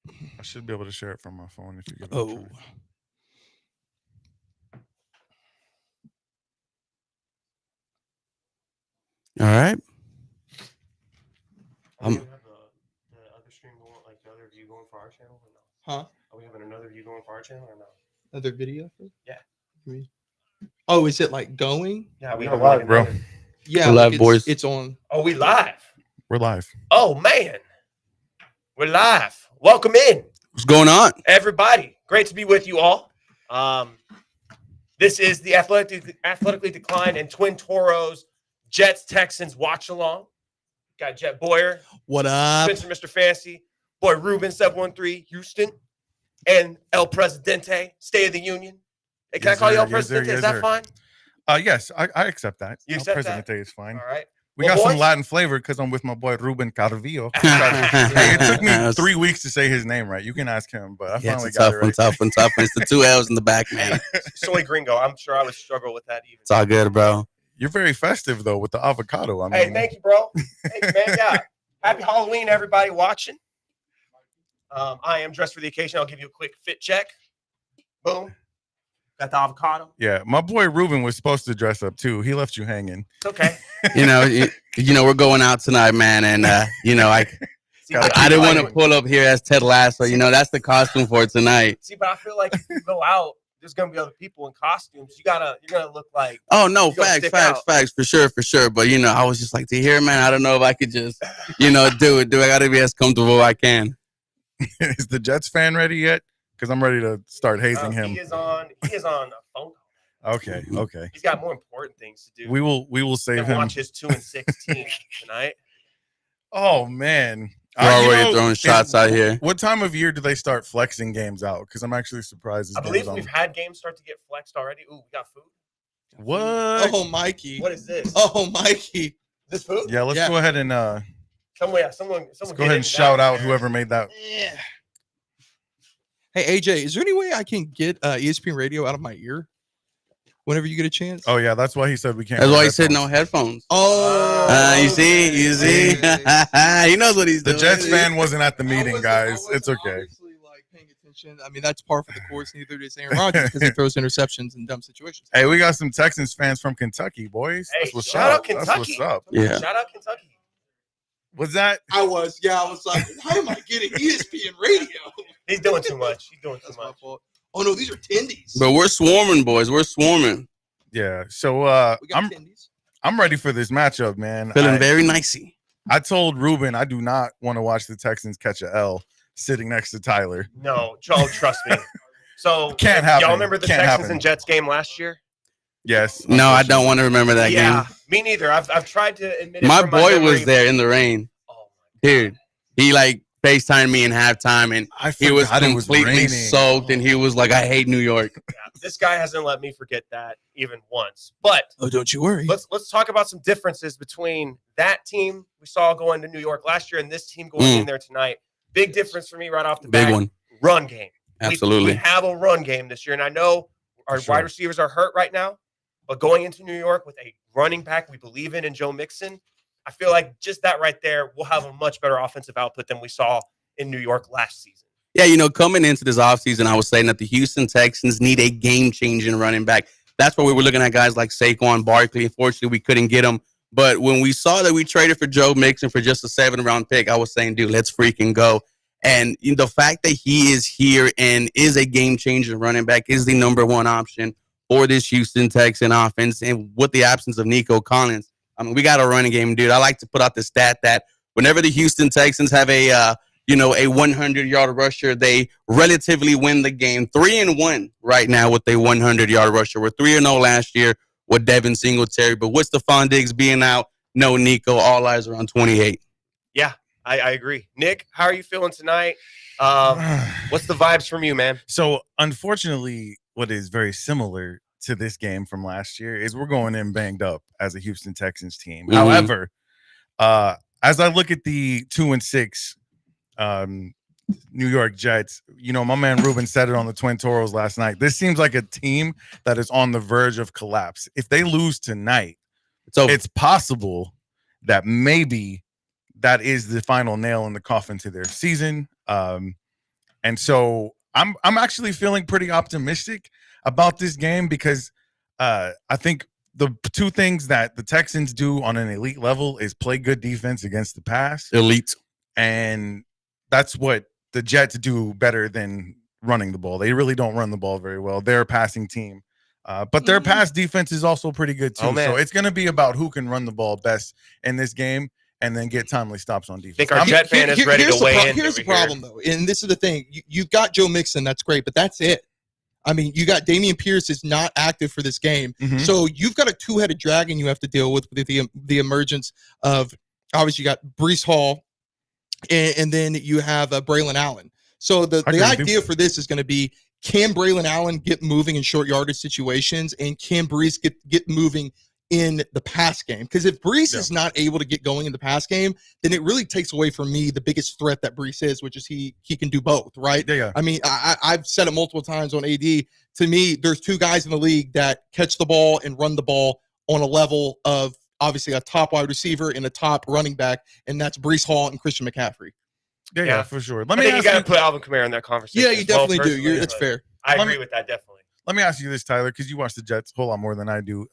I should be able to share it from my phone if you give it a try. Oh, all right. Are we gonna have the other stream going, like the other view going for our channel or no? Huh? Are we having another view going for our channel or no? Another video? Yeah. Oh, is it like going? Yeah, we We're have live, like bro. another. Yeah, We're like live, boys. it's on. Oh, we live. We're live. Oh man, we're live. Welcome in, What's going on? everybody. Great to be with you all. This is the Athletically Declined and Twin Toros Jets Texans watch along. Got Jet Boyer, What up? Spencer, Mr. Fancy, boy Ruben 713 Houston, and El Presidente, State of the Union. Hey, can Yes, I call you sir. El Yes, sir. Presidente? Is Yes, that sir. fine? Yes, I accept that. You accept President that? Day is fine. All right. We Well, got some boys- Latin flavor because I'm with my boy Ruben Carvillo. Hey, it took me 3 weeks to say his name right. You can ask him, but I Yeah, finally it's a got tough it one, right. tough one, tough one. It's the 2 L's in the back, man. Soy gringo. I'm sure I would struggle with that even. It's all good, bro. You're very festive though with the avocado. I mean, Hey, thank you, bro. Thank you, man. Yeah. Happy Halloween, everybody watching. I am dressed for the occasion. I'll give you a quick fit check. Boom. Got the avocado. Yeah, my boy Ruben was supposed to dress up too. He left you hanging. It's okay. We're going out tonight, man, and I See, Gotta but I I didn't feel want to like- pull up here as Ted Lasso. That's the costume for tonight. See, but I feel like if you go out, there's gonna be other people in costumes. You're gonna look like. Oh no, You gonna facts, stick facts, out. facts, for sure. But I was just like to hear, man. I don't know if I could just, do it. I gotta be as comfortable as I can. Is the Jets fan ready yet? Because I'm ready to start hazing him. He is on a phone call. Okay. He's got more important things to do. We will save than him. watch his 2-16 tonight. Oh man, We're already throwing shots out here. What time of year do they start flexing games out? Because I'm actually surprised. I believe we've had games start to get flexed already. Ooh, we got food. What? Oh, Mikey. What is this? Oh, Mikey. This food? Yeah, let's go ahead and Someone let's go get ahead and into shout that. out whoever made that. Yeah. Hey, AJ, is there any way I can get ESPN radio out of my ear whenever you get a chance? Oh yeah, that's why he said we can't. That's wear why he said headphones. no headphones. Oh. You see, he knows what he's The doing. Jets fan wasn't at the meeting, I guys. wasn't It's okay. obviously, paying attention. I mean, that's par for the course. Neither is Aaron Rodgers because he throws interceptions in dumb situations. Hey, we got some Texans fans from Kentucky, boys. Hey, That's what's shout up. out Kentucky. That's what's up. Yeah. Shout out Kentucky. Was that? I was like, why am I getting ESPN radio? He's doing too much. He's doing too That's my much. fault. Oh no, these are tendies. But we're swarming, boys. We're swarming. Yeah. So We got tendies. I'm ready for this matchup, man. Feeling very nicey. I told Ruben I do not want to watch the Texans catch a L sitting next to Tyler. No, Joe, trust me. So Can't happen. Y'all remember the Can't Texans happen. and Jets game last year? Yes. No, I don't want to remember that Yeah, game. me neither. I've tried to admit it. My from boy memory. was there in the rain. Oh my Dude, he FaceTimed me in halftime and I he was forgot it completely raining. soaked and he was like, I hate New York. God. This guy hasn't let me forget that even once. But Oh, don't you worry. let's talk about some differences between that team we saw going to New York last year and this team going in there tonight. Big difference for me right off the bat. Big one. Run game. Absolutely. We have a run game this year, and I know our Sure. wide receivers are hurt right now, but going into New York with a running back we believe in Joe Mixon, I feel like just that right there will have a much better offensive output than we saw in New York last season. Yeah, coming into this offseason, I was saying that the Houston Texans need a game-changing running back. That's why we were looking at guys like Saquon Barkley. Unfortunately, we couldn't get him. But when we saw that we traded for Joe Mixon for just a 7th-round pick, I was saying, dude, let's freaking go. And the fact that he is here and is a game-changing running back is the number one option for this Houston Texan offense. And with the absence of Nico Collins, I mean, we got a running game, dude. I like to put out the stat that whenever the Houston Texans have a 100-yard rusher, they relatively win the game. 3-1 right now with a 100-yard rusher. We're 3-0 last year with Devin Singletary. But with Stephon Diggs being out, no Nico, all eyes are on 28. Yeah, I agree. Nick, how are you feeling tonight? What's the vibes from you, man? So, unfortunately, what is very similar to this game from last year is we're going in banged up as a Houston Texans team. Mhm. However, as I look at the 2-6 New York Jets, my man Ruben said it on the Twin Toros last night. This seems like a team that is on the verge of collapse. If they lose tonight, it's possible that maybe that is the final nail in the coffin to their season. And so I'm actually feeling pretty optimistic about this game because I think the two things that the Texans do on an elite level is play good defense against the pass. Elite. And that's what the Jets do better than running the ball. They really don't run the ball very well. They're a passing team. But their pass defense is also pretty good too. So it's going to be about who can run the ball best in this game and then get timely stops on defense. I think our Jet fan is ready to weigh in. Here's the problem, though, and this is the thing. You've got Joe Mixon, that's great, but that's it. I mean, you got Dameon Pierce is not active for this game. So you've got a two-headed dragon you have to deal with the emergence of, obviously, you got Breece Hall, and then you have Braylon Allen. So the idea for this is going to be, can Braylon Allen get moving in short yardage situations, and can Breece get moving in the pass game? Because if Breece is not able to get going in the pass game, then it really takes away from me the biggest threat that Breece is, which is he can do both, right? Yeah. I mean, I've said it multiple times on AD. To me, there's two guys in the league that catch the ball and run the ball on a level of obviously a top wide receiver and a top running back, and that's Breece Hall and Christian McCaffrey. Yeah, for sure. I think you got to put Alvin Kamara in that conversation. Yeah, you definitely do. That's fair. I agree with that, definitely. Let me ask you this, Tyler, because you watch the Jets a whole lot more than I do.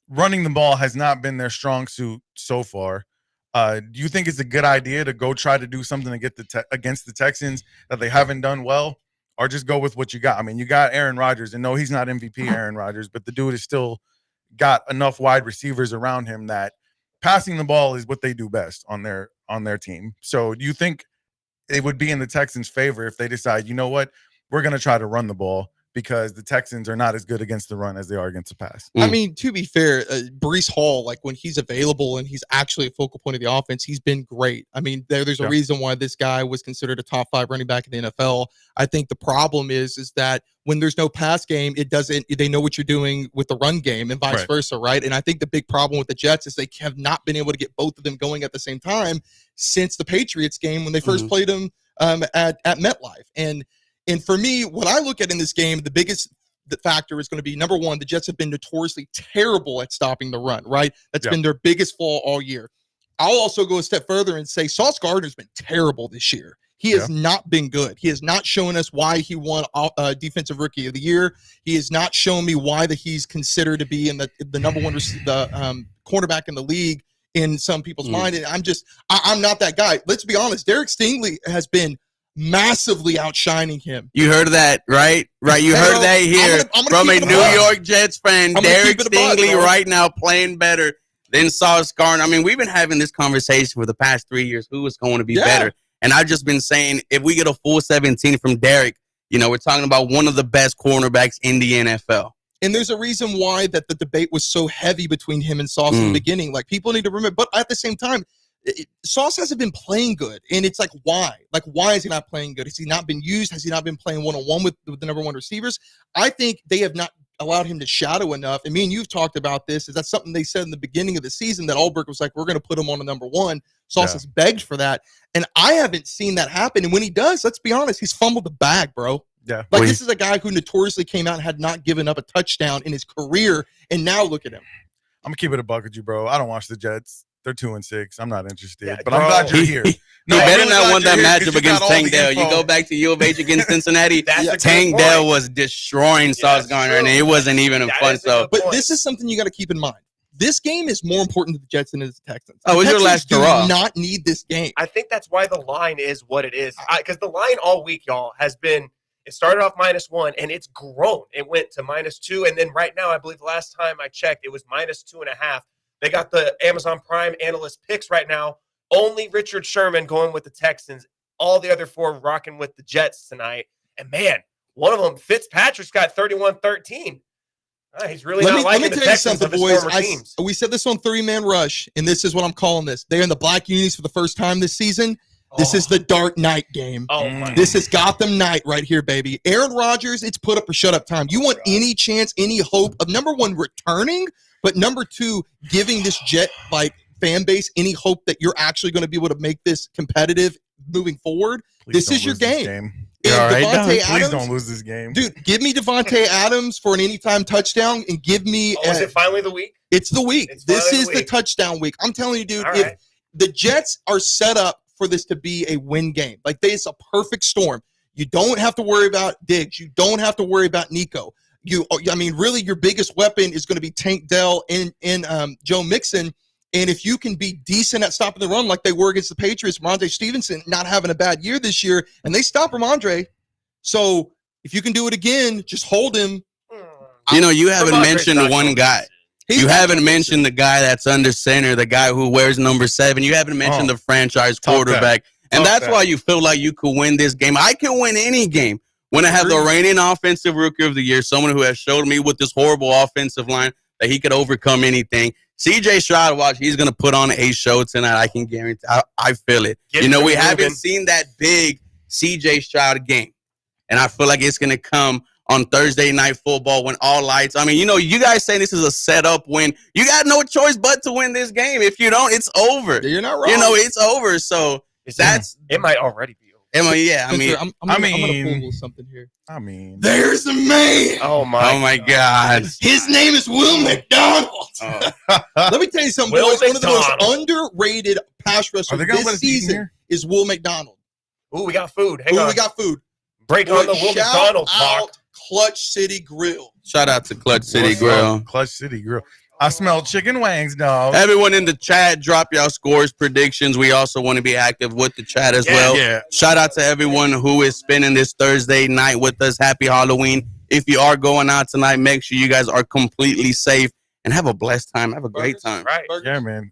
Running the ball has not been their strong suit so far. Do you think it's a good idea to go try to do something to get against the Texans that they haven't done well, or just go with what you got? I mean, you got Aaron Rodgers, and no, he's not MVP Aaron Rodgers, but the dude has still got enough wide receivers around him that passing the ball is what they do best on their team. So do you think it would be in the Texans' favor if they decide, you know what, we're going to try to run the ball because the Texans are not as good against the run as they are against the pass? I mean, to be fair, Breece Hall, like when he's available and he's actually a focal point of the offense, he's been great. I mean, there's a reason why this guy was considered a top 5 running back in the NFL. I think the problem is that when there's no pass game, they know what you're doing with the run game and vice versa, right? And I think the big problem with the Jets is they have not been able to get both of them going at the same time since the Patriots game when they first played them at MetLife. And for me, what I look at in this game, the biggest factor is going to be, number one, the Jets have been notoriously terrible at stopping the run, right? That's been their biggest flaw all year. I'll also go a step further and say Sauce Gardner's been terrible this year. He has not been good. He has not shown us why he won Defensive Rookie of the Year. He has not shown me why that he's considered to be in the number one cornerback in the league in some people's mind. And I'm not that guy. Let's be honest. Derek Stingley has been massively outshining him. You heard that, right? Right. You heard that here from a New York Jets fan. Derek Stingley right now playing better than Sauce Gardner. I mean, we've been having this conversation for the past 3 years. Who is going to be better? And I've just been saying, if we get a full 17 from Derek, we're talking about one of the best cornerbacks in the NFL. And there's a reason why that the debate was so heavy between him and Sauce in the beginning. Like, people need to remember, but at the same time, Sauce hasn't been playing good. And it's like, why? Like, why is he not playing good? Has he not been used? Has he not been playing one-on-one with the number one receivers? I think they have not allowed him to shadow enough. And me and you've talked about this. Is that something they said in the beginning of the season that Ulbrich was like, we're going to put him on the number one. Sauce has begged for that. And I haven't seen that happen. And when he does, let's be honest, he's fumbled the bag, bro. Yeah. Like, this is a guy who notoriously came out and had not given up a touchdown in his career. And now look at him. I'm going to keep it a buck with you, bro. I don't watch the Jets. They're 2-6. I'm not interested. Yeah, but I'm glad you're here. No, you better not want that matchup against Tank Dell. You go back to U of H against Cincinnati. Tank Dell was destroying Sauce Gardner, and it wasn't even fun. But this is something you got to keep in mind. This game is more important to the Jets than it is the Texans. Oh, what's your last draw? Do not need this game. I think that's why the line is what it is. Because the line all week, y'all, has been, it started off -1, and it's grown. It went to -2, and then right now, I believe the last time I checked, it was -2.5. They got the Amazon Prime analyst picks right now. Only Richard Sherman going with the Texans. All the other 4 rocking with the Jets tonight. And, man, one of them, Fitzpatrick's got 31-13. He's really not liking the Texans of his former teams. We said this on 3-Man Rush, and this is what I'm calling this. They're in the black unis for the first time this season. This is the Dark Knight game. This is Gotham Knight right here, baby. Aaron Rodgers, it's put up or shut up time. You want any chance, any hope of, number one, returning, but number two, giving this Jet fan base any hope that you're actually going to be able to make this competitive moving forward? This is your game. Please don't lose this game. Dude, give me Devontae Adams for an anytime touchdown and give me... is it finally the week? It's the week. This is the touchdown week. I'm telling you, dude, if the Jets are set up for this to be a win game, like it's a perfect storm. You don't have to worry about Diggs. You don't have to worry about Nico. Really, your biggest weapon is going to be Tank Dell and Joe Mixon. And if you can be decent at stopping the run like they were against the Patriots, Ramondre Stevenson not having a bad year this year, and they stop Ramondre. So if you can do it again, just hold him. You haven't mentioned one guy. You haven't mentioned the guy that's under center, the guy who wears number 7. You haven't mentioned the franchise quarterback. And that's why you feel like you could win this game. I can win any game when I have the reigning offensive rookie of the year, someone who has showed me with this horrible offensive line that he could overcome anything. CJ Stroud, watch, he's going to put on a show tonight. I can guarantee. I feel it. We haven't seen that big CJ Stroud game. And I feel like it's going to come on Thursday Night Football when all lights. I mean, you guys say this is a setup win. You got no choice but to win this game. If you don't, it's over. You're not wrong. It's over. So it might already be over. Yeah, I'm gonna Google something here. There's a man. Oh my God. His name is Will McDonald. Let me tell you something, boys. One of the most underrated pass rushers this season is Will McDonald. Ooh, we got food. Hang on. We got food. Break on the Will McDonald talk. Clutch City Grill. Shout out to Clutch City Grill. Clutch City Grill. I smell chicken wings, dog. Everyone in the chat, drop y'all scores, predictions. We also want to be active with the chat as well. Yeah. Shout out to everyone who is spending this Thursday night with us. Happy Halloween. If you are going out tonight, make sure you guys are completely safe and have a blessed time. Have a great time. Right. Yeah, man.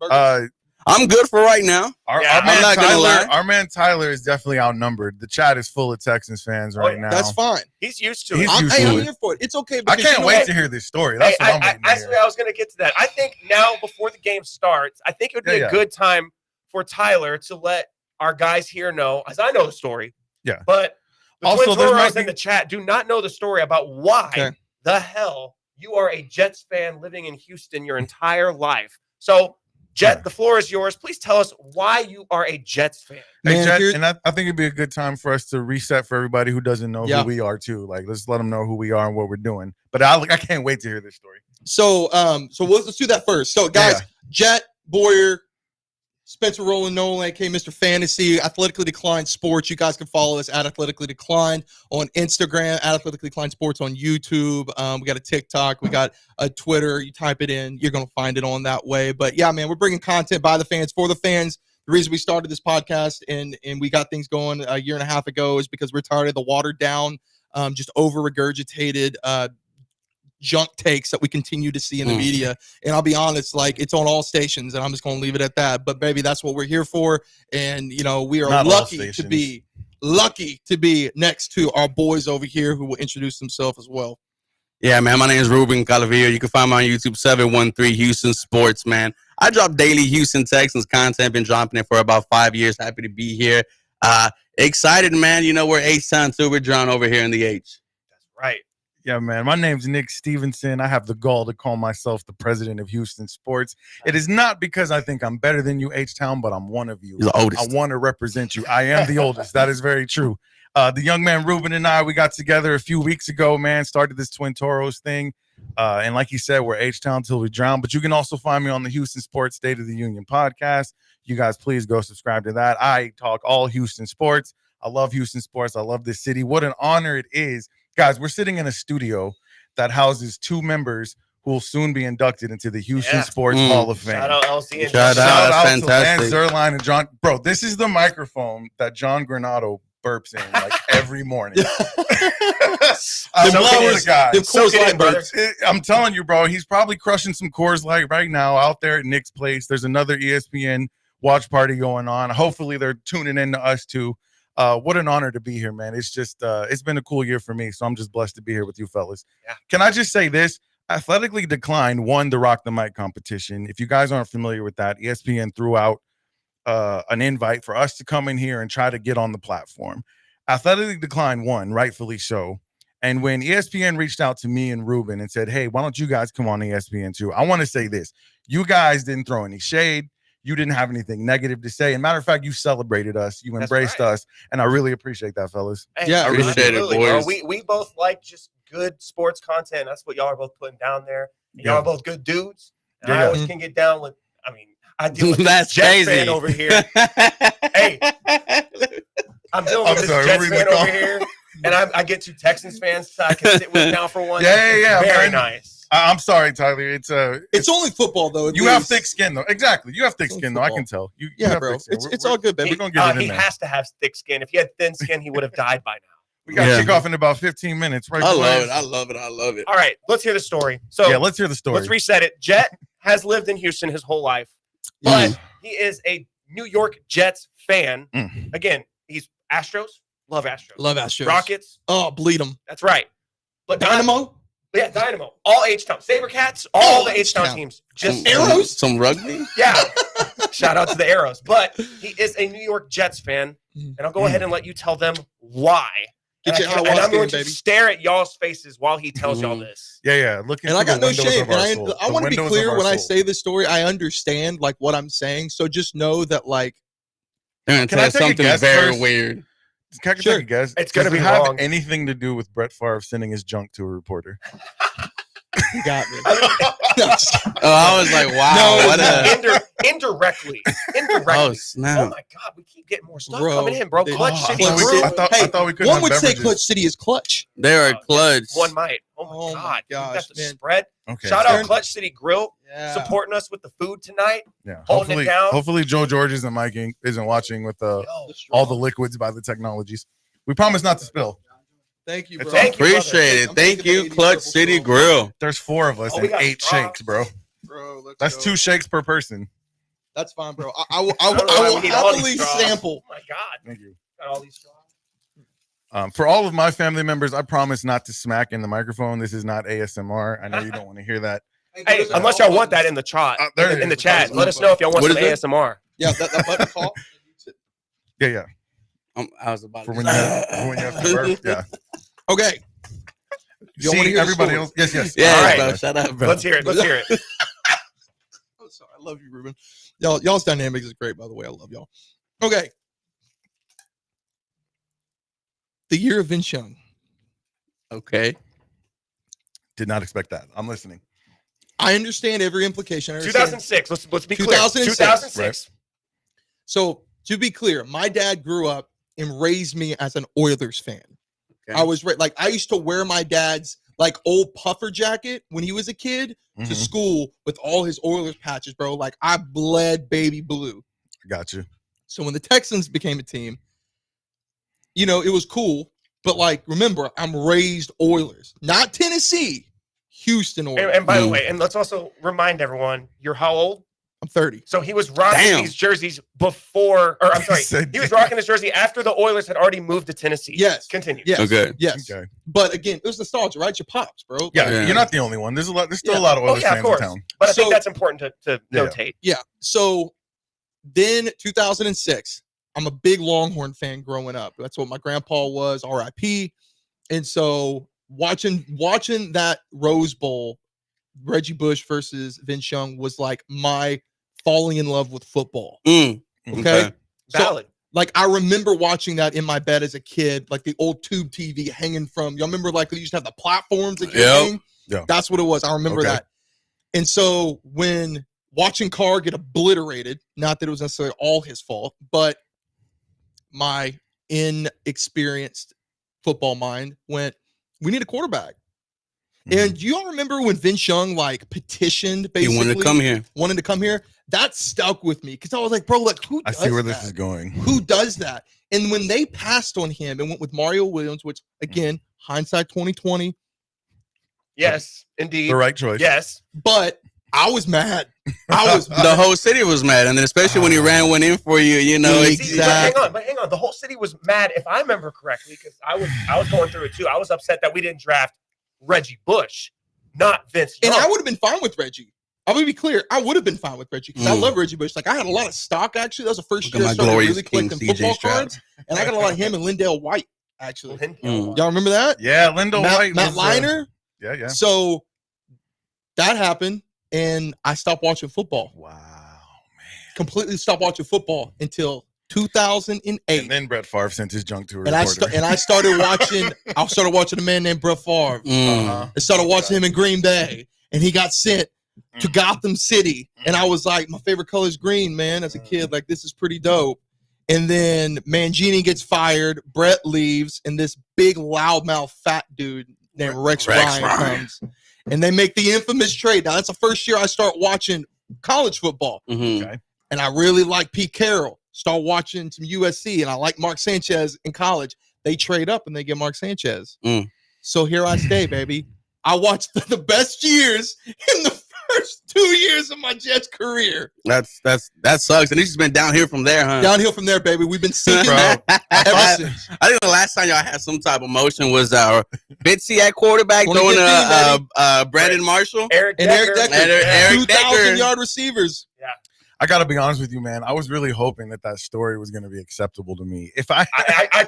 I'm good for right now. Our man Tyler is definitely outnumbered. The chat is full of Texans fans right now. That's fine. He's used to it. I'm here for it. It's okay. I can't wait to hear this story. That's what I'm waiting to hear. I was going to get to that. I think now, before the game starts, I think it would be a good time for Tyler to let our guys here know, as I know the story. Yeah. But the also, Twin Toros in the chat do not know the story about why the hell you are a Jets fan living in Houston your entire life. So, Jet, the floor is yours. Please tell us why you are a Jets fan. Hey, Jet, and I think it'd be a good time for us to reset for everybody who doesn't know who we are, too. Like, let's let them know who we are and what we're doing. But I can't wait to hear this story. So let's do that first. So, guys, Jet, Boyer, Spencer Roland Nolan, aka Mr. Fantasy, Athletically Declined Sports. You guys can follow us at Athletically Declined on Instagram, at Athletically Declined Sports on YouTube. We got a TikTok. We got a Twitter. You type it in, you're going to find it on that way. But, yeah, man, we're bringing content by the fans, for the fans. The reason we started this podcast and we got things going a year and a half ago is because we're tired of the watered down, just over-regurgitated junk takes that we continue to see in the media. And I'll be honest, like, it's on all stations, and I'm just going to leave it at that. But baby, that's what we're here for. And we are lucky to be next to our boys over here who will introduce themselves as well. Yeah, man, my name is Ruben Calavillo. You can find me on YouTube, 713 Houston Sports, man. I drop daily Houston Texans content. Been dropping it for about 5 years. Happy to be here. Excited, man. We're H-Town too. We're drawn over here in the H. That's right. Yeah, man. My name's Nick Stevenson. I have the gall to call myself the president of Houston Sports. It is not because I think I'm better than you, H-Town, but I'm one of you. You're the oldest. I want to represent you. I am the oldest. That is very true. The young man Ruben and I, we got together a few weeks ago, man, started this Twin Toros thing. And like he said, we're H-Town till we drown. But you can also find me on the Houston Sports State of the Union podcast. You guys, please go subscribe to that. I talk all Houston sports. I love Houston sports. I love this city. What an honor it is. Guys, we're sitting in a studio that houses 2 members who will soon be inducted into the Houston Sports Hall of Fame. Shout out LC and Shout out fantastic. to Lance Zerline and John. Bro, this is the microphone that John Granado burps in like every morning. I'm telling you, bro, he's probably crushing some Coors Light right now out there at Nick's place. There's another ESPN watch party going on. Hopefully they're tuning in to us too. What an honor to be here, man. It's just it's been a cool year for me, so I'm just blessed to be here with you fellas. Yeah. Can I just say this? Athletically Declined won the Rock the Mic competition. If you guys aren't familiar with that, ESPN threw out an invite for us to come in here and try to get on the platform. Athletically Declined won, rightfully so. And when ESPN reached out to me and Ruben and said, hey, why don't you guys come on ESPN too? I want to say this. You guys didn't throw any shade. You didn't have anything negative to say. And matter of fact, you celebrated us. You embraced us. And I really appreciate that, fellas. Hey, yeah, I appreciate it, boys. Bro. We both like just good sports content. That's what y'all are both putting down there. Y'all are both good dudes. And I always can get down with, I deal with this Jets fan over here. Hey, I'm dealing with this Jets fan over here. And I get 2 Texans fans I can sit with now for one. Yeah. Very man. nice. I'm sorry, Tyler. It's only football though. You have thick skin though. Exactly. You have thick skin though. I can tell. You have bro. thick skin. It's all good, baby. We're gonna get it in He there. has to have thick skin. If he had thin skin, he would have died by now. We got to kick off in about 15 minutes, right? I love it. All right, let's hear the story. So yeah, let's hear the story. let's reset it. Jet has lived in Houston his whole life, but he is a New York Jets fan. Again, he's Astros. Love Astros. Rockets. Oh, bleed them. That's right. But Dynamo. Yeah, Dynamo. All H-Town. Sabercats. All the H-Town teams. Just Arrows. Some rugby. Yeah. Shout out to the Arrows. But he is a New York Jets fan, and I'll go ahead and let you tell them why. And I'm going to stare at y'all's faces while he tells y'all this. Yeah. Looking. And I got no shame. And I want to be clear when I soul. say this story. I understand like what I'm saying. So just know that like. Can I tell something very weird? Can I take a guess? It's going to be have wrong. anything to do with Brett Favre sending his junk to a reporter? You got me. I was like, wow. Indirectly. Oh, snap. Oh, my God. We keep getting more stuff coming in, bro. Clutch City. I thought we could. One would say Clutch City is clutch. They are clutch. One might. Oh, my God. That's the spread. Okay. Shout out Clutch City Grill supporting us with the food tonight. Yeah. Holding it down. Hopefully Joe George isn't watching with all the liquids by the technologies. We promise not to spill. Thank you, bro. Appreciate it. Thank you, Clutch City Grill. There's 4 of us and 8 shakes, bro. That's 2 shakes per person. That's fine, bro. I will happily sample. Oh my God. Thank you. Got all these straws. For all of my family members, I promise not to smack in the microphone. This is not ASMR. I know you don't want to hear that. Hey, unless y'all want that in the chat, in the chat, let us know if y'all want some ASMR. Yeah, that button call. Yeah. I was about for when you have to burp. Yeah. Okay. You want to hear everybody else? Yes. Yeah. All right. Bro, shut up, bro. Let's hear it. Oh, sorry. I love you, Ruben. Y'all's dynamics is great, by the way. I love y'all. Okay. The year of Vince Young. Okay. Did not expect that. I'm listening. I understand every implication. 2006. Let's be clear. 2006. Right. So to be clear, my dad grew up and raised me as an Oilers fan. Okay. I was like, I used to wear my dad's like old puffer jacket when he was a kid to school with all his Oilers patches, bro. Like I bled baby blue. Got you. So when the Texans became a team, you know, it was cool. But like, remember, I'm raised Oilers, not Tennessee, Houston Oilers. And by the way, and let's also remind everyone, you're how old? I'm 30. So he was rocking these jerseys before, or I'm sorry, he was rocking this jersey after the Oilers had already moved to Tennessee. Yes. Continue. Yes. Okay. Yes. Okay. But again, it was nostalgia, right? Your pops, bro. Yeah, you're not the only one. There's still a lot of Oilers fans in town. But I think that's important to notate. Yeah. So then 2006, I'm a big Longhorn fan growing up. That's what my grandpa was, RIP. And so watching that Rose Bowl, Reggie Bush versus Vince Young was like my falling in love with football. Okay. Valid. So, like I remember watching that in my bed as a kid, like the old tube TV hanging from. Y'all remember like they used to have the platforms that you hang? Yeah. That's what it was. I remember that. And so when watching Carr get obliterated, not that it was necessarily all his fault, but my inexperienced football mind went, we need a quarterback. And do you all remember when Vince Young like petitioned basically? He wanted to come here. That stuck with me because I was like, bro, like who does that? I see where this is going. Who does that? And when they passed on him and went with Mario Williams, which again, hindsight 2020. Yes, indeed. The right choice. Yes. But I was mad. The whole city was mad. And then especially when he ran one in for you, you know. Exactly. But hang on. The whole city was mad, if I remember correctly, because I was going through it too. I was upset that we didn't draft Reggie Bush, not Vince Young. And I would have been fine with Reggie. I'm going to be clear. I would have been fine with Reggie because I love Reggie Bush. Like, I had a lot of stock, actually. That was the first year I started really collecting football cards. And I got a lot of him and Lindell White, actually. Y'all remember that? Yeah, Lindell White. Matt Liner. Yeah. So that happened, and I stopped watching football. Wow, man. Completely stopped watching football until 2008. And then Brett Favre sent his junk to a reporter. I started watching a man named Brett Favre. I started watching him in Green Bay, and he got sent to Gotham City. And I was like, my favorite color is green, man, as a kid. Like, this is pretty dope. And then Mangini gets fired, Brett leaves, and this big loudmouth fat dude named Rex Ryan comes. And they make the infamous trade. Now, that's the first year I start watching college football. Mhm. Okay. And I really like Pete Carroll. Start watching some USC, and I like Mark Sanchez in college. They trade up, and they get Mark Sanchez. So here I stay, baby. I watched the best years in the first 2 years of my Jets career. That sucks. And it's just been downhill from there, huh? Downhill from there, baby. We've been sinking Bro, ever since. I think the last time y'all had some type of motion was Bitsy at quarterback throwing 2015, Brandon Marshall. Eric And Eric Decker. Eric 2,000 Decker. yard receivers. I gotta be honest with you, man. I was really hoping that story was gonna be acceptable to me. If I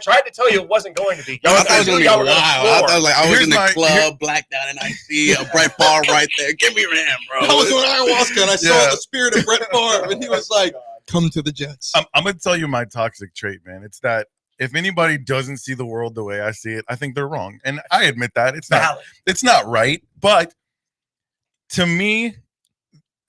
tried to tell you it wasn't going to be. I thought it was gonna be y'all wild. were I thought like I was Here's in the my- club, blacked out, and I see a Brett Favre right there. Give me Ram, bro. I was doing ayahuasca, and I saw Yeah. the spirit of Brett Favre, and he was like, come to the Jets. I'm gonna tell you my toxic trait, man. It's that if anybody doesn't see the world the way I see it, I think they're wrong, and I admit that it's not right. But to me,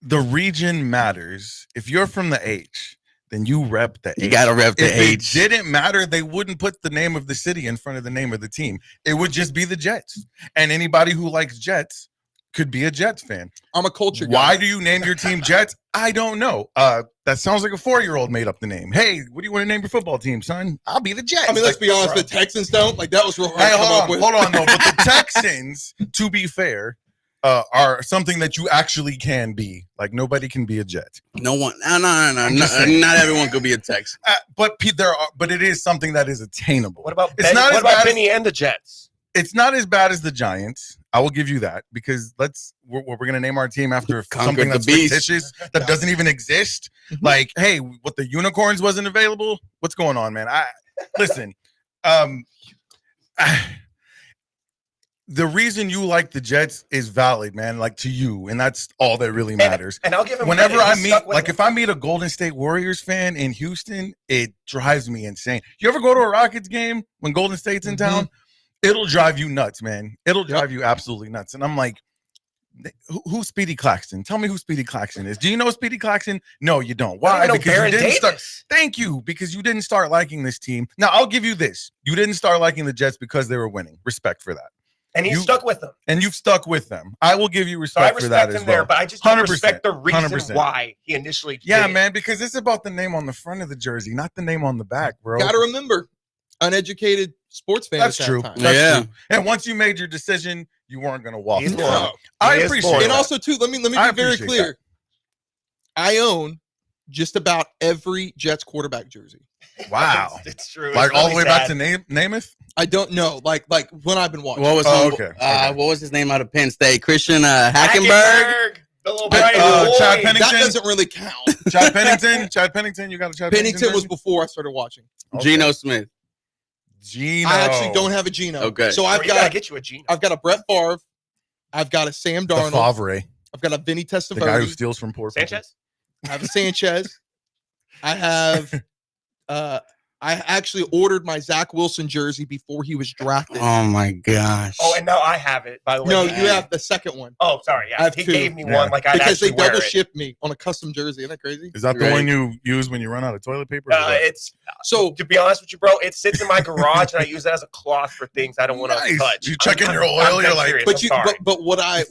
the region matters. If you're from the H, then you rep the H. You gotta rep the If H. it didn't matter, they wouldn't put the name of the city in front of the name of the team. It would just be the Jets. And anybody who likes Jets could be a Jets fan. I'm a culture guy. Why do you name your team Jets? I don't know. That sounds like a 4-year-old made up the name. Hey, what do you want to name your football team, son? I'll be the Jets. I mean, let's be honest, the Texans don't. Like, that was real hard Hey, to come up with. hold on, though. But the Texans, to be fair, are something that you actually can be. Like, nobody can be a Jet. No one. No. saying. Not everyone could be a Texan. But it is something that is attainable. What about It's Benny, not what as about bad as- Benny and the Jets? It's not as bad as the Giants. I will give you that, because we're going to name our team after Conquer something the that's beast. fictitious that doesn't even exist. Like, hey, what, the unicorns wasn't available? What's going on, man? Listen. The reason you like the Jets is valid, man. Like, to you, and that's all that really matters. And I'll give him Whenever credit. I He's meet, stuck with like, it. if I meet a Golden State Warriors fan in Houston, it drives me insane. You ever go to a Rockets game when Golden State's in town? It'll drive you nuts, man. It'll drive you absolutely nuts. And I'm like, who's Speedy Claxton? Tell me who Speedy Claxton is. Do you know Speedy Claxton? No, you don't. Why? know Because Baron you didn't start. Davis. Thank you, because you didn't start liking this team. Now, I'll give you this. You didn't start liking the Jets because they were winning. Respect for that. And he's stuck with them. And you've stuck with them. I will give you So I respect for that respect as him well. there, but I just don't 100%, respect the reason 100%. why he initially Yeah, did it. man, because it's about the name on the front of the jersey, not the name on the back, bro. Got to remember, uneducated sports fans. That's at true. that time. That's Yeah. true. And once you made your decision, you weren't going to walk He's away. loyal. I He is appreciate loyal. that. And also, too, let me be I very appreciate clear. I own just about every Jets quarterback jersey. Wow. It's true. Like It's all the really way back sad. to Namath? I don't know, like when I've been watching. What was okay. what was his name out of Penn State? Christian Hackenberg. The little bright Chad boy. Pennington. That doesn't really count. Chad Pennington. Chad Pennington. You got a Chad Pennington? Pennington was jersey? before I started watching. Okay. Geno Smith. Geno. I actually don't have a Geno. Okay. So Bro, I've you gotta got get you a Geno. I've got a Brett Favre. I've got a Sam the Darnold. Favre, I've got a Vinny the guy who Testaverde. steals from poor people. Sanchez? I have a Sanchez. I have I actually ordered my Zach Wilson jersey before he was drafted. Oh my gosh. Oh, and now I have it, by the way. No, He- you have the second one. Oh, sorry. I Yeah. have He two. gave me Yeah. one. Like, I'd Because they actually wear double it. shipped me on a custom jersey. Isn't that crazy? Is that the Right. one you use when you run out of toilet paper? or what? It's So to be honest with you, bro. It sits in my garage, and I use it as a cloth for things I don't want to Nice. touch. You checking your oil, I'm you're dead like- serious. but I'm you sorry. but what I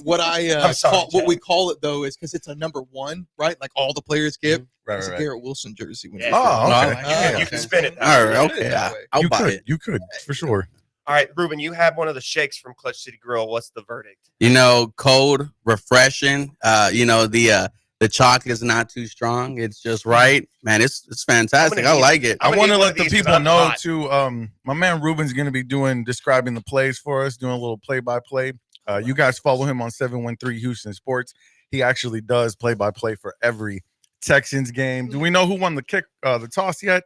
I'm sorry, call, what Chad. we call it though is because it's a number one, right? Like all the players get. Right, It's a right. Garrett Wilson jersey. When Yeah. you Oh, get it. okay. Yeah, Oh, you okay. can spin it. All right. Look at Okay. it that way. I'll You buy could. it. You could, for sure. All right, Ruben, you had one of the shakes from Clutch City Grill. What's the verdict? You know, cold, refreshing. The chocolate is not too strong. It's just right. Man, it's fantastic. I'm gonna I eat- like it. I'm I gonna want to eat one let of the these 'cause people I'm know hot. too. My man Ruben's going to be describing the plays for us, doing a little play-by-play. You guys follow him on 713 Houston Sports. He actually does play-by-play for every Texans game. Do we know who won the toss yet?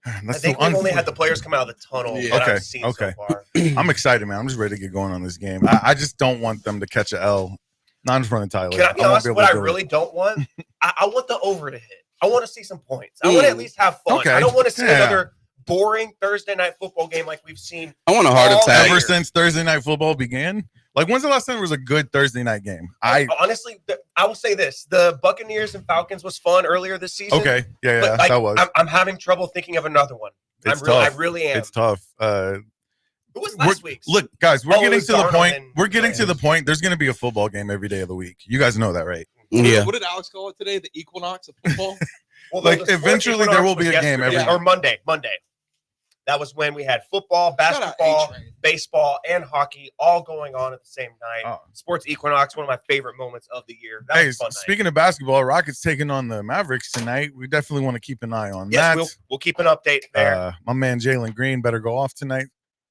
I That's think so we've only had unfortunate. the players come out of the tunnel Yeah. that Okay, I've seen okay. so far. I'm excited, man. I'm just ready to get going on this game. I just don't want them to catch a L. Not in front of Tyler. Can I be won't honest? able What to I do it. really don't want, I want the over to hit. I want to see some points. I want to at least have fun. Okay. I don't want to see Yeah. another boring Thursday night football game like we've seen. I want a heart All attack. Ever Tiger. since Thursday Night Football began, Like, when's the last time there was a good Thursday night game? Honestly, I will say this: the Buccaneers and Falcons was fun earlier this season. Okay, yeah, but, like, that was. I'm having trouble thinking of another one. It's I tough. really am. It's tough. Who was last week's? Look, guys, we're getting to the point. and We're getting to the Rams. point. There's going to be a football game every day of the week. You guys know that, right? Yeah. What did Alex call it today? The equinox of football? Well, Like, the sports eventually there will be a equinox was game yesterday, every- or Monday. That was when we had football, Shout out basketball, A-Train. baseball, and hockey all going on at the same night. Oh. Sports equinox, one of my favorite moments of the year. That Hey, was a fun night. speaking of basketball, Rockets taking on the Mavericks tonight. We definitely want to keep an eye on Yes, that. we'll keep an update there. My man Jalen Green better go off tonight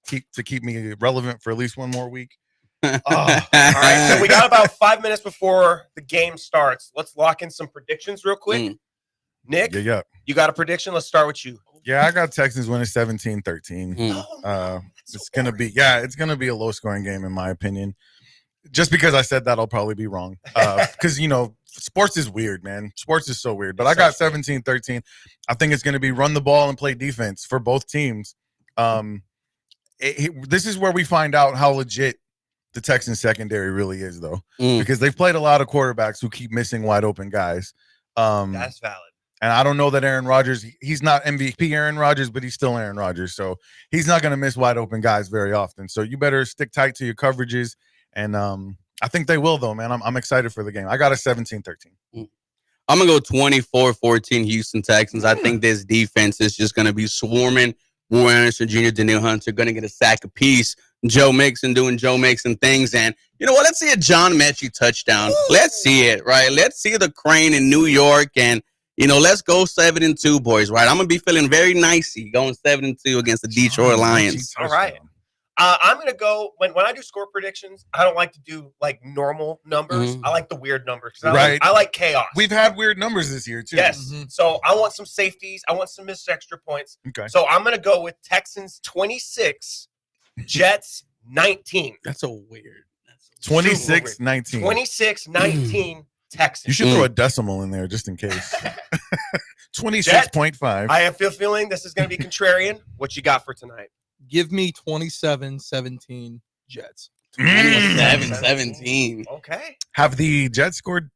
to keep me relevant for at least one more week. All right, so we got about 5 minutes before the game starts. Let's lock in some predictions real quick. Nick, Yeah. you got a prediction? Let's start with you. Yeah, I got Texans winning 17-13. It's gonna be it's gonna be a low scoring game in my opinion. Just because I said that, I'll probably be wrong. Because sports is weird, man. Sports is so weird. But I got 17-13. I think it's gonna be run the ball and play defense for both teams. This is where we find out how legit the Texans secondary really is, though, because they've played a lot of quarterbacks who keep missing wide open guys. That's valid. And I don't know that Aaron Rodgers, he's not MVP Aaron Rodgers, but he's still Aaron Rodgers. So he's not going to miss wide open guys very often. So you better stick tight to your coverages. And I think they will, though, man. I'm excited for the game. I got a 17-13. I'm going to go 24-14 Houston Texans. I think this defense is just going to be swarming. Warren Anderson Jr., Daniil Hunter going to get a sack apiece. Joe Mixon doing Joe Mixon things. And you know what? Let's see a John Mechie touchdown. Let's see it, right? Let's see the crane in New York. And, let's go 7-2, boys, right? I'm going to be feeling very nicey going 7-2 against the Detroit Lions. All right. I'm going to go, when I do score predictions, I don't like to do, like, normal numbers. I like the weird numbers. I like chaos. We've had weird numbers this year, too. Yes. So I want some safeties. I want some missed extra points. Okay. So I'm going to go with Texans 26, Jets 19. That's so weird. 26-19. 26-19 Texans. You should throw a decimal in there just in case. 26.5. I have a feeling this is going to be contrarian. What you got for tonight? Give me 27-17 Jets. 7-17. Okay. Have the Jets scored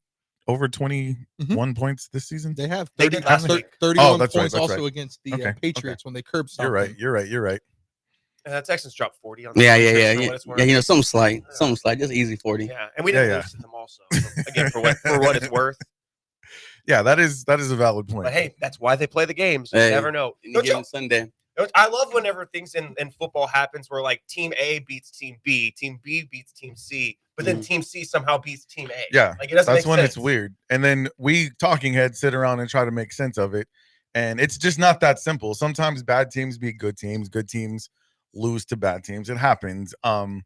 over 21 points this season? They have. They did last week. 31 that's right, points that's also right. against the Okay, Patriots when they curb stomped them. You're right. Texans dropped 40 on Yeah. for what it's worth. Yeah, something slight. Just easy 40. Yeah, and we didn't lose to them also. So, again, for what it's worth. Yeah, that is a valid point. But hey, that's why they play the games. You Hey, never know. Any given Sunday. I love whenever things in football happens where like team A beats team B beats team C, but then team C somehow beats team A. Yeah, like it doesn't that's make when sense. it's weird. And then we talking heads sit around and try to make sense of it, and it's just not that simple. Sometimes bad teams beat good teams lose to bad teams. It happens.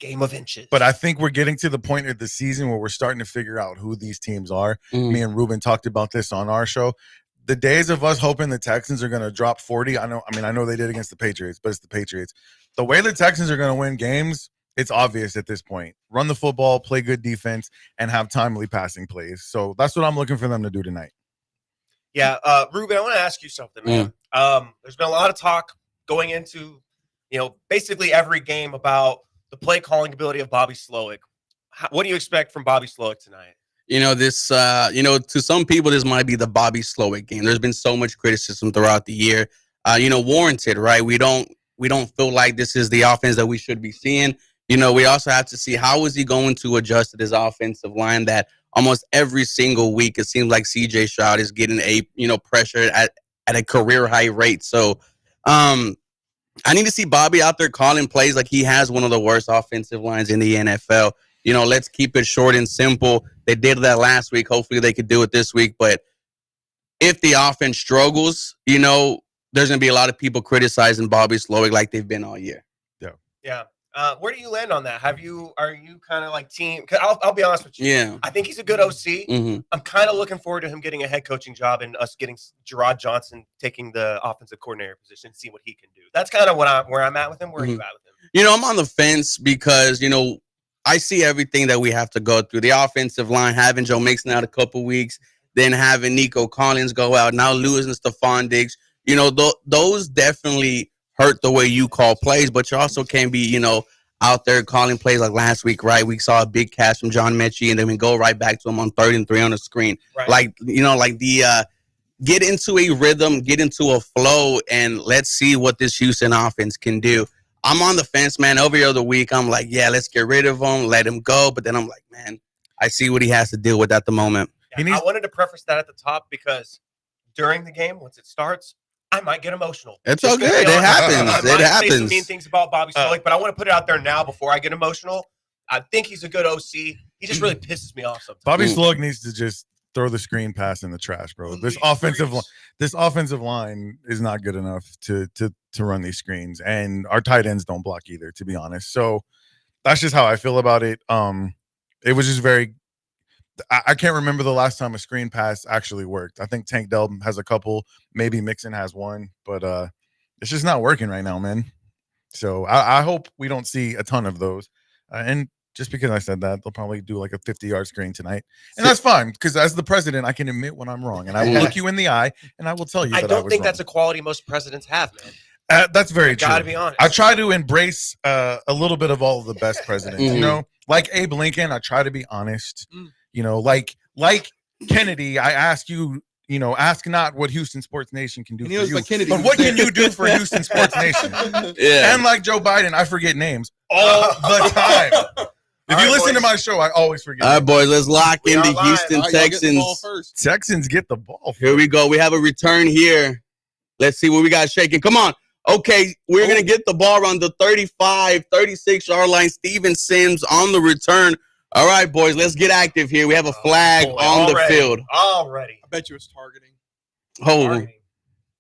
Game of inches. But I think we're getting to the point of the season where we're starting to figure out who these teams are. Me and Ruben talked about this on our show. The days of us hoping the Texans are going to drop 40, I know they did against the Patriots, but it's the Patriots. The way the Texans are going to win games, it's obvious at this point. Run the football, play good defense, and have timely passing plays. So that's what I'm looking for them to do tonight. Yeah, Ruben, I want to ask you something, man. There's been a lot of talk going into, basically every game about the play calling ability of Bobby Slowick. What do you expect from Bobby Slowick tonight? This, to some people, this might be the Bobby Slowick game. There's been so much criticism throughout the year, warranted, right? We don't feel like this is the offense that we should be seeing. We also have to see how is he going to adjust to this offensive line that almost every single week, it seems like CJ Stroud is getting pressure at a career high rate. So, I need to see Bobby out there calling plays like he has one of the worst offensive lines in the NFL. Let's keep it short and simple. They did that last week. Hopefully they could do it this week. But if the offense struggles, there's going to be a lot of people criticizing Bobby Slowick like they've been all year. Yeah. Where do you land on that? Are you kind of like team? Cause I'll be honest with you. Yeah. I think he's a good OC. I'm kind of looking forward to him getting a head coaching job and us getting Gerard Johnson taking the offensive coordinator position and see what he can do. That's kind of where I'm at with him. Where are you at with him? I'm on the fence because, I see everything that we have to go through. The offensive line, having Joe Mixon out a couple weeks, then having Nico Collins go out, now losing Stephon Diggs. Those definitely hurt the way you call plays, but you also can be, out there calling plays like last week, right? We saw a big catch from John Mechie, and then we go right back to him on 3rd and 3 on the screen. Right. Like, like the get into a rhythm, get into a flow, and let's see what this Houston offense can do. I'm on the fence, man. Every other week, I'm like, yeah, let's get rid of him, let him go. But then I'm like, man, I see what he has to deal with at the moment. Yeah, I wanted to preface that at the top because during the game, once it starts, I might get emotional. It's all good. It happens. I It might happens. say some mean things about Bobby Slowick, but I want to put it out there now before I get emotional. I think he's a good OC. He just really pisses me off sometimes. Bobby Slowick needs to just throw the screen pass in the trash, bro. This offensive line is not good enough to run these screens, and our tight ends don't block either, to be honest. So that's just how I feel about it. It was just very. I can't remember the last time a screen pass actually worked. I think Tank Dell has a couple, maybe Mixon has one, but it's just not working right now, man. So I hope we don't see a ton of those. And just because I said that, they'll probably do like a 50-yard screen tonight. And that's fine, because as the president, I can admit when I'm wrong. And I will look you in the eye, and I will tell you I that don't was think wrong. that's a quality most presidents have, man. That's very true. Gotta be honest. I try to embrace a little bit of all of the best presidents, Mhm. you know? Like Abe Lincoln, I try to be honest. You know, like Kennedy, I ask you, ask not what Houston Sports Nation can do for you, like Kennedy, but what can you do for Houston Sports Nation? Yeah. And like Joe Biden, I forget names all the time. If you listen to my show, I always forget. All right, boys, let's lock in the live. Houston All right, y'all get the ball Texans. first. Texans get the ball. Here we go. We have a return here. Let's see what we got shaking. Come on. Okay, we're going to get the ball around the 35, 36-yard line. Steven Sims on the return. All right, boys, let's get active here. We have a flag on the field. Already. I bet you it's targeting. Hold.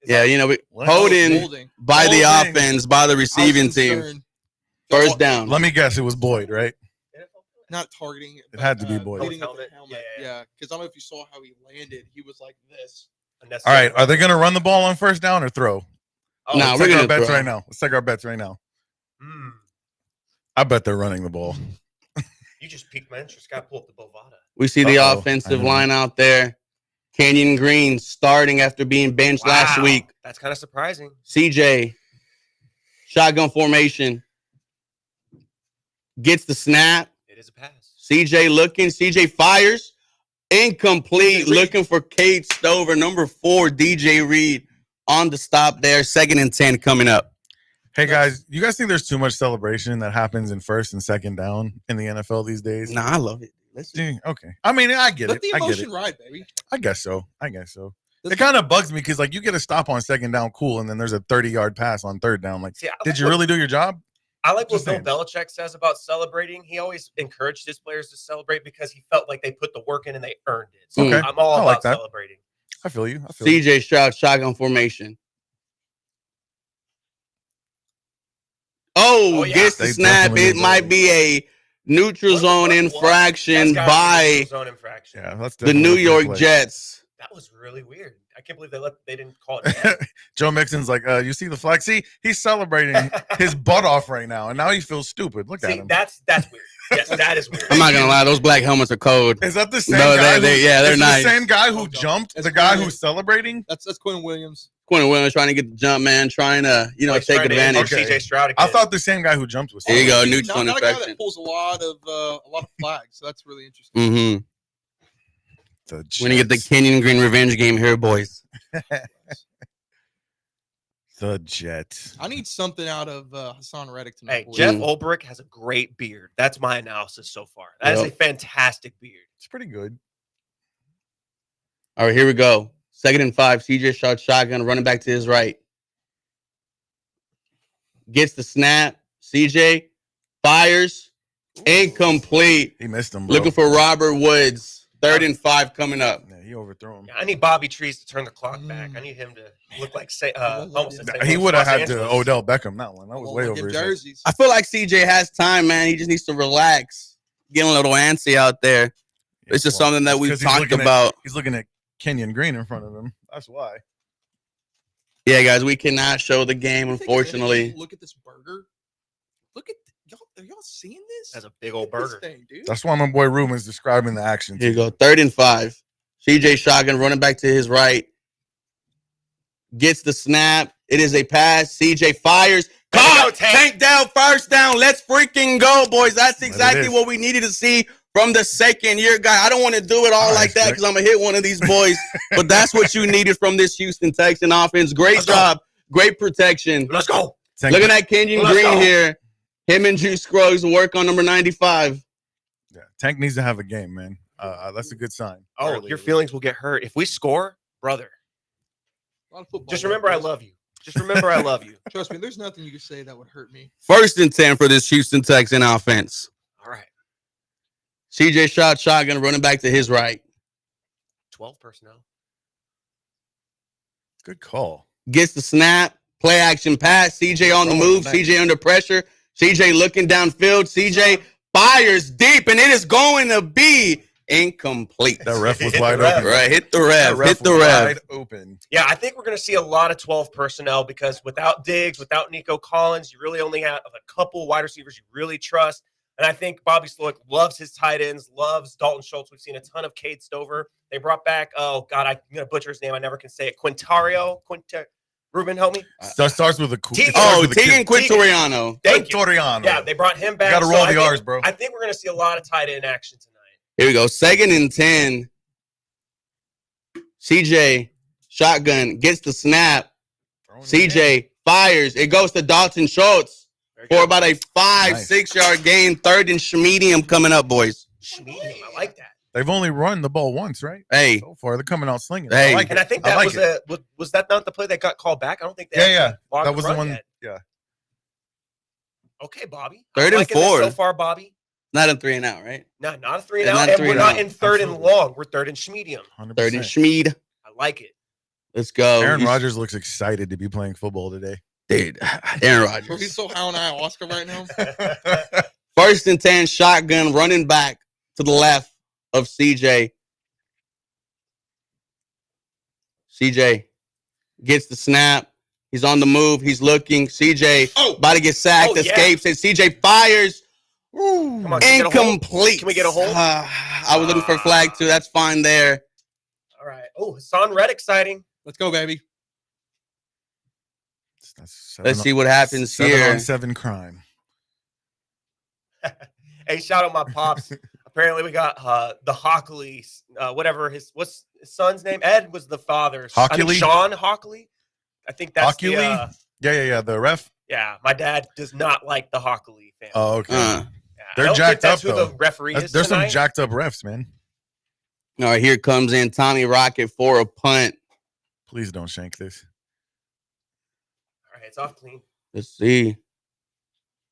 Yeah, What? holding by the Holding. offense, by the receiving team. Concerned. First down. Let me guess, it was Boyd, right? Not targeting. It had to be Boyd. Hitting with Helmet. the helmet. Yeah, because I don't know if you saw how he landed. He was like this. All right, are they going to run the ball on first down or throw? Oh, Nah, Let's we're take our gonna bets throw. right now. Let's take our bets right now. Mm, I bet they're running the ball. you just piqued my interest. Got to pull up the Bovada. We see the Uh-oh. offensive I know. line out there. Kenyon Green starting after being benched last Wow, week. That's kind of surprising. CJ, shotgun formation. Gets the snap. It is a pass. CJ looking. CJ fires. Incomplete. DJ Reed. Looking for Cade Stover. Number 4, DJ Reed on the stop there. 2nd and 10 coming up. Hey, guys, you guys think there's too much celebration that happens in first and second down in the NFL these days? Nah, I love it. Listen. Okay. I mean, I get Let it. the I get emotion it. ride, baby. I guess so. It Let's- kind of bugs me because, like, you get a stop on second down, cool, and then there's a 30-yard pass on third down. Like, See, did you really do your job? I like what Just Bill saying. Belichick says about celebrating. He always encouraged his players to celebrate because he felt like they put the work in and they earned it. So Okay. I'm all I about like that. celebrating. I feel you. I feel you. CJ Stroud, shotgun formation. Oh, yeah. gets the They snap. definitely It did might that. be a neutral zone infraction That's gotta be by a zone infraction. Yeah, that's the definitely New a free York play. Jets. That was really weird. I can't believe they didn't call it. Down. Joe Mixon's like, you see the flag? See, he's celebrating his butt off right now, and now he feels stupid. Look at See, him. that's weird. Yes, that is weird. I'm not gonna lie, those black helmets are cold. Is that the same No, guy? they're Is it nice. the same guy who Oh, jumped? that's The guy Quinn. who's celebrating? That's Quinn Williams. Quentin Williams trying to get the jump, man, trying to He's take trying to advantage. injure CJ Stroud again. I thought the same guy who jumped was. There you go, He's neutral not a guy infraction. that pulls a lot of flags, so that's really interesting. Mm-hmm. The We're gonna get the Jets. Kenyon Green revenge game here, boys. The Jets. I need something out of Hassan Reddick tonight. Hey, boys. Jeff Ulbrich has a great beard. That's my analysis so far. That is a Yep. fantastic beard. It's pretty good. All right, here we go. 2nd and 5. CJ Stroud shotgun, running back to his right. Gets the snap. CJ fires. Incomplete. He missed him, bro. Looking for Robert Woods. 3rd and 5 coming up. Yeah, he overthrew him. Yeah, I need Bobby Trees to turn the clock back. I need him to look like almost the same He would have Los had to Angeles. Odell Beckham that one. That was Well, way look over at his head. jerseys. I feel like CJ has time, man. He just needs to relax. Getting a little antsy out there. It's just Well, something that it's we've 'cause he's talked looking at- about. He's looking at Kenyon Green in front of him. That's why. Yeah, guys, we cannot show the game, You take a minute, unfortunately. Look at this burger. Look at y'all. Are y'all seeing this? That's a big old Look at this burger. thing, dude. That's why my boy Ruben's describing the action. Here you go. 3rd and 5. CJ shotgun, running back to his right. Gets the snap. It is a pass. CJ fires. Caught. Tank down, first down. Let's freaking go, boys. That's exactly is. what we needed to see from the second year guy. I don't want to do it all like that because I'm going to hit one of these boys. But that's what you needed from this Houston Texan offense. Great job. Great protection. Let's go. Looking at Kenyon Green here. Him and Drew Scruggs work on number 95. Yeah, Tank needs to have a game, man. That's a good sign. Oh, your feelings will get hurt if we score, brother. Just remember, I love you. Just remember, I love you. Trust me, there's nothing you can say that would hurt me. 1st and 10 for this Houston Texan offense. All right. CJ shotgun running back to his right. 12 personnel. Good call. Gets the snap. Play action pass. CJ on the move. Nice. CJ under pressure. CJ looking downfield. CJ fires deep, and it is going to be incomplete. That ref was Hit wide the ref. open. Right, hit the rev. That Hit the was rev. wide open. Yeah, I think we're going to see a lot of 12 personnel because without Diggs, without Nico Collins, you really only have a couple wide receivers you really trust. And I think Bobby Slowick loves his tight ends, loves Dalton Schultz. We've seen a ton of Cade Stover. They brought back, oh, God, I'm going to butcher his name. I never can say it. Ruben, help me. So it starts with a cool. Tegan Quintoriano. Thank you. Quintoriano. Yeah, they brought him back. Got to roll So the R's, bro. I think we're going to see a lot of tight end action tonight. Here we go. 2nd and 10. CJ shotgun gets the snap. CJ fires. It goes to Dalton Schultz for about a 5-6 yard gain. 3rd and medium coming up, boys. Medium, I like that. They've only run the ball once, right? Hey. So far, they're coming out slinging. Hey. I like And it. I think that like was that not the play that got called back? I don't think they That logged was the run one. yet. Yeah. Okay, Bobby. 3rd and Liking this 4. so far, Bobby. Not a 3 and out, right? No, not a 3 and Yeah, out. not And three we're and not out. in 3rd and Absolutely. long. We're 3rd and medium. 100%. 3rd and Schmeed. I like it. Let's go. Aaron Rodgers looks excited to be playing football today. Dude, Aaron Bro, he's Rodgers. so high on ayahuasca right now. 1st and 10 shotgun running back to the left of CJ. CJ gets the snap. He's on the move. He's looking. CJ about to get sacked. Oh, yeah. Escapes. And CJ fires. Come on, can we get a hold? Incomplete. Can we get a hold? I was looking for a flag too. That's fine there. All right. Oh, Hassan Reddick sighting. Let's go, baby. Let's see what happens here. 7-on-7 crime. Hey, shout out my pops. Apparently, we got the Hockley, what's his son's name? Ed was the father. Hockley? Sean Hockley. I think that's Hockley? the, Yeah. The ref. yeah. My dad does not like the Hockley family. Oh, okay. Yeah, They're I don't jacked think that's up, who though. the referee is There's some tonight. jacked up refs, man. All right, here comes in Tommy Rocket for a punt. Please don't shank this. All right, it's off clean. Let's see.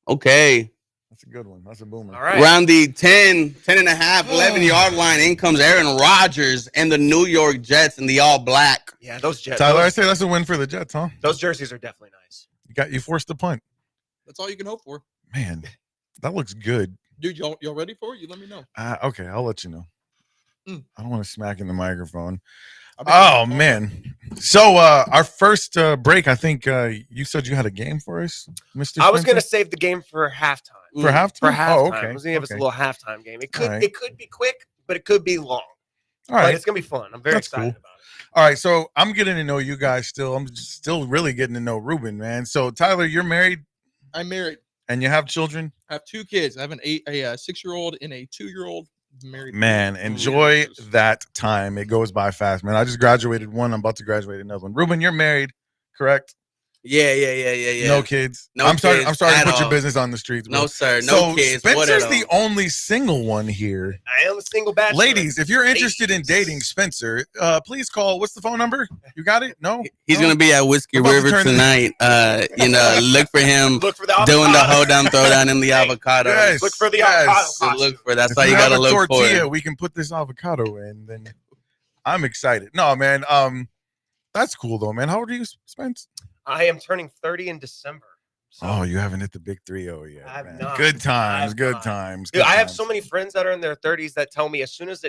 Okay. That's a good one. That's a boomer. All right. Around the 10 and a half, 11-yard line, in comes Aaron Rodgers and the New York Jets in the all black. Yeah, those Jets. Tyler, I those, say that's a win for the Jets, huh? those jerseys are definitely nice. You forced the punt. That's all you can hope for. Man, that looks good. Dude, y'all ready for it? You let me know. Okay, I'll let you know. I don't want to smack in the microphone. I'll be- Oh, man. So our first break, I think you said you had a game for us, Mr. I was going to Spencer? save the game for halftime. For halftime? For halftime. Oh, okay. I was going to give us a Okay. little halftime game. It could All right. it could be quick, but it could be long. All right. But it's going to be fun. I'm very That's excited cool. about it. All right. So I'm getting to know you guys still. I'm still really getting to know Ruben, man. So, Tyler, you're married I'm married. and you have children? I have 2 kids. I have a 6-year-old and a 2-year-old. Married. Man, enjoy that time. It goes by fast, man. I just graduated one. I'm about to graduate another one. Ruben, you're married, correct? Yeah. No kids. No I'm sorry. kids I'm sorry to at put your all. business on the streets. Bro. No, sir. No So kids. What Spencer's at the all? only single one here. I am a single bachelor. Ladies, if you're interested in Ladies. dating Spencer, please call. What's the phone number? You got it? No? He's No? going to be at Whiskey We're about to River turn- tonight. Look for him Look for the doing the avocado. hold down, throw down in the Hey, avocado. Yes, Look for the yes. avocado. So look for that's If how you have got to a look for tortilla, it. we can put this avocado in. Then I'm excited. No, man. That's cool though, man. How old are you, Spence? I am turning 30 in December. So, Oh, you haven't hit the big 3-0 yet. I have man. not. Good I times. have Good not. times. dude, good I have times. so many friends that are in their 30s that tell me as soon as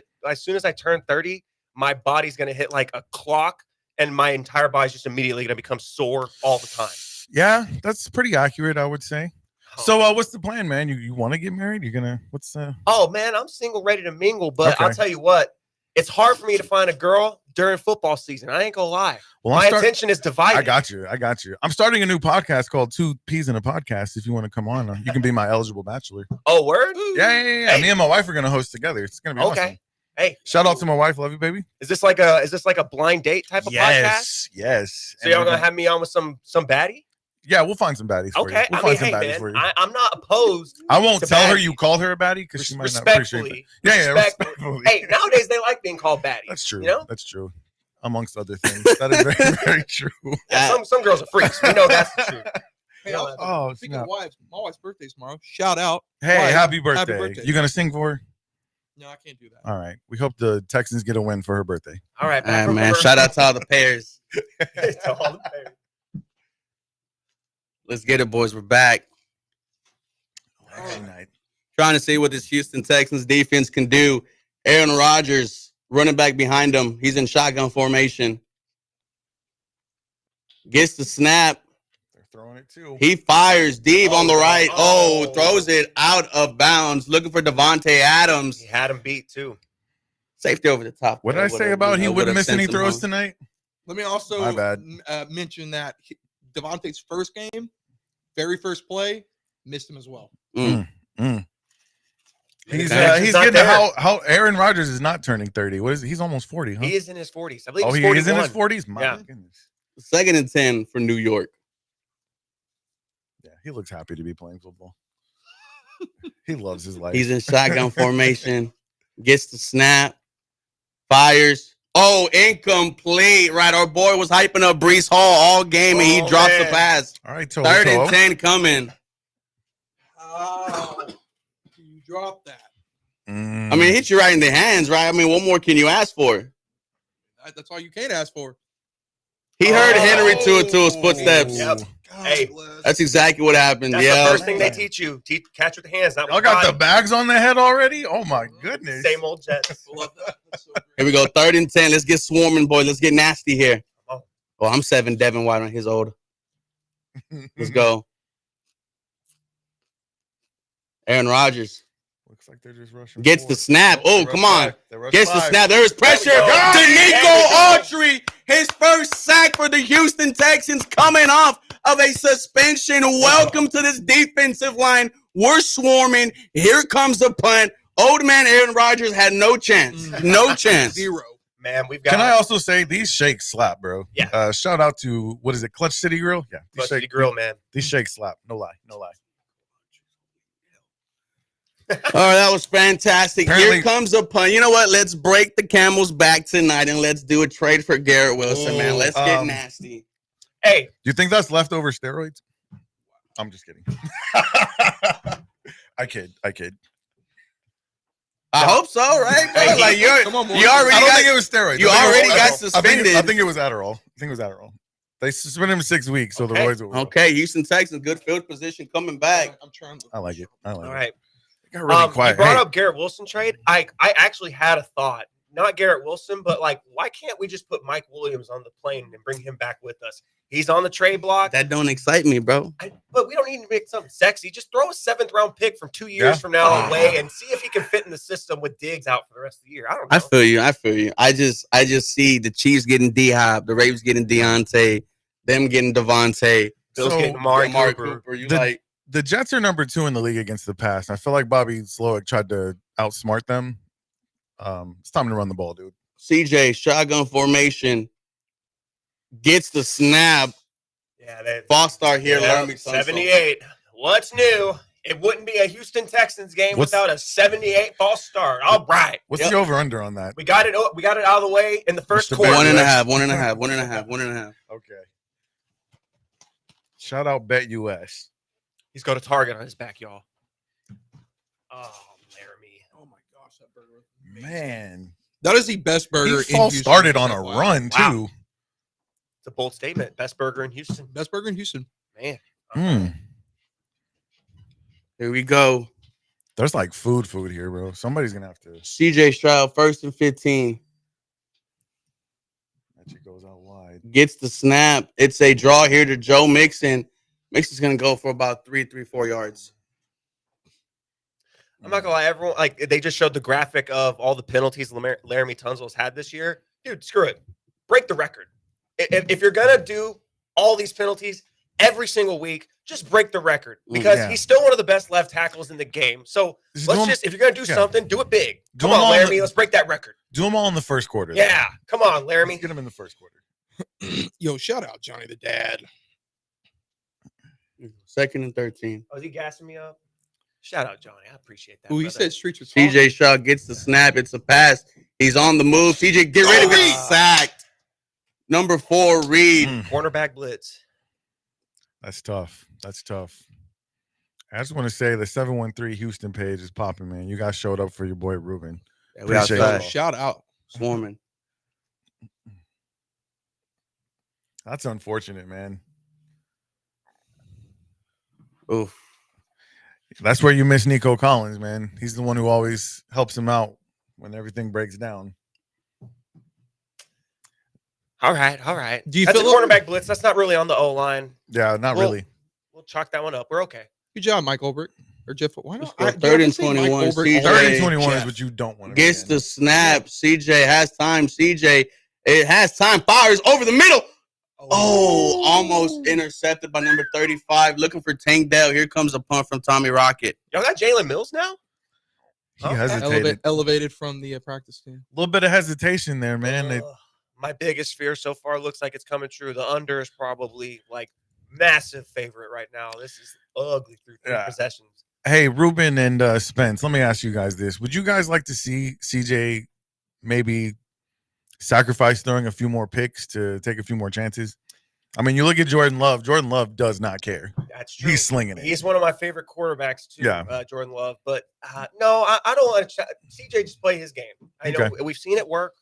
I turn 30, my body's gonna hit like a clock, and my entire body's just immediately gonna become sore all the time. Yeah, that's pretty accurate, I would say. So, what's the plan, man? You want to get married? You're gonna? What's Oh man, I'm single, ready to mingle. But I'll Okay. tell you what, It's hard for me to find a girl during football season. I ain't gonna lie. Well, My attention is divided. I got you. I'm starting a new podcast called Two Peas in a Podcast. If you want to come on, you can be my eligible bachelor. Oh, word? Yeah. Hey. Me and my wife are gonna host together. It's gonna be awesome. Hey, shout out to my wife. Love you, baby. Is this like a blind date type of podcast? Yes. So y'all gonna have me on with some baddie? Yeah, we'll find some baddies. For you. We'll find some baddies for you. I'm not opposed. I won't tell her you called her a baddie because she might not appreciate it. Yeah, respectfully. Hey, nowadays they like being called baddie. That's true. You know? That's true. Amongst other things, that is very, very true. Yeah, some girls are freaks. We know that's the truth. Hey, speaking of wives, my wife's birthday's tomorrow. Shout out. Hey, wife, happy birthday. You gonna sing for her? No, I can't do that. All right. We hope the Texans get a win for her birthday. All right, man. Shout out to all the pairs. To all the pairs. Let's get it, boys. We're back. Night. Trying to see what this Houston Texans defense can do. Aaron Rodgers, running back behind him. He's in shotgun formation. Gets the snap. They're throwing it too. He fires deep on the right. Throws it out of bounds. Looking for Devontae Adams. He had him beat too. Safety over the top. What did I say about he wouldn't miss any throws tonight? Let me also mention that Devontae's first game, very first play, missed him as well. He's getting how Aaron Rodgers is not turning 30. What is he? He's almost 40, huh? He is in his 40s. I believe he's 41. He is in his 40s? My goodness. 2nd and 10 for New York. Yeah, he looks happy to be playing football. He loves his life. He's in shotgun formation. Gets the snap. Fires. Oh, incomplete. Right. Our boy was hyping up Breece Hall all game, and he dropped the pass. All right, 3rd and 10 coming. Oh, you dropped that. I mean, it hit you right in the hands, right? I mean, what more can you ask for? That's all you can ask for. He heard Henry to his footsteps. Yep. Hey, that's exactly what happened. That's the first thing they teach you. Catch with the hands. Not with y'all got the bags on the head already? Oh, my goodness. Same old Jets. Here we go. 3rd and 10. Let's get swarming, boy. Let's get nasty here. Oh, I'm 7. Devin White on his old. Let's go. Aaron Rodgers. Looks like they're just rushing. Gets the snap. Oh, come on. Gets the snap. There's pressure. There Danico Autry, his first sack for the Houston Texans coming off of a suspension. Welcome to this defensive line. We're swarming. Here comes the punt. Old man Aaron Rodgers had no chance. No chance. Zero. Man, we've got. Can I also say these shakes slap, bro? Yeah. Shout out to, what is it, Clutch City Grill? Yeah. Clutch City Grill, man. These shakes slap. No lie. All right, that was fantastic. Here comes a punt. You know what? Let's break the camel's back tonight and let's do a trade for Garrett Wilson, man. Let's get nasty. Hey. Do you think that's leftover steroids? I'm just kidding. I kid. I hope so, right? Hey, like you already. I don't think it was steroids. You already got suspended. I think it was Adderall. They suspended him 6 weeks, so the Royals will. Okay, Houston Texans, good field position coming back. I'm trying to. I like it. All right. Got really quiet. You brought up Garrett Wilson trade. I actually had a thought. Not Garrett Wilson, but like, why can't we just put Mike Williams on the plane and bring him back with us? He's on the trade block. That don't excite me, bro. But we don't need to make something sexy. Just throw a 7th round pick from 2 years from now away and see if he can fit in the system with Diggs out for the rest of the year. I don't know. I feel you. I just see the Chiefs getting D-Hop, the Ravens getting Deontay, them getting Devontae, Bills getting Amari Cooper. The Jets are number 2 in the league against the pass. I feel like Bobby Slowick tried to outsmart them. It's time to run the ball, dude. CJ, shotgun formation, gets the snap. Yeah, false start here. Learn me 78. What's new? It wouldn't be a Houston Texans game without a 78 false start. All right. What's the over/under on that? We got it out of the way in the first quarter. 1.5. Okay. Shout out BetUS. He's got a target on his back, y'all. Oh, Laramie. Oh my gosh, that burger. Man. That is the best burger in Houston. Started on a run, too. It's a bold statement. Best burger in Houston. Best burger in Houston. Man. Here we go. There's like food here, bro. Somebody's going to have to. CJ Stroud, 1st and 15. That shit goes out wide. Gets the snap. It's a draw here to Joe Mixon. Mixon's going to go for about 4 yards. I'm not gonna lie, everyone like they just showed the graphic of all the penalties Laramie Tunsil's had this year. Dude, screw it. Break the record. If you're gonna do all these penalties every single week, just break the record because he's still one of the best left tackles in the game. So if you're gonna do something, do it big. Come on, Laramie, let's break that record. Do them all in the first quarter. Yeah, come on, Laramie. Let's get them in the first quarter. Yo, shout out Johnny the Dad. 2nd and 13. Oh, is he gassing me up? Shout out Johnny. I appreciate that. Who he brother. said streets was CJ Shaw gets the snap. It's a pass. He's on the move. CJ, get ready to get sacked. Number 4, Reed. Cornerback blitz. That's tough. That's tough. I just want to say the 713 Houston page is popping, man. You guys showed up for your boy Ruben. Yeah, we Appreciate outside. it. Shout out. Swarming. That's unfortunate, man. Oof. That's where you miss Nico Collins, man. He's the one who always helps him out when everything breaks down. All right. Do you That's a feel cornerback blitz. That's not really on the O line. Yeah, not really. We'll chalk that one up. We're okay. Good job, Mike Olbrich. Or Jeff. Why not? Let's go 3rd and 21. CJ 30 and 21 is what you don't want to gets the snap. CJ has time. CJ, it has time. Fires over the middle. Oh, almost intercepted by number 35. Looking for Tank Dell. Here comes a punt from Tommy Rocket. Y'all got Jalen Mills now? He hesitated. Elevated from the practice team. A little bit of hesitation there, man. My biggest fear so far looks like it's coming true. The under is probably like massive favorite right now. This is ugly through 3 possessions. Hey, Ruben and Spence, let me ask you guys this. Would you guys like to see CJ maybe sacrifice throwing a few more picks to take a few more chances? I mean, you look at Jordan Love. Jordan Love does not care. That's true. He's slinging it. He's one of my favorite quarterbacks too, Yeah. Jordan Love. But no, I don't want to CJ just play his game. I know we've seen it work.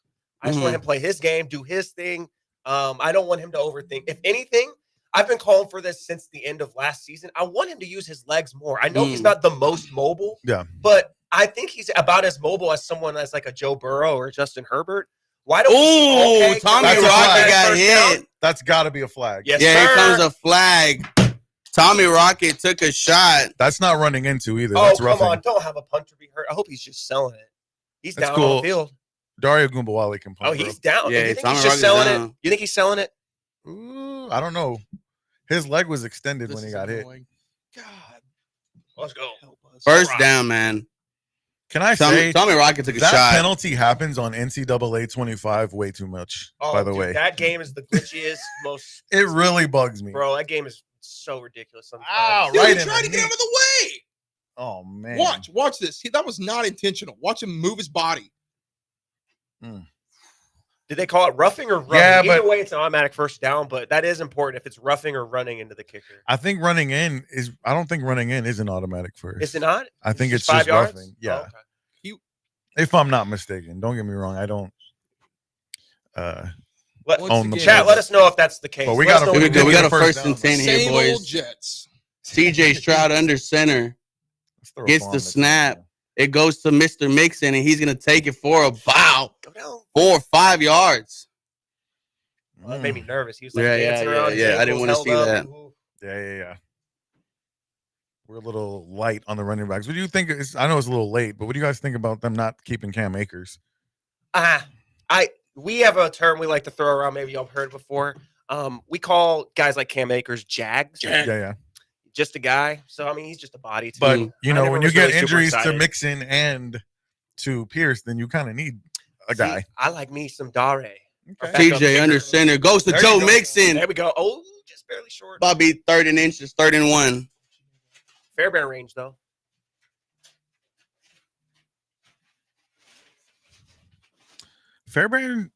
I just want him to play his game, do his thing. I don't want him to overthink. If anything, I've been calling for this since the end of last season. I want him to use his legs more. I know he's not the most mobile, but I think he's about as mobile as someone that's like a Joe Burrow or Justin Herbert. Why don't we Tommy Rocket got hit. Down? That's got to be a flag. Yes, yeah, sir. Here comes a flag. Tommy Rocket took a shot. That's not running into either. Oh, That's come roughing. on. Don't have a punter be hurt. I hope he's just selling it. He's That's down cool. on the field. Dario Gumbawale can punt. Oh, he's down. Yeah, you think Tommy he's just Rocket's selling down. it? You think he's selling it? Ooh, I don't know. His leg was extended This when he is got hit. annoying. God. Let's go. Help us. First down, man. Can I say Tommy Rocket took a that shot. penalty happens on NCAA 25 way too much, by the Dude, way. that game is the glitchiest, most. It really bugs me. Bro, that game is so ridiculous sometimes. Ow, Dude, right he in tried the to get knee. out of the way. Oh, man. Watch this. That was not intentional. Watch him move his body. Did they call it roughing or running? Yeah, Either but way, it's an automatic first down, but that is important if it's roughing or running into the kicker. I think running in is, I don't think running in is an automatic first. Is it not? I think it's 5 just yards? roughing. Yeah. Oh, okay. If I'm not mistaken. Don't get me wrong. I don't own the Chat, let us know if that's the case. But we Let us got know a- what We you got a think. first and 10 here, Same old boys. Jets. CJ Stroud under center. Gets the snap. It goes to Mr. Mixon, and he's going to take it for a bow. Go down. 4 or 5 yards. Well, that made me nervous. He was like Yeah, dancing yeah, around. yeah, his I didn't ankles wanna held see up. that. Ooh. Yeah. We're a little light on the running backs. What do you think? I know it's a little late, but what do you guys think about them not keeping Cam Akers? We have a term we like to throw around. Maybe y'all have heard before. We call guys like Cam Akers Jags. Yeah. Just a guy. So I mean, he's just a body. To But me. you I know, never when you was get really super injuries to excited. Mixon and to Pierce, then you kind of need a guy. See, I like me some Dare. CJ under center. Goes to There Joe you go. Mixon. There we go. Oh, just barely short. Bobby 3rd and inches, 3rd and 1. Fairbairn range though. Fairbairn,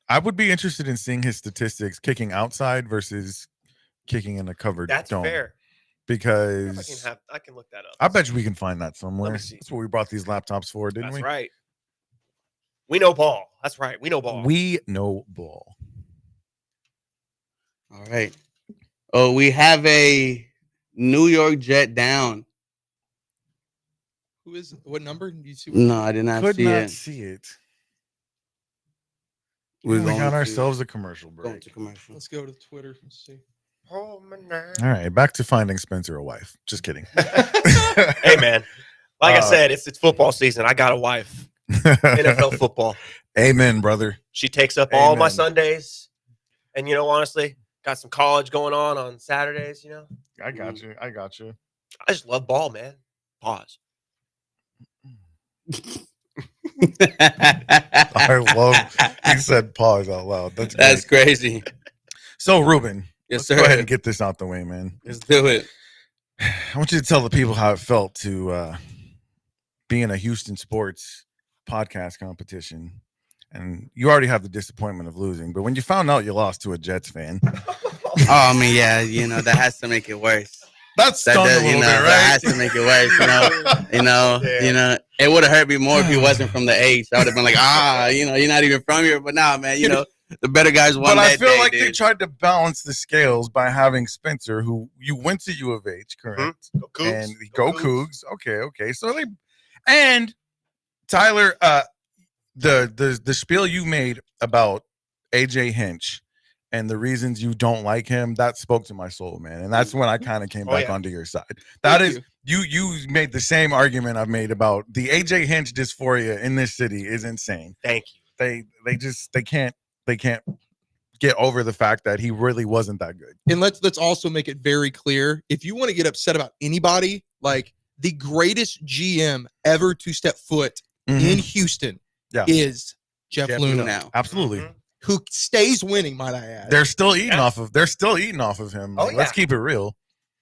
I would be interested in seeing his statistics kicking outside versus kicking in a covered That's dome. fair. Because I can look that up. I bet you we can find that somewhere. Let me see. That's what we brought these laptops for, didn't That's we? right. We know ball. That's right. We know ball. We know ball. All right. Oh, we have a New York Jet down. Who is what number? Do you see? No, I did not Could see not it. see it. We're We going got to- ourselves a commercial Going break. to commercial. Let's go to Twitter and see. All right, back to finding Spencer a wife. Just kidding. Hey man, Like I said, it's football season. I got a wife. NFL football. Amen, brother. She takes up all my Amen. Sundays. And, honestly, got some college going on Saturdays, I got you. I just love ball, man. Pause. I love he said pause out loud. That's crazy. So, Ruben, Yes, let's sir. go ahead and get this out the way, man. Let's do it. I want you to tell the people how it felt to be in a Houston sports podcast competition. And you already have the disappointment of losing, but when you found out you lost to a Jets fan, Oh, I mean, yeah, that has to make it worse. that stung a little bit, right? That has to make it worse. It would have hurt me more if he wasn't from the H. I would have been like, you're not even from here. But nah, man, the better guys won. But I that feel day, like dude. they tried to balance the scales by having Spencer, who you went to U of H, correct? Go Cougs. And go Cougs. Okay. So and Tyler, the spiel you made about AJ Hinch and the reasons you don't like him, that spoke to my soul, man. And that's when I kind of came back onto your side. That is you made the same argument I've made about the AJ Hinch dysphoria in this city is insane. Thank you. They can't get over the fact that he really wasn't that good. And let's also make it very clear. If you want to get upset about anybody, like the greatest GM ever to step foot in Houston is Jeff Luna now. Absolutely. Who stays winning, might I add. They're still eating off of him. Oh, Like, let's keep it real.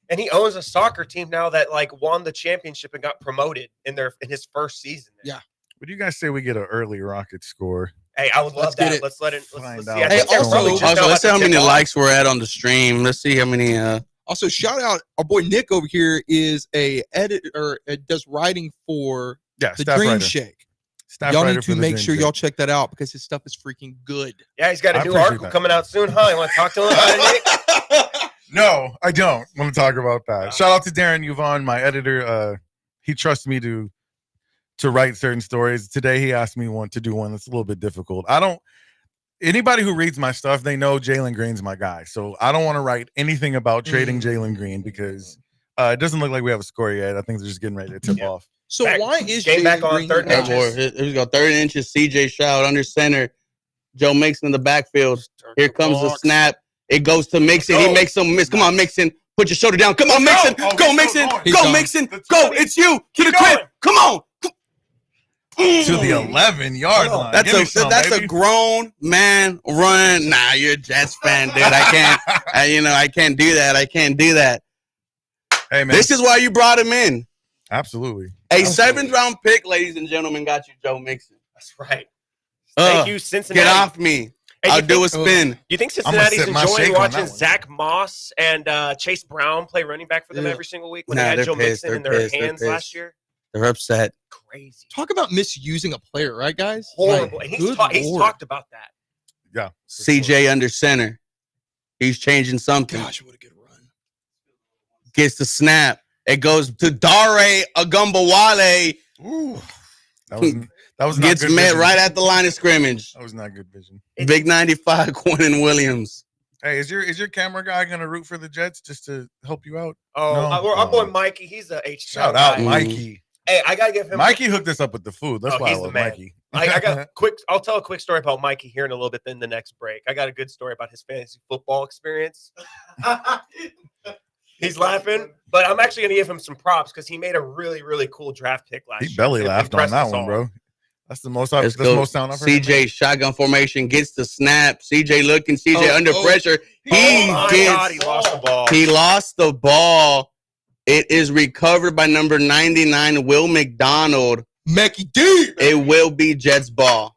And he owns a soccer team now that won the championship and got promoted in his first season. Yeah. What do you guys say we get an early rocket score? Hey, I would love Let's get that. it. Let's let it. Find Let's out. see. I Hey, think they're also- probably just Also, now let's see about how to many tip off. likes we're at on the stream. Let's see how many. Also, shout out our boy Nick over here is a editor, does writing for Yeah, the staff Dream writer. Shake. Staff Y'all writer need for to the make Dream sure Shake. y'all check that out because his stuff is freaking good. Yeah, he's got a I new appreciate article that. coming out soon, huh? You want to talk to him about it, Nick? No, I don't want to talk about that. Shout out to Darren Yvonne, my editor. He trusts me to write certain stories. Today he asked me to do one that's a little bit difficult. Anybody who reads my stuff, they know Jalen Green's my guy. So I don't want to write anything about trading Jalen Green because it doesn't look like we have a score yet. I think they're just getting ready to tip off. So why is Game back Jalen on Green third and out? inches. Here we go. 3rd inches. CJ Stroud under center. Joe Mixon in the backfield. Here comes the snap. It goes to Mixon. He makes some miss. Come on, Mixon. Put your shoulder down. Come on, Mixon. Go, Mixon. He's Go, gone. Mixon. Go. It's you. To the clip. Come on. To the 11-yard line. That's Give me some, that's baby. a grown man run. Nah, you're a Jets fan, dude. I can't. I can't do that. I can't do that. Hey, man. This is why you brought him in. Absolutely. A 7th-round pick, ladies and gentlemen, got you Joe Mixon. That's right. Thank you, Cincinnati. Get off me. Hey, I'll you do think- a spin. Do you think I'm gonna Cincinnati's sip my enjoying shake on watching that one. Zach Moss and Chase Brown play running back for them Yeah. every single week when Nah, they had they're Joe pissed. Mixon in They're their pissed. They're hands last pissed. year? They're upset. Crazy. Talk about misusing a player, right, guys? Horrible. Like, And good he's Lord. talked about that. Yeah. CJ under center. He's changing something. Gosh, what a good run. Gets the snap. It goes to Dare Agumbawale. Ooh. That was not Gets good met vision. right at the line of scrimmage. That was not good vision. Big 95, Quentin Williams. Hey, is your camera guy gonna root for the Jets just to help you out? Oh, No. our boy Mikey, he's a H. Shout out, guy. Mikey. Hey, I gotta give him. Mikey hooked us up with the food. That's Oh, why I he's the love man. Mikey. I got quick. I'll tell a quick story about Mikey here in a little bit. Then the next break, I got a good story about his fantasy football experience. He's laughing, but I'm actually gonna give him some props because he made a really, really cool draft pick last year. He belly It laughed on impressed that us one, all. bro. That's the most. Let's That's the go. most sound I've heard. him CJ make. shotgun formation gets the snap. CJ looking. CJ Oh, under oh. pressure. Oh He my gets. God, he lost the ball. He lost the ball. It is recovered by number 99, Will McDonald. Mecky D. It will be Jets ball.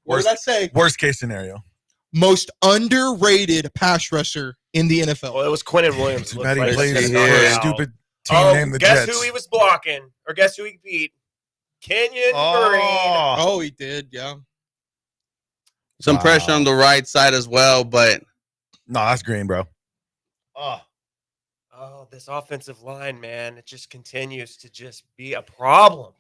What did I say? Worst case scenario. Most underrated pass rusher in the NFL. Well, it was Quentin Williams. Too Looked bad he like plays he's for gonna a start out. stupid team named the guess Jets. who he was blocking, or guess who he beat? Kenyon Green. Oh, he did, yeah. Some Wow. pressure on the right side as well, but No, that's green, bro. Oh, this offensive line, man, it just continues to just be a problem.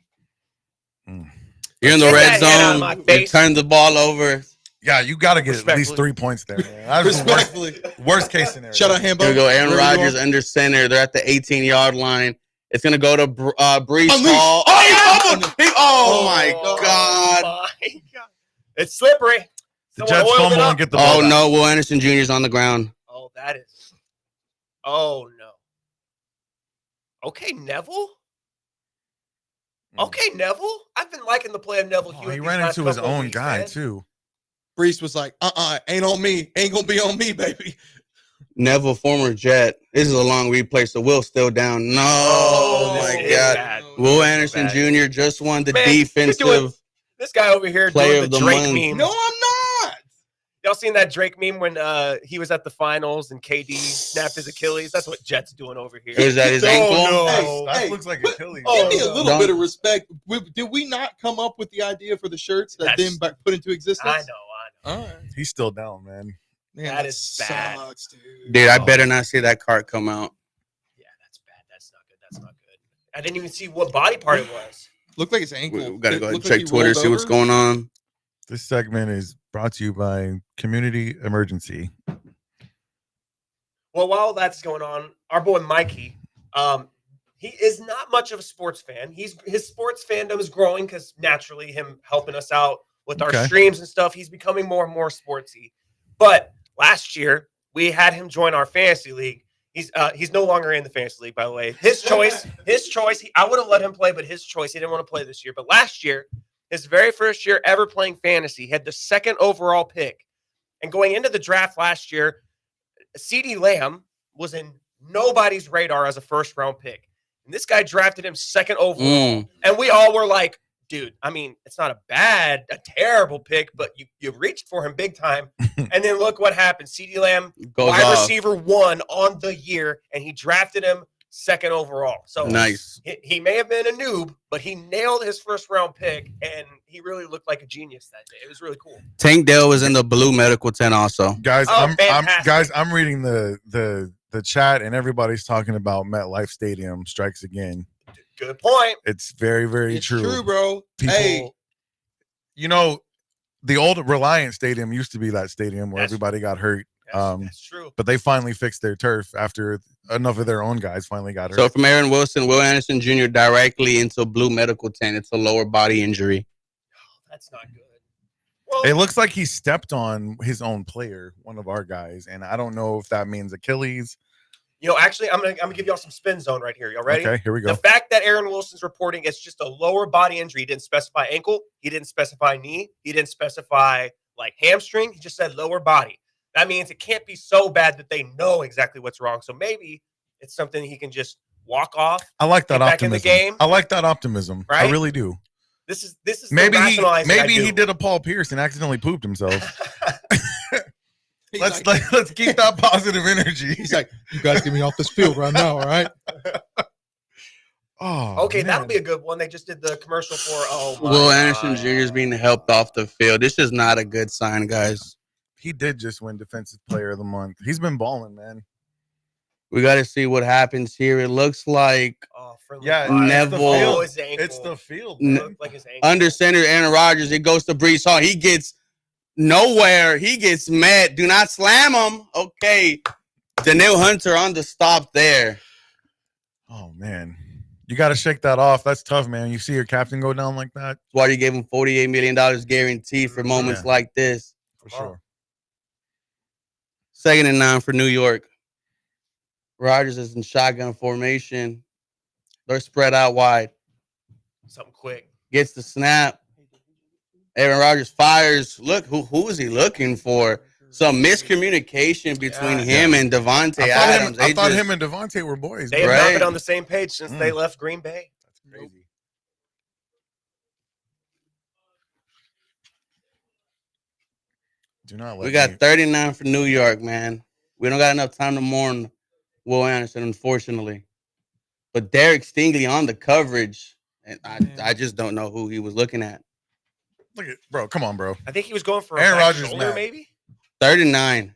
you're in the Get red that head out of my zone. You face. turn the ball over. Yeah, you got to get at least Respectfully. 3 points there, man. That's the Respectfully. worst case scenario. Shout out Hambo. Here we go. Aaron Wherever you Rodgers are. under center. They're at the 18-yard line. It's gonna go to Breece Unleash. Hall. Oh my God! My God. It's slippery. The Someone Jets oiled it fumble up. and get the ball Oh back. no, Will Anderson Jr. is on the ground. Oh, that is. Oh no. Okay, Neville. Okay, Neville. I've been liking the play of Neville Oh, Hewitt. he these ran last into his couple of own weeks, guy man. too. Breece was like, ain't on me. Ain't gonna be on me, baby. Neville, former Jet. This is a long replay, so Will's still down. No, Oh, my this is God. bad. Will This is Anderson bad. Jr. just won the Man, you're doing- defensive. This guy over here Player doing of the the Drake month. meme. No, I'm not. Y'all seen that Drake meme when he was at the finals and KD snapped his Achilles? That's what Jet's doing over here. Is that his ankle? no. That looks like Achilles. Give me a no. little bit of respect. Did we not come up with the idea for the shirts that That's- then put into existence? I know. All right. He's still down, man. Man, That is bad. sucks, dude. Dude, I better not see that card come out. Yeah, that's bad. That's not good. That's not good. I didn't even see what body part it was. Looked like his ankle. We gotta go ahead and Looked like check he Twitter, rolled see what's over. going on. This segment is brought to you by Community Emergency. Well, while that's going on, our boy Mikey, he is not much of a sports fan. His sports fandom is growing because naturally him helping us out with our Okay. streams and stuff, he's becoming more and more sportsy. But last year we had him join our fantasy league. He's no longer in the fantasy league, by the way. His choice. I would have let him play, but his choice. He didn't want to play this year. But last year, his very first year ever playing fantasy, he had the second overall pick. And going into the draft last year, CeeDee Lamb was in nobody's radar as a first round pick. And this guy drafted him second overall. And we all were like, dude, I mean, it's not a terrible pick, but you reached for him big time. And then look what happened. CeeDee Lamb, Goes wide off. receiver 1 on the year, and he drafted him second overall. So Nice. he may have been a noob, but he nailed his first round pick, and he really looked like a genius that day. It was really cool. Tank Dell was in the blue medical tent also. Guys, Oh, fantastic. I'm reading the chat and everybody's talking about MetLife Stadium strikes again. Good point. It's very, very It's true. true, bro. People, Hey, you know, the old Reliant Stadium used to be that stadium where That's- everybody got hurt. That's true. But they finally fixed their turf after enough of their own guys finally got hurt. So from Aaron Wilson, Will Anderson Jr. directly into blue medical tent. It's a lower body injury. That's not good. Well, It looks like he stepped on his own player, one of our guys, and I don't know if that means Achilles. actually, I'm gonna give y'all some spin zone right here. Y'all ready? Okay, here we go. The fact that Aaron Wilson's reporting it's just a lower body injury. He didn't specify ankle. He didn't specify knee. He didn't specify like hamstring. He just said lower body. That means it can't be so bad that they know exactly what's wrong. So maybe it's something he can just walk off. I like that Get back optimism. in the game. I like that optimism. I Right? really do. This is the Maybe rationalizing I he do. did a Paul Pierce and accidentally pooped himself. he's let's like, let's keep that positive energy. he's like, you guys get me off this field right now, all right? Oh, Okay, that'll man. be a good one. They just did the commercial for. Oh, my Will Anderson God. Jr. is being helped off the field. This is not a good sign, guys. He did just win Defensive Player of the Month. He's been balling, man. We got to see what happens here. It looks like Oh, friendly Yeah, fire. Neville- Oh, his ankle. It's the field. N- Man. Looked like his ankle. under center Aaron Rodgers. It goes to Breece Hall. He gets nowhere. He gets mad. Do not slam him. Okay. Daniil Hunter on the stop there. Oh man, you got to shake that off. That's tough, man. You see your captain go down like that, That's why you gave him $48 million guaranteed for moments Yeah. like this. for sure. 2nd and 9 for New York. Rodgers is in shotgun formation. They're spread out wide. Something quick. Gets the snap. Aaron Rodgers fires. Look, who is he looking for? Some miscommunication between Yeah. him and Devontae Adams. I They thought just- him and Devontae were boys. They have bro. not Right. been on the same page since they left Green Bay. That's crazy. Do not let We got me- 39 for New York, man. We don't got enough time to mourn Will Anderson, unfortunately. But Derek Stingley on the coverage, and I just don't know who he was looking at. look at bro. Come on, bro. I think he was going for a Aaron back Rodgers shoulder, mad. maybe. 39.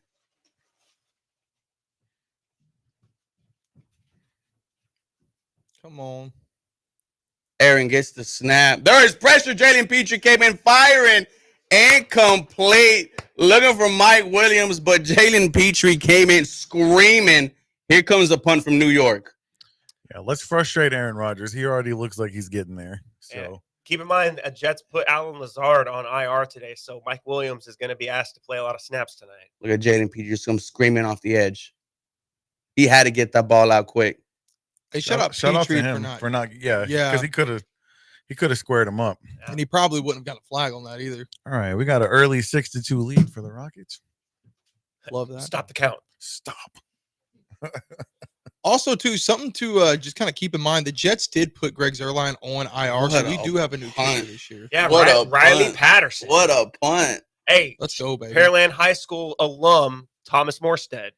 Come on. Aaron gets the snap. There is pressure. Jalen Petrie came in firing and complete. Looking for Mike Williams, but Jalen Petrie came in screaming. Here comes a punt from New York. Yeah, let's frustrate Aaron Rodgers. He already looks like he's getting there. So Yeah. Keep in mind, Jets put Alan Lazard on IR today, so Mike Williams is going to be asked to play a lot of snaps tonight. Look at Jaden Peters come screaming off the edge. He had to get that ball out quick. Hey, shout out to Petrie him for not because he could have squared him up. Yeah. and he probably wouldn't have got a flag on that either. All right, we got an early 6-2 lead for the Rockets. Love that. Stop the count. Stop. Also, too, something to just kind of keep in mind: the Jets did put Greg Zuerlein on IR, so we do have a new kicker this year. Yeah, What a Riley punt. Patterson. What a punt. Hey, Let's go, baby. Pearland High School alum Thomas Morstead.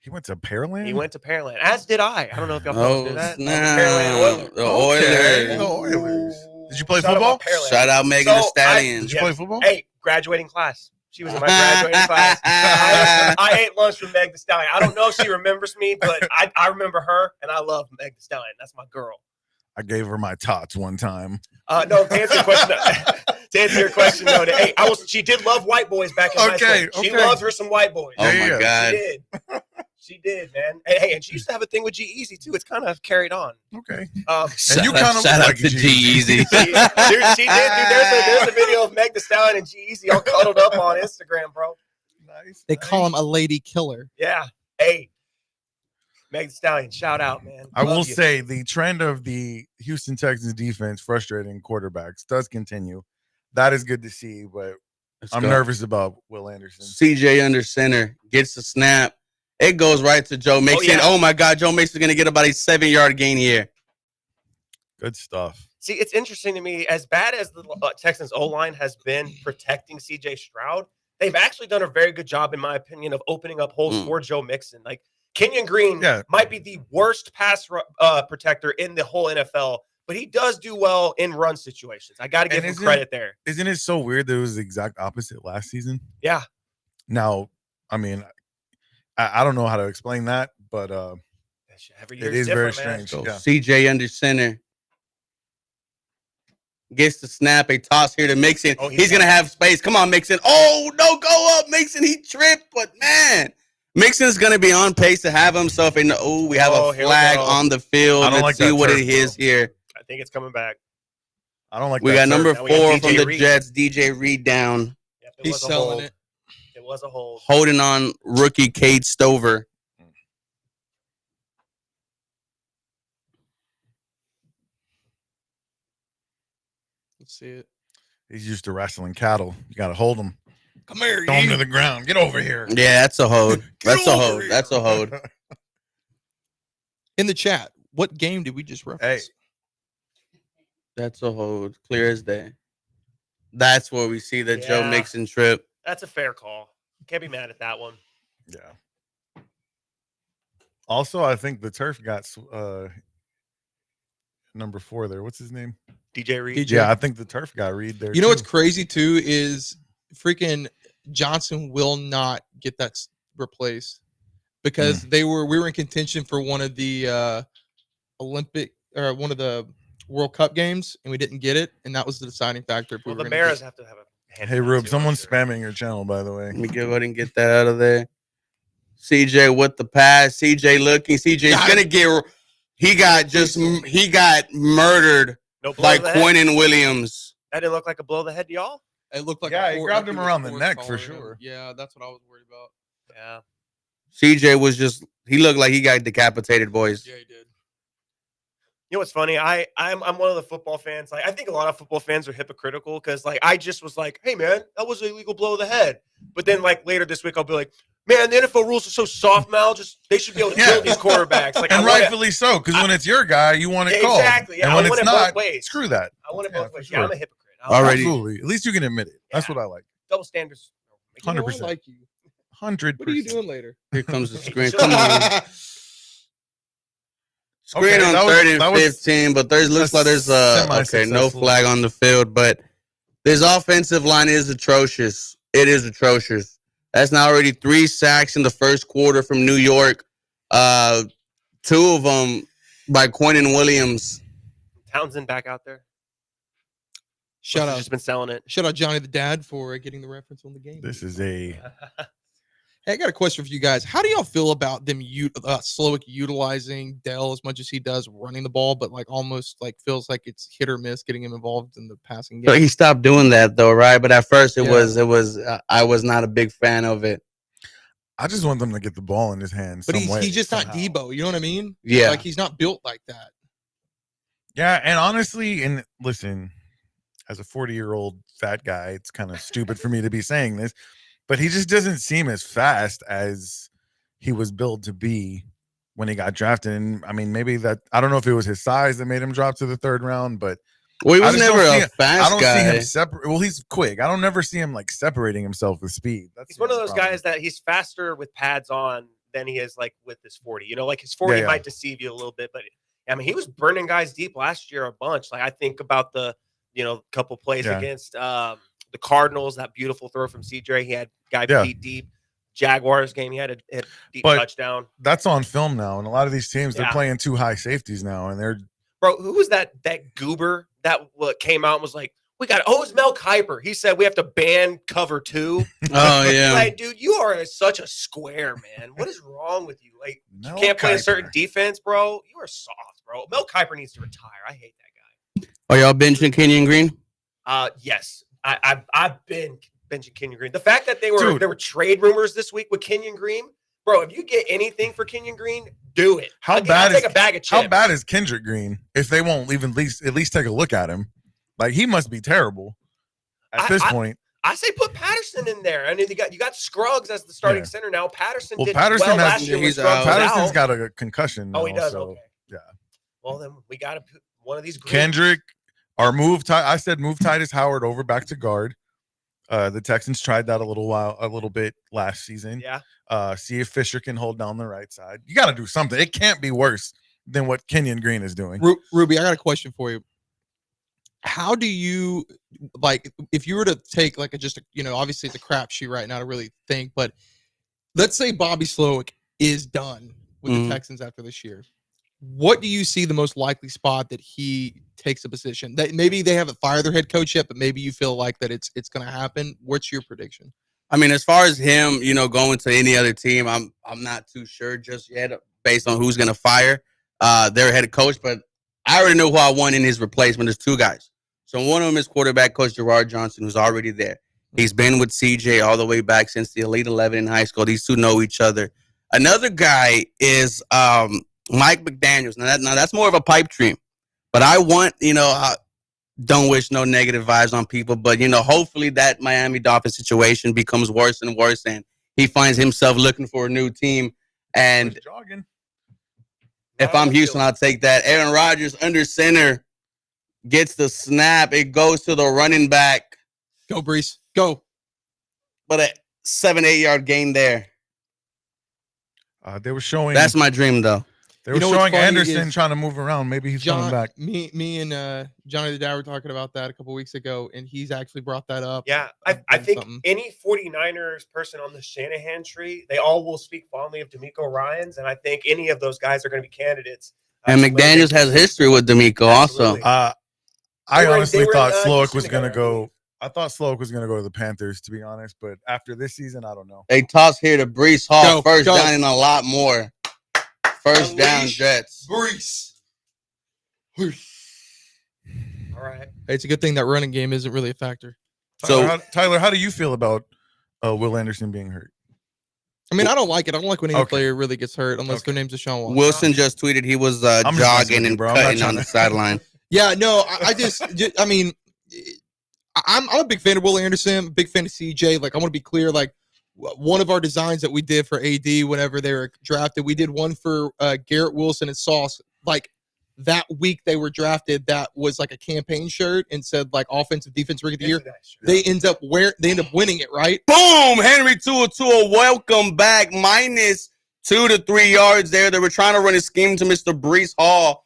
He went to Pearland? He went to Pearland, as did I. I don't know if y'all Oh, knew that. snap. Pearland Oilers. The Okay. Oilers. The Oilers. Did you play Shout out football? my Pearland. Shout out Megan So, Thee Stallion. Did you Yeah. play football? Hey, graduating class. She was in my graduating class. I ate lunch with Meg Thee Stallion. I don't know if she remembers me, but I remember her, and I love Meg Thee Stallion. That's my girl. I gave her my tots one time. No, to answer your question, hey, she did love white boys back in high school. She loved her some white boys. Oh, Yeah. my God. She did. She did, man. Hey, and she used to have a thing with G-Eazy, too. It's kind of carried on. Okay. Shout you out- kinda shout look out like to G. G-Eazy. Dude, she did, dude. There's a video of Meg Thee Stallion and G-Eazy all cuddled up on Instagram, bro. Nice. They call him a lady killer. Yeah. Hey, Meg Thee Stallion, shout out, man. I Love will you. say the trend of the Houston Texans defense frustrating quarterbacks does continue. That is good to see, but I'm nervous about Will Anderson. CJ under center gets the snap. It goes right to Joe Mixon. yeah. Oh my God, Joe Mixon's going to get about a 7-yard gain here. Good stuff. See, it's interesting to me. As bad as the Texans O-line has been protecting C.J. Stroud, they've actually done a very good job, in my opinion, of opening up holes for Joe Mixon. Like, Kenyon Green might be the worst pass protector in the whole NFL, but he does do well in run situations. I got to give him credit there. Isn't it so weird that it was the exact opposite last season? Yeah. Now, I mean, I don't know how to explain that, but Every year it is very man. strange. So Yeah. CJ under center gets the snap. A toss here to Mixon. Oh, He's going to have space. Come on, Mixon. Oh, no, go up, Mixon. He tripped, but man, Mixon's going to be on pace to have himself. And we have a here we flag go. on the field. I don't Let's like see that what turf, it is here. I think it's coming back. I don't like We that got number turf. Now we got 4 DJ from the Reed. Jets, DJ Reed down, Yep, it He's was a selling hold. it. It was a hold. holding on rookie Cade Stover. Let's see it. He's used to wrestling cattle. You got to hold him. Come here, Throw him to the ground. Get over here. Yeah, that's a hold. That's a over hold. here. That's a hold. In the chat, what game did we just reference? That's a hold. Clear as day. That's where we see the Joe Yeah. Mixon trip. That's a fair call. Can't be mad at that one. Yeah. Also, I think the turf got number 4 there. What's his name? DJ Reed. DJ. Yeah, I think the turf got Reed there. You know what's too. crazy too is freaking Johnson will not get that replaced because we were in contention for one of the Olympic or one of the World Cup games and we didn't get it, and that was the deciding factor. If Well, we the were gonna Bears get- have to have a hand Hey, in that Rube, too, someone's I'm sure. spamming your channel, by the way. Let me go ahead and get that out of there. CJ with the pass. CJ looking. CJ's Got gonna get. He got murdered No blow by to the head? Quinnen Williams. That didn't look like a blow to the head to y'all? It looked like Yeah, a he four- grabbed like him he was around the force neck for calling him. sure. Yeah, that's what I was worried about. Yeah. CJ was just. He looked like he got decapitated, boys. Yeah, he did. You know what's funny? I'm one of the football fans. Like, I think a lot of football fans are hypocritical because, like, I just was like, "Hey, man, that was an illegal blow to the head." But then, like, later this week, I'll be like, "Man, the NFL rules are so soft, Mal. Just they should be able to kill these quarterbacks." Like, And I want it, rightfully so, because when it's your guy, you want it called. Exactly, yeah, And I when want it's it both not, ways. screw that. I want it Yeah, both for ways. sure. Yeah, I'm a hypocrite. Already. Absolutely. At least you can admit it. That's Yeah. what I like. Double standards. You know, I 100%. like you. 100%. What are you doing later? Here comes the Hey, screen. chill Come on. out. Screen Okay, on that was- 3rd and that was 15, but looks a like there's okay, no semi-successful. flag on the field, but this offensive line is atrocious. It is atrocious. That's now already 3 sacks in the first quarter from New York. 2 of them by Quinnen Williams. Townsend back out there. Shout He's out, just been selling it. shout out Johnny the Dad for getting the reference on the game. This is a Hey, I got a question for you guys. How do y'all feel about them Slowick utilizing Dell as much as he does running the ball, but like almost like feels like it's hit or miss getting him involved in the passing game? So he stopped doing that though, right? But at first it Yeah. was I was not a big fan of it. I just want them to get the ball in his hands. But some way, he's just somehow. not Debo. You know what I mean? Yeah. Like he's not built like that. Yeah, and honestly, and listen, as a 40-year-old fat guy, it's kind of stupid for me to be saying this, but he just doesn't seem as fast as he was built to be when he got drafted. And I mean, maybe that, I don't know if it was his size that made him drop to the 3rd round, but Well, he was I just never don't see a him- fast I don't guy. see him separate. Well, he's quick. I don't never see him like separating himself with speed. That's He's the one of only those problem. guys that he's faster with pads on than he is like with his 40. You know, like his 40 Yeah. might deceive you a little bit, but I mean, he was burning guys deep last year a bunch. Like I think about the, couple plays Yeah. against the Cardinals, that beautiful throw from CJ. He had guy Yeah. feet deep. Jaguars game, he had a deep But- touchdown. That's on film now, and a lot of these teams they're Yeah. playing 2 high safeties now, and they're Bro, who was that goober that came out and was like, it's Mel Kiper. He said we have to ban cover 2. Oh yeah. Like, dude, you are such a square, man. What is wrong with you? Like, Mel you can't play a Kiper. certain defense, bro. You are soft, bro. Mel Kiper needs to retire. I hate that guy. Are y'all benching Kenyon Green? Yes, I've been benching Kenyon Green. The fact that there were trade rumors this week with Kenyon Green, bro. If you get anything for Kenyon Green, do it. How I'll bad take is- a bag of chips. how bad is Kendrick Green if they won't even at least take a look at him? Like he must be terrible at this point. I say put Patterson in there. I mean, you got Scruggs as the starting center now. Patterson did Patterson well has- last year. when he's Scruggs was Patterson's out. got a concussion now. Oh, he does. So, Okay. yeah. Well, then we got to put one of these. Greens. Kendrick, our move. I said move Titus Howard over back to guard. The Texans tried that a little bit last season. Yeah. See if Fisher can hold down the right side. You got to do something. It can't be worse than what Kenyon Green is doing. Ruby, I got a question for you. How do you like if you were to take like obviously it's a crapshoot right now to really think, but let's say Bobby Slowick is done with the Texans after this year. What do you see the most likely spot that he takes a position? That maybe they haven't fired their head coach yet, but maybe you feel like that it's going to happen. What's your prediction? I mean, as far as him, going to any other team, I'm not too sure just yet based on who's going to fire their head coach. But I already know who I want in his replacement. There's 2 guys. So one of them is quarterback coach Gerard Johnson, who's already there. He's been with CJ all the way back since the Elite 11 in high school. These 2 know each other. Another guy is Mike McDaniels. Now that's more of a pipe dream. But I want, don't wish no negative vibes on people, but hopefully that Miami Dolphins situation becomes worse and worse, and he finds himself looking for a new team. And jogging. if I'm Houston, I'll take that. Aaron Rodgers under center gets the snap. It goes to the running back. Go, Breece. Go. But a 7-8 yard gain there. They were showing. That's my dream, though. They were You know what's showing funny Anderson is trying to move around. Maybe he's coming back. Me and Johnny the Dad were talking about that a couple weeks ago, and he's actually brought that up. Yeah, I think any 49ers person on the Shanahan tree, they all will speak fondly of DeMeco Ryans, and I think any of those guys are going to be candidates. And McDaniels has history with DeMeco also. I They were honestly thought in, Slowick Houston was going to together, I go. I thought Slowick was going to go to the Panthers, to be honest. But after this season, I don't know. They toss here to Breece Hall. Go, First go. down and a lot more. First down, Unleash Jets. Breece. All right. It's a good thing that running game isn't really a factor. Tyler, how do you feel about Will Anderson being hurt? I mean, I don't like it. I don't like when any Okay. player really gets hurt unless their name's Deshaun Watson. Wilson just tweeted he was I'm just messing jogging with you, and bro. I'm not cutting trying on the to- sideline. Yeah, no, I mean, I'm a big fan of Will Anderson, big fan of CJ. Like, I want to be clear, like, one of our designs that we did for AD whenever they were drafted, we did one for Garrett Wilson and Sauce. Like, that week they were drafted, that was like a campaign shirt and said, like, offensive defense rookie of the year. They end up winning it, right? Boom! Henry Tua, welcome back. Minus 2 to 3 yards there. They were trying to run a scheme to Mr. Breece Hall.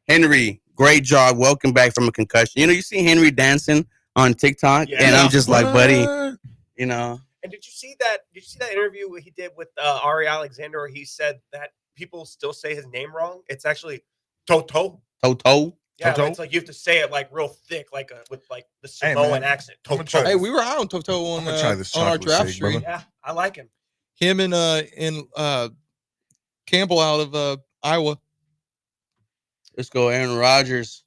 Henry, great job. Welcome back from a concussion. You see Henry dancing on TikTok, and I'm just like, buddy, And did you see that interview he did with Ari Alexander where he said that people still say his name wrong? It's actually Toto. Toto. Yeah, Toto? it's like you have to say it like real thick, like with like the Hey, Samoan man. accent. I'm gonna Toto. try Hey, we were out on Toto I'm gonna try this on our chocolate draft shake, stream. brother. Yeah, I like him. Him and Campbell out of Iowa. Let's go. Aaron Rodgers.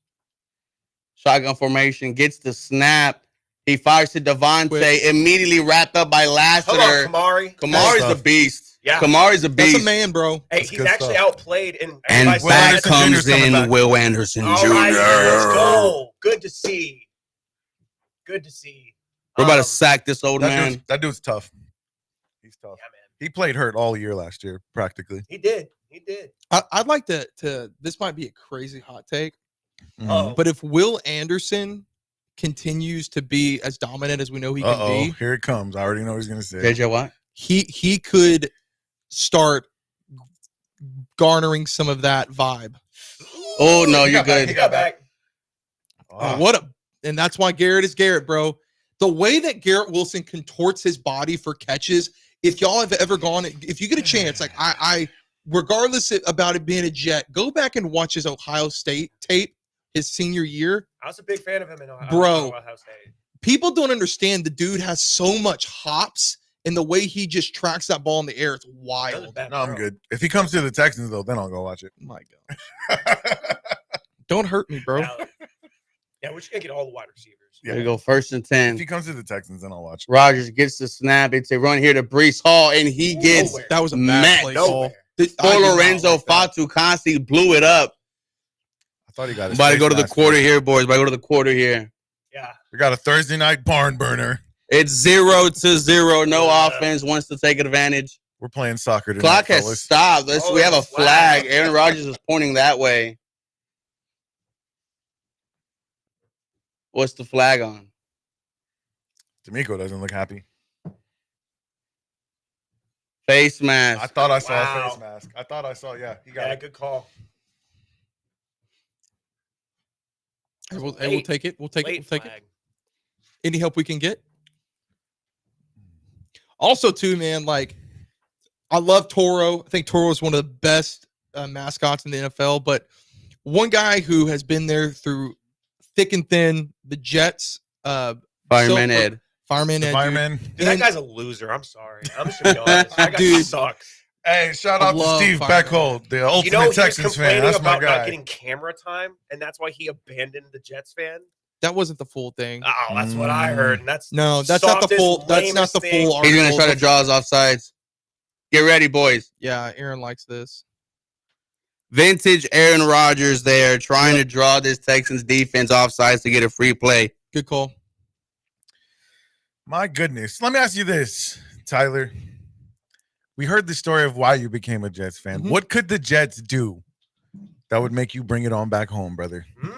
Shotgun formation. Gets the snap. He fires to Devontae. Quick. Immediately wrapped up by Come on, Lassiter. Kamari. Kamari's Stuff. the beast. Yeah. Kamari's a beast. That's a man, bro. Hey, That's he's good actually stuff. outplayed. And And by back Anderson stats- Jr.'s comes coming in back. Will Anderson All Jr. right, let's go. Good to see. Good to see. We're about to sack this old That man. That dude's tough. He's tough. Yeah, man. He played hurt all year last year, practically. He did. He did. I'd like to. This might be a crazy hot take, Oh, but if Will Anderson continues to be as dominant as we know he can Uh-oh, be, here it comes. I already know what he's going to say. JJ Watt. he could start garnering some of that vibe. Oh, no, He you're got back, good. he got back. Oh, and that's why Garrett is Garrett, bro. The way that Garrett Wilson contorts his body for catches, if y'all have ever gone, if you get a chance, like I regardless about it being a Jet, go back and watch his Ohio State tape, his senior year. I was a big fan of him in Ohio, Bro. Ohio State. People don't understand the dude has so much hops, and the way he just tracks that ball in the air, it's Another wild. bad No, I'm throw. good. If he comes to the Texans, though, then I'll go watch it. My God. Don't hurt me, bro. Valid. Yeah, we're just gonna get all the wide receivers. There you go. 1st and 10. If he comes to the Texans, then I'll watch it. Rodgers gets the snap. It's a run here to Breece Hall, and he gets Nowhere. That was a bad Matt, play nowhere. call. for Lorenzo Fatu. Constantly blew it up. I thought he got his About to face go to the mask quarter first. here, boys. About to go to the quarter here. Yeah. We got a Thursday night barn burner. It's 0-0. No Yeah. offense. Wants to take advantage. We're playing soccer tonight, Clock has fellas. stopped. Oh, We have a there's a flag. flag. Aaron Rodgers is pointing that way. What's the flag on? D'Amico doesn't look happy. Face mask. I thought I saw a Wow. face mask. I thought I saw, yeah. He got Yeah, it. good call. We'll Late- take it. We'll take it. Late We'll take it. flag. Any help we can get. Also, too, man, like I love Toro. I think Toro is one of the best mascots in the NFL. But one guy who has been there through thick and thin, the Jets, Fireman Ed. Fireman The Ed, dude. fireman. Dude, that And- guy's a loser. I'm sorry. I'm just gonna be honest. That guy Dude. sucks. Hey, shout I out to love Steve fireman. Beckhold, the ultimate You know, he was Texans fan. complaining That's my about not guy. getting camera time, and that's why he abandoned the Jets fan. That wasn't the full thing. Oh, that's what I heard, and that's No, that's not the softest, full. That's not lamest the thing. full. He's going to article. try to draw us offsides. Get ready, boys. Yeah, Aaron likes this. Vintage Aaron Rodgers there trying to draw this Texans defense offsides to get a free play. Good call. My goodness. Let me ask you this, Tyler. We heard the story of why you became a Jets fan. Mhm. What could the Jets do that would make you bring it on back home, brother? That's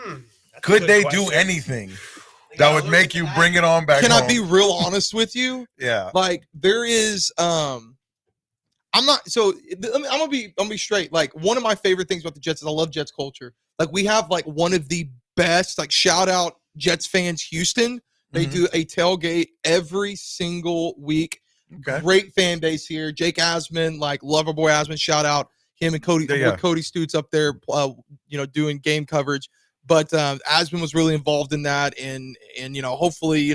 a Could good they question. do anything They that gotta would lose make to you the bring it on back Can home? I be real honest with you? Yeah. Like there is I'm not so I'm gonna be straight. Like one of my favorite things about the Jets is I love Jets culture. Like we have like one of the best, like shout out Jets fans Houston. They Mhm. do a tailgate every single week. Okay. Great fan base here. Jake Asman, like Loverboy Asman, shout out him and Cody. Yeah. With Cody Stutes up there, doing game coverage. But Asman was really involved in that, and hopefully,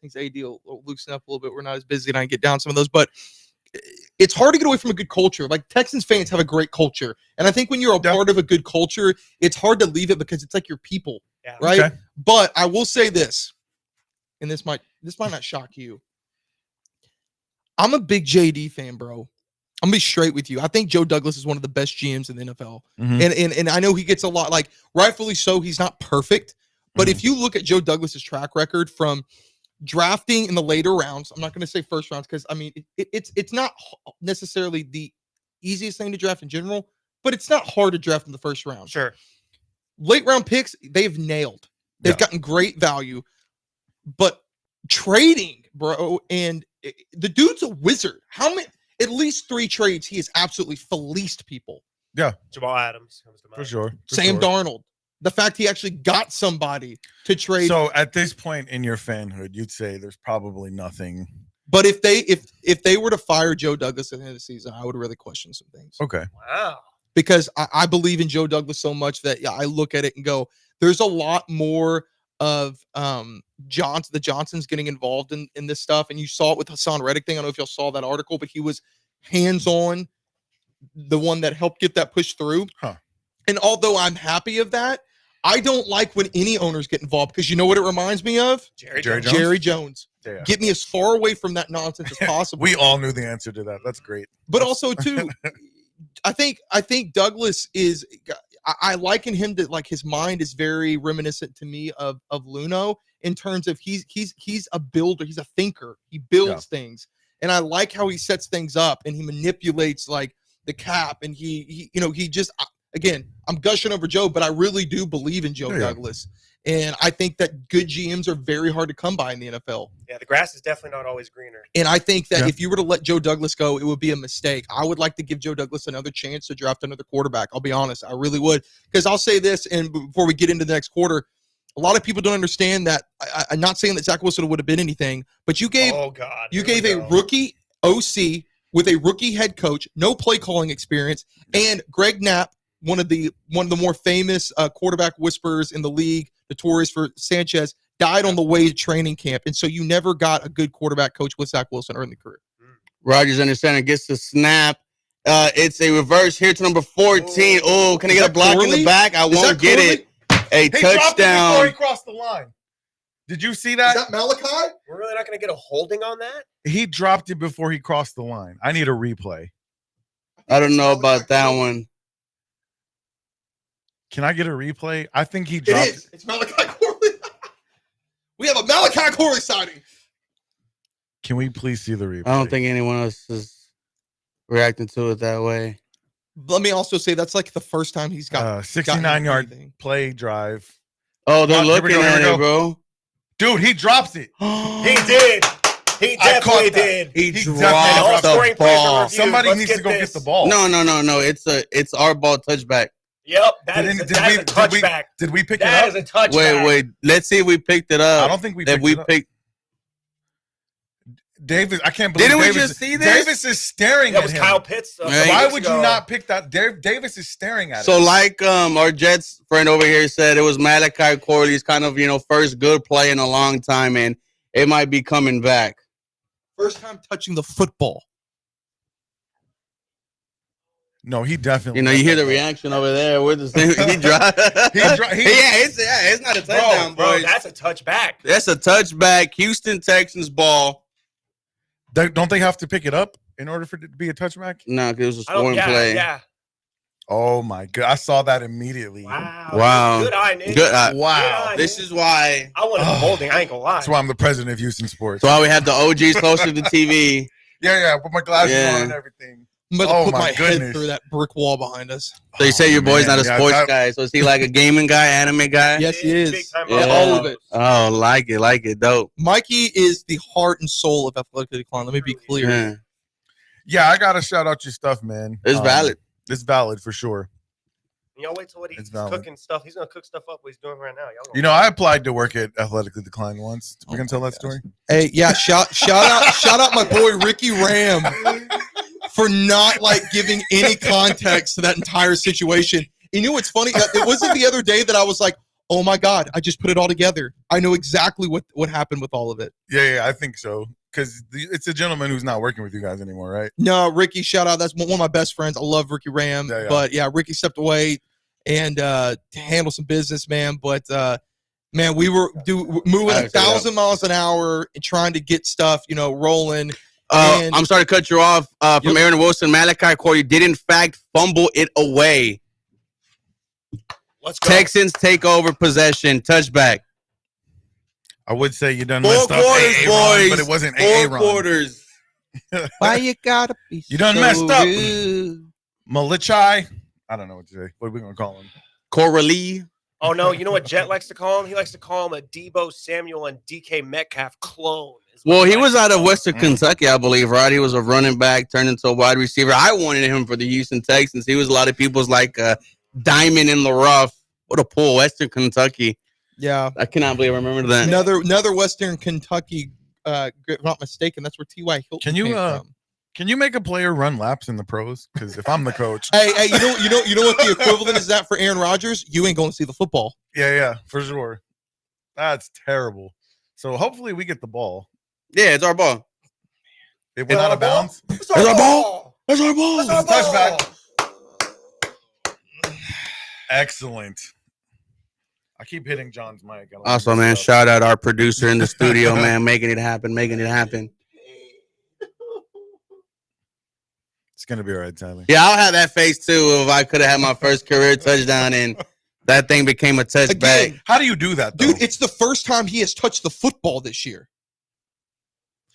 things AD will loosen up a little bit. We're not as busy, and I can get down some of those. But it's hard to get away from a good culture. Like Texans fans have a great culture, and I think when you're a part of a good culture, it's hard to leave it because it's like your people, Yeah. right? Okay. But I will say this, and this might not shock you. I'm a big JD fan, bro. I'm gonna be straight with you. I think Joe Douglas is one of the best GMs in the NFL, Mhm. and I know he gets a lot, like rightfully so. He's not perfect, but if you look at Joe Douglas's track record from drafting in the later rounds, I'm not going to say first rounds because I mean it's not necessarily the easiest thing to draft in general, but it's not hard to draft in the first round. Sure. Late round picks, they've nailed. They've Yeah. gotten great value, but trading, bro, and the dude's a wizard. How many? At least 3 trades he has absolutely fleeced people. Jamal Adams comes to mind. For sure. for Sam sure. Darnold. The fact he actually got somebody to trade. So at this point in your fanhood, you'd say there's probably nothing. But if they were to fire Joe Douglas at the end of the season, I would really question some things. Okay. Wow. Because I believe in Joe Douglas so much that I look at it and go, there's a lot more of the Johnsons getting involved in this stuff, and you saw it with Hassan Reddick thing. I don't know if y'all saw that article, but he was hands-on, the one that helped get that push through. And although I'm happy of that, I don't like when any owners get involved, because you know what it reminds me of? Jerry Jones. Yeah. Get me as far away from that nonsense as possible. We all knew the answer to that. That's great. But also too, I think Douglas is. I liken him to, like, his mind is very reminiscent to me of Luno, in terms of he's a builder, he's a thinker, he builds things, and I like how he sets things up and he manipulates, like, the cap, and he just, again, I'm gushing over Joe, but I really do believe in Joe Douglas. And I think that good GMs are very hard to come by in the NFL. Yeah, the grass is definitely not always greener. And I think that if you were to let Joe Douglas go, it would be a mistake. I would like to give Joe Douglas another chance to draft another quarterback. I'll be honest. I really would. Because I'll say this, and before we get into the next quarter, a lot of people don't understand that. I'm not saying that Zach Wilson would have been anything, but you gave a rookie OC with a rookie head coach, no play calling experience, and Greg Knapp, one of the more famous quarterback whisperers in the league, notorious for Sanchez, died on the way to training camp. And so you never got a good quarterback coach with Zach Wilson early in the career. Rodgers under center gets the snap. It's a reverse here to number 14. Oh, can I get a block in the back? I won't get it. A touchdown. Before he crossed the line. Did you see that? Is that Malachi? We're really not going to get a holding on that? He dropped it before he crossed the line. I need a replay. I don't know about that one. Can I get a replay? I think he dropped. It is. It's Malachi Corley. We have a Malachi Corley sighting. Can we please see the replay? I don't think anyone else is reacting to it that way. Let me also say that's like the first time he's got 69-yard play drive. Oh, they're looking at it, bro. Dude, he drops it. He did. He definitely did. He dropped the ball. Somebody needs to go get the ball. No. It's our ball touchback. Yep, that is a touchback. Did we pick it up? That is a touchback. Wait. Let's see if we picked it up. I don't think we picked it up. Davis, I can't believe. Didn't Davis, we just see this? Davis is staring at him. Kyle Pitts. Why would you not pick that? Davis is staring at him. So, like our Jets friend over here said, it was Malachi Corley's kind of first good play in a long time, and it might be coming back. First time touching the football. No, he definitely. You hear the reaction over there. We're the same. He dropped. It's not a touchdown, bro. That's a touchback. That's a touchback. Houston Texans ball. Don't they have to pick it up in order for it to be a touchback? No, because it was a scoring play. Yeah. Oh my god! I saw that immediately. Wow. Good eye, Nick. Good eye. Wow. This is why I wanted holding. I ain't gonna lie. That's why I'm the president of Houston sports. That's why we have the OGs closer to the TV. Yeah. Put my glasses on and everything. I'm about to put my head through that brick wall behind us. So you say your boy's not a sports guy. So is he like a gaming guy, anime guy? Yes, he is. All of it. Oh, like it. Dope. Mikey is the heart and soul of Athletically Declined. Let me be clear. Yeah, I gotta shout out your stuff, man. It's valid. It's valid for sure. Y'all wait till he's cooking stuff. He's gonna cook stuff up. What he's doing right now. I applied to work at Athletically Declined once. We can tell that story. Hey, yeah, shout out my boy Ricky Ram for not giving any context to that entire situation. You know what's funny? It wasn't the other day that I was like, oh my God, I just put it all together. I know exactly what happened with all of it. Yeah, I think so. Because it's a gentleman who's not working with you guys anymore, right? No, Ricky, shout out. That's one of my best friends. I love Ricky Ram. Yeah. But yeah, Ricky stepped away and to handle some business, man. But man, we were moving 1,000 miles an hour and trying to get stuff, rolling. I'm sorry to cut you off. From Aaron Wilson, Malachi Corley did in fact fumble it away. Let's go. Texans take over possession, touchback. I would say you done 4 messed up, quarters, boys. but it wasn't 4 quarters. Why you gotta be? You done so messed up, rude? Malichai. I don't know what to say. What are we gonna call him? Corley. Oh no, you know what Jet likes to call him? He likes to call him a Debo Samuel and DK Metcalf clone. Well, he was out of Western Kentucky, I believe, right? He was a running back turned into a wide receiver. I wanted him for the Houston Texans. He was a lot of people's diamond in the rough. What a pull, Western Kentucky. Yeah, I cannot believe I remember that. Another Western Kentucky. If I'm not mistaken, that's where T.Y. Hilton came from. Can you make a player run laps in the pros? Because if I'm the coach, hey, you know what the equivalent is that for Aaron Rodgers? You ain't going to see the football. Yeah, for sure. That's terrible. So hopefully we get the ball. Yeah, it's our ball. It went out of bounds. It's our ball. That's our ball. It's our It's a touchback. ball. Excellent. I keep hitting John's mic. I don't wanna Also, mess it man, up. shout out our producer in the studio, man, making it happen. It's gonna be all right, Tyler. Yeah, I'll have that face too if I could have had my first career touchdown and that thing became a touchback. Again, How do you do that, though? dude, it's the first time he has touched the football this year.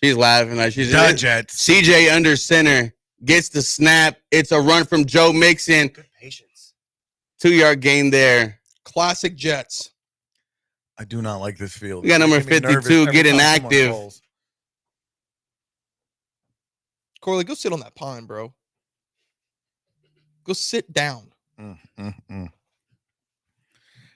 She's laughing like she's The Jets. CJ under center gets the snap. It's a run from Joe Mixon. Good patience. 2-yard gain there. Classic Jets. I do not like this field. We got number It's making me nervous 52 every getting time someone active. calls. Corley, go sit on that pine, bro. Go sit down.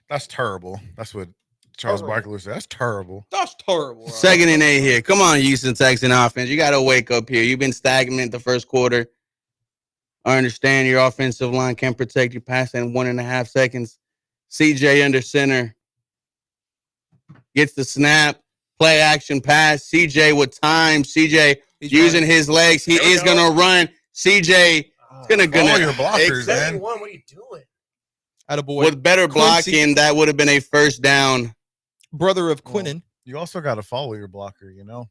That's terrible. That's what Charles Terrible. Barkley said. That's terrible. That's terrible. Bro. 2nd and 8 here. Come on, Houston Texan offense. You got to wake up here. You've been stagnant the first quarter. I understand your offensive line can protect you past in 1.5 seconds. CJ under center. Gets the snap. Play action pass. CJ with time. CJ He's using running. his legs. He There we is go. going to run. CJ is going to Follow your blockers, man. 71, what are you doing? Attaboy. with better Quincy. blocking, that would have been a first down. Brother of Well, Quinnen. You also got to follow your blocker, you know?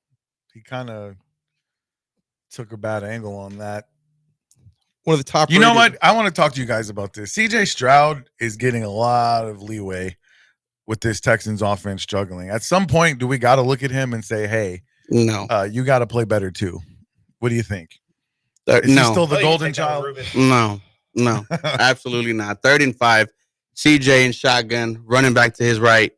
He kind of took a bad angle on that. One of the top. You know rated- what? I want to talk to you guys about this. CJ Stroud is getting a lot of leeway with this Texans offense struggling. At some point, do we got to look at him and say, hey, No. you got to play better too? What do you think? Is he No. still the Oh, you golden take that child? one, Ruben. No. Absolutely not. 3rd and 5. CJ in shotgun, running back to his right.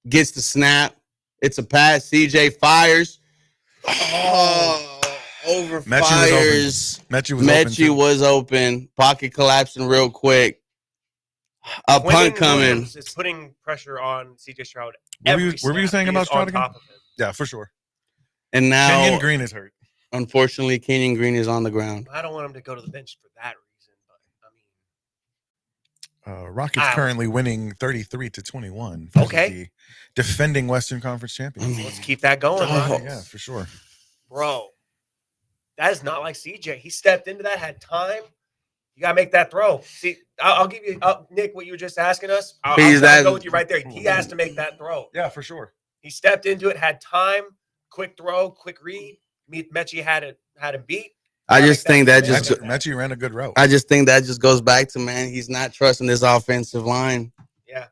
Gets the snap. It's a pass. CJ fires. Oh, over Mechie was fires. Mechie was open Mechie too. was open. Pocket collapsing real quick. A Quinnen punt coming. Williams is putting pressure on CJ Stroud. What were Every you snap. saying He about is Stroud on again? top of him. Yeah, for sure. And now, Kenyon Green is hurt. unfortunately, Kenyon Green is on the ground. I don't want him to go to the bench for that reason, but I mean, Rockets Ow. currently winning 33-21. Okay. The defending Western Conference champions. let's keep that going, Oh. Rockets. Yeah, for sure. Bro. That is not like CJ. He stepped into that, had time. You gotta make that throw. See, I'll give you, Nick, what you were just asking us. I'll go with you right there. He has to make that throw. Yeah, for sure. He stepped into it, had time, quick throw, quick read. Mechie had a beat. I just think that Yeah. just Mechie ran a good route. I just think that just goes back to, man, he's not trusting this offensive line. Yeah.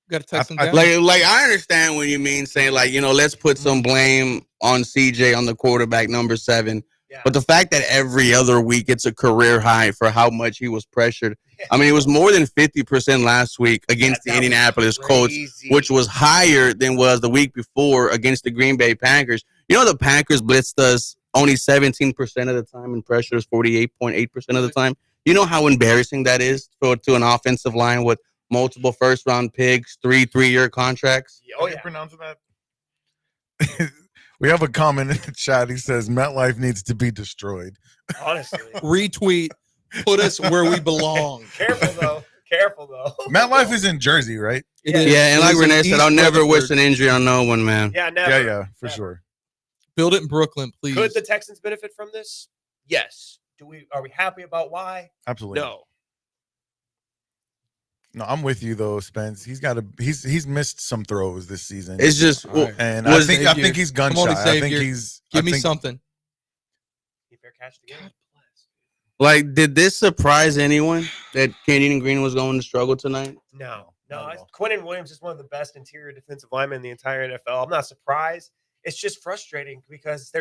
Got to text him I- down. Like I understand what you mean, saying like, let's put some blame on CJ on the quarterback, number 7. Yeah. But the fact that every other week it's a career high for how much he was pressured. I mean, it was more than 50% last week against the That was Indianapolis Colts, crazy. which was higher than was the week before against the Green Bay Packers. The Packers blitzed us only 17% of the time and pressured us 48.8% of the time. You know how embarrassing that is to an offensive line with multiple first-round picks, 3-year contracts? Oh, How do you yeah. pronounce that? We have a comment in the chat. He says MetLife needs to be destroyed. Honestly. Retweet. Put us where we belong. Careful, though. Careful, though. MetLife is in Jersey, right? It Yeah. is. Yeah, and It like is in Renee said, East I'll never wish Rutherford. an injury on no one, man. Yeah, never. Yeah, for Never. sure. Build it in Brooklyn, please. Could the Texans benefit from this? Yes. Are we happy about why? Absolutely. No. No, I'm with you though, Spence. He's missed some throws this season. It's just All right. and was I Xavier. think he's gun Come on, shy. I think Xavier. he's Give I me think- something. Keep your catch the game. like, did this surprise anyone that Kenyon Green was going to struggle tonight? No. Not at all. Quinnen Williams is one of the best interior defensive linemen in the entire NFL. I'm not surprised. It's just frustrating because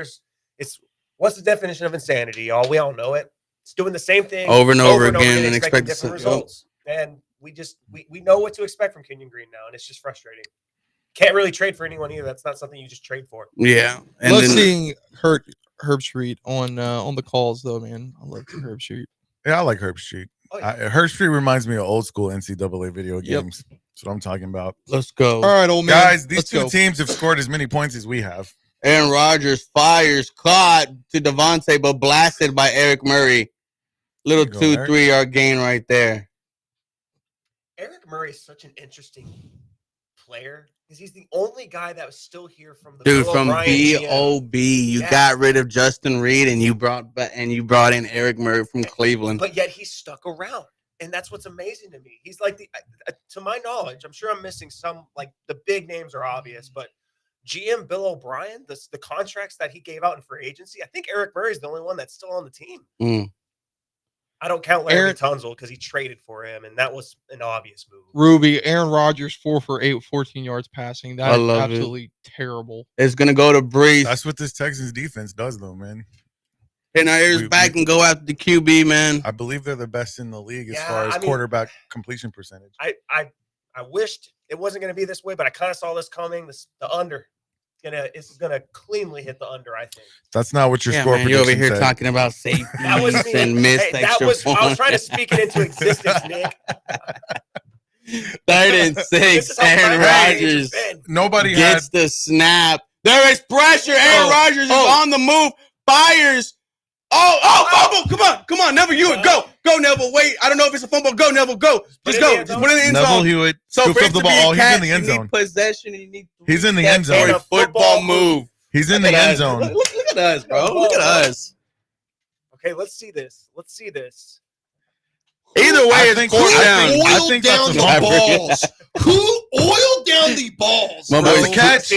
what's the definition of insanity, y'all? We all know it. It's doing the same thing Over and over again and expecting expect different the same- results. And we know what to expect from Kenyon Green now, and it's just frustrating. Can't really trade for anyone either. That's not something you just trade for. Yeah. And Love then, seeing Herb Street on the calls though, man. I love Herb Street. Yeah, I like Herb Street. Oh, yeah. Herb Street reminds me of old school NCAA video Yep. games. That's what I'm talking about. let's go. All right, old man. Guys, these let's two go. teams have scored as many points as we have. Aaron Rodgers fires, caught to Devontae, but blasted by Eric Murray. Little There you go, Eric. 2-3 yard gain right there. Eric Murray is such an interesting player because he's the only guy that was still here from the Dude, Bill from O'Brien GM. BOB, you got rid of Justin Reed and you brought in Eric Murray from Cleveland. But yet he's stuck around. And that's what's amazing to me. He's like to my knowledge, I'm sure I'm missing some, like the big names are obvious, but GM Bill O'Brien, the contracts that he gave out in free agency, I think Eric Murray is the only one that's still on the team. I don't count Larry Tunzel because he traded for him, and that was an obvious move. Ruby, Aaron Rodgers, 4 for 8, 14 yards passing. That is absolutely terrible. It's going to go to Breece. That's what this Texans defense does, though, man. Hit our ears back and go after the QB, man. I believe they're the best in the league as far as quarterback completion percentage. I wished it wasn't going to be this way, but I kind of saw this coming. The under. It's gonna cleanly hit the under, I think. That's not what your score prediction you're over here said. talking about safety and missed extra points. I was trying to speak it into existence, Nick. 3rd and 6, Aaron Rodgers. Nobody gets the snap. There is pressure. Aaron Rodgers is on the move. Fires. Fumble. Come on, Neville Hewitt. Go, Neville. Wait, I don't know if it's a fumble. Go, Neville. Go. Just go. Just put it in the end zone. Neville Hewitt. So for the ball, he's in the end zone. You need possession and you need he's in the end zone. Football move. He's in the end zone. Look at us, bro. Look at us. Okay, let's see this. Either way, it's fourth down. I think down the balls. Who oiled down the balls? My boy's catch.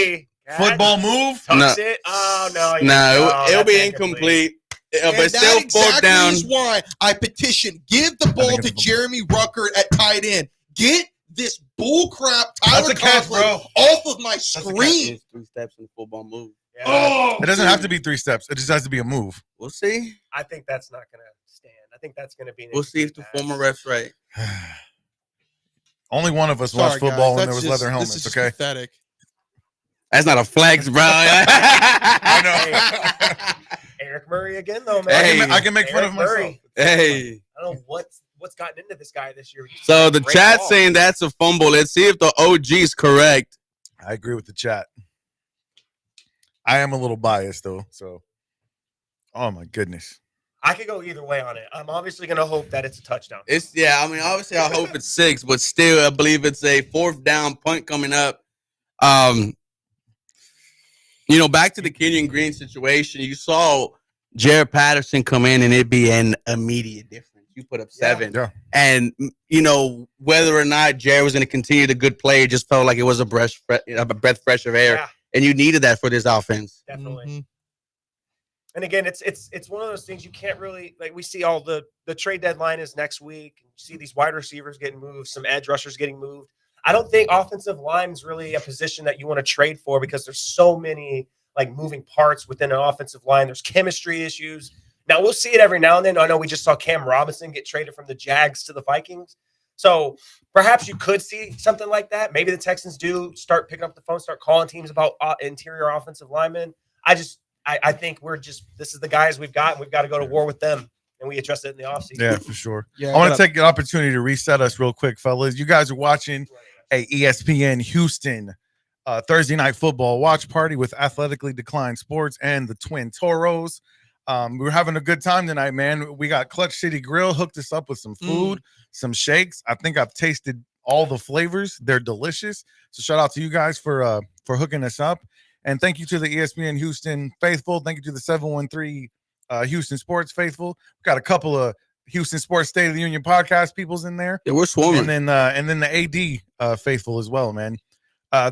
Football move. Tucks it. Oh no. No, it'll be incomplete. But still fourth down. That is why I petition. Give the ball to Jeremy Ruckert at tight end. Get this bullcrap Tyler Conklin off of my screen. 3 steps in the football move. Yeah. It doesn't have to be 3 steps. It just has to be a move. We'll see. I think that's not going to stand. I think that's going to be. We'll see if the former ref's right. Only one of us watched football when there was leather helmets. This is okay. pathetic. That's not a flex, bro. I know. Eric Murray again, though, man. I can make fun of myself. Hey. I don't know what's gotten into this guy this year. So the chat's saying that's a fumble. Let's see if the OG is correct. I agree with the chat. I am a little biased, though. So, oh, my goodness. I could go either way on it. I'm obviously going to hope that it's a touchdown. Obviously, I hope it's 6, but still, I believe it's a 4th down punt coming up. Back to the Kenyon Green situation, you saw Jared Patterson come in and it'd be an immediate difference. You put up 7. Yeah. And, whether or not Jared was going to continue the good play, it just felt like it was a breath fresh of air. Yeah. And you needed that for this offense. Definitely. Mm-hmm. And again, it's one of those things you can't really, like, we see all the trade deadline is next week. You see these wide receivers getting moved, some edge rushers getting moved. I don't think offensive line is really a position that you want to trade for because there's so many moving parts within an offensive line. There's chemistry issues. Now we'll see it every now and then. I know we just saw Cam Robinson get traded from the Jags to the Vikings. So perhaps you could see something like that. Maybe the Texans do start picking up the phone, start calling teams about interior offensive linemen. I think this is the guys we've got, and we've got to go to war with them. And we address it in the offseason. Yeah, for sure. Yeah, I want to take the opportunity to reset us real quick, fellas. You guys are watching a ESPN Houston Thursday night football watch party with Athletically Declined Sports and the Twin Toros. We're having a good time tonight, man. We got Clutch City Grill hooked us up with some food, some shakes. I think I've tasted all the flavors. They're delicious. So shout out to you guys for hooking us up. And thank you to the ESPN Houston faithful. Thank you to the 713 Houston Sports faithful. We've got a couple of Houston Sports State of the Union podcast people's in there. Yeah, we're swarming. And then the AD faithful as well, man.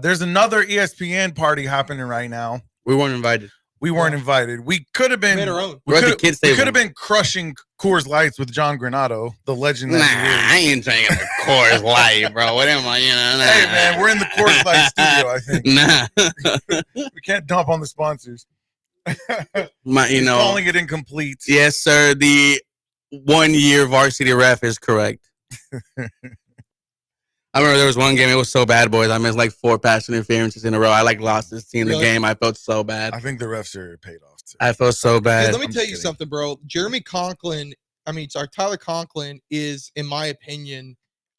There's another ESPN party happening right now. We weren't invited. We weren't invited. We could have been. Made our own. We could have been crushing Coors Lights with John Granado, the legend. I ain't drinking a Coors Light, bro. What am I? Hey, man, we're in the Coors Light studio. I think. We can't dump on the sponsors. Calling it incomplete. Yes, sir. The 1-year varsity ref is correct. I remember there was one game. It was so bad, boys. I missed 4 pass interferences in a row. I lost this team the game. I felt so bad. I think the refs are paid off too. I felt so bad. Hey, let me tell you something, bro. Tyler Conklin is, in my opinion,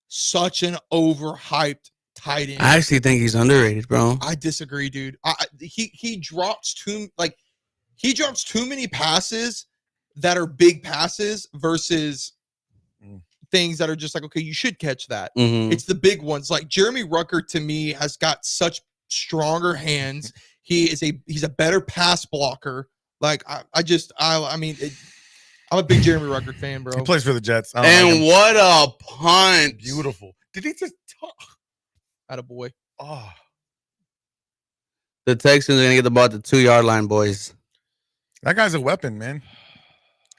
such an overhyped tight end. I actually think he's underrated, bro. I disagree, dude. He drops too many passes that are big passes versus things that are just like, okay, you should catch that. Mhm. It's the big ones. Like Jeremy Rucker to me has got such stronger hands. He's a better pass blocker. Like I mean, I'm a big Jeremy Rucker fan, bro. He plays for the Jets. I don't And like him. what a punch! Beautiful. Did he just talk? Attaboy. Oh, The Texans are gonna get the ball at the 2-yard line, boys. that guy's a weapon, man.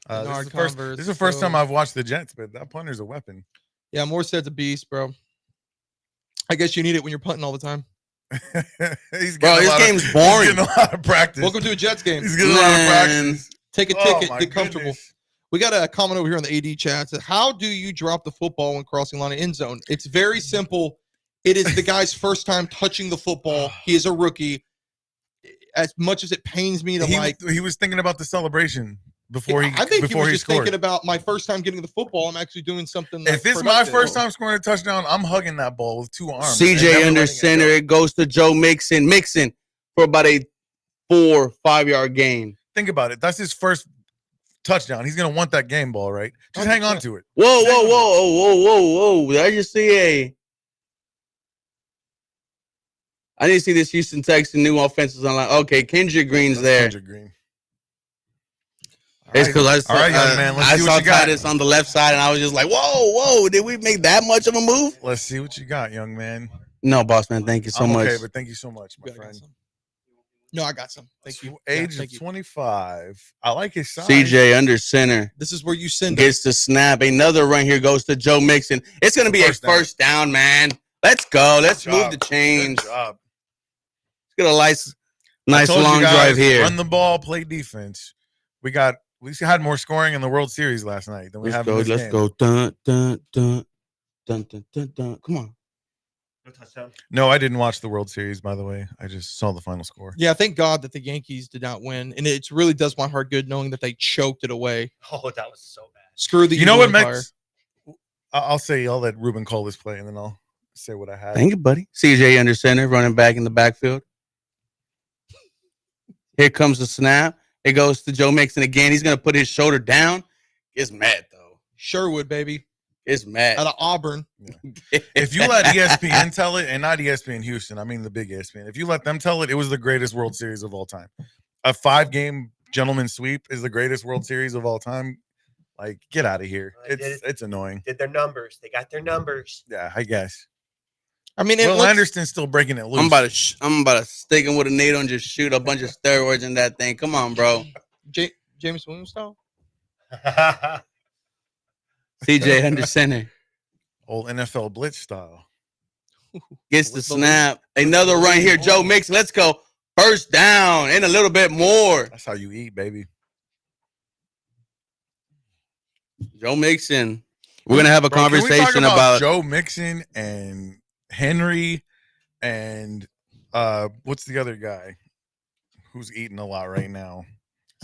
This Bernard is the first, Converse, this is the first so- time I've watched the Jets, but that punter's a weapon. Yeah, Morstead's a beast, bro. I guess you need it when you're punting all the time. He's Bro, getting a this lot of- game's boring. He's getting a lot of practice. Welcome to a Jets game. He's getting a lot of Man. practice. Take a Oh, ticket, my get comfortable. goodness. We got a comment over here on the AD chat. Said, how do you drop the football when crossing line of end zone? It's very simple. It is the guy's first time touching the football. He is a rookie. As much as it pains me to He was thinking about the celebration before he I think he before was he just scored. thinking about my first time getting the football. I'm actually doing something. Like If it's my productive. first time scoring a touchdown, I'm hugging that ball with two arms. and CJ never under letting it center. go. It goes to Joe Mixon. Mixon for about a 4-5-yard gain. Think about it. That's his first touchdown. He's gonna want that game ball, right? Just hang on to it. Whoa, whoa, whoa, whoa, whoa, whoa! Did I just see a? I need to see this Houston Texans new offensive line. Okay, Kendrick Green's That's there. Kendrick Green. It's because I saw, All right, young man, let's I see saw what you got. Titus on the left side, and I was just like, "Whoa, whoa! Did we make that much of a move?" Let's see what you got, young man. No, boss man. Thank you so I'm much. okay, but thank you so much, my Yeah, I got friend. some. No, I got some. Thank you. Age Yeah, thank of you. 25. I like his size. CJ under center This is where you send it. gets the snap. Another run here goes to Joe Mixon. It's gonna be a first down, man. Let's go. Let's move the chains. Good job. Let's get a nice I told you long guys, drive here. Run the ball, play defense. We had more scoring in the World Series last night than we Let's have go. in this Let's game. go. Dun, dun, dun, dun, dun, dun, dun. Come on. No touchdown. No, I didn't watch the World Series, by the way. I just saw the final score. Yeah, thank God that the Yankees did not win, and it really does my heart good knowing that they choked it away. Oh, that was so bad. Screw the You know Evil what Empire. makes? I'll let Ruben call this play, and then I'll say what I had. Thank you, buddy. CJ under center, running back in the backfield. Here comes the snap. It goes to Joe Mixon again. He's going to put his shoulder down. Gets mad, though. Sherwood, baby, Gets mad. out of Auburn. If you let ESPN tell it, and not ESPN Houston, I mean the big ESPN. If you let them tell it, it was the greatest World Series of all time. A 5-game gentleman sweep is the greatest World Series of all time. Like, get out of here. They did It's annoying. Did their numbers. They got their numbers. Yeah, I guess. I mean, it Will looks, Anderson's still breaking it loose. I'm about to stick him with a needle and just shoot a bunch of steroids in that thing. Come on, bro. James Williams style. CJ under center. Old NFL blitz style. Gets the With the snap. Another run here. Joe Mixon. Let's go. First down and a little bit more. That's how you eat, baby. Joe Mixon. We're going to have a Bro, can we talk conversation about Joe Mixon and Henry and what's the other guy who's eating a lot right now?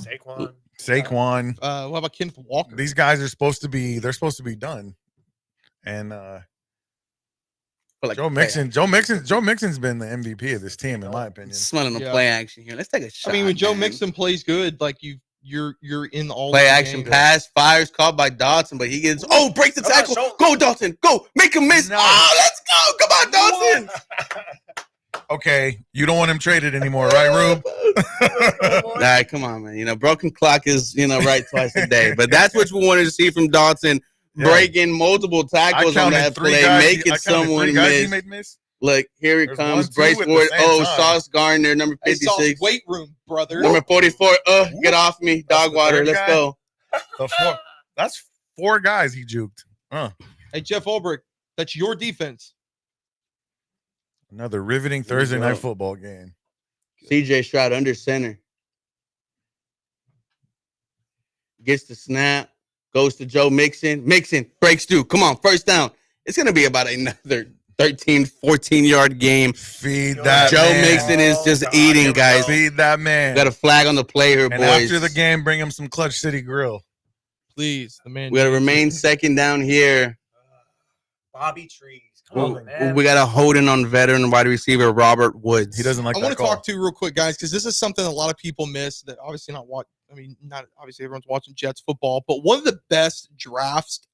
Saquon. Saquon. What about Kenneth Walker? These guys are supposed to be done. And like Joe Mixon's been the MVP of this team, in my opinion. smelling the Yeah. play action here. Let's take a shot. I mean, when Joe man. Mixon plays good, like you're in all Play of the action games. pass, fires caught by Dotson, but he gets breaks the Come on, tackle. show- Go Dotson, go make him miss. No. Oh, let's go. Come on, Dotson. Okay, you don't want him traded anymore, right, Rube? All right, come on, man. You know, broken clock is right twice a day, but that's what we wanted to see from Dotson. Yeah. Breaking multiple tackles on that play, making someone he miss. made miss. Look, here he There's comes. 1-2 Brace at the Ford. same Oh, time. Sauce Gardner, number I saw 56. weight room, brother. Number 44. Get off me. That's Dog the water. third Let's guy? go. That's 4 guys he juked. Hey, Jeff Ulbrich, that's your defense. Another riveting There you Thursday go. night football game. CJ Stroud under center. Gets the snap. Goes to Joe Mixon. Mixon breaks through. Come on, first down. It's going to be about another 13, 14-yard game. Feed that Joe man. Mixon is just God, eating, here we guys. go. Feed that man. Got a flag on the play here, and boys. after the game, bring him some Clutch City Grill. Please, the man. We got to remain second down here. Bobby Trees. Come on, man. We got a holding on veteran wide receiver Robert Woods. He doesn't like I that want to call. talk to you real quick, guys, because this is something a lot of people miss that obviously not watch. I mean, not obviously everyone's watching Jets football, but one of the best drafts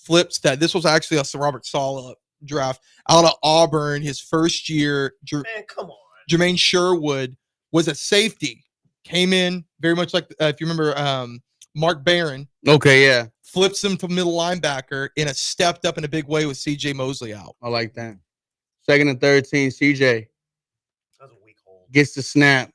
flips that. This was actually a Sir Robert Saleh draft out of Auburn. His first year, Man, come on. Jermaine Sherwood was a safety. Came in very much like, if you remember, Mark Barron. Okay, yeah. Flips him to middle linebacker and has stepped up in a big way with C.J. Mosley out. I like that. 2nd and 13, CJ That was a weak hold. gets the snap.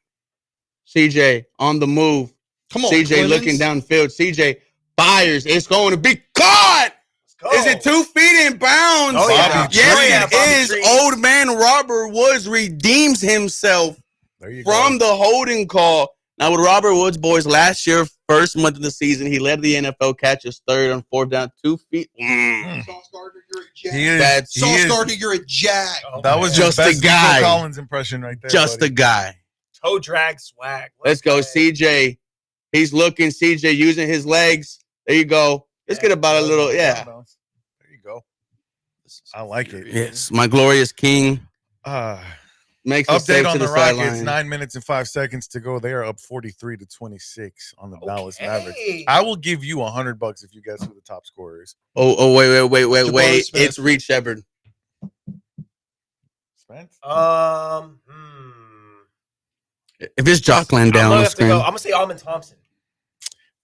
CJ on the move. Come on, CJ Clemens. looking downfield. CJ fires. It's going to be caught. Let's go. Is it 2 feet in bounds? Oh, yeah. Bobby Yes, Tree. Yeah, it Bobby is. Tree. Old man Robert Woods redeems himself There you from go. the holding call. Now, with Robert Woods, boys, last year, first month of the season, he led the NFL catches 3rd on 4th down, 2 feet. Sauce Gardner, you're a jag. He is. That's- he Sauce is- Gardner, you're a jag. Oh, That was Just just a best guy. Nico Collins impression right there. Just buddy. a guy. toe drag swag. Let's go, CJ. He's looking, CJ using his legs. There you go. Let's get about a little, yeah. There you go. I like it. Yes, my glorious king makes a Update save on to the the Rockets. sideline. 9 minutes and 5 seconds to go. They are up 43-26 on the Dallas Mavericks. Okay. I will give you $100 if you guess who the top scorer is. Oh, wait. Jabari Smith. It's Reed Shepard. Spence? If it's Jockland I'm down gonna on the have to screen. go. I'm gonna say Almond Thompson.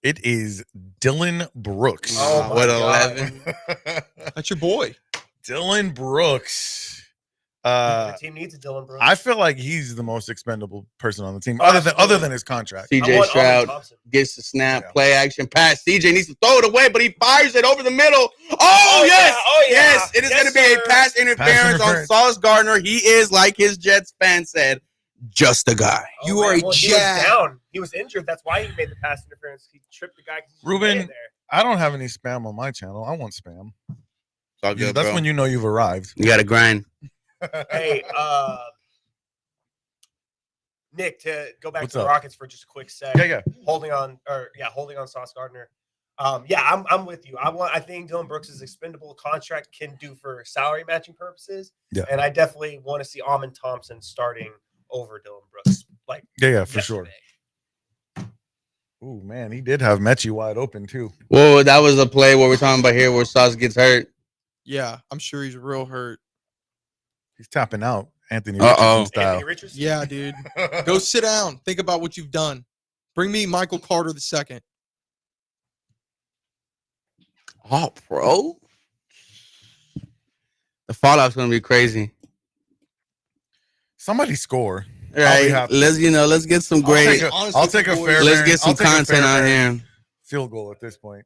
It is Dylan Brooks. Oh, my what God. 11? That's your boy. Dylan Brooks. The team needs a Dylan Brooks. I feel like he's the most expendable person on the team, Oh, other absolutely. than his contract. I CJ want Almond Stroud Thompson. gets the snap, Yeah. play action pass. CJ needs to throw it away, but he fires it over the middle. Oh, yes. yeah. Oh, yeah. Yes. It is Yes, going to be sir. a pass interference on interference. Sauce Gardner. He is, like his Jets fan said, just a guy. You man, are a He was jag. down. He was injured. That's why he made the pass interference. He tripped the guy. 'cause he was Ruben, laying there. I don't have any spam on my channel. I want spam. It's all good, That's bro. when you know you've arrived. You got to grind. Hey, Nick, to go back What's to the up? Rockets for just a quick sec. Yeah. Holding on Sauce Gardner. I'm with you. I think Dylan Brooks' expendable contract can do for salary matching purposes. Yeah. And I definitely want to see Almond Thompson starting over Dylan Brooks. Like Yeah, for sure. yesterday. Ooh, man, he did have Mechie wide open too. Well, that was a play what we're talking about here where Sauce gets hurt. Yeah, I'm sure he's real hurt. He's tapping out, Anthony Uh-oh. Richardson style. Anthony Richardson. Yeah, dude. Go sit down. Think about what you've done. Bring me Michael Carter II. Oh, bro. The fallout's going to be crazy. Somebody score. Right? happy. Let's get some great. I'll take a fair. Let's get some I'll take a content fair on variant here. field goal at this point.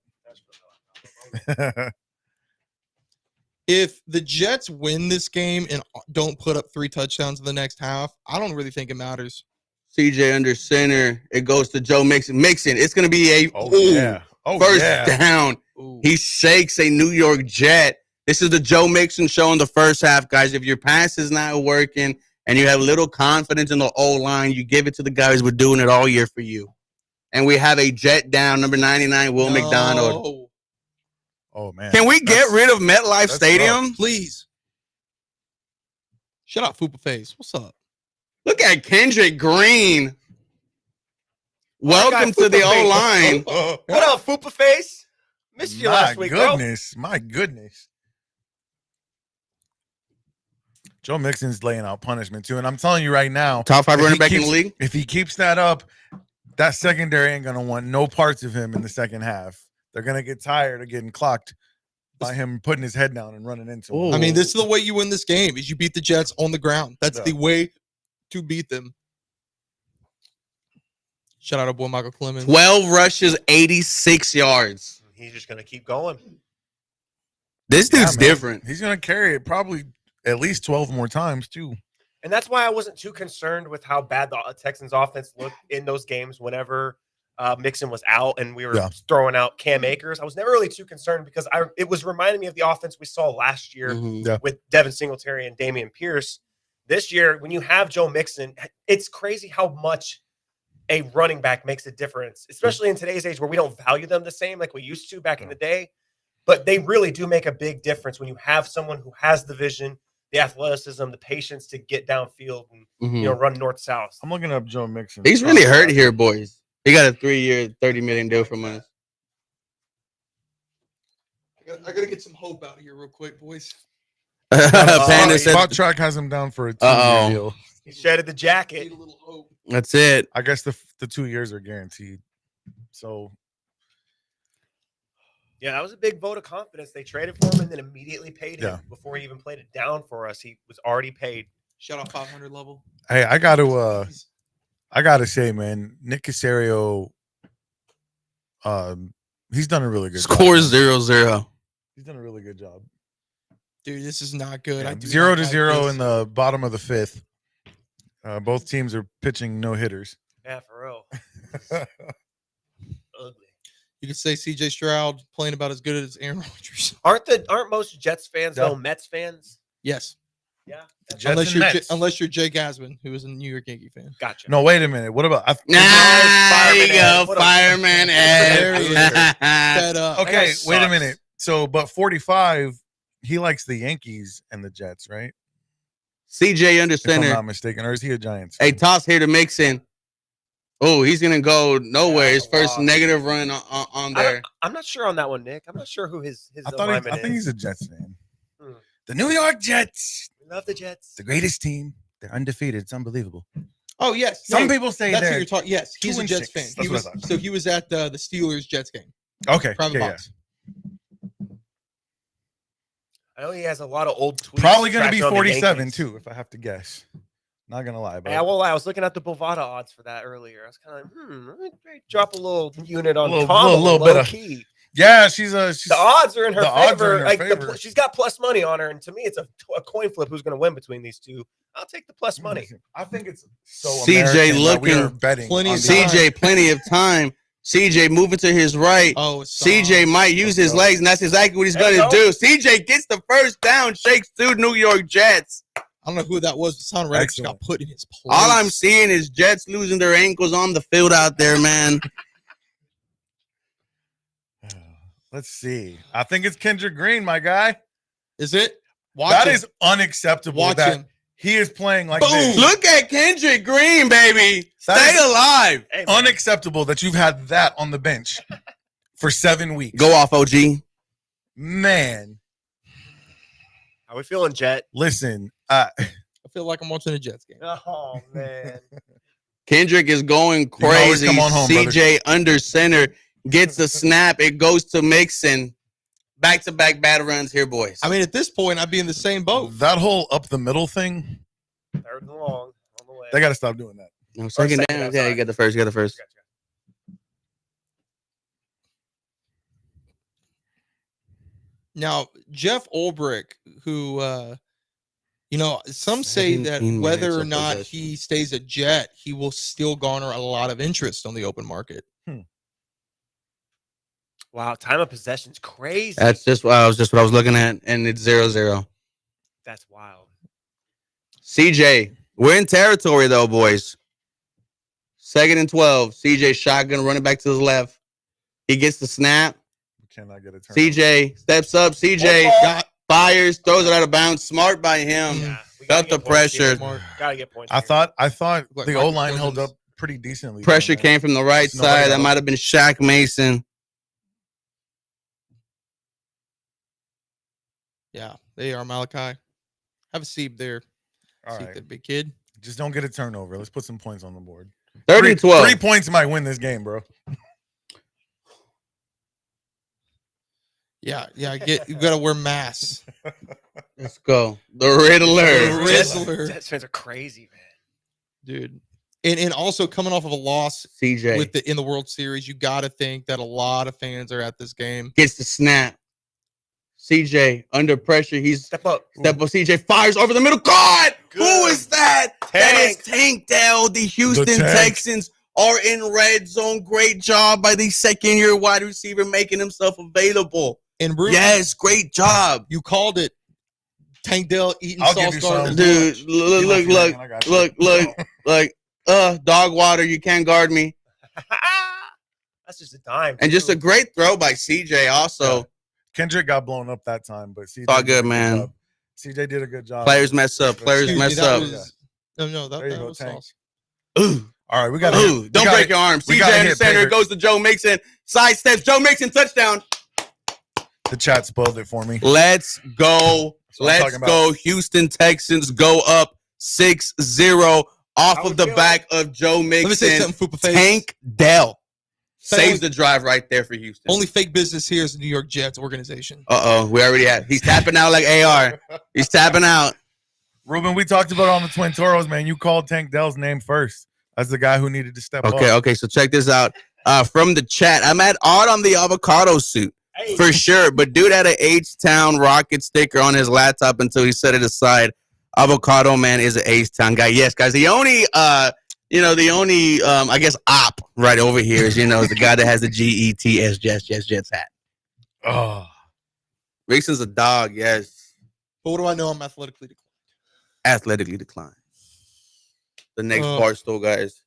If the Jets win this game and don't put up 3 touchdowns in the next half, I don't really think it matters. CJ under center. It goes to Joe Mixon. It's going to be a first down. Ooh. He shakes a New York Jet. This is the Joe Mixon show in the first half, guys. If your pass is not working and you have little confidence in the O-line, you give it to the guys who are doing it all year for you. And we have a Jet down, number 99, Will McDonald. Oh man. Can we get rid of MetLife that's Stadium? Please. Shut up, Fupa Face. What's up? Look at Kendrick Green. Welcome guy, to the Fupa Face. O-line. What up, Fupa Face? Missed you last week, bro. My goodness. Joe Mixon's laying out punishment too, and I'm telling you right now, Top 5 if running he back in the keeps- league. if he keeps that up, that secondary ain't gonna want no parts of him in the second half. They're gonna get tired of getting clocked by him putting his head down and running into him. I mean, this is the way you win this game is you beat the Jets on the ground. That's Yeah. the way to beat them. Shout out to boy Michael Clemens. 12 rushes, 86 yards. He's just gonna keep going. This Yeah, dude's man. different. He's gonna carry it probably at least 12 more times too. And that's why I wasn't too concerned with how bad the Texans offense looked in those games whenever Mixon was out and we were throwing out Cam Akers. I was never really too concerned because it was reminding me of the offense we saw last year Mhm. Yeah. with Devin Singletary and Damian Pierce. This year, when you have Joe Mixon, it's crazy how much a running back makes a difference, especially in today's age where we don't value them the same like we used to back in the day. But they really do make a big difference when you have someone who has the vision, the athleticism, the patience to get downfield and Mhm. run north-south. I'm looking up Joe Mixon. He's really hurt here, boys. He got a 3-year, $30 million deal from us. I gotta get some hope out of here real quick, boys. Panda said, Spot Track has him down for a 2-year Uh-oh. deal. He shedded the jacket. Need a little hope. that's it. I guess the 2 years are guaranteed. So Yeah, that was a big vote of confidence. They traded for him and then immediately paid him Yeah. before he even played it down for us. He was already paid. Shout out 500 level. hey, I gotta say, man, Nick Casario, he's done a really good Score job. 0-0. He's done a really good job. Dude, this is not good. Yeah, I do 0 not to like 0 this. in the bottom of the 5th. Both teams are pitching no hitters. Yeah, for real. Ugly. You could say CJ Stroud playing about as good as Aaron Rodgers. Aren't most Jets fans Yeah. though Mets fans? Yes. Yeah. The Jets Unless and you're Mets. unless you're Jay Gasman, who is a New York Yankee fan. Gotcha. No, wait a minute. What about? Nah, Fireman you Ed. go, What a- Fireman There he is. Ed. Fed up. Okay, guy wait a sucks. minute. So, but 45, he likes the Yankees and the Jets, right? CJ under If I'm center. not mistaken, or is he a Giants? Hey, fan? toss here to Mixon. Oh, he's gonna go nowhere. His that's a first loss. negative run on there. I'm not sure on that one, Nick. I'm not sure who his I alignment think he's is. a Jets fan. Hmm. The New York Jets, We love the Jets. the greatest team. They're undefeated. It's unbelievable. Oh yes. Some No, people say that's what they're you're talking. Yes, he's a 2-6. Jets fan. That's He what was I thought. so he was at the Steelers Jets game. okay. Private yeah, box. I know he has a lot of old tweets. Probably going to be trashing on the 47 Yankees. too, if I have to guess. Not gonna lie, but Yeah, well, I was looking at the Bovada odds for that earlier. I was kind of let me drop a little unit on Little- Kamala, little low bit of- key. yeah, she's The odds are in her the odds are favor. in her Like favor. she's got plus money on her, and to me, it's a coin flip. Who's going to win between these two? I'll take the plus money. I think it's so CJ American that we are looking betting plenty on of the- time. CJ, plenty of time. CJ moving to his right. Oh, it's CJ might use his legs, and that's exactly what he's There going we to do. CJ gets the first down, shakes two New York Jets. I don't know who that was, but Son Reddick just got Excellent. put in his place. All I'm seeing is Jets losing their ankles on the field out there, man. Let's see. I think it's Kendrick Green, my guy. Is it? Watch That him. is unacceptable. Watch that him. he is playing like Boom. this. Look at Kendrick Green, baby. That Stay is alive. Hey, man. unacceptable that you've had that on the bench for 7 weeks. Go off, OG. Man, How we feeling, Jet? listen. I feel like I'm watching a Jets game. Oh man, Kendrick is going can always crazy. come on home, CJ under center gets the snap. It goes to Mixon. Back-to-back bad runs here, boys. I mean, at this point, I'd be in the same boat. That whole up the middle thing, third and long on the way. they got to stop doing that. No, second second down. outside. Yeah, you got the first. You got the first. Gotcha. Now, Jeff Ulbrich, who, some say that 17 whether minutes or of not possession. he stays a Jet, he will still garner a lot of interest on the open market. Wow, time of possession's crazy. That's just what I was looking at, and it's 0-0. That's wild. CJ, we're in territory though, boys. 2nd and 12. CJ shotgun running back to his left. He gets the snap. We cannot get a turn. CJ steps up. CJ Football. got fires, throws it out of bounds. Smart by him. Yeah, we Felt gotta the get points here. pressure. Gotta get points. I here. thought Like the Michael O line held Cousins. up pretty decently. Pressure man. came from the right Nobody side. That else. might have been Shaq Mason. Yeah, they are Malachi. Have a seat there. All Seat right, that big kid. just don't get a turnover. Let's put some points on the board. 30 and 12. 3 points might win this game, bro. Yeah, you got to wear masks. Let's go. The Riddler. The Riddler. Jets fans are crazy, man. Dude. And also coming off of a loss CJ in the World Series, you got to think that a lot of fans are at this game. gets the snap. CJ under pressure. He's Step up. step up. CJ fires over the middle. God, who Good. is that? That is Tank Dell. The Houston Tank. Texans are in red zone. Great job by the second-year wide receiver making himself available. And Bruce, Yes, great job, you called it. Tank Dell eating I'll give Sauce you Gardner. some. dude. Get off your hand, I got you. Look. Dog water. You can't guard me. That's just a dime. And just too. a great throw by CJ. Also, Yeah. Kendrick got blown up that time, but CJ all did a good, man. job. CJ did a good job. Players mess up. Players Excuse me, mess that up. was- No, There you that go, was Tank. Sauce. Ooh. All right, we got Ooh, don't break your arm. we CJ gotta under hit center Baker. goes to Joe Mixon. Side steps. Joe Mixon touchdown. The chat spoiled it for me. Let's go. That's what I'm Let's talking go. Houston Texans go up 6-0 off How of we the feeling? back of Joe Let me say Mixon. something, Fupa Face. Tank Dell Say saves only- the drive right there for Houston. Only fake business here is the New York Jets organization. We already had. He's tapping out like AR. He's tapping out. Ruben, we talked about it on the Twin Toros, man. You called Tank Dell's name first as the guy who needed to step up. Okay. So check this out. From the chat, I'm at odd on the avocado suit Hey, for sure. But dude had a H-Town rocket sticker on his laptop until he set it aside. Avocado man is an H-Town guy. Yes, guys. The only I guess op right over here is is the guy that has the GETS Jets hat. Oh, Rickson's a dog. Yes, But what do I know? I'm athletically declined. athletically declined. The next Oh. Barstool guys.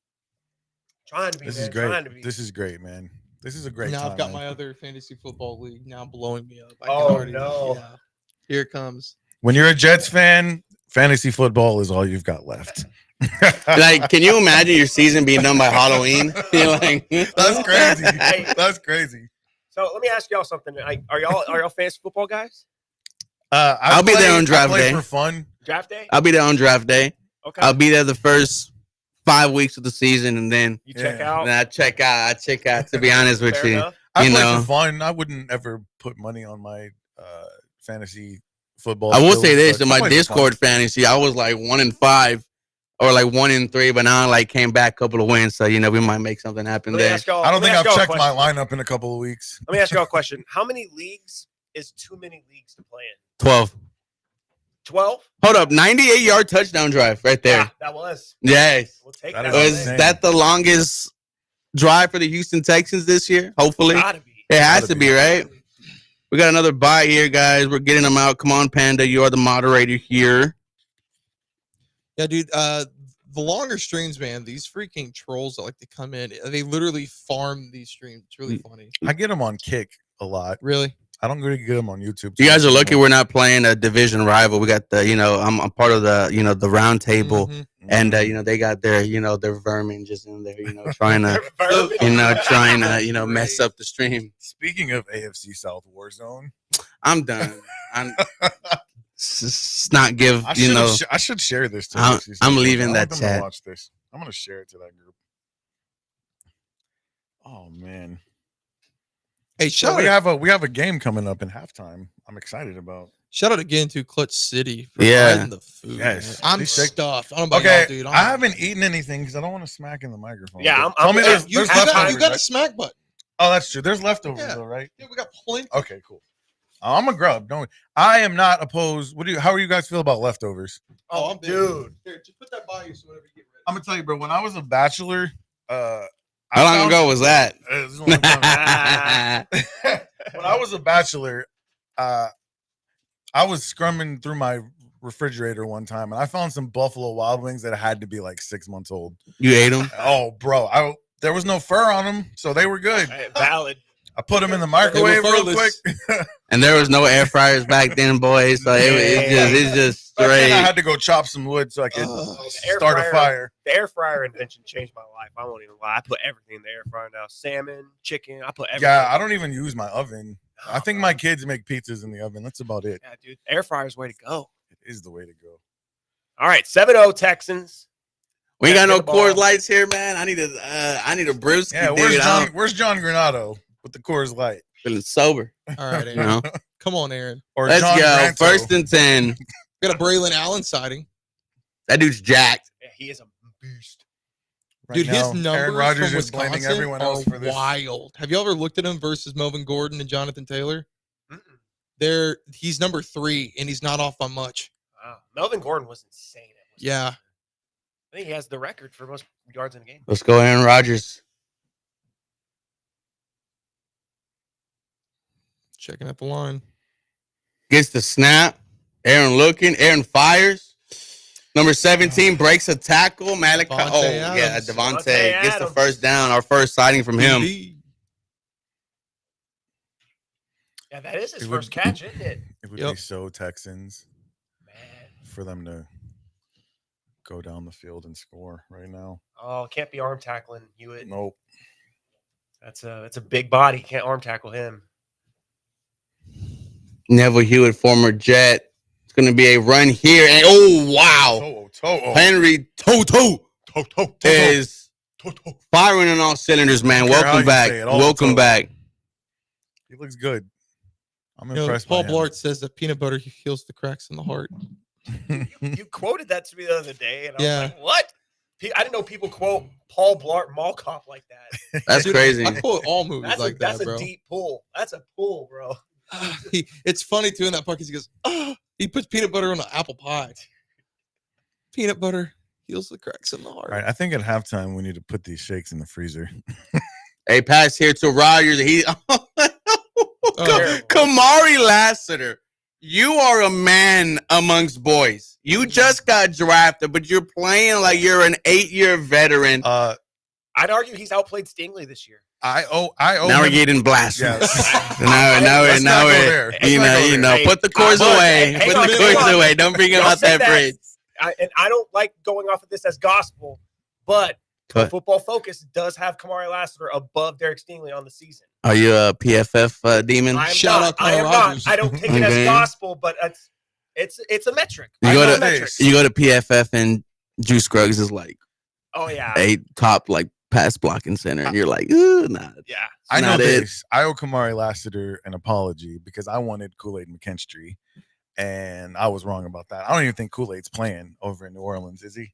trying to be. this man, is great. Trying to be. This is great, man. This is a great Now time, I've got man. my other fantasy football league now blowing me up. Oh, no. Yeah. Here it comes. When you're a Jets fan, fantasy football is all you've got left. Like, can you imagine your season being done by Halloween? You're like, That's crazy. Hey. That's crazy. So let me ask y'all something. Are y'all fantasy football guys? I'll be there on draft day. for fun. Draft day? I'll be there on draft day. Okay. I'll be there the first 5 weeks of the season, and then You check Yeah. out. I check out. To be honest with Fair you, enough. I You play know. for fun. I wouldn't ever put money on my fantasy football. I will skills, say this: but in I my play for Discord fantasy, I was like 1-5 or like 1-3, but now I like came back a couple of wins, so we might make something happen Let me there. ask y'all. fun. I don't let me think ask I've y'all a checked my question. lineup in a couple of weeks. Let me ask y'all a question. How many leagues is too many leagues to play in? 12. 12? Hold up, 98-yard touchdown drive right there. Yeah, that was. Yes. We'll take That that. is all Was day. insane. that the longest drive for the Houston Texans this year? Hopefully. Gotta be. It has Gotta to be. be, right? We got another bye here, guys. We're getting them out. Come on, Panda. You are the moderator here. Yeah, dude. The longer streams, man. These freaking trolls that like to come in, they literally farm these streams. It's really funny. I get them on Kick a lot. Really. I don't really get them on YouTube. You guys are lucky anymore. we're not playing a division rival. We got the, I'm a part of the, the round table. Mhm. And, they got their, their vermin just in there, trying to, Vermin. mess up the stream. Speaking of AFC South Warzone, I'm done. I'm not give, I should share this to I'm- AFC South I'm Warzone. leaving I that want them to chat. watch this. I'm gonna share it to that group. Oh man. Hey, So shout out, we have a game coming up in halftime. I'm excited about. shout out again to Clutch City for Yeah. providing the food. Yes. man. I'm Please check- stuffed. I don't know about Okay, y'all, dude. I haven't eaten anything because I don't want to smack in the microphone. Yeah, but I'm- tell me I'm- there's You leftovers. got a right? smack button. Oh, that's true. There's leftovers Yeah. though, right? Yeah, we got plenty. Okay, cool. I'm a grub. Don't. I am not opposed. How are you guys feel about leftovers? Oh, I'm dude. Here, just put that by you so whenever you get ready. I'm gonna tell you, bro. When I was a bachelor, How long ago was that? This is a long time ago. When I was a bachelor, I was scrumming through my refrigerator one time and I found some Buffalo Wild Wings that had to be like 6 months old. You ate them? Oh, bro, there was no fur on them, so they were good. Hey, valid. I put them in the microwave real quick. furless. And there was no air fryers back then, boys. So it's just Back then I straight. had to go chop some wood so I could Ugh. The air start a fryer- fire. The air fryer invention changed my life. I won't even lie. I put everything in the air fryer now. Salmon, chicken. I put everything. Yeah, I don't even use my oven. I Nah, think bro. my kids make pizzas in the oven. That's about it. Yeah, dude. Air fryer's way to go. It is the way to go. All right, 7-0 Texans. We ain't got no Get the Coors ball. Lights here, man. I need a brewski, Yeah, dude. where's John Granado with the Coors Light? Feeling sober, All right, you Aaron. know. Come on, Aaron. Or Let's John go. Granto. 1st and 10. We got a Braylon Allen sighting. That dude's jacked. Yeah, he is a beast. Right Dude, now, his Aaron numbers Rodgers from is blaming Wisconsin everyone else are for this. wild. Have you ever looked at him versus Melvin Gordon and Jonathan Taylor? Mm-mm. He's number 3, and he's not off by much. Wow. Melvin Gordon was insane. At Wisconsin. Yeah. I think he has the record for most yards in a game. Let's go, Aaron Rodgers. Checking out the line. Gets the snap. Aaron looking. Aaron fires. Number 17 breaks a tackle. Malachi. Devontae Oh, yeah. Adams. Devontae Devontae gets the Adams. first down. Our first sighting from him. DB. Yeah, that is his It would- first catch, isn't it? It would Yep. be so Texans Man. for them to go down the field and score right now. Oh, can't be arm tackling Hewitt. Nope. That's a big body. Can't arm tackle him. Neville Hewitt, former Jet. It's going to be a run here. And oh, wow. Henry Toto is firing on all cylinders, man. Welcome back. Welcome back. He looks good. I'm You know, impressed. Paul by him. Blart says that peanut butter heals the cracks in the heart. You quoted that to me the other day, and I Yeah. was like, "What?" I didn't know people quote Paul Blart Mall Cop like that. That's Dude, crazy. I quote all movies That's like that, a bro. deep pull. That's a pull, bro. It's funny too in that part because he goes, he puts peanut butter on an apple pie. Peanut butter heals the cracks in the heart. All right, I think at halftime we need to put these shakes in the freezer. Hey, pass here to Rogers. He Kamari Lassiter. You are a man amongst boys. You just got drafted, but you're playing like you're an 8-year veteran. I'd argue he's outplayed Stingley this year. I owe Now we're getting blasphemous. now we're you know, put the cords away. Hang Put on, the hang cords on. away. Don't bring him Y'all out said that bridge. And I don't like going off of this as gospel, but What? Football Focus does have Kamari Lassiter above Derek Stingley on the season. Are you a PFF demon? I am Shout not. out I am Connor not. Rogers. I don't take it as Okay. gospel, but it's a metric. You I go know to- metrics. You go to PFF and Juice Scruggs is like Oh yeah, a top like pass blocking center. And you're like, ooh, nah. yeah. I know Not it. this. I owe Kamari Lassiter an apology because I wanted Kool-Aid McKinstry, and I was wrong about that. I don't even think Kool-Aid's playing over in New Orleans, is he?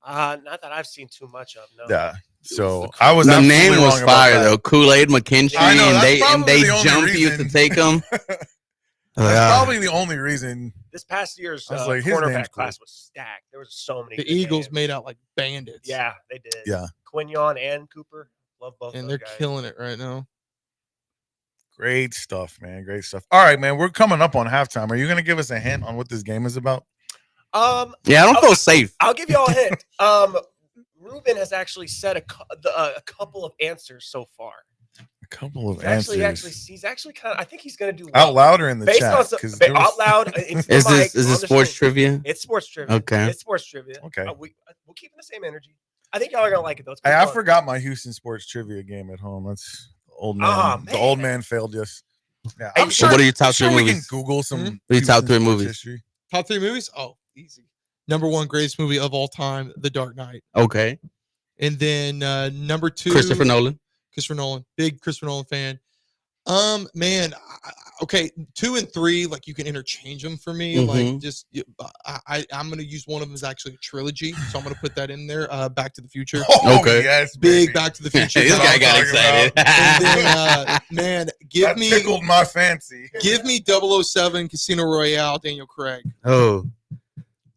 Not that I've seen too much of. No. Yeah. So I was The absolutely name was wrong about fire that. though. Kool-Aid McKinstry, I know, and that's they probably the only jump you to reason. take him. That's probably the only reason. This past year's I was like, his name's cornerback cool. class was stacked. There was so many. The good Eagles names. made out like bandits. Yeah, they did. Yeah. Quignon and Cooper. Love both. And those they're guys. killing it right now. Great stuff, man. Great stuff. All right, man. We're coming up on halftime. Are you going to give us a hint on what this game is about? Yeah, I don't feel safe. I'll give you all a hint. Ruben has actually said a couple of answers so far. A couple of He's answers. he's actually kind of. I think he's going to do Out well. loud or in the Based chat? on some, 'Cause there was- out loud. Into the Is mic, this on the sports screen. trivia? It's sports trivia. Okay. It's sports trivia. Okay. We're keeping the same energy. I think y'all are gonna like it though. It's Hey, good I fun. forgot my Houston sports trivia game at home. That's the old man. Ah, The old man. man failed us. Yeah, Hey, I'm so sure. what are your top I'm sure three we movies? can Google some. Hmm? What are your top Houston three sports movies? history. Top 3 movies? Oh, easy. Number 1 greatest movie of all time, The Dark Knight. Okay. And then number 2, Christopher Nolan. Christopher Nolan, big Christopher Nolan fan. Man, okay, 2 and 3, like you can interchange them for me. Like Mhm. just, I'm gonna use one of them as actually a trilogy, so I'm gonna put that in there. Back to the Future, Oh, Okay. yes, big baby. Back to the Future. This guy got talking excited. And then, man, That tickled my fancy. give me 007 Casino Royale, Daniel Craig. Oh,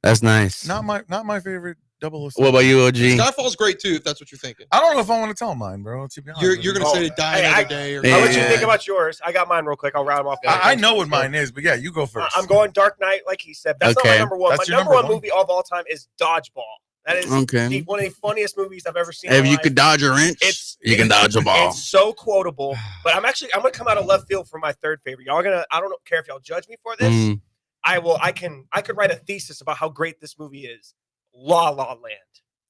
that's nice. Not my favorite 007. What about you, OG? Skyfall's great too, if that's what you're thinking. I don't know if I want to tell mine, bro. To be honest, You're with you. gonna Oh, say Die hey, Another I- Day, or I'll let you Yeah. think about yours. I got mine real quick. I'll round them off. I know what mine is, but yeah, you go first. I'm going Dark Knight, like he said. That's not Okay. my number one. That's My your number number one one? movie of all time is Dodgeball. That is Okay. one of the funniest movies I've ever seen. in If my you life. could dodge a wrench, you can dodge a ball. It's so quotable. But I'm gonna come out of left field for my third favorite. I don't care if y'all judge me for this. Mm. I could write a thesis about how great this movie is. La La Land.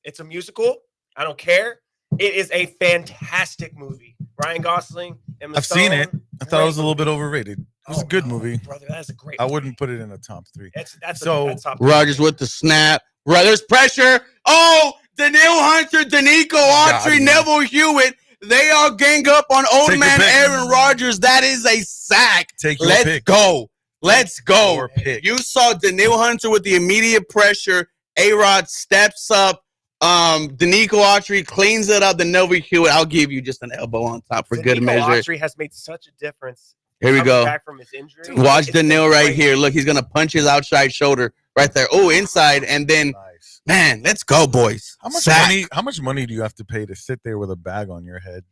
It's a musical. I don't care. It is a fantastic movie. Ryan Gosling, Emma I've seen Stone, it. I thought it was a great little bit overrated. It was a good no, movie. brother. That is a great. I movie. wouldn't put it in the top 3. That's So, top Rogers with the snap. Right, there's pressure. Oh, Daniil Hunter, Danico Autry, you. Neville Hewitt. They all gang up on old Take your man pick. Aaron Rodgers. That is a sack. Take your Let's pick. go. Let's go. Your pick. You saw Daniil Hunter with the immediate pressure. A-Rod steps up. Danico Autry cleans it up. The Neville Hewitt, I'll give you just an elbow on top for good measure. Autry has made such a difference. Here we coming go. Back from his injury. Watch It's been Daniil right great. here. Look, he's gonna punch his outside shoulder right there. Oh, inside, and then Nice. man, let's go, boys. How much Sack. money? How much money do you have to pay to sit there with a bag on your head?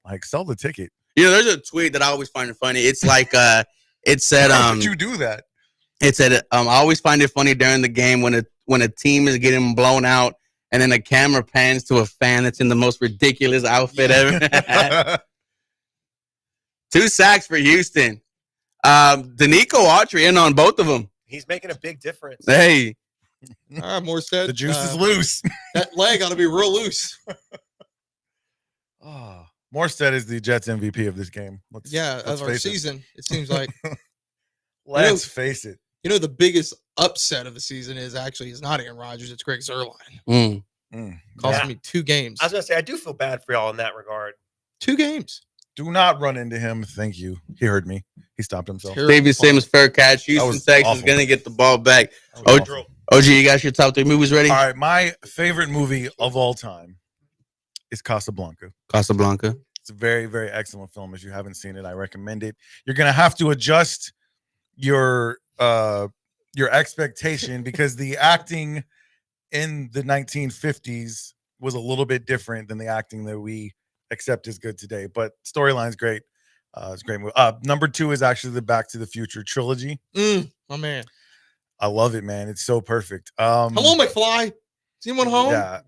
Like, sell the ticket. You know, there's a tweet that I always find it funny. It's like it said How would you do that? it said I always find it funny during the game when a team is getting blown out and then the camera pans to a fan that's in the most ridiculous outfit ever. 2 sacks for Houston. Danico Autry in on both of them. He's making a big difference. Hey, All right, Morstead. The juice is loose. That leg ought to be real loose. Morstead is the Jets MVP of this game. Yeah, let's of our face it. season, it seems like. Let's face it. You know, the biggest upset of the season is not Aaron Rodgers. It's Greg Zuerlein. Costing me 2 games. I was gonna say I do feel bad for y'all in that regard. 2 games. Do not run into him. Thank you. He heard me. He stopped himself. David Sims, fair catch. Houston Texans going to get the ball back. OG, you got your top 3 movies ready? All right. My favorite movie of all time is Casablanca. Casablanca. It's a very, very excellent film. If you haven't seen it, I recommend it. You're going to have to adjust your expectation because the acting in the 1950s was a little bit different than the acting that we accept is good today, but storyline's great. It's a great movie. Number 2 is actually the Back to the Future trilogy. My man. I love it, man. It's so perfect. Hello, McFly. Is anyone home? Yeah.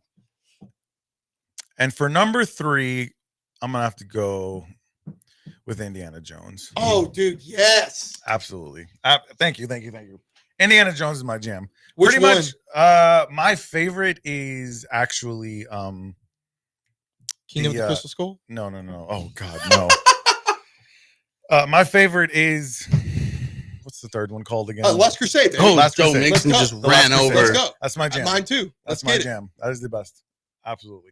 And for number 3, I'm gonna have to go with Indiana Jones. Oh, dude, yes. Absolutely. Thank you. Indiana Jones is my jam. Which Pretty one? much. My favorite is actually Kingdom of the Crystal Skull? No. Oh God, no. My favorite is what's the third one called again? Last Crusade. Oh, Last Joe Crusade. Mixon just The ran Last Crusade. over. Let's go. That's my jam. Mine too. That's my jam. That is the best. Absolutely.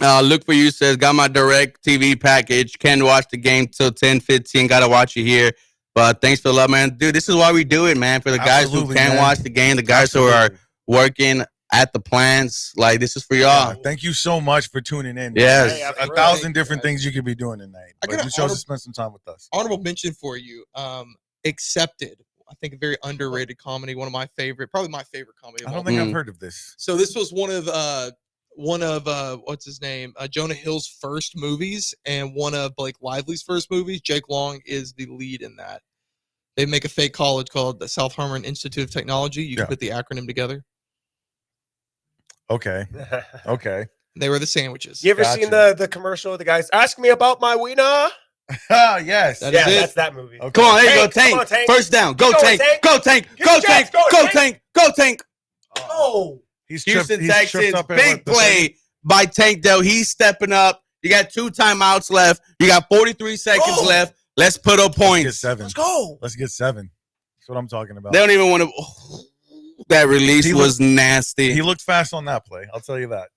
Look for you says got my direct TV package. Can't watch the game till 10:15. Gotta watch it here. But thanks for the love, man. Dude, this is why we do it, man. For the guys who can't watch the game, the guys who are working at the plants, like this is for y'all. Thank you so much for tuning in. Yes. Hey, A thousand different things you could be doing tonight. I But got you chose to spend some time with us. Honorable mention for you. Accepted. I think a very underrated comedy. One of my favorite, probably my favorite comedy. I don't think I've heard of this. So this was one of what's his name? Jonah Hill's first movies and one of Blake Lively's first movies. Jake Long is the lead in that. They make a fake college called the South Harmon Institute of Technology. You can put the acronym together. Okay. They were the sandwiches. You ever seen the commercial of the guys ask me about my wiener? Yes. That's that movie. Okay. Come on, there you go, Tank. Tank. Come on, Tank. First down. Go, Go, Tank. Tank. Go, Tank. Get Go, the Tank. Jets going, Go, Tank. Tank. Go, Tank. Oh, Houston he's Texans, tripped up at, big what, the play by Tank Dell. He's stepping up. You got 2 timeouts left. You got 43 seconds left. Let's put up points. Let's get 7. let's go. Let's get 7. That's what I'm talking about. They don't even want to. That release was nasty. He looked fast on that play. I'll tell you that.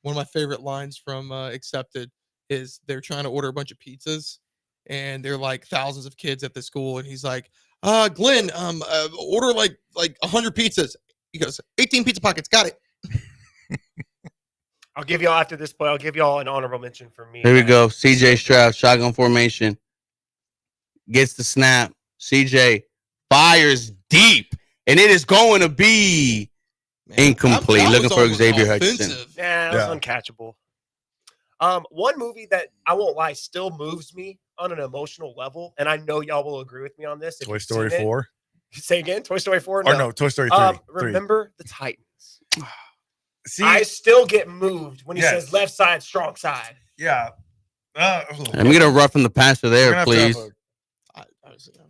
One of my favorite lines from Accepted is they're trying to order a bunch of pizzas, and they're like thousands of kids at the school, and he's like, Glenn, order like 100 pizzas. He goes, 18 pizza pockets, got it. I'll give y'all after this play. I'll give y'all an honorable mention for me. Here we go. CJ Stroud, shotgun formation. Gets the snap. CJ fires deep, and it is going to be incomplete. That Looking was for almost Xavier offensive. Hutchinson. Yeah, that was uncatchable. One movie that I won't lie still moves me on an emotional level, and I know y'all will agree with me on this. Toy Story 4. Say again, Toy Story 4? Or no, Toy Story 3. Remember the Titans. See, I still get moved when he Yes. says left side, strong side. yeah. Let me get a rough from the passer We're gonna there, have to please. have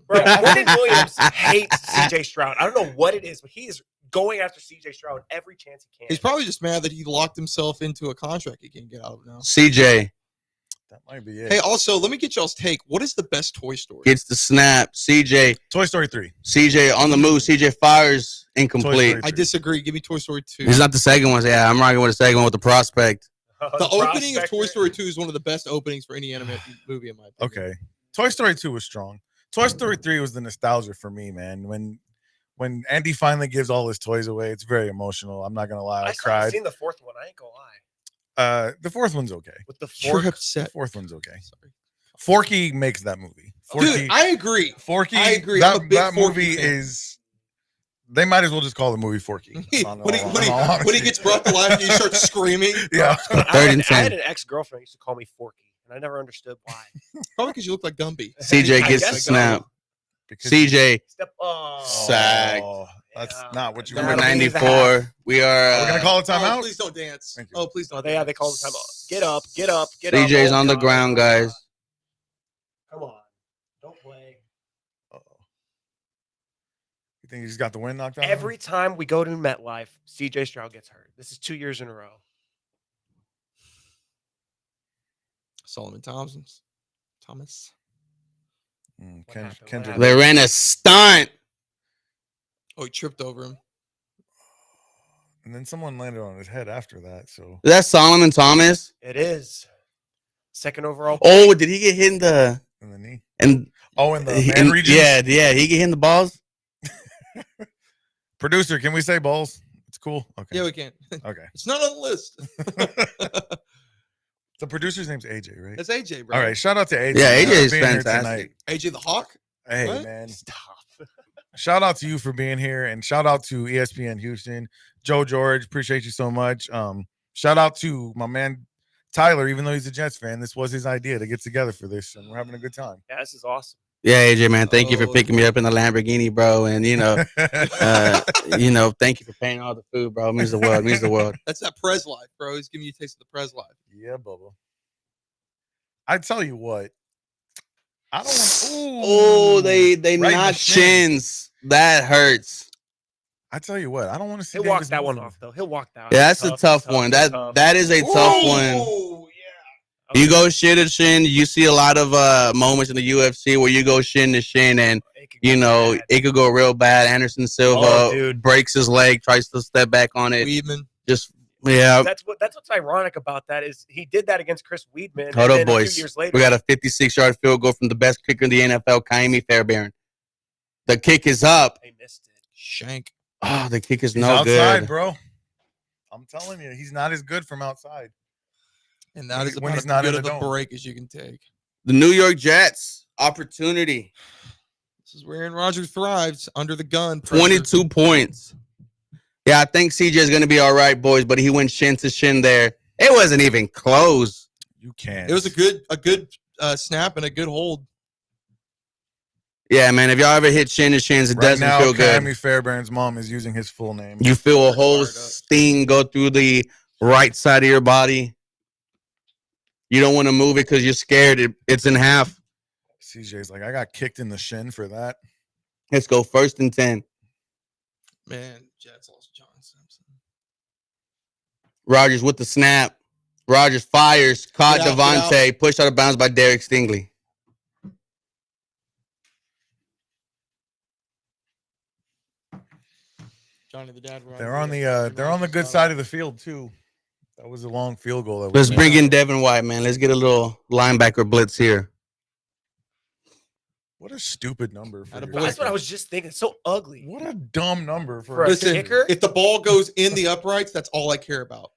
Bro, Quentin Williams hates CJ Stroud. I don't know what it is, but he is going after CJ Stroud every chance he can. He's probably just mad that he locked himself into a contract he can't get out of now. CJ That might be it. Hey, also, let me get y'all's take. What is the best Toy Story? gets the snap. CJ Toy Story 3. on the move. CJ fires incomplete. Story. I disagree. Give me Toy Story 2. It's not the second one. Yeah, I'm rocking with the second one with the prospect. The opening of Toy Story 2 is one of the best openings for any animated movie, in my opinion. Okay. Toy Story 2 was strong. Toy Story 3 was the nostalgia for me, man. When Andy finally gives all his toys away, it's very emotional. I'm not gonna lie. I still haven't cried. seen the fourth one. I ain't gonna lie. The fourth one's okay. With the You're fork. upset. Fourth one's okay. Sorry. Forky makes that movie. Forky, Dude, I agree. Forky. I agree. That, I'm a big that Forky movie fan. is. They might as well just call the movie Forky. when he gets brought to life, he starts screaming. Yeah. Third and 10. I had an ex-girlfriend who used to call me Forky, and I never understood why. Probably because you look like Gumby. CJ I gets guess the so. snap. Because CJ sack. That's not what you Number number That'll be 94. We are. We're gonna call it Oh, timeout. please don't dance. Thank you. Oh, please don't. Oh, they call the time out. Get up, get up, get up. CJ's Oh, on the God. ground, guys. Come on. Don't play. You think he just got the wind knocked out? of him? Every time we go to MetLife, CJ Stroud gets hurt. This is 2 years in a row. Solomon Thomas. Kendrick. They ran a stunt. Oh, he tripped over him. And then someone landed on his head after that. So Is that Solomon Thomas? It is. Second overall. Oh, did he get hit in the knee? And in the man regions? Yeah, he get hit in the balls. Producer, can we say balls? It's cool. Okay. Yeah, we can. Okay. It's not on the list. The producer's name's AJ, right? It's AJ, bro. All right. Shout out to AJ. Yeah, AJ for is being here fantastic. tonight. AJ the Hawk. Hey, What? man. Stop. Shout out to you for being here, and shout out to ESPN Houston. Joe George, appreciate you so much. Shout out to my man Tyler, even though he's a Jets fan. This was his idea to get together for this, and we're having a good time. Yeah, this is awesome. Yeah, AJ, man, thank you for picking me up in the Lamborghini, bro. And thank you for paying all the food, bro. It means the world. It means the world. That's that Prez life, bro. He's giving you a taste of the Prez life. Yeah, Bubba. I tell you what, I don't want. Oh, they right in the knock shin. chins. That hurts. I tell you what, I don't want to see. He'll walk Davis that one move. off, though. He'll walk that. Yeah, that's a tough one. That is a tough one. Oh, yeah. You go shin to shin. You see a lot of moments in the UFC where you go shin to shin, and it could go real bad. Anderson Silva breaks his leg, tries to step back on it. Weidman. That's what's ironic about that is he did that against Chris Weidman. Hold and up, then boys. A few years later, We got a 56-yard field goal from the best kicker in the NFL, Kaimi Fairbairn. The kick is up. They missed it. Shank. Oh, the kick is He's no outside, good, bro. I'm telling you, he's not as good from outside. And that is when about he's as not good in of the a dome. break as you can take. The New York Jets opportunity. This is where Aaron Rodgers thrives under the gun. Pressure. 22 points. Yeah, I think CJ is going to be all right, boys, but he went shin to shin there. It wasn't even close. You can't. It was a good snap and a good hold. Yeah, man, if y'all ever hit shin to shins, it right doesn't now, feel good. Kaimi Fairbairn's mom is using his full name. You feel a whole sting go through the right side of your body. You don't want to move it because you're scared. It's in half. CJ's like, I got kicked in the shin for that. Let's go 1st and 10. Man, Jets lost John Simpson. Rodgers with the snap. Rodgers fires. Caught Get out, Devontae. Pushed out of bounds by Derek Stingley. Johnny the dad. They're on the good side of the field too. That was a long field goal. Let's bring in Devin White, man. Let's get a little linebacker blitz here. What a stupid number for your That's what I was just thinking. It's so ugly. What a dumb number for For a Listen, kicker? if the ball goes in the uprights, that's all I care about.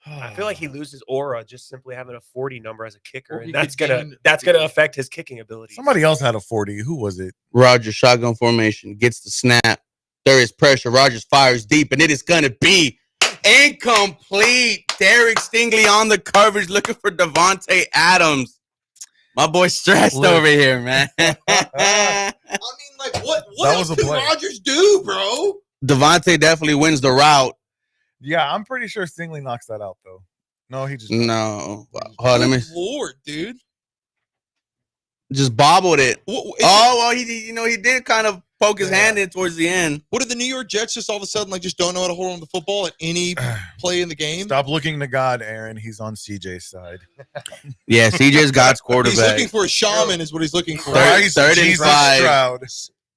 I feel like he loses aura just simply having a 40 number as a kicker, Or he and that's could gonna gain- affect his kicking ability. Somebody else had a 40. Who was it? Rodgers shotgun formation. Gets the snap. There is pressure. Rodgers fires deep, and it is going to be incomplete. Derek Stingley on the coverage looking for Devontae Adams. My boy stressed Look. over here, man. I mean, like, what That else was a can play. Rodgers do, bro? Devontae definitely wins the route. Yeah, I'm pretty sure Stingley knocks that out though. No, he just No. Hold on, let me Good Lord, dude. just bobbled it. What, Oh, well, he did kind of poke his hand in towards the end. what did the New York Jets just all of a sudden just don't know how to hold on to the football at any play in the game? Stop looking to God, Aaron. He's on CJ's side. Yeah, CJ's God's He's quarterback. looking for a shaman, is what he's looking for. Third and Jesus 5. Stroud.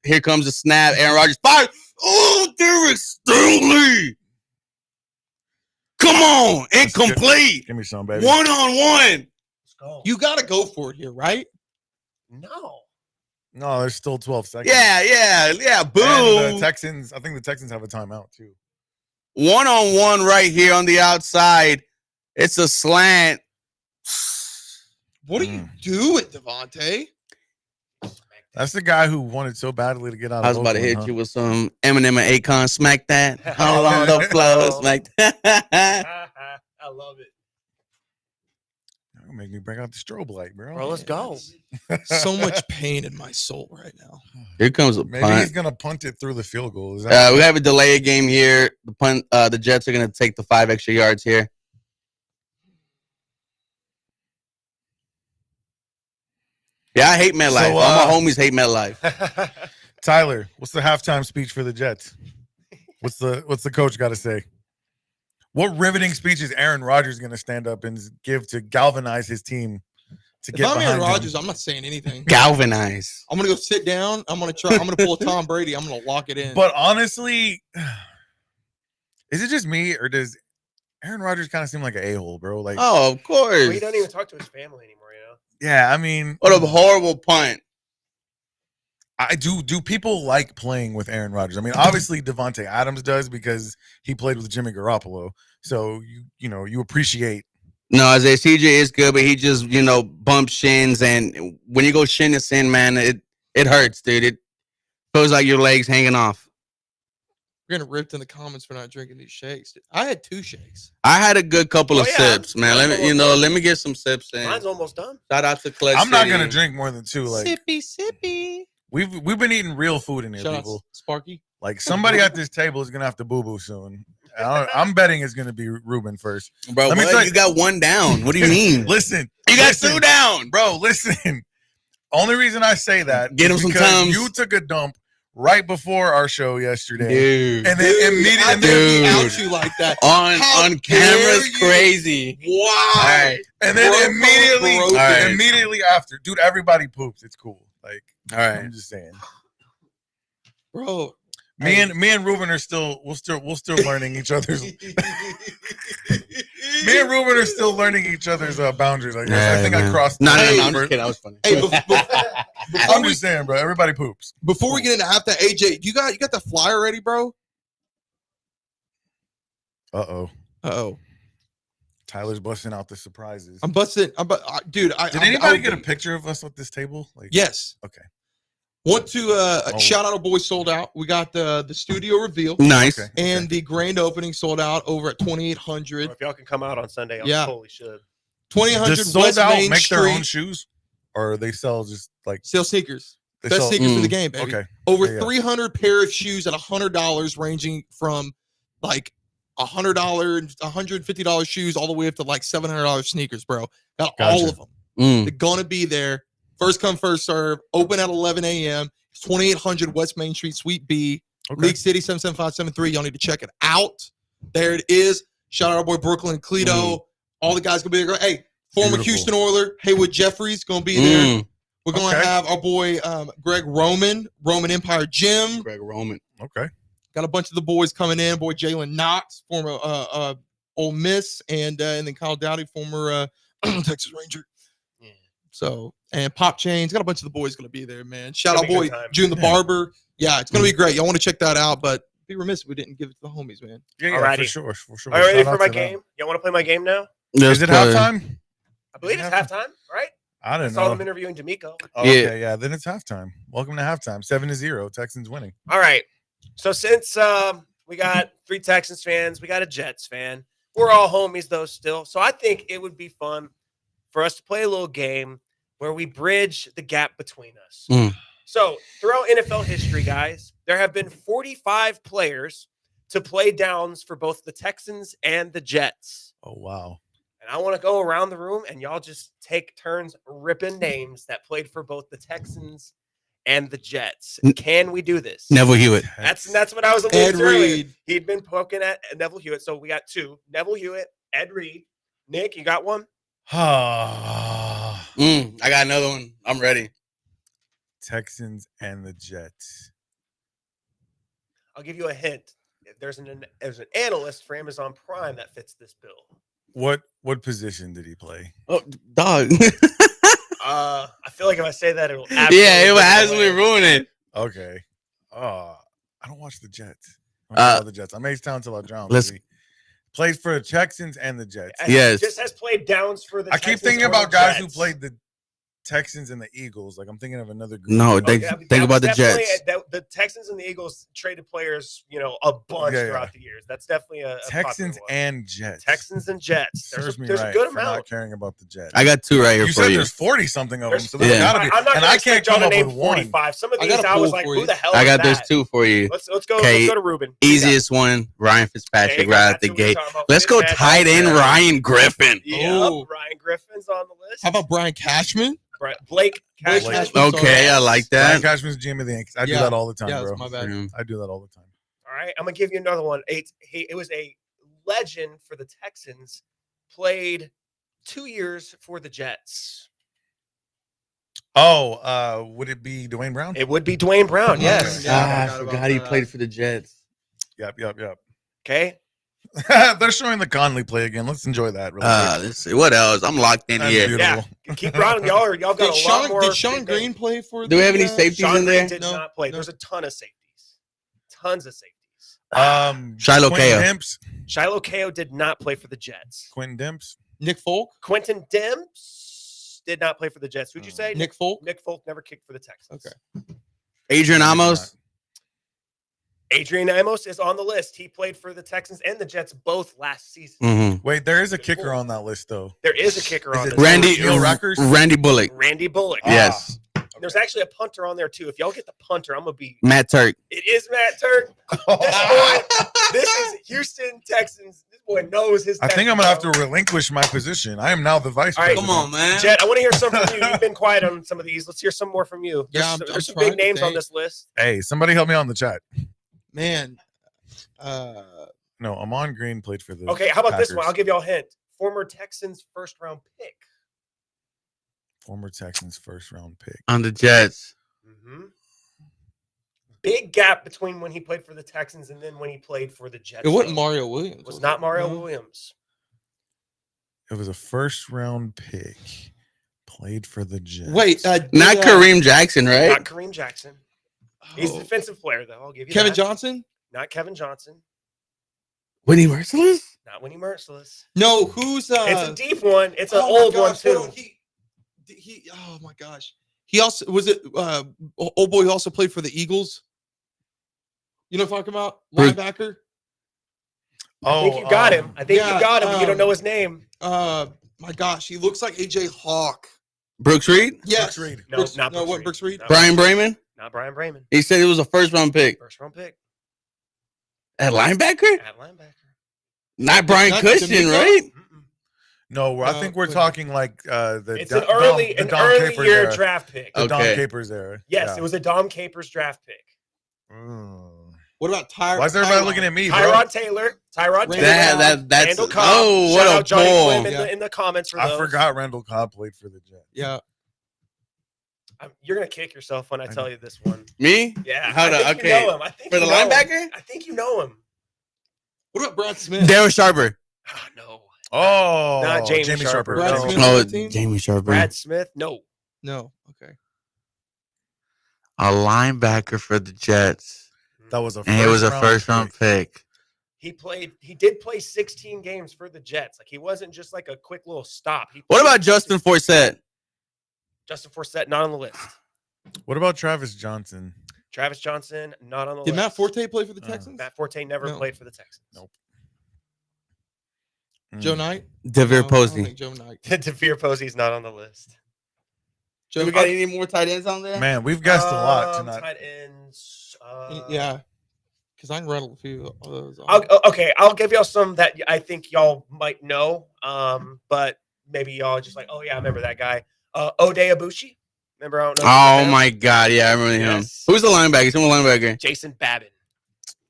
Here comes the snap. Aaron Rodgers fires. Oh, Derek Stingley. Come on. Incomplete. Give me some, baby. 1-on-1. Let's go. You got to go for it here, right? No. No, there's still 12 seconds. Yeah. And Boom. the Texans, I think the Texans have a timeout too. 1-on-1 right here on the outside. It's a slant. What are you doing, Devontae? That's the guy who wanted so badly to get out. I was about to hit you with some Eminem and Akon. Smack that. All on the floor. Smack that. I love it. That'll make me bring out the strobe light, bro. Bro, let's go. So much pain in my soul right now. Here comes a Maybe punt. he's gonna punt it through the field goal. Is that We have a delay game here. The punt. The Jets are going to take the 5 extra yards here. Yeah, I hate MetLife. So, All my homies hate MetLife. Tyler? What's the halftime speech for the Jets? What's the coach got to say? What riveting speech is Aaron Rodgers going to stand up and give to galvanize his team to If get I'm behind Aaron him. Rodgers, I'm not saying anything. Galvanize. I'm gonna go sit down. I'm gonna pull a Tom Brady. I'm gonna lock it in. But honestly, is it just me or does Aaron Rodgers kind of seem like an a-hole, bro? Like, Oh, of course. Well, he don't even talk to his family anymore, you know? yeah, I mean, What a horrible punt. I do people like playing with Aaron Rodgers? I mean, obviously Devontae Adams does because he played with Jimmy Garoppolo. So you appreciate. No, Isaiah CJ is good, but he just, bumps shins. And when you go shin to sin, man, it hurts, dude. It feels like your legs hanging off. We're gonna ripped in the comments for not drinking these shakes. I had 2 shakes. I had a good couple of yeah. sips, man. Mine's Let me get some sips in. Mine's almost done. Shout out to Clutch I'm not City. gonna drink more than 2. Like, Sippy. we've been eating real food in here, Shout out people. Sparky. Like somebody at this table is gonna have to boo boo soon. I'm betting it's gonna be Ruben first. Bro, Let me tell you- you got 1 down. What do you mean? Listen, You got listen, 2 down. bro. Listen. Only reason I say that Get is him some because Tums. you took a dump right before our show yesterday, Dude. and then I immediately didn't Dude. out you like that. On How camera's dare you? crazy. Wow. All right. and then Bro, immediately, bro, right. immediately after, dude, everybody poops. It's cool. Like, All right. I'm just saying. Bro. Me and Ruben are still we're still learning each other's. Me and Ruben are still learning each other's boundaries. I guess I think I crossed. No, the I'm line just kidding. That was funny. Hey, I'm just saying, bro. Everybody poops. before we get into half that, AJ, you got the flyer ready, bro? Uh-oh. Tyler's busting out the surprises. I'm busting. Dude, Did anybody get a picture of us at this table? Like, Yes. Okay. Want to shout out our boys sold out. We got the studio reveal Nice. Okay. and the grand opening sold out over at 2800. If y'all can come out on Sunday, I Yeah. totally should. 2800 Does Sold West Out Main make Street. their own shoes, or they sell just like Sell sneakers. they Best sell? sneakers for the game, baby. Okay. Over Yeah. 300 pair of shoes at $100, ranging from like $100, $150 shoes all the way up to like $700 sneakers, bro. Got all Gotcha. of them. They're gonna be there. First come, first serve. Open at 11 a.m. It's 2800 West Main Street, Suite B, Okay. League City 77573. Y'all need to check it out. There it is. Shout out our boy Brooklyn Cleto. All the guys gonna be there. Hey, former Beautiful. Houston Oiler Haywood Jeffries gonna be there. We're gonna Okay. have our boy Greg Roman Empire Gym. Greg Roman. Okay. Got a bunch of the boys coming in. Boy Jalen Knox, former Ole Miss, and then Kyle Dowdy, former Texas Ranger. Yeah. So, and Pop Chains, got a bunch of the boys going to be there, man. Shout Gonna out be a boy good time. June the Barber. Yeah, it's going to be great. Y'all want to check that out, but be remiss if we didn't give it to the homies, man. Yeah, Alrighty. for sure. For sure. Are you ready Shout for out my to them. game? Y'all want to play my game now? Is it halftime? I believe it's halftime, right? I I don't saw them know. interviewing D'Amico. Oh, okay, yeah. Then it's halftime. Welcome to halftime. 7-0. Texans winning. All right. So since we got 3 Texans fans, we got a Jets fan. We're all homies though still. So I think it would be fun for us to play a little game where we bridge the gap between us. So throughout NFL history, guys, there have been 45 players to play downs for both the Texans and the Jets. Oh wow. And I want to go around the room and y'all just take turns ripping names that played for both the Texans and the Jets. Can we do this? Neville Hewitt. That's what I was Ed alluding to earlier. Reed. He'd been poking at Neville Hewitt. So we got 2. Neville Hewitt, Ed Reed. Nick, you got one? I got another one. I'm ready. Texans and the Jets. I'll give you a hint. There's an analyst for Amazon Prime that fits this bill. What position did he play? Oh, dog. I feel like if I say that, it'll Yeah, it will give absolutely away. ruin it. Okay. I don't watch the Jets. I don't know the Jets. I'm H-Town till I drown. Let's- Baby. Plays for the Texans and the Jets. And Yes. Just has played downs for the I keep Texans thinking or about the guys who Jets. played the Texans and the Eagles. Like I'm thinking of another group. No, of- they- Yeah, think that about was the definitely Jets. the Texans and the Eagles traded players, a bunch Yeah, yeah. throughout the years. That's definitely a Texans popular one. and Jets. Texans and Jets. Serves me There's right a good for amount. not caring about the Jets. I got 2 right here You for said you. there's 40 something of them, There's- so there's Yeah. gotta be. I'm not And gonna I expect can't y'all come to up name with one. 45. Some of I these got a I was poll like, for who you. the hell I is got those that? 2 for you. Let's go. Okay, Let's go to Ruben. Easiest one, Ryan There you Fitzpatrick go. right That's out the who we're gate. talking about. Let's go Fitzpatrick. tight end Ryan Griffin. Yep, Oh. Ryan Griffin's on the list. How about Brian Cashman? Blake Cashman? Cashman. Okay, I like Brian that. Cashman's GM of the Yankees. I do Yeah. that all the time, Yeah, bro. that's my bad. Mm. I do that all the time. All right, I'm gonna give you another one. It was a legend for the Texans. Played 2 years for the Jets. Oh, would it be Dwayne Brown? It would be Dwayne Brown. Yes. Yeah. I forgot he played for the Jets. Yep. Okay. They're showing the Conley play again. Let's enjoy that. Really quick. Let's see what else. I'm locked in That's here. beautiful. Yeah. Keep running. Y'all got a lot more. Did Sean big Green names. play for? Do we have any safeties Sean in Green there? did No, not play. no. There's a ton of safeties. Tons of safeties. Shiloh Quentin Ko. Demps. Shiloh Ko did not play for the Jets. Quentin Demps. Nick Folk? Quentin Demps did not play for the Jets. Who'd you say? Nick Folk? Nick Folk never kicked for the Texans. Okay. Adrian Amos. Adrian Amos is on the list. He played for the Texans and the Jets both last season. Mm-hmm. Wait, there is a kicker on that list though. There is a kicker Is on it this. Randy Bullock. Randy Bullock. Yes. There's actually a punter on there too. If y'all get the punter, I'm gonna be. Matt Turk. It is Matt Turk. This is Houston Texans. This boy knows his. I think I'm gonna have Texans, to relinquish my position. I am now the vice All right, president. Come on, man. Jet, I want to hear some from you. You've been quiet on some of these. Let's hear some more from you. Yeah, I'm There's some trying big to names on think. this list. Hey, somebody help me on the chat. Man. No, Amon Green played for the. Okay, how about this one? Packers. I'll give y'all a hint. Former Texans first round pick. Former Texans first round pick. On the Jets. Mm-hmm. Big gap between when he played for the Texans and then when he played for the Jets. It wasn't though. Mario Williams. It was not Mario No. Williams. It was a first round pick. Played for the Jets. Wait, Not Kareem Jackson, right? Not Kareem Jackson. He's a defensive player, though. I'll give you Kevin that. Johnson? Not Kevin Johnson. Winnie Merciless? Not Winnie Merciless. No, who's It's a deep one. It's an oh my old one gosh, hold too. on, He oh my gosh. He also was it old boy who also played for the Eagles. You know what I'm talking about? Bruce- Linebacker. I think you got him. I think yeah, you got him. But you don't know his name. My gosh, he looks like AJ Hawk. Brooks Reed? Yes. Brooks Reed. No, not Brooks what Reed. Brooks Reed? No. Brian Brayman? Not Brian Brayman. He said it was a first round pick. First round pick At linebacker? at linebacker. Not Brian Not Cushing, D'Amico? right? Mm-mm. No, I think we're wait. talking like the. It's Dom- an early the Dom Capers year era. draft pick. The Dom Okay. Capers era. Yes, Yeah. it was a Dom Capers draft pick. What about Tyrod? Why is everybody looking at me, bro? Tyrod Taylor. Randall That's Randall Cobb. oh, Shout what out a Johnny pull. Quinn in the comments for I those. forgot Randall Cobb played for the Jets. Yeah. You're gonna kick yourself when I tell you this one. Me? Yeah. Hold I on, think okay. You know him. I think For the you know him. linebacker? I think you know him. What about Brad Smith? Darren Sharper. Ah, no. Oh, Not Jamie Sharper. Brad No. Smith. Oh, 15? Jamie Sharper. Brad Smith. No. No. Okay. A linebacker for the Jets. That was a. And it was a first-round first round pick. He did play 16 games for the Jets. Like he wasn't just like a quick little stop. What about Justin Forsett? Justin Forsett? Not on the list. What about Travis Johnson? Travis Johnson, not on the Did list. Matt Forte play for the Texans? Matt Forte never No. played for the Texans. Nope. Joe Mm. Knight? DeVere No, I don't Posey. think Joe Knight. DeVere Posey's not on the list. Joe We got any more tight ends on there? Man, we've guessed a lot tonight. Tight ends. Yeah. Because I can rattle a few of those. off. Okay, I'll give y'all some that I think y'all might know. But maybe y'all just like, oh yeah, I remember that guy. Ode Abushi. Remember? I don't know. Oh my God! Yeah, I remember him. Yes. Who's the linebacker? Who's the linebacker? Jason Babin.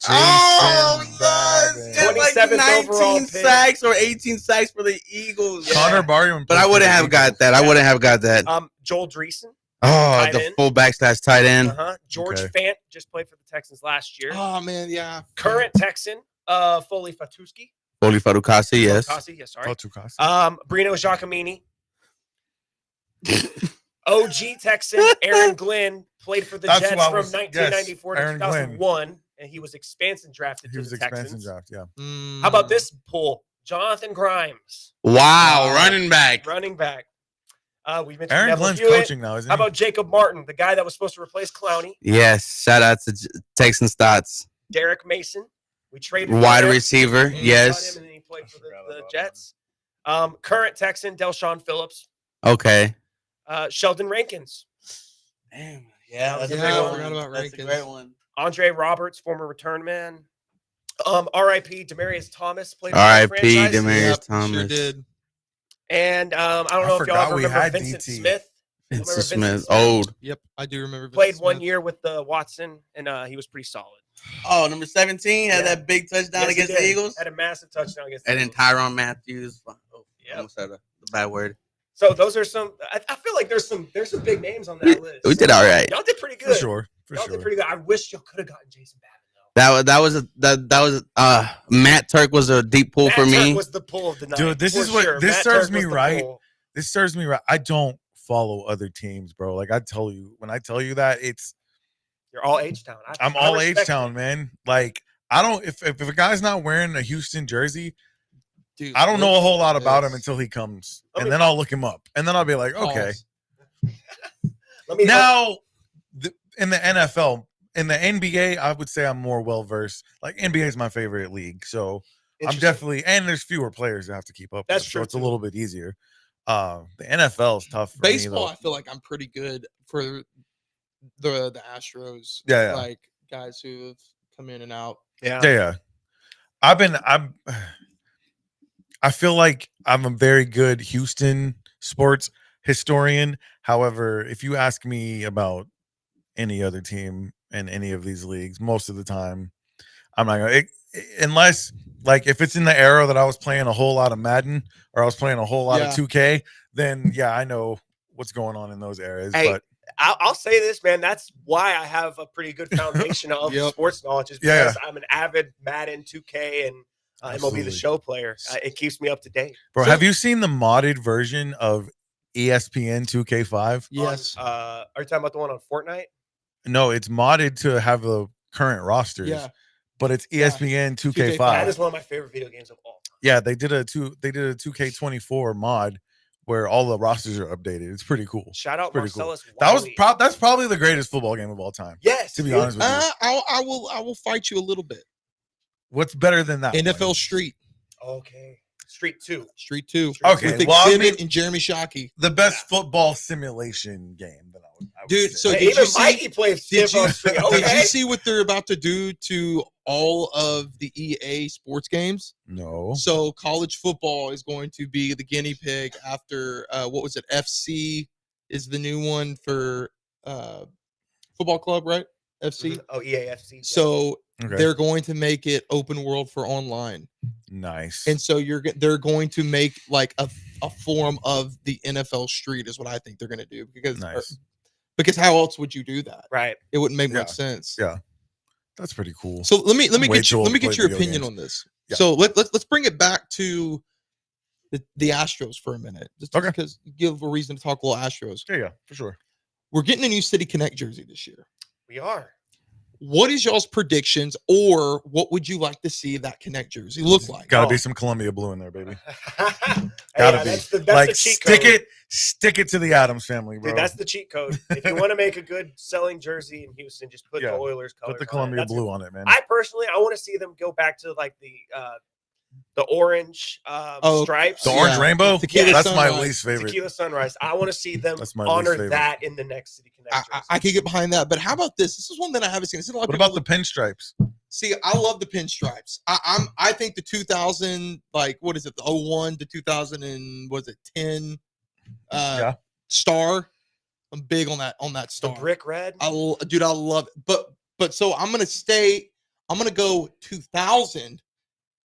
Oh, Jason yes! Babin. He had like 27th overall 19 pick. sacks or 18 sacks for the Eagles. Yeah. Connor Barrium. But I wouldn't have got that. I wouldn't have got that. Joel Dreesen. Oh, tight the end. fullback slash tight end. George Okay. Fant just played for the Texans last year. Oh, man. Yeah. Current Texan, Foley Fatuski. Foley Fadukasi, yes. Fatusi, yes, sorry. Oh, Tukasi. Brino Giacomini. OG Texan Aaron Glenn played for the That's Jets who I from was- 1994 yes, to Aaron Glenn. 2001, and he was expansion drafted He to was the expansion Texans. draft. Yeah. How about this pool? Jonathan Grimes, Wow, running back. running back. We mentioned Aaron Neville Glenn's Hewitt. coaching now, isn't How he? about Jacob Martin, the guy that was supposed to replace Clowney? Yes, shout out to Texan Stats. Derek Mason. We traded for Wide him. receiver, We got yes. him, and then he played for forgot the about Jets. Current Texan Delshon Phillips. Okay. Sheldon Rankins. Damn, yeah, that's a Yeah, big I one. forgot about That's a Rankins. great one. Andre Roberts, former return man. R.I.P. Demarius Thomas played for the R.I.P. franchise. Demarius Yep, Thomas. Sure did. And I don't I know if y'all forgot ever we remember had Vincent DT. Smith. Vincent Remember Smith, Vincent Smith? old. Yep, I do remember. Played Vincent 1 Smith. year with Watson, and he was pretty solid. Oh, number 17 had Yeah. that big touchdown Yes, he against the did. Eagles. Had a massive touchdown against the And then Eagles. Tyrann Matthews. Oh, Yep. almost said the bad word. So those are some. I feel like there's some big names on that list. We did all right. Y'all did pretty good. For sure. Y'all did pretty good. I wish y'all could have gotten Jason Babin though. That was Matt Turk was a deep pull for me. Turk was the pull of the night. Dude, this for is what sure. this Matt serves Turk me was the right. pull. This serves me right. I don't follow other teams, bro. Like I tell you, when I tell you that, You're all H-Town. I'm all H-Town, man. Like I don't if a guy's not wearing a Houston jersey, Dude, I don't know a whole lot about him this. until he comes, Let and me- then I'll look him up, and then I'll be like, okay. Let me Now, in the NFL, in the NBA, I would say I'm more well versed. Like NBA is my favorite league, so I'm Interesting. definitely, and there's fewer players that have to keep up. That's with, true, so it's a too. little bit easier. The NFL is tough. For Baseball, me, I feel like I'm pretty good for the Astros. Yeah, yeah. Like guys who have come in and out. Yeah. Yeah. I feel like I'm a very good Houston sports historian. However, if you ask me about any other team in any of these leagues, most of the time, I'm not gonna unless like if it's in the era that I was playing a whole lot of Madden or I was playing a whole lot of 2K, then yeah, I know what's going on in those areas. Hey, but I'll say this, man. That's why I have a pretty good foundation of Yep. sports knowledge, is Yeah. because I'm an avid Madden 2K and MLB Absolutely. The Show player. It keeps me up to date. bro, So- have you seen the modded version of ESPN 2K5? Yes. Are you talking about the one on Fortnite? No, it's modded to have the current rosters. Yeah. But it's E Yeah. ESPN 2K5. That is one of my favorite video games of all time. Yeah, they did a 2K24 mod where all the rosters are updated. It's pretty cool. Shout out pretty cool. Marcellus Wiley. That's probably the greatest football game of all time. Yes, To be dude. honest with you. I will fight you a little bit. What's better than that? NFL one? Street. Okay. Street 2. Street 2. Okay, With well, I Exhibit mean- and Jeremy Shockey. The best football simulation game that I would Dude, say. so Hey, did even you see- Mikey plays Did NFL you, Street. did Okay. you see what they're about to do to all of the EA sports games? No. So college football is going to be the guinea pig after what was it? FC is the new one for football club, right? FC. Oh, EAFC. yeah. So Okay. they're going to make it open world for online, Nice. and so they're going to make like a form of the NFL Street is what I think they're going to do Nice. because how else would you do that? Right. It wouldn't make Yeah. much sense. Yeah. That's pretty cool. So let me I'm way get too you, old let me to get play your video opinion games. on this. Yeah. So let's bring it back to the Astros for a minute, just Okay. because give a reason to talk a little Astros. Yeah, for sure. We're getting a new City Connect jersey this year. We are. What is y'all's predictions, or what would you like to see that Connect jersey look like? Gotta Oh. be some Columbia blue in there, baby. Gotta Gotta be. That's the Like cheat stick code. stick it to the Adams family, bro. Dude, that's the cheat code. If you want to make a good selling jersey in Houston, just put Yeah. the Oilers colors Put the on it. Columbia That's blue on it, man. I personally, I want to see them go back to like the orange stripes. The orange Yeah. rainbow? Tequila That's my sunrise. least favorite. Tequila Sunrise. I want to see them That's my least honor favorite. that in the next City Connect jersey. I could get behind that, but how about this? This is one that I haven't seen. This is a lot of What people about the pinstripes? See, I love the pinstripes. I think the 2000, like what is it, the 01 to 2000 and was it 10 Yeah. star. I'm big on that the star. brick red. I love it. But so I'm gonna go 2000,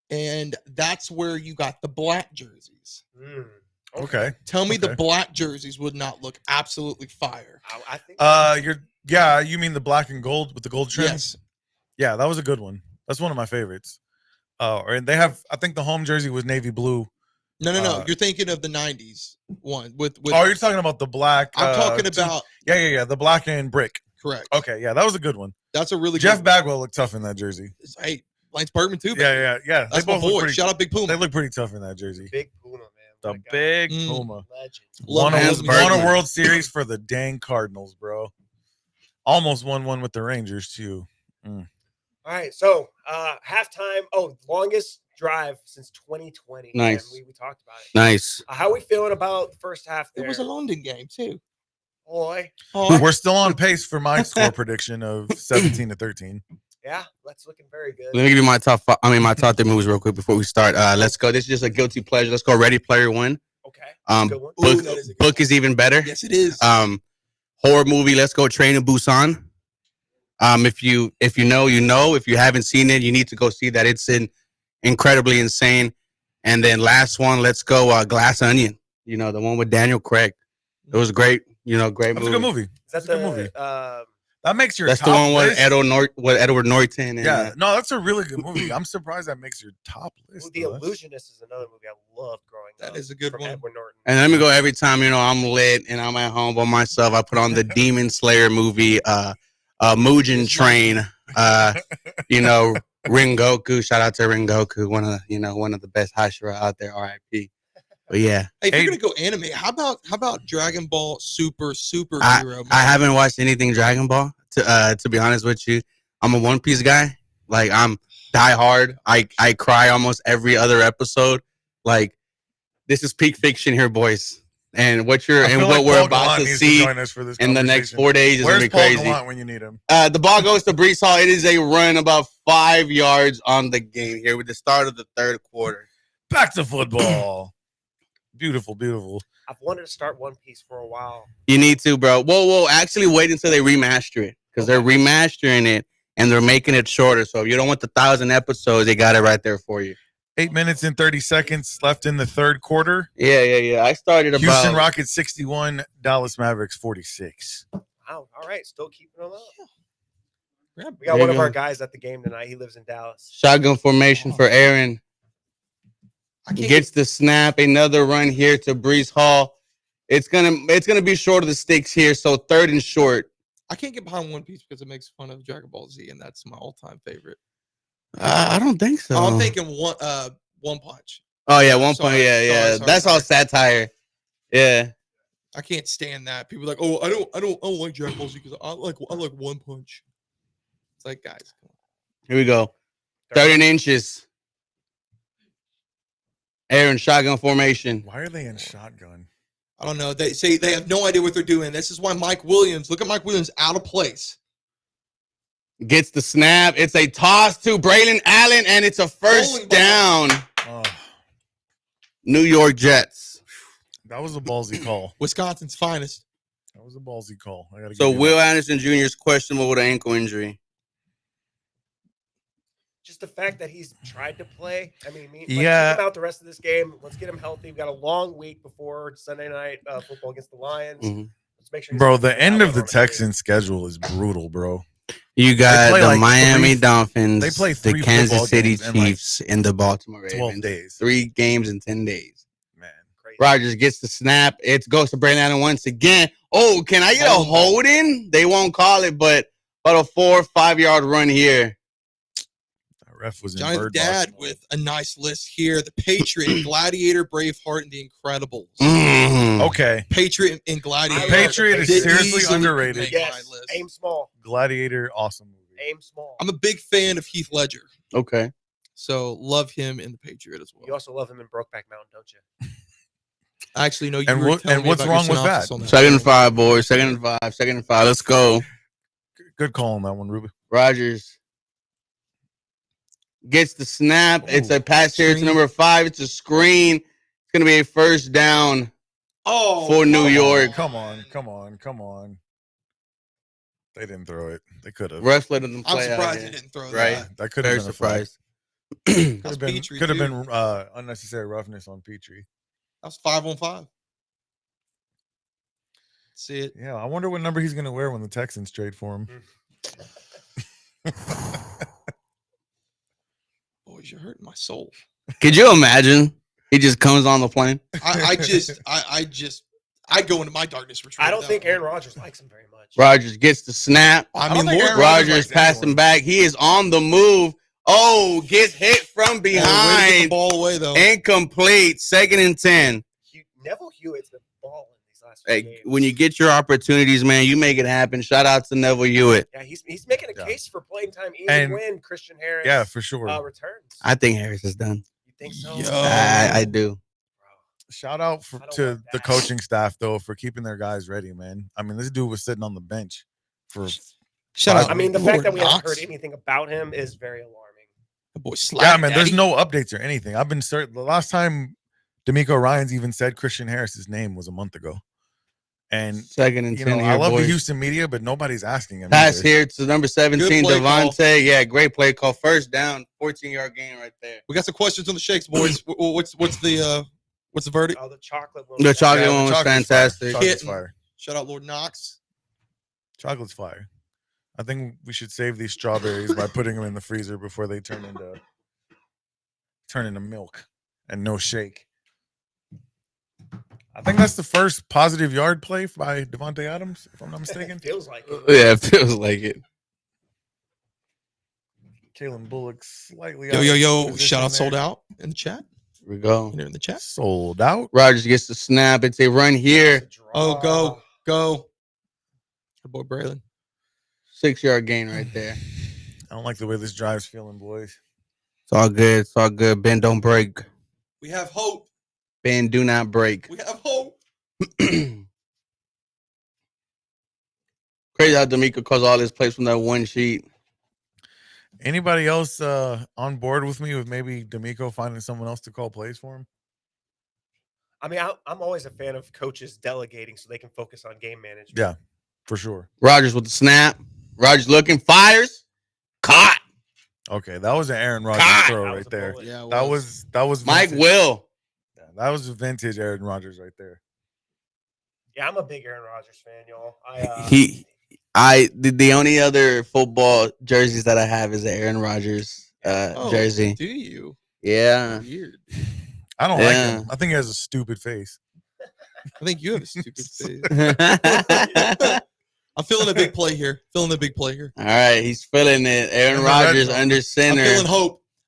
and that's where you got the black jerseys. Mm, Okay. Tell me the Okay. black jerseys would not look absolutely fire. I think. You mean the black and gold with the gold trim? Yes. Yeah, that was a good one. That's one of my favorites. And they have, I think the home jersey was navy blue. No. You're thinking of the 90s one with Oh, you're talking about the black. I'm talking about Yeah. The black and brick. correct. Okay, yeah, that was a good one. That's a really Jeff good Bagwell looked tough in that jersey. Hey, Lance Bergman too. baby. Yeah. They That's my both look boy. pretty. Shout out Big Puma. They look pretty tough in that jersey. Big Puma, man. The My God. big Mm. Puma. Legend. Love Won Hans a Bergman. World Series for the dang Cardinals, bro. Almost won one with the Rangers too. All right, so halftime. Oh, longest drive since 2020. man. Nice. We talked about it. Nice. How we feeling about the first half It there? was a London game too. Boy. Oh, We're still on pace for my score prediction of 17-13. Yeah, that's looking very good. Let me give you my top 3 movies real quick before we start. Let's go. This is just a guilty pleasure. Let's go. Ready Player One. Okay. Good one. Book, Ooh, that is a good book is even better. yes, it is. Horror movie. Let's go. Train to Busan. If you know, you know. If you haven't seen it, you need to go see that. It's incredibly insane. And then last one. Let's go. Glass Onion. You know, the one with Daniel Craig. It was great. You know, great That's movie. a good movie. Is that That's a good movie. That makes your That's the top one with list. Edward Norton. And, Yeah, no, that's a really good movie. I'm surprised that makes your top list. The Illusionist is another movie I loved growing up. That is a good from one. Edward Norton. And let me go every time, you know, I'm lit and I'm at home by myself. I put on the Demon Slayer movie, Mugen Train. You know, Rengoku. Shout out to Rengoku, one of the best Hashira out there. R.I.P. But yeah, Hey, if you're gonna go anime, how about Dragon Ball Super I Hero? haven't watched anything Dragon Ball. To be honest with you, I'm a One Piece guy. Like I'm die hard. I cry almost every other episode. Like this is peak fiction here, boys. And what we're about to see in the next 4 days is gonna be crazy. Gallant when you need him? The ball goes to Breece Hall. It is a run about 5 yards on the game here with the start of the third quarter. Back to football. Beautiful, beautiful. I've wanted to start One Piece for a while. You need to, bro. Whoa. Actually, wait until they remaster it because they're remastering it and they're making it shorter. So if you don't want the 1,000 episodes, they got it right there for you. 8 minutes and 30 seconds left in the third quarter. Yeah. I started about Houston Rockets 61, Dallas Mavericks 46. Wow. All right. Still keeping them up. Yeah. We got one of our guys at the game tonight. He lives in Dallas. Shotgun formation for Aaron. Gets the snap. Another run here to Breece Hall. It's gonna be short of the sticks here. So third and short. I can't get behind One Piece because it makes fun of Dragon Ball Z, and that's my all-time favorite. I don't think so. I'm thinking One Punch. Oh yeah, One Punch. Yeah. That's all satire. Yeah. I can't stand that. People are like, oh, I don't like Dragon Ball Z because I like One Punch. It's like, guys, come on. Here we go. 30 inches. Aaron, shotgun formation. Why are they in shotgun? I don't know. They say they have no idea what they're doing. This is why Mike Williams, look at Mike Williams out of place. Gets the snap. It's a toss to Braylon Allen, and it's a first down. Oh, New York Jets. that was a ballsy call. Wisconsin's finest. That was a ballsy call. So Will Anderson Jr. is questionable with an ankle injury. Just the fact that he's tried to play. I mean, keep him out the rest of this game. Let's get him healthy. We've got a long week before Sunday night football against the Lions. Mm-hmm. Let's make sure. Bro, the end of the Texans schedule is brutal, bro. You got the Miami Dolphins, they play the Kansas City Chiefs, and the Baltimore Ravens. 12 days. 3 games in 10 days. Man, crazy. Rodgers gets the snap. It goes to Braylon Allen once again. Oh, can I get a holding? They won't call it, but about a 4 or 5 yard run here. Ref was in Johnny's bird dad box. with a nice list here. The Patriot, Gladiator, Braveheart, and The Incredibles. Mm. Okay. Patriot and Gladiator. The Patriot is They seriously easily underrated. could make my Yes. list. Aim small. Gladiator, awesome movie. Aim small. I'm a big fan of Heath Ledger, Okay. so love him in The Patriot as well. You also love him in Brokeback Mountain, don't you? I actually know you. And were what- telling and me what's about your wrong with synopsis that? on Second and 5, boys. Second and 5. Second and 5. Let's go. Good call on that one, Ruben. Rodgers gets the snap. It's a pass here to number 5. It's a screen. It's going to be a first down for New York. Come on. They didn't throw it. They could have. Refs let them I'm play. surprised he didn't throw Right. that. That could have Very been a flag. surprised. Could have been unnecessary roughness on Petrie. That was 5-on-5. See it. Yeah, I wonder what number he's going to wear when the Texans trade for him. Boys, you're hurting my soul. Could you imagine? He just comes on the plane. I go into my darkness retreat. I don't think Aaron Rodgers likes him very much. Rodgers gets the snap. I mean, think Lord Aaron Rodgers likes passing anyone. back. He is on the move. Oh, gets hit from way to get the behind. ball away though. Incomplete. 2nd and 10. Neville Hewitt's been balling these last few Hey, games. when you get your opportunities, man, you make it happen. Shout out to Neville Hewitt. Yeah, he's making a Yeah. case for playing time even And- when Christian Harris Yeah, for sure. returns. I think Harris is done. You think so? Yo. I do. Shout out I don't to want the that. coaching staff, though, for keeping their guys ready, man. I mean, this dude was sitting on the bench for. Shout out. I mean, the Lord fact that we haven't Knox. heard anything about him is very alarming. The boy Yeah, man, there's Daddy. no updates or anything. I've been certain. The last time D'Amico Ryans even said Christian Harris's name was a month ago. And, 2nd and you 10 know, here, I love boys. the Houston media, but nobody's asking him. Pass either. here to number 17, Good play Devontae. Yeah, great play call. First down, 14-yard gain right there. We got some questions on the shakes, boys. What's the What's the verdict? Oh, the chocolate one. The chocolate Yeah, one was chocolate's fantastic. Fire. Chocolate's Kitten. fire. Shout out Lord Knox. Chocolate's fire. I think we should save these strawberries by putting them in the freezer before they turn into milk and no shake. I think that's the first positive yard play by Devontae Adams, if I'm not mistaken. Feels like it. Yeah, it feels like it. Kalen Bullock slightly Yo. position Shout out there. Sold Out in the chat. Here we go. In the chat. Sold out. Rogers gets the snap. It's a run here. Oh, go. Good boy, Braylon. 6-yard gain right there. I don't like the way this drive's feeling, boys. It's all good. It's all good. Ben, don't break. We have hope. Ben, do not break. We have hope. Crazy how D'Amico calls all his plays from that one sheet. Anybody else on board with me with maybe D'Amico finding someone else to call plays for him? I mean, I'm always a fan of coaches delegating so they can focus on game management. Yeah, for sure. Rogers with the snap. Rogers looking, fires, caught. Okay, that was an Aaron Rodgers throw right there. Yeah, That was Mike vintage. Will. Yeah, that was vintage Aaron Rodgers right there. Yeah, I'm a big Aaron Rodgers fan, y'all. The only other football jerseys that I have is the Aaron Rodgers jersey. Do you? Yeah. Weird. I don't like him. I think he has a stupid face. I think you have a stupid face. I'm feeling a big play here. All right, he's feeling it. Aaron Rodgers under center.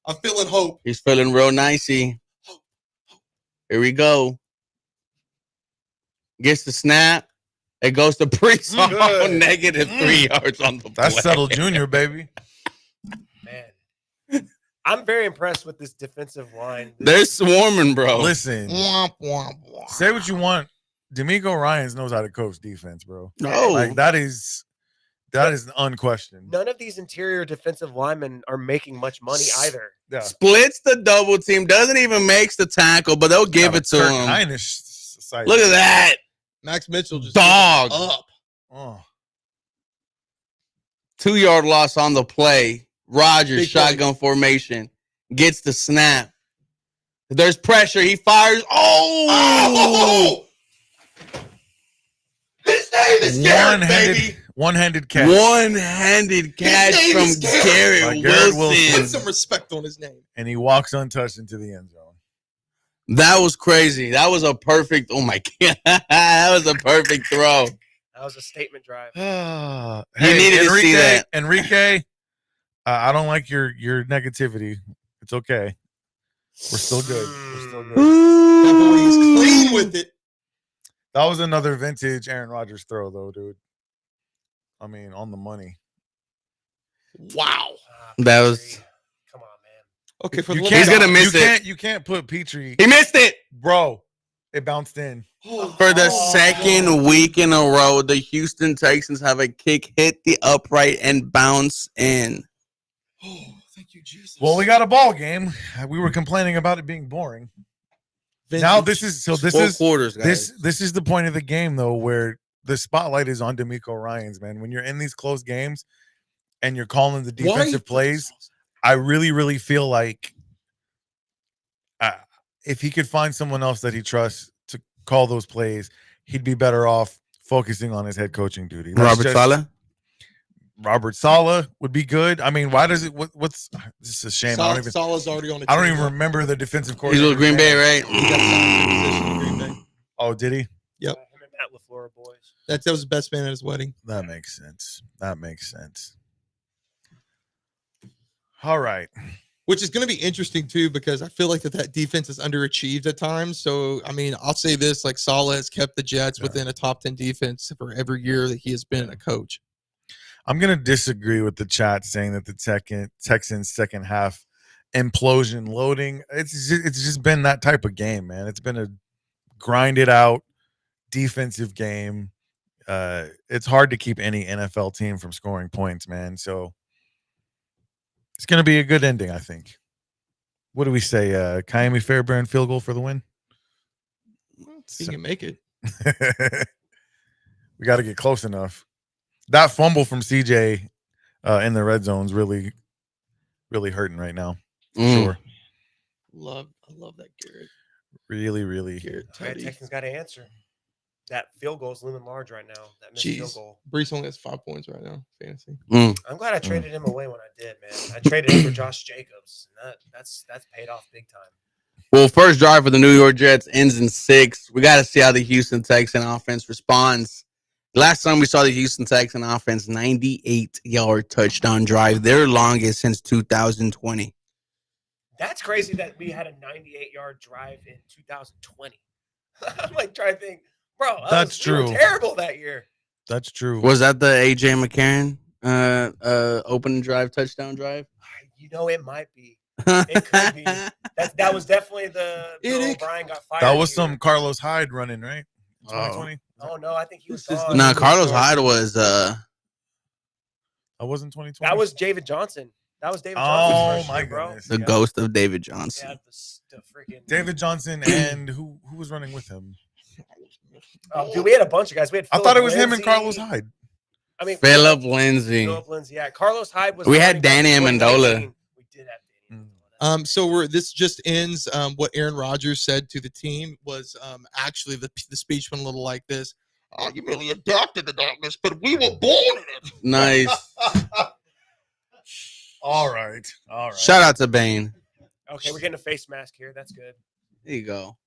I'm feeling hope. He's feeling real nicey. Here we go. Gets the snap. It goes to Breece Hall. Negative 3 yards on the play. That's Settle Jr., baby. Man, I'm very impressed with this defensive line. They're swarming, bro. Listen, say what you want. D'Amico Ryans knows how to coach defense, bro. No. Like that is unquestioned. None of these interior defensive linemen are making much money either. Yeah. Splits the double team. Doesn't even makes the tackle, but they'll give it to him. Look at that. Max Mitchell just Dog. up. Oh. 2-yard loss on the play. Rogers, Big shotgun formation. Gets the snap. There's pressure. He fires. Oh! His name is Garrett, baby. One-handed catch. One-handed catch name from is Garrett Garrett Wilson. Put some respect on his name. And he walks untouched into the end zone. That was crazy. That was a perfect. Oh my god, that was a perfect throw. That was a statement drive. He needed to see that. Enrique, I don't like your negativity. It's okay. We're still good. That boy is clean with it. That was another vintage Aaron Rodgers throw, though, dude. I mean, on the money. Wow. That was. Come on, man. Okay, for He's gonna miss it. You can't put Petrie. He missed it. Bro, it bounced in. For the second week in a row, the Houston Texans have a kick hit the upright and bounce in. Oh, thank you, Jesus. Well, we got a ball game. We were complaining about it being boring. Now this is 4 quarters, guys. this is the point of the game though, where the spotlight is on D'Amico Ryans, man. When you're in these close games and you're calling the defensive plays, I really, really feel like if he could find someone else that he trusts to call those plays, he'd be better off focusing on his head coaching duty. Robert Saleh would be good. I mean, why does it? What's this is a shame. Saleh's already on the I don't team even now. remember the defensive He's coordinator. with Green Bay, right? He got signed to the position in Green Bay. Oh, did he? Yep. Him and Matt LaFleur boys. That was the best man at his wedding. That makes sense. All right. Which is going to be interesting too, because I feel like that defense is underachieved at times. So, I mean, I'll say this: like Saleh has kept the Jets within a top 10 defense for every year that he has been a coach. I'm going to disagree with the chat saying that the Texans second half implosion loading. It's just been that type of game, man. It's been a grinded out defensive game. It's hard to keep any NFL team from scoring points, man. So it's going to be a good ending, I think. What do we say? Kaimi Fairbairn field goal for the win? He can make it. We got to get close enough. That fumble from CJ in the red zone is really, really hurting right now. Sure. I love that Garrett. Really, really. Garrett All right, Teddy. Texans got to answer. That field goal is looming large right now. That missed field Jeez. goal. Breece only has 5 points right now. Fantasy. I'm glad I traded him away when I did, man. I traded him for Josh Jacobs. And that's paid off big time. Well, first drive for the New York Jets ends in 6. We got to see how the Houston Texan offense responds. Last time we saw the Houston Texan offense, 98-yard touchdown drive, their longest since 2020. That's crazy that we had a 98-yard drive in 2020. I'm like trying to think, bro. That's we were true. terrible that year. That's true. Was that the A.J. McCarron opening drive, touchdown drive? You know, it might be. It could be. That was definitely the O'Brien got fired. That was year. some Carlos Hyde running, right? 2020. Oh no, I think he was This is gone. No, Carlos Hyde was That wasn't 2020. That was David Johnson. That was David Oh, Johnson's first my year, bro. goodness. the ghost of David Johnson. Yeah, the freaking David Johnson and who was running with him? Dude, we had a bunch of guys. We had. I Phillip thought it was him and Lindsay. Carlos Hyde. I mean, Phillip Lindsay. Phillip Lindsay. Yeah, Carlos Hyde was. We the had running back Danny in Amendola. 2019. We did have Danny. So this just ends. What Aaron Rodgers said to the team was actually the speech went a little like this. Oh, you really adopted the darkness, but we were born in it. Nice. All right. Shout out to Bane. Okay, we're getting a face mask here. That's good. There you go.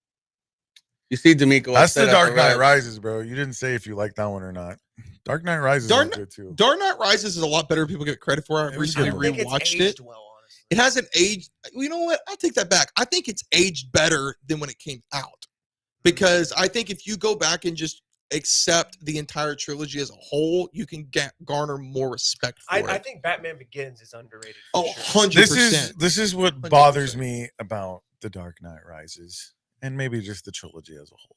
You see D'Amico. That's the upset Dark after Knight Reds. Rises, bro. You didn't say if you like that one or not. Dark Knight Rises Dark is good too. Dark Knight Rises is a lot better than people get credit for. I It was recently good. I think it's rewatched aged it. well, honestly. It hasn't aged. You know what? I'll take that back. I think it's aged better than when it came out. Because I think if you go back and just accept the entire trilogy as a whole, you can garner more respect for it. I think Batman Begins is underrated. Oh, For sure. 100%. This is what 100%. bothers me about The Dark Knight Rises and maybe just the trilogy as a whole.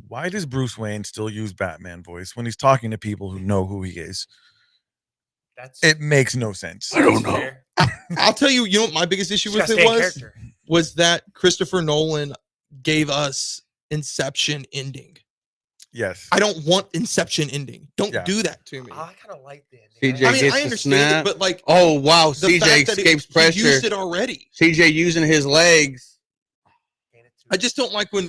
Why does Bruce Wayne still use Batman voice when he's talking to people who know who he is? It makes no sense. I don't know. fair. I'll tell you, you know what my biggest issue Just with gotta it stay in was? character. Was that Christopher Nolan gave us Inception ending. Yes. I don't want Inception ending. Don't Yeah. do that to me. I kind of like the ending. CJ I mean, gets I the understand snap. it, but like, Oh, wow. the CJ fact that escapes he pressure. used it already. CJ using his legs. I just don't like when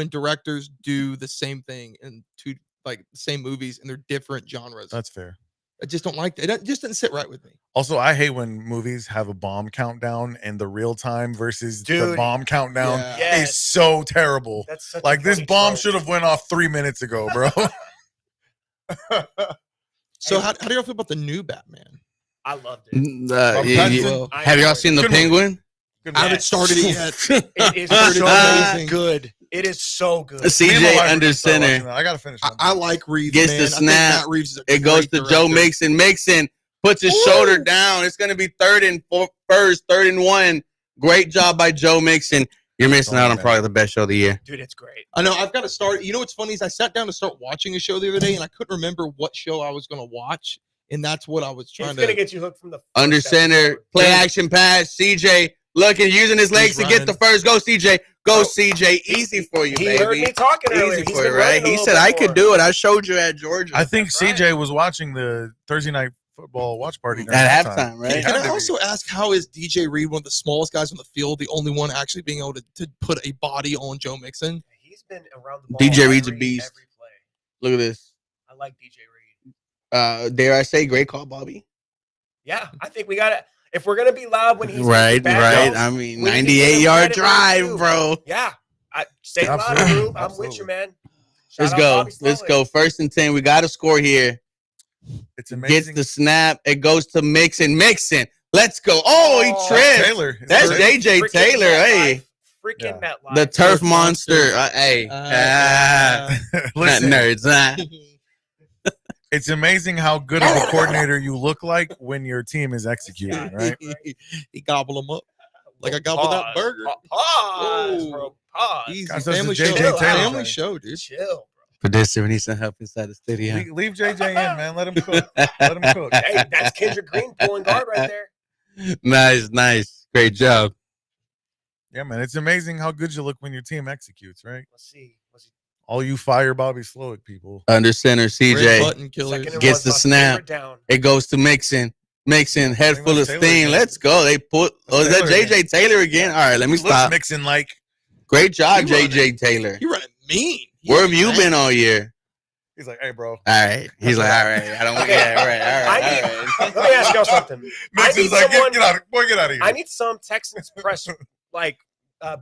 directors do the same thing in two like the same movies and they're different genres. That's fair. I just don't like that. It just doesn't sit right with me. Also, I hate when movies have a bomb countdown and the real time versus the Dude. bomb countdown Yeah. Yes. is so terrible. That's such a Like this funny bomb trope. should have went off 3 minutes ago, bro. So how do y'all feel about the new Batman? I loved it. Pattinson. I Have y'all enjoyed seen it. the Good movie. Penguin? Good I haven't movie. started it yet. It is Heard it's so amazing. good. It is so good. Me and CJ my wife were under just started watching center. that. I gotta finish. I like Reeves. Gets man. the I think snap. Matt Reeves is a It goes great to Joe director. Mixon. Mixon puts his shoulder down. It's going to be third and 1. Great job by Joe Mixon. You're missing out on probably the best show of the year. Dude, it's great. I know. I've got to start. You know what's funny is I sat down to start watching a show the other day and I couldn't remember what show I was going to watch, and that's what I was It's trying gonna to. get you hooked from the Under first center, episode. play action pass. CJ looking, using his legs to get running. the first. Go, CJ. Go, CJ. Easy for you, He heard baby. me talking earlier. Easy He's for been you, right? running a He little said bit I more. could do it. I showed you at Georgia. I think That's right. CJ was watching the Thursday night football watch party during At halftime. halftime, right? He Can had I to be. also ask how is DJ Reed one of the smallest guys on the field, the only one actually being able to put a body on Joe Mixon? He's been around the ball. DJ Reed's a every beast. play. Look at this. I like DJ Reed. Dare I say, great call, Bobby? Yeah, I think we got to. If we're gonna be loud when he's Right. back out, I mean, we need to give him 98-yard credit where it's drive, due. bro. Yeah, stay loud, Absolutely. Rube. I'm Absolutely. with you, man. Shout Let's out go. Bobby Let's Slowik. go. 1st and 10. We got to score here. It's Gets amazing. the snap. It goes to Mixon. Mixon. Let's go. Oh, he Oh, tripped. Taylor. That's Taylor. JJ Freaking Taylor. Hey, Freaking Yeah. MetLife. the turf Turf monster. monster. Hey. Listen, Nerds. it's amazing how good of a coordinator you look like when your team is executing, right? He gobble them up like I gobbled that burger. Pause, Whoa. bro. Pause. Easy. Guys, that's Family the show. JJ Taylor Family thing. show, dude. Chill, bro. Producer, we need some help inside the studio. Leave JJ in, man. Let him cook. Let him cook. Hey, that's Kendrick Green pulling guard right there. Nice. Great job. Yeah, man. It's amazing how good you look when your team executes, right? Let's see. All you fire Bobby Slowick people. Under center, Red CJ. button killers. Second and Gets one, the my snap. favorite down. It goes to Mixon. Mixing head Bring full back of Taylor steam. again. Let's go. They put. Oh, is that Taylor JJ Taylor again? All right, let me He looks stop. mixing like. Great job, He running- JJ Taylor. He running mean. Where have you been all year? He's like, hey, bro. All right. He's like, all right. I don't. Okay. Yeah, all right. Let me ask y'all something. I need Mixon's like, someone. get out of here. I need some Texans press like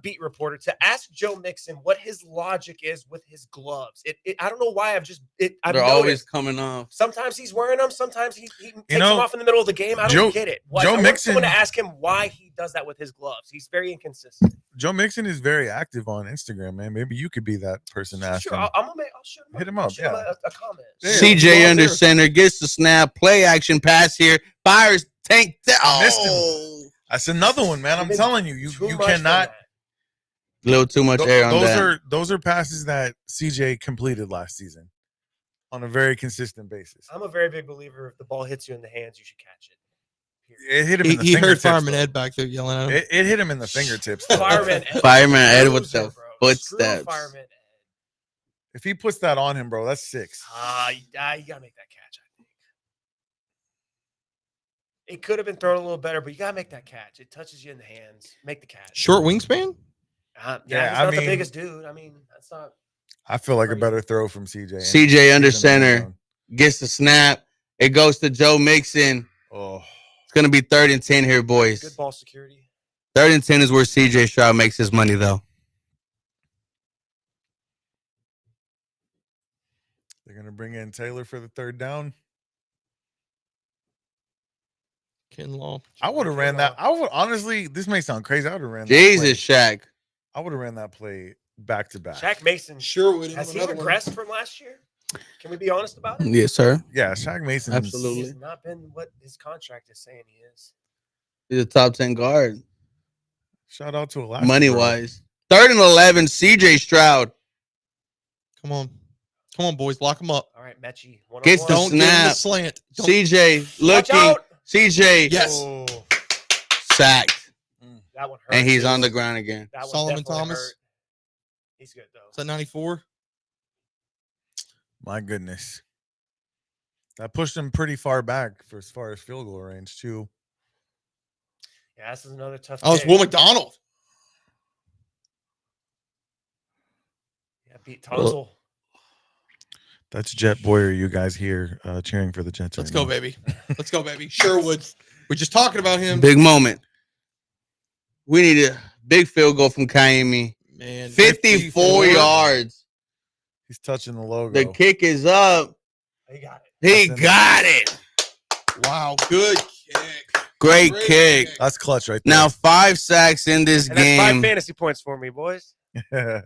beat reporter to ask Joe Mixon what his logic is with his gloves. I don't know why I've They're always coming off. Sometimes he's wearing them. Sometimes he takes them know, off in the middle of the game. I don't get it. I want Mixon, someone to ask him why he does that with his gloves. He's very inconsistent. Joe Mixon is very active on Instagram, man. Maybe you could be that person to ask Sure, him. I'll shoot him. Hit him up, Shoot him yeah. a comment. Yeah. CJ under center gets the snap. Play action pass here. Fires tank. Missed Oh, That's another one, man. I'm telling you, Too you much cannot. on a little too much air on that. Those are passes that CJ completed last season on a very consistent basis. I'm a very big believer if the ball hits you in the hands, you should catch it. It hit him in the He heard fingertips. Fireman though. Ed back there yelling at him. It hit him in the fingertips. though. Fireman Ed with the Loser, bro. footsteps. Screw Fireman Ed. If he puts that on him, bro, that's 6. You gotta make that catch, I think. It could have been thrown a little better, but you gotta make that catch. It touches you in the hands. Make the catch. Short wingspan? Yeah, he's I not mean- the biggest dude. I mean, that's not. I feel like a Crazy. better throw from CJ. CJ under He's in the end center zone. gets the snap. It goes to Joe Mixon. Oh, It's going to be 3rd and 10 here, boys. Good ball security. 3rd and 10 is where CJ Stroud makes his money, though. they're gonna bring in Taylor for the 3rd down. Kinlaw. I would have ran that. I would honestly. This may sound crazy. I would have ran. Jesus, Shaq. That play. I would have ran that play back to back. Shaq Mason. Sherwood. Has he regressed from last year? Can we be honest about it? Yes, sir. Yeah, Shaq Mason. Absolutely. He has not been what his contract is saying he is. He's a top 10 guard, Shout out to Alaska. money-wise. 3rd and 11, CJ Stroud. Come on, boys. Lock him up. All right, Mechie. Gets the Don't give him the snap. slant. Don't- CJ Watch looking. out. CJ Yes. Oh, sacked. that one hurt. And he's on the ground again. That one Solomon definitely Thomas? hurt. He's good, though. Is that 94? My goodness. That pushed him pretty far back for as far as field goal range, too. Yeah, this is another tough Oh, it's game. Will McDonald. Yeah, beat Tunzel. That's Jet Boyer, you guys here cheering for the Jets. Let's right go, now. baby. Let's go, baby. Sherwood. We're just talking about him. Big moment. We need a big field goal from Kaimi. Man. 54 yards. He's touching the logo. The kick is up. He got it. He That's in got it. Wow. Good kick. Great kick. That's clutch right Now 5 sacks in this And that's 5 game. fantasy points for me, boys. there.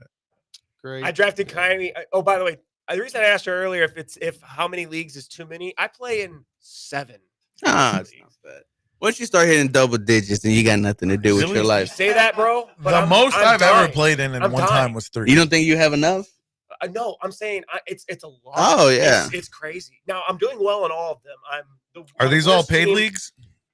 Great. I drafted Kyrie. Oh, by the way, the reason I asked you earlier if how many leagues is too many, I play in 7. It's not bad. Once you start hitting double digits, then you got nothing to do with Really? your You life. say that, bro. But The most I've ever dying. played in I'm one dying. time was 3. You don't think you have enough? No, I'm saying it's a lot. Oh, yeah. it's crazy. Now I'm doing well in all of them. Are these all paid leagues?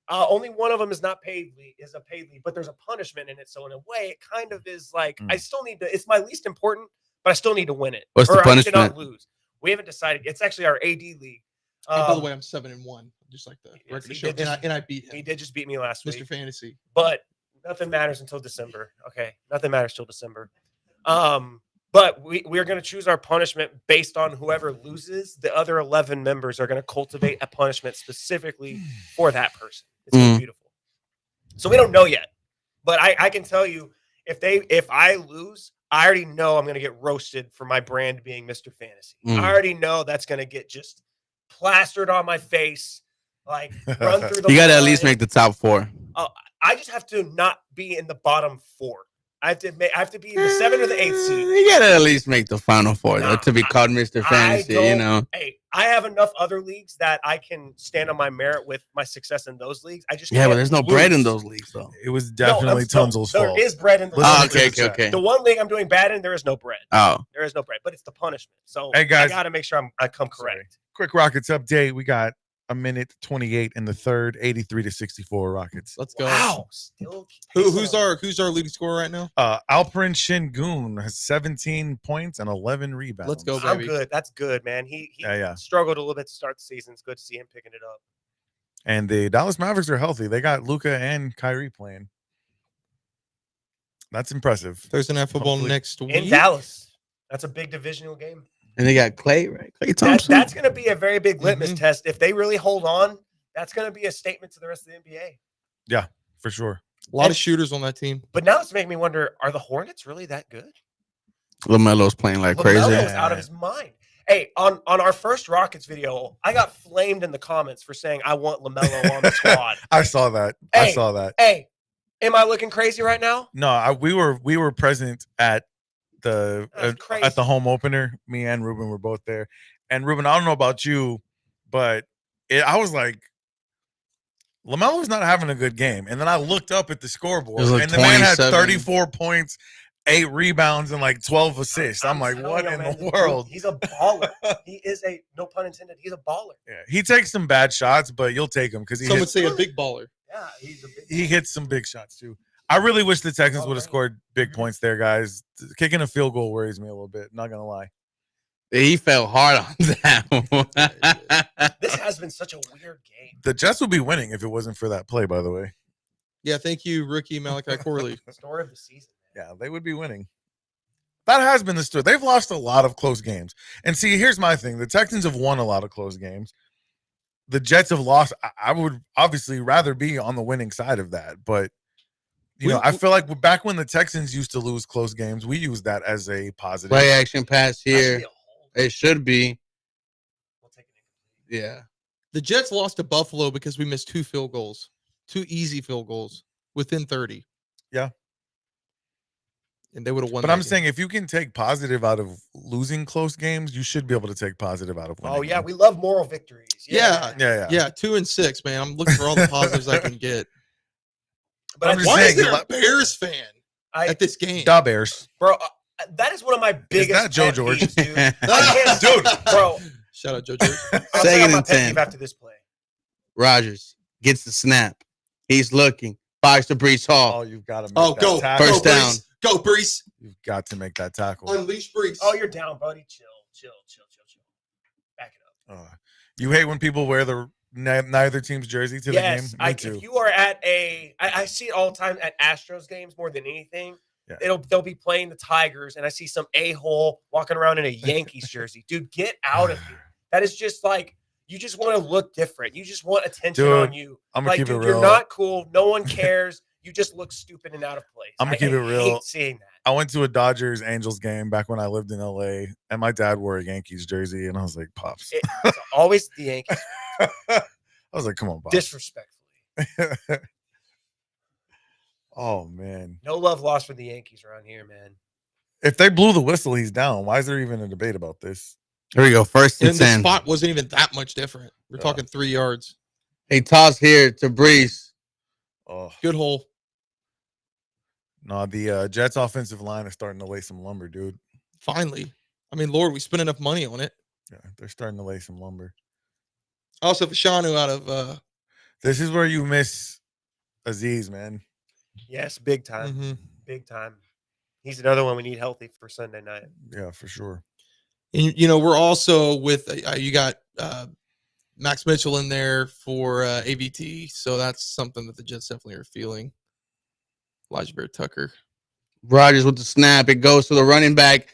Only one of them is not paid league, is a paid league, but there's a punishment in it. So in a way, it kind of is like I still need to. It's my least important, but I still need to win it. What's the or I should not punishment? lose. We haven't decided. It's actually our AD league. By the way, I'm 7-1, just like the Yes, record he show. did And I beat he him, did just beat me last Mr. week. Fantasy. But nothing matters until December. Okay, nothing matters till December. But we're going to choose our punishment based on whoever loses. The other 11 members are going to cultivate a punishment specifically for that person. It's gonna be beautiful. So we don't know yet, but I can tell you if I lose, I already know I'm going to get roasted for my brand being Mr. Fantasy. I already know that's going to get just plastered on my face, like run through the. You got to at line. least make the top 4. I just have to not be in the bottom 4. I have to be in the 7th or the 8th seed. You got to at least make the final 4 though, Nah, to be called Mr. Fantasy, you know. Hey, I have enough other leagues that I can stand on my merit with my success in those leagues. I just Yeah, but can't there's no lose. bread in those leagues though. It was definitely Tunzel's fault. There is bread in the Listen league. to the chat. The one league I'm doing bad in, there is no bread. Oh. There is no bread, but it's the punishment. So Hey, guys. I got to make sure I come correct. Quick Rockets update. We got a minute 28 in the third, 83-64 Rockets. Let's go. Wow. Still Who's our leading scorer right now? Alperin Şengün has 17 points and 11 rebounds. Let's go, I'm baby. good. That's good, man. He Yeah. struggled a little bit to start the season. It's good to see him picking it up. And the Dallas Mavericks are healthy. They got Luka and Kyrie playing. That's impressive. Thursday Night Football next week. In Dallas. That's a big divisional game. And they got Clay, right? Clay Thompson. That's going to be a very big litmus test. If they really hold on, that's going to be a statement to the rest of the NBA. Yeah, for sure. A lot of shooters on that team. But now it's making me wonder, are the Hornets really that good? LaMelo's playing like crazy. LaMelo's out of his mind. Hey, on our first Rockets video, I got flamed in the comments for saying I want LaMelo on the squad. I saw that. Hey, am I looking crazy right now? No, we were present at the home opener. Me and Ruben were both there. And Ruben, I don't know about you, but I was like, LaMelo's not having a good game. And then I looked up at the scoreboard, and the man had 34 points, 8 rebounds, and like 12 assists. I'm like, what in the world? He's a baller. He is no pun intended, he's a baller. Yeah, he takes some bad shots, but you'll take him because some would say a big baller. Yeah, he's a big he hits some big shots too. I really wish the Texans would have scored big points there, guys. Kicking a field goal worries me a little bit. Not gonna lie. He fell hard on that. This has been such a weird game. The Jets would be winning if it wasn't for that play, by the way. Yeah, thank you, rookie Malachi Corley. Story of the season. Yeah, they would be winning. That has been the story. They've lost a lot of close games. And see, here's my thing. The Texans have won a lot of close games. The Jets have lost. I would obviously rather be on the winning side of that. But, I feel like back when the Texans used to lose close games, we used that as a positive. Play action pass here. It should be. We'll take it. Yeah. The Jets lost to Buffalo because we missed 2 field goals. 2 easy field goals within 30. Yeah. And they would have won. But I'm saying if you can take positive out of losing close games, you should be able to take positive out of winning. Oh, yeah. We love moral victories. Yeah. 2-6, man. I'm looking for all the positives I can get. But I'm just saying, is there a Bears fan at this game? Da Bears. Bro, that is one of my biggest. Is that Joe George? Peeves, dude. Dude, bro. Shout out Joe George. Second and 10. After this play. Rodgers gets the snap. He's looking. Fires to Breece Hall. Oh, you've got to make go. tackle. First down. Go, Breece. You've got to make that tackle. Unleash Breece. Oh, you're down, buddy. Chill. Back it up. You hate when people wear the neither team's jersey to the game? Me too. If you are at I see it all the time at Astros games more than anything. Yeah. They'll be playing the Tigers, and I see some a-hole walking around in a Yankees jersey. Dude, get out of here. That is just like, you just want to look different. You just want attention on you. I'm gonna keep it real. You're not cool. No one cares. You just look stupid and out of place. I'm gonna keep it real. I hate seeing that. I went to a Dodgers Angels game back when I lived in LA, and my dad wore a Yankees jersey, and I was like, Pops. It's always the Yankees. I was like, come on, Pops. Disrespectfully. Oh, man. No love lost for the Yankees around here, man. If they blew the whistle, he's down. Why is there even a debate about this? Here we go. First and 10. The spot wasn't even that much different. We're talking 3 yards. A toss here to Breece. Oh, good hole. No, the Jets offensive line is starting to lay some lumber, dude. Finally. I mean, Lord, we spent enough money on it. Yeah, they're starting to lay some lumber. Also, Fashanu out of this is where you miss Aziz, man. Yes, big time. Big time. He's another one we need healthy for Sunday night. Yeah, for sure. And, we're also with you got Max Mitchell in there for AVT, so that's something that the Jets definitely are feeling. Elijah Bear Tucker. Rodgers with the snap. It goes to the running back.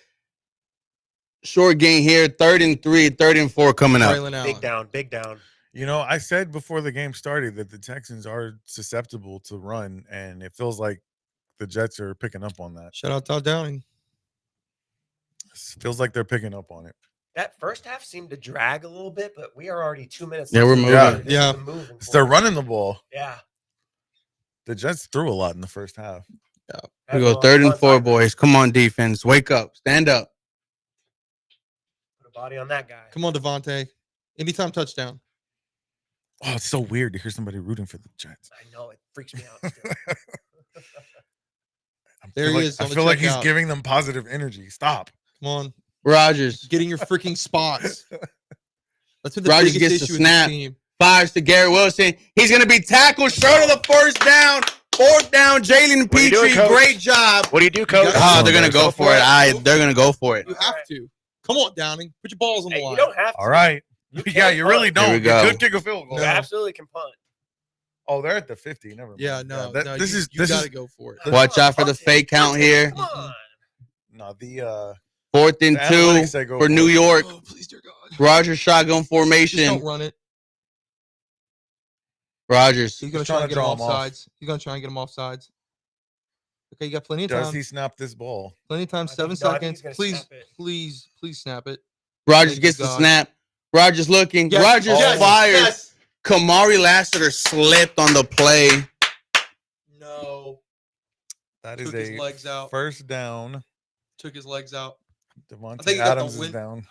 Short gain here. 3rd and 3, 3rd and 4 coming up. Big down. I said before the game started that the Texans are susceptible to run, and it feels like the Jets are picking up on that. Shout out Todd Downing. It feels like they're picking up on it. That first half seemed to drag a little bit, but we are already 2 minutes. Yeah, we're moving. Yeah. They're running the ball. Yeah. The Jets threw a lot in the first half. Yeah. We go 3rd and 4, boys. Come on, defense. Wake up. Stand up. Put a body on that guy. Come on, Devontae. Anytime touchdown. Oh, it's so weird to hear somebody rooting for the Jets. I know. It freaks me out. There he is. I feel like he's giving them positive energy. Stop. Come on. Rodgers. Getting your freaking spots. That's what the Rodgers biggest gets issue the snap. with the team. Fires to Garrett Wilson. He's going to be tackled short of the first down. 4th down, Jalen Petrie. Great job. What do you do, coach? Oh, they're going to go for it. They're going to go for it. You have to. Come on, Downing. Put your balls on the line. You don't have to. All right. Yeah, you really don't. You go. could kick a field goal. You absolutely can punt. Oh, they're at the 50. Never mind. Yeah, no, This you gotta is go for it. Watch out for the fake count here. Come on. no the 4th and the analytics 2 say go for New it. York. Oh, please, dear God. Rogers shotgun Just formation. don't run it. Rogers. He's gonna He's try trying and to get him draw off him off. sides. He's gonna try and get him off sides. Okay, you got plenty of Does time. he snap this ball? Plenty of time. I 7 think- no, I think seconds. he's gonna Please, snap it. please snap it. Rogers Thank gets you, the God. snap. Rogers looking. Yes, Rogers yes, fires. yes. Kamari Lassiter slipped on the play. No. That is Took his a legs out. first down. Took his legs out. I think Devontae he got the Adams is win- down.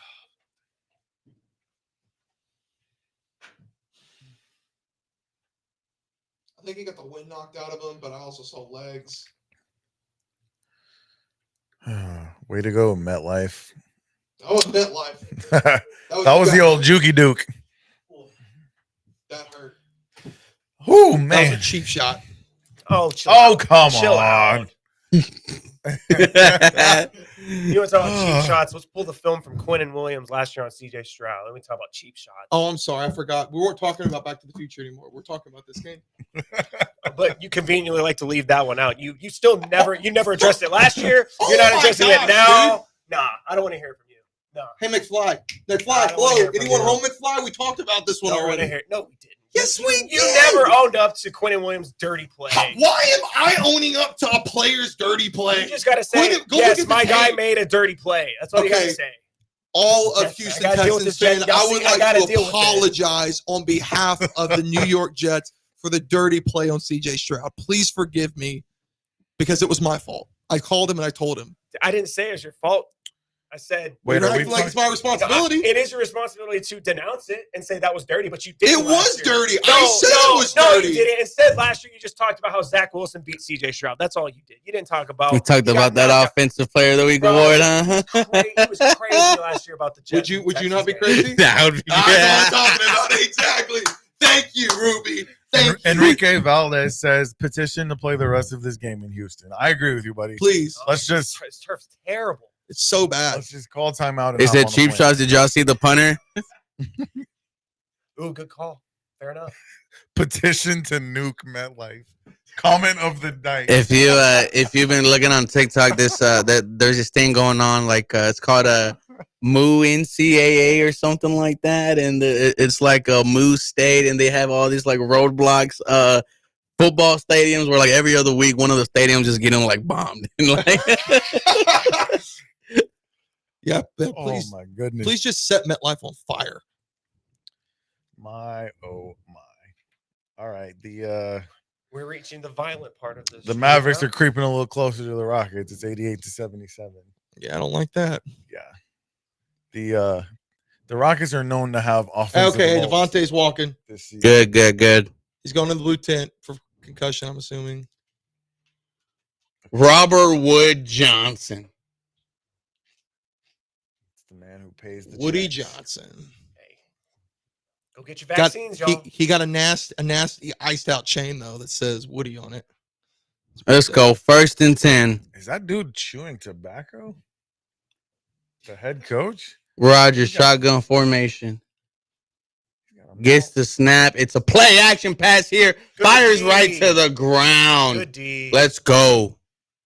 I think he got the wind knocked out of him, but I also saw legs. Way to go, MetLife. That was MetLife. that was the old Jukey Duke. That hurt. Oh That man. was a cheap shot. Oh, chill Oh out. come Chill on. out. You want to talk about cheap shots? Let's pull the film from Quinnen Williams last year on CJ Stroud. Let me talk about cheap shots. Oh, I'm sorry. I forgot. We weren't talking about Back to the Future anymore. We're talking about this game. But you conveniently like to leave that one out. You still never addressed it last year. Oh You're not my addressing gosh, it now. Nah, I don't want to hear it from you. No, Hey, McFly. I McFly, don't wanna hello. hear from Anyone you. home, McFly? We talked about this one don't want to already. hear it. No, we didn't. Yes, we You did. never owned up to Quinnen Williams' dirty play. Why am I owning up to a player's dirty play? You just got to say, Go look yes, at the my guy tape. made a dirty play. That's all you got Okay. to say. All of Yes, Houston I gotta deal with Texans this, fans, Jen. I Y'all would see, I like gotta to deal with it. apologize on behalf of the New York Jets for the dirty play on CJ Stroud. Please forgive me because it was my fault. I called him and I told him. I didn't say it was your fault. I said, Wait, You're are we acting like it's my responsibility. It is your responsibility to denounce it and say that was dirty, but you didn't. It was last year. dirty. I said it was dirty. No, you didn't. Instead, last year you just talked about how Zach Wilson beat CJ Stroud. That's all you did. You didn't talk about. We talked he got about that knocked out. offensive player of the week Bro, award, huh? He was crazy last year about the Jets. Would you not be Texans game. crazy? That would be I know what I'm talking about. Exactly. Thank you, Ruby. Thank you. Enrique Valdez says petition to play the rest of this game in Houston. I agree with you, buddy. Please. Let's just His turf's terrible. It's so bad. let's just call timeout. And Is hop it on the cheap plane. shots? Did y'all see the punter? Ooh, good call. Fair enough. Petition to nuke MetLife. Comment of the night. If you've been looking on TikTok, that there's this thing going on like it's called a Moo NCAA or something like that, and it's like a Moo state, and they have all these like roadblocks. Football stadiums where like every other week one of the stadiums is getting like bombed. And, like, Yeah, Oh please, my goodness. please just set MetLife on fire. My oh my. All right. The We're reaching the violent part of this. the show Mavericks now. are creeping a little closer to the Rockets. It's 88-77. Yeah, I don't like that. Yeah. The Rockets are known to have offensive Okay, lulls Devontae's walking. this season. good. He's going to the blue tent for concussion, I'm assuming. Robert Wood Johnson. It's the man who pays the Woody checks. Johnson. Hey, go get your vaccines, y'all. He got a nasty iced out chain though that says Woody on it. Let's go. 1st and 10. Is that dude chewing tobacco? The head coach? Rogers shotgun formation. He's got a Gets mouth. the snap. It's a play action pass here. Good Fires D. right to the ground. Good D. Let's go.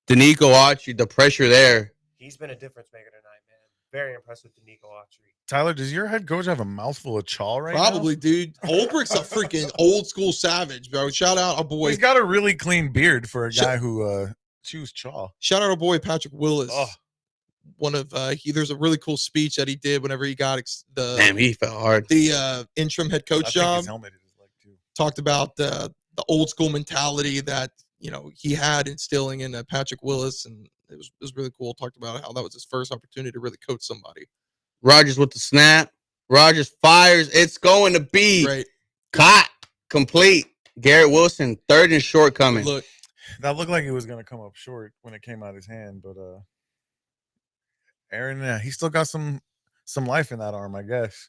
Danico Autry, the pressure there. He's been a difference maker tonight, man. Very impressed with Danico Autry. Tyler, does your head coach have a mouthful of chaw right now? Probably, dude. Olbricht's a freaking old school savage, bro. Shout out our boy. He's got a really clean beard for a guy who chews chaw. Shout out our boy Patrick Willis. Oh. One of there's a really cool speech that he did whenever he got Damn, he fell hard. the interim head I coach think job. his helmet is like too. Talked about the old school mentality that he had instilling in Patrick Willis, and it was really cool. Talked about how that was his first opportunity to really coach somebody. Rogers with the snap. Rogers fires. It's going to be Great. caught. Complete. Garrett Wilson, 3rd and short coming. Look, That looked like it was gonna come up short when it came out of his hand, but Aaron, he still got some life in that arm, I guess.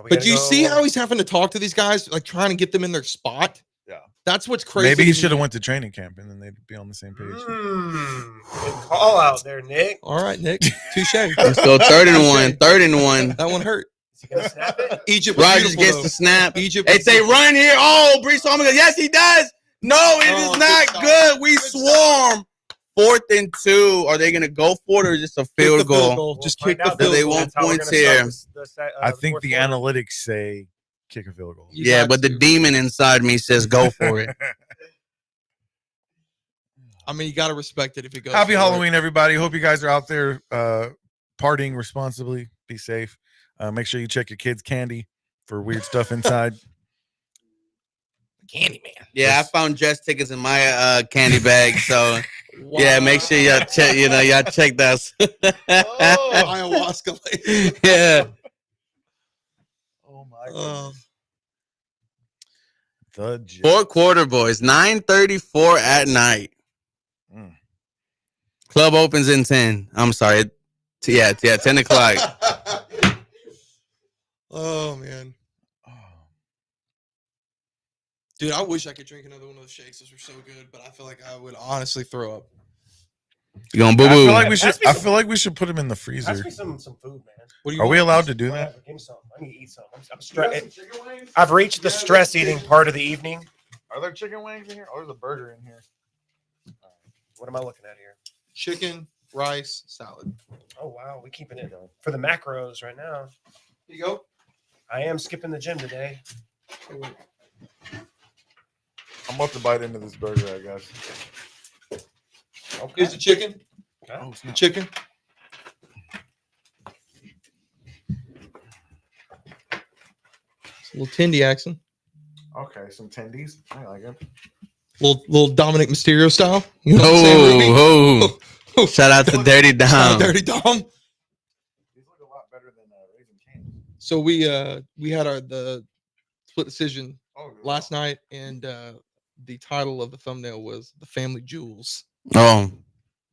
but do you see how he's having to talk to these guys, like trying to get them in their spot? Yeah. That's what's crazy. Maybe he to me. should have went to training camp and then they'd be on the same page. Good call out there, Nick. All right, Nick. Touche. Let's go. 3rd and 1. 3rd and 1. That one hurt. Is he gonna snap it? Egypt was Rodgers beautiful, gets though. the snap. Egypt. They was say beautiful. run here. Oh, Breece Hall. Yes, he does. No, it Oh, is good not stop. good. We Good swarm. 4th and 2. Are they going to go for it or just a Kick field the field goal? goal. We'll Just find kick the out. Do field they goal. want That's how we're points gonna start here? I think fourth the quarter. analytics say kick a field goal. You Yeah, got but the to. demon inside me says go for it. I mean, you got to respect it if it goes. Happy for it. Halloween, everybody. Hope you guys are out there partying responsibly. Be safe. Make sure you check your kids' candy for weird stuff inside. Candyman. Yeah, I found Jets tickets in my candy bag. So yeah, make sure y'all check. Y'all check that. Ayahuasca. Lady. Yeah. Oh my goodness. The Jets. 4th quarter, boys. 9:34 at night. Mm. Club opens in 10. I'm sorry. 10 o'clock. Oh man, dude, I wish I could drink another one of those shakes. Those were so good, but I feel like I would honestly throw up. You going boo I feel boo? like we should. Pass me I some- feel like we should put them in the Pass freezer. me some food, man. What do you Are we want? allowed to do that? Whatever, give me some. I need to eat some. I'm stressed. I've reached the stress eating part of the evening. Are there chicken wings in here? Oh, there's a burger in here. What am I looking at here? Chicken, rice, salad. Oh wow, we keeping it for the macros right now. Here you go. I am skipping the gym today. I'm about to bite into this burger, I guess. Okay. Here's the chicken. Okay. The chicken. It's a little Tindy accent. Okay, some tendies. I like it. Little Dominic Mysterio style. You know what I'm saying, Ruby? Oh, Oh, shout out to Dirty Shout out Dom. Dirty Dom. These look a lot better than Raisin Cane's. So we had the split decision Oh, last night, and the title of the thumbnail was "The Family Jewels" Oh,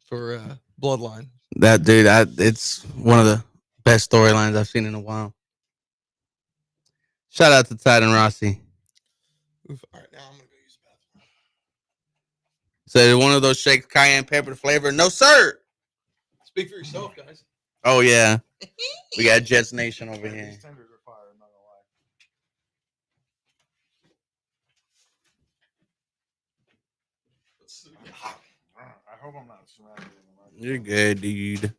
for Bloodline. that dude, it's one of the best storylines I've seen in a while. Shout out to Titan Rossi. Oof. All right, now I'm gonna go use the bathroom. So one of those shakes, cayenne pepper flavor. No, sir. Speak for yourself, guys. Oh yeah, we got Jets Nation over here. These tenders are fire, I'm not gonna lie. I hope I'm not surrounded in the mic. You're good, dude.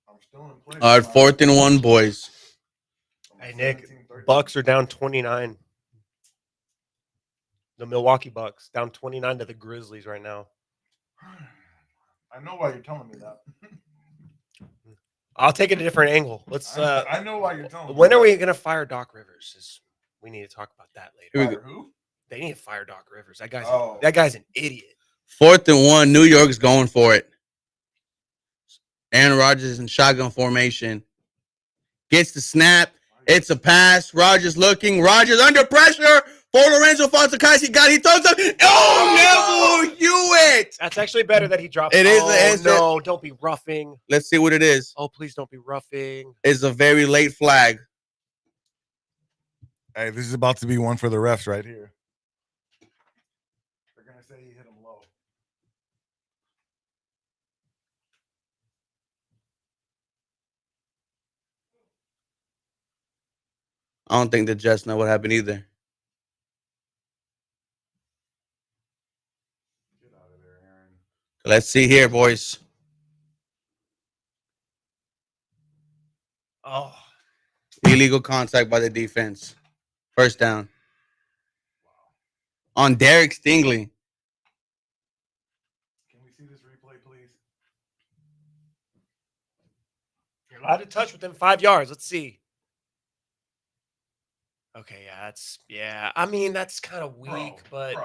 I'm still in place. All right, 4th and 1, boys. Hey Nick, Bucks are down 29. The Milwaukee Bucks down 29 to the Grizzlies right now. I know why you're telling me that. I'll take it a different angle. Let's. I know why you're telling me. When are that. we gonna fire Doc Rivers? We need to talk about that later. Fire who? They need to fire Doc Rivers. That Oh. guy's an idiot. 4th and 1, New York's going for it. Aaron Rodgers in shotgun formation. Gets the snap. It's a pass. Rodgers looking. Rodgers under pressure for Lorenzo Fonseca. He throws up. Oh, Neville Hewitt. That's actually better that he dropped. It is- Oh, it's- no, don't be roughing. Let's see what it is. Oh, please don't be roughing. It's a very late flag. Hey, this is about to be one for the refs right here. They're gonna say he hit him low. I don't think the Jets know what happened either. Get out of there, Aaron. Let's see here, boys. Oh, Illegal contact by the defense. First down. On Derek Stingley. Can we see this replay, please? you're allowed to touch within 5 yards. Let's see. Okay, I mean, that's kind of weak, but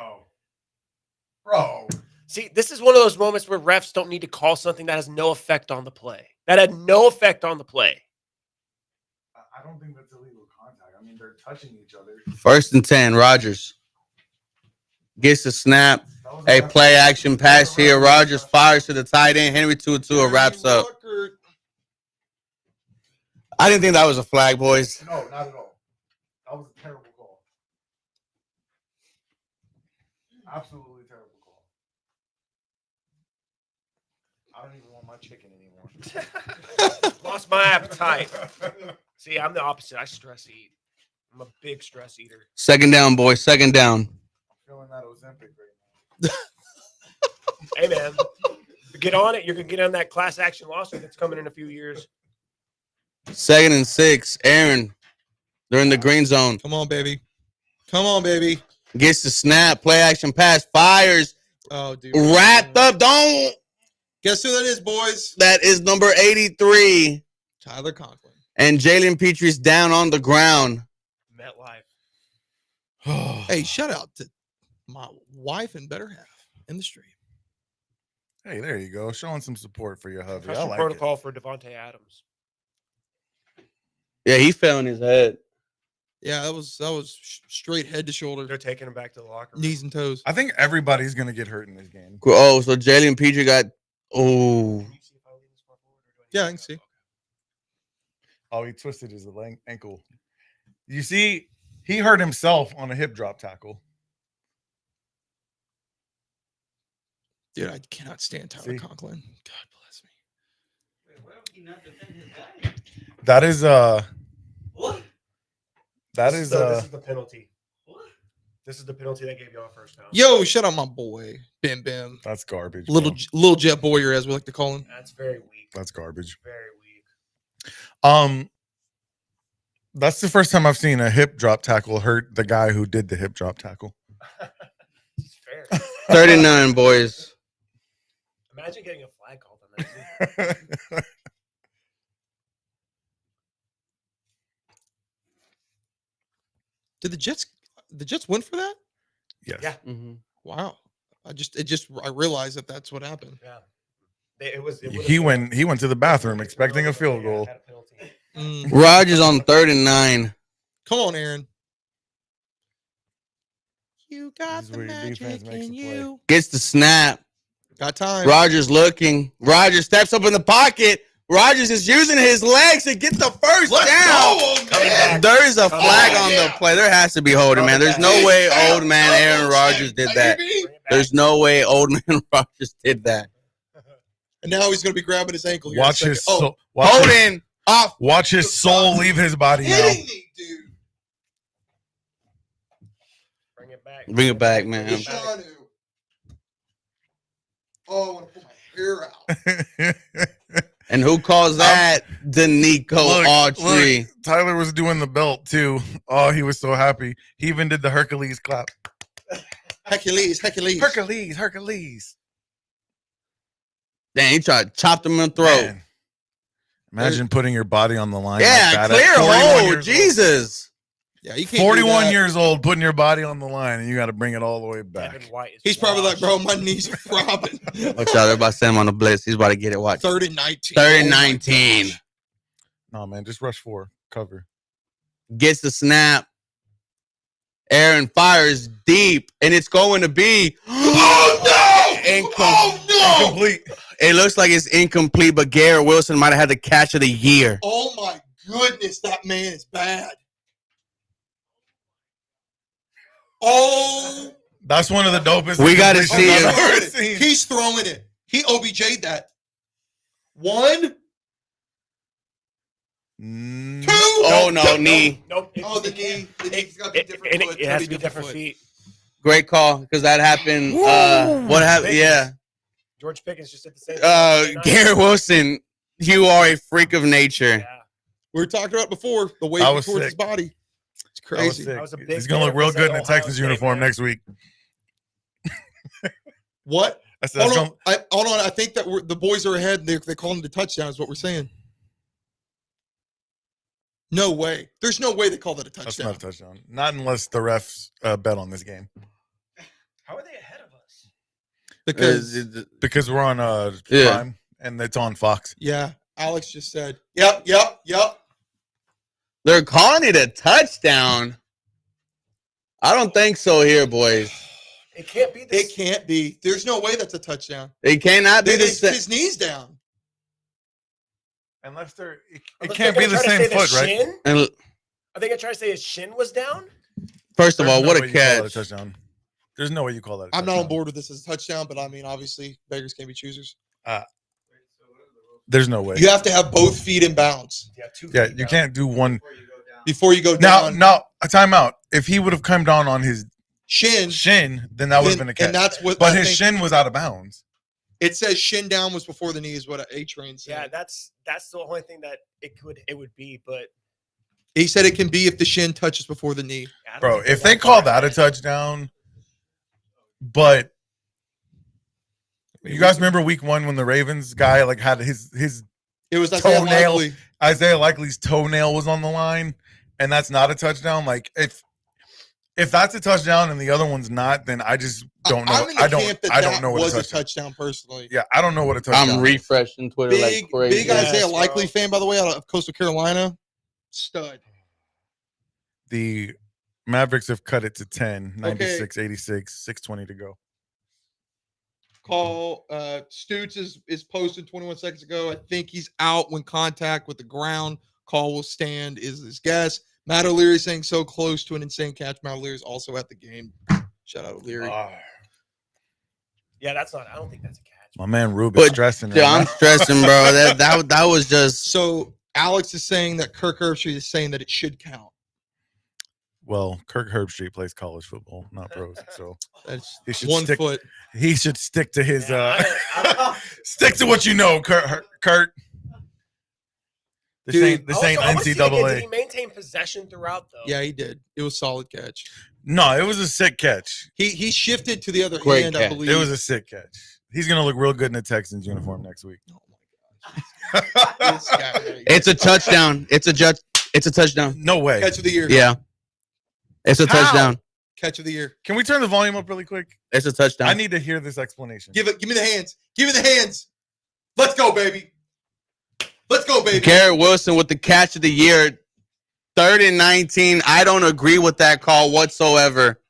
Bro. see, this is one of those moments where refs don't need to call something that has no effect on the play. That had no effect on the play. I don't think that's illegal contact. I mean, they're touching each other. 1st and 10, Rodgers. Gets the snap. A play action pass here. Rogers fires to the tight end. Henry Tua wraps up. I didn't think that was a flag, boys. No, not at all. That was a terrible call. Absolutely terrible call. I don't even want my chicken anymore. Lost my appetite. See, I'm the opposite. I stress eat. I'm a big stress eater. Second down, boys. Second down. I'm feeling that Ozempic right now. Hey, man. Get on it. You're going to get on that class action lawsuit that's coming in a few years. 2nd and 6. Aaron. They're in the green zone. Come on, baby. Come on, baby. Gets the snap. Play action pass. Fires. Oh, dude. Wrapped up. Don't. Guess who that is, boys? That is number 83. Tyler Conklin. And Jalen Petrie's down on the ground. MetLife. Hey, shout out to my wife and better half in the stream. Hey, there you go. Showing some support for your hubby. I Custom like protocol for Devontae Adams. Yeah, he fell on his head. Yeah, that was straight head to shoulder, They're taking him back to the locker room. knees and toes. I think everybody's going to get hurt in this game. Oh, so Jalen Petrie got. Oh. Yeah, I can see. Oh, he twisted his ankle. You see, he hurt himself on a hip drop tackle. Dude, I cannot stand Tyler See? Conklin. God bless me. That is What? that This is this is the penalty. What? This is the penalty that gave y'all first down. Yo, shout out my boy, Bim Bim. that's garbage. Little bro. little Jet Boyer, as we like to call him. That's very weak. That's garbage. Very weak. That's the first time I've seen a hip drop tackle hurt the guy who did the hip drop tackle. It's fair. 39, boys. Imagine getting a flag called on that. too. Did the Jets win for that? Yes. Yeah. Mm-hmm. Wow. I realized that that's what happened. Yeah. It would've He been- went to the bathroom expecting a field Yeah, goal. had a penalty. Rogers on 3rd and 9. Come on, Aaron. You got This is the where your defense magic makes in a play. you. Gets the snap. Got time. Rogers looking. Rogers steps up in the pocket. Rogers is using his legs to get the first down. Coming back. There is a flag back. on the play. There has to be holding, man. There's no way old man Aaron Rodgers did that. Bring it back. There's no way old man Rodgers did that. And now he's going to be grabbing his ankle here. Watch in a his second. soul, watch his, Holding off. watch his soul leave his body now. Hitting me, dude. Bring it back. Bring it back, man. Bring it back. Shanu. Oh, I want to pull my hair out. And who calls that? Danico Autry. Look, Tyler was doing the belt too. Oh, he was so happy. He even did the Hercules clap. Hercules. Hercules. Dang, he tried to chop them in the throat. Man. Imagine putting your body on the line. Yeah, like that clear at 41 hold. years old. Jesus. Yeah, you can't. 41 do that. years old, putting your body on the line, and you got to bring it all the way back. Devin White is He's probably like, washed. bro, my knees are throbbing. Watch out. They're about to send him on the blitz. He's about to get it. Watch. 3rd and 19. 3rd and Oh my 19. gosh. No, man, just rush 4, cover. Gets the snap. Aaron fires deep, and it's going to be. Oh, no! Incomplete. It looks like it's incomplete, but Garrett Wilson might have had the catch of the year. Oh, my goodness. That man is bad. Oh, That's one of the dopest. We gotta incompletions see I've him. ever seen. he's throwing it. He OBJ'd that. 1, 2. Oh, no, knee. Nope. Oh, the knee. The knee's got to be different It, foot. it has to be Gotta different foot. feet. Great call, because that happened. Woo! What happened? Yeah. George Pickens just did the same thing. Garrett Wilson, you are a freak of nature. Yeah. We were talking about before the weight I was towards his sick. body. It's That was crazy. sick. That was a big He's gonna look fan real of good in a Ohio Texans State, uniform man. next week. What? I said, Hold on. Hold on. I think that the boys are ahead. And they called him the touchdown. Is what we're saying. No way. There's no way they called it a that's touchdown. not a touchdown. Not unless the refs bet on this game. How are they ahead of us? Because we're on Yeah. Prime and it's on Fox. Yeah, Alex just said. Yep. They're calling it a touchdown. I don't think so here, boys. It can't be this. It can't be. There's no way that's a touchdown. It cannot be the same. His knee's down. Unless they're, it Unless can't they're be the gonna try to same say foot, right? shin? And Are they gonna try to say his shin was down? first of There's all, no what way a you call that catch! touchdown. There's no way you call that. I'm not on board with this as a touchdown, but I mean, obviously, beggars can't be choosers. There's no way. You have to have both feet in bounds Yeah, 2 Yeah, feet you down. can't do one. before you go Now, down. a timeout. If he would have come down on his Shin. shin, then that would have then- been a catch. And that's what. But I his think- shin was out of bounds. It says shin down was before the knee is what A-Train said. Yeah, that's the only thing that it would be. But He said it can be if the shin touches before the knee. I don't Bro, think they're if they that call far that a ahead. touchdown, but you guys remember week 1 when the Ravens guy like had his It was like Toenail. Likely. Isaiah Likely's toenail was on the line, and that's not a touchdown. Like if that's a touchdown and the other one's not, then I just don't know. I'm in the I don't camp that I don't know what was a a touchdown. touchdown personally. Yeah, I don't know what a touchdown. I'm is. refreshing Twitter like crazy. Big Isaiah Yes, Likely bro. fan, by the way, out of Coastal Carolina. Stud. The Mavericks have cut it to 10, 96-86, 6:20 to go. Call Stutes is posted 21 seconds ago. I think he's out when contact with the ground. Call will stand is his guess. Matt O'Leary saying so close to an insane catch. Matt O'Leary's also at the game. Shout out O'Leary. Yeah, that's not. I don't think that's a catch. My man Ruben But, stressing. Yeah, right I'm stressing, bro. That was just So Alex is saying that Kirk Herbstreit is saying that it should count. Well, Kirk Herbstreit plays college football, not pros. So That's He should 1 stick- foot. he should stick to his Yeah, I don't- stick to what you know, Kurt. This Dude, ain't Also, I wanna see again, did NCAA. he maintain possession throughout though? Yeah, he did. It was a solid catch. No, it was a sick catch. He shifted to the other Great hand, I catch. believe. It was a sick catch. He's gonna look real good in a Texans uniform next week. Oh my gosh. This guy right here. it's a touchdown. It's a touchdown. No way. Catch of the year. Yeah. It's a How? touchdown. Catch of the year. Can we turn the volume up really quick? It's a touchdown. I need to hear this explanation. Give me the hands. Give me the hands. Let's go, baby. Let's go, baby. Garrett Wilson with the catch of the year. 3rd and 19. I don't agree with that call whatsoever.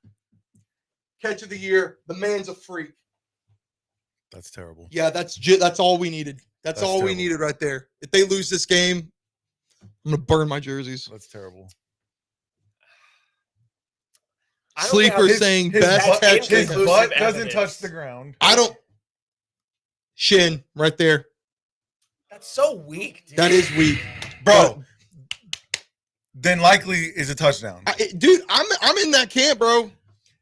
Catch of the year. The man's a freak. That's terrible. Yeah, that's all we needed. That's all we terrible. needed right there. If they lose this game, I'm gonna burn my jerseys. That's terrible. I don't think Sleeper his- saying his best butt- catch. his ever. butt- doesn't evidence. touch the ground. I don't. Shin right there. That's so weak, dude. That is weak, Bro, then likely is a touchdown. dude. I'm in that camp, bro.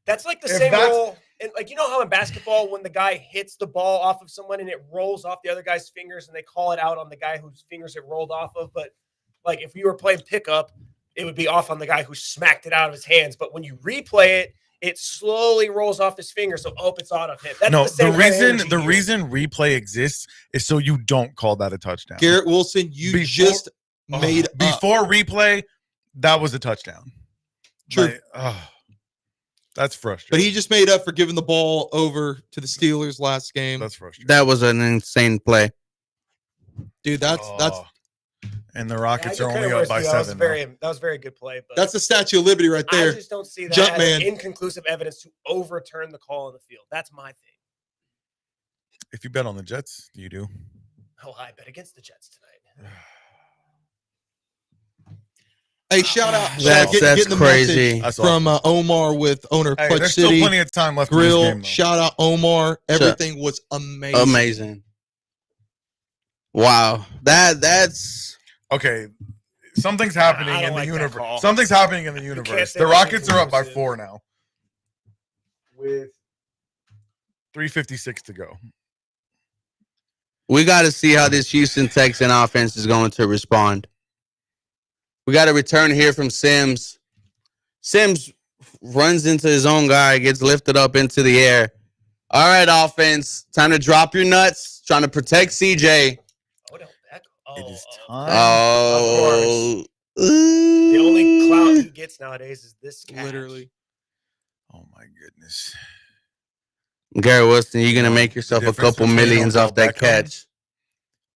That's like the If same that's- rule. And like you know how in basketball, when the guy hits the ball off of someone and it rolls off the other guy's fingers, and they call it out on the guy whose fingers it rolled off of. But like if you were playing pickup, it would be off on the guy who smacked it out of his hands. But when you replay it, it slowly rolls off his finger. So it's out of him. That's No, the, same the kind of reason energy the here. reason replay exists is so you don't call that a touchdown. Garrett Wilson, you Before- just made up. before replay, that was a touchdown. True. Like, that's But frustrating. he just made up for giving the ball over to the Steelers last game. That's frustrating. That was an insane play. Dude, that's and the Yeah, Rockets I are give only credit up by where it's due. 7. That was a very good play. But that's the Statue of Liberty right I there. just don't see that Jump as man. inconclusive evidence to overturn the call on the field. That's my thing. If you bet on the Jets, you do. Oh, I bet against the Jets tonight. Hey, shout out! That's getting the crazy. message That's from Omar with owner Hey, Clutch there's City still plenty of time left in Grill. this game, though. Shout out Omar! Everything was amazing. Amazing. Wow. That's Okay, something's happening I don't in like the that universe. call. Something's happening in the can't universe. say The that Rockets are up by inconclusive. 4 now, with 3:56 to go. we got to see how this Houston Texan offense is going to respond. We got a return here from Sims. Sims runs into his own guy, gets lifted up into the air. All right, offense, time to drop your nuts. Trying to protect CJ. Odell Beckham. It is Oh. time. Oh, The only clout he gets nowadays is this catch. Literally. Oh my goodness. Gary Wilson, you're gonna make yourself a difference couple between millions Odell off that Beckham catch.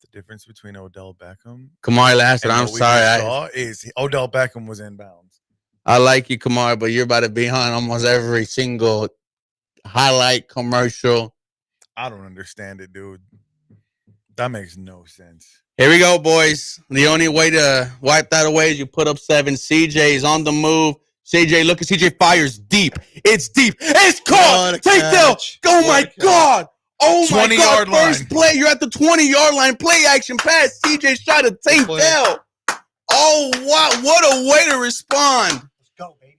The difference between Odell Beckham Kamari Lassiter, and I'm what we sorry. just saw is Odell Beckham was in bounds. I like you, Kamari, but you're about to be on almost every single highlight commercial. I don't understand it, dude. That makes no sense. Here we go, boys. The only way to wipe that away is you put up 7. CJ is on the move. CJ, look at CJ fires deep. It's deep. It's caught. What a Take down. catch. Oh What my a catch. God. Oh my 20-yard God. First line. play. You're at the 20-yard line. Play action pass. CJ shot a Tank play. Dell. Oh, wow. What a way to respond. Let's go, baby.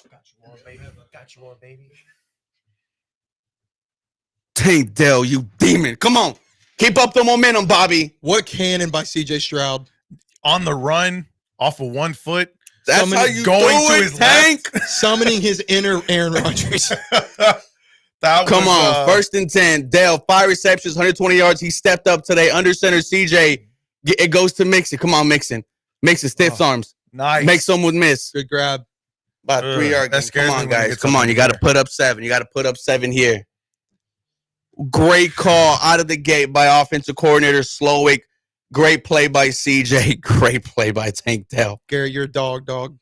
Got you on, baby. Got you on, baby. Tank Dell, you demon. Come on. Keep up the momentum, Bobby. What cannon by CJ Stroud. On the run, off of 1 foot. That's Somebody how you going do to it, his Tank. Summoning his inner Aaron Rodgers. Come on, 1st and 10. Dale, 5 receptions, 120 yards. He stepped up today. Under center, CJ. It goes to Mixon. Come on, Mixon. Mixon, stiff arms. Nice. Make someone miss. Good grab. About 3 yards. that scares Come me on, when it guys. gets Come up on. in You the got to air. put up 7. You got to put up 7 here. Great call out of the gate by offensive coordinator Slowick. Great play by CJ. Great play by Tank Dell. Gary, you're a dog.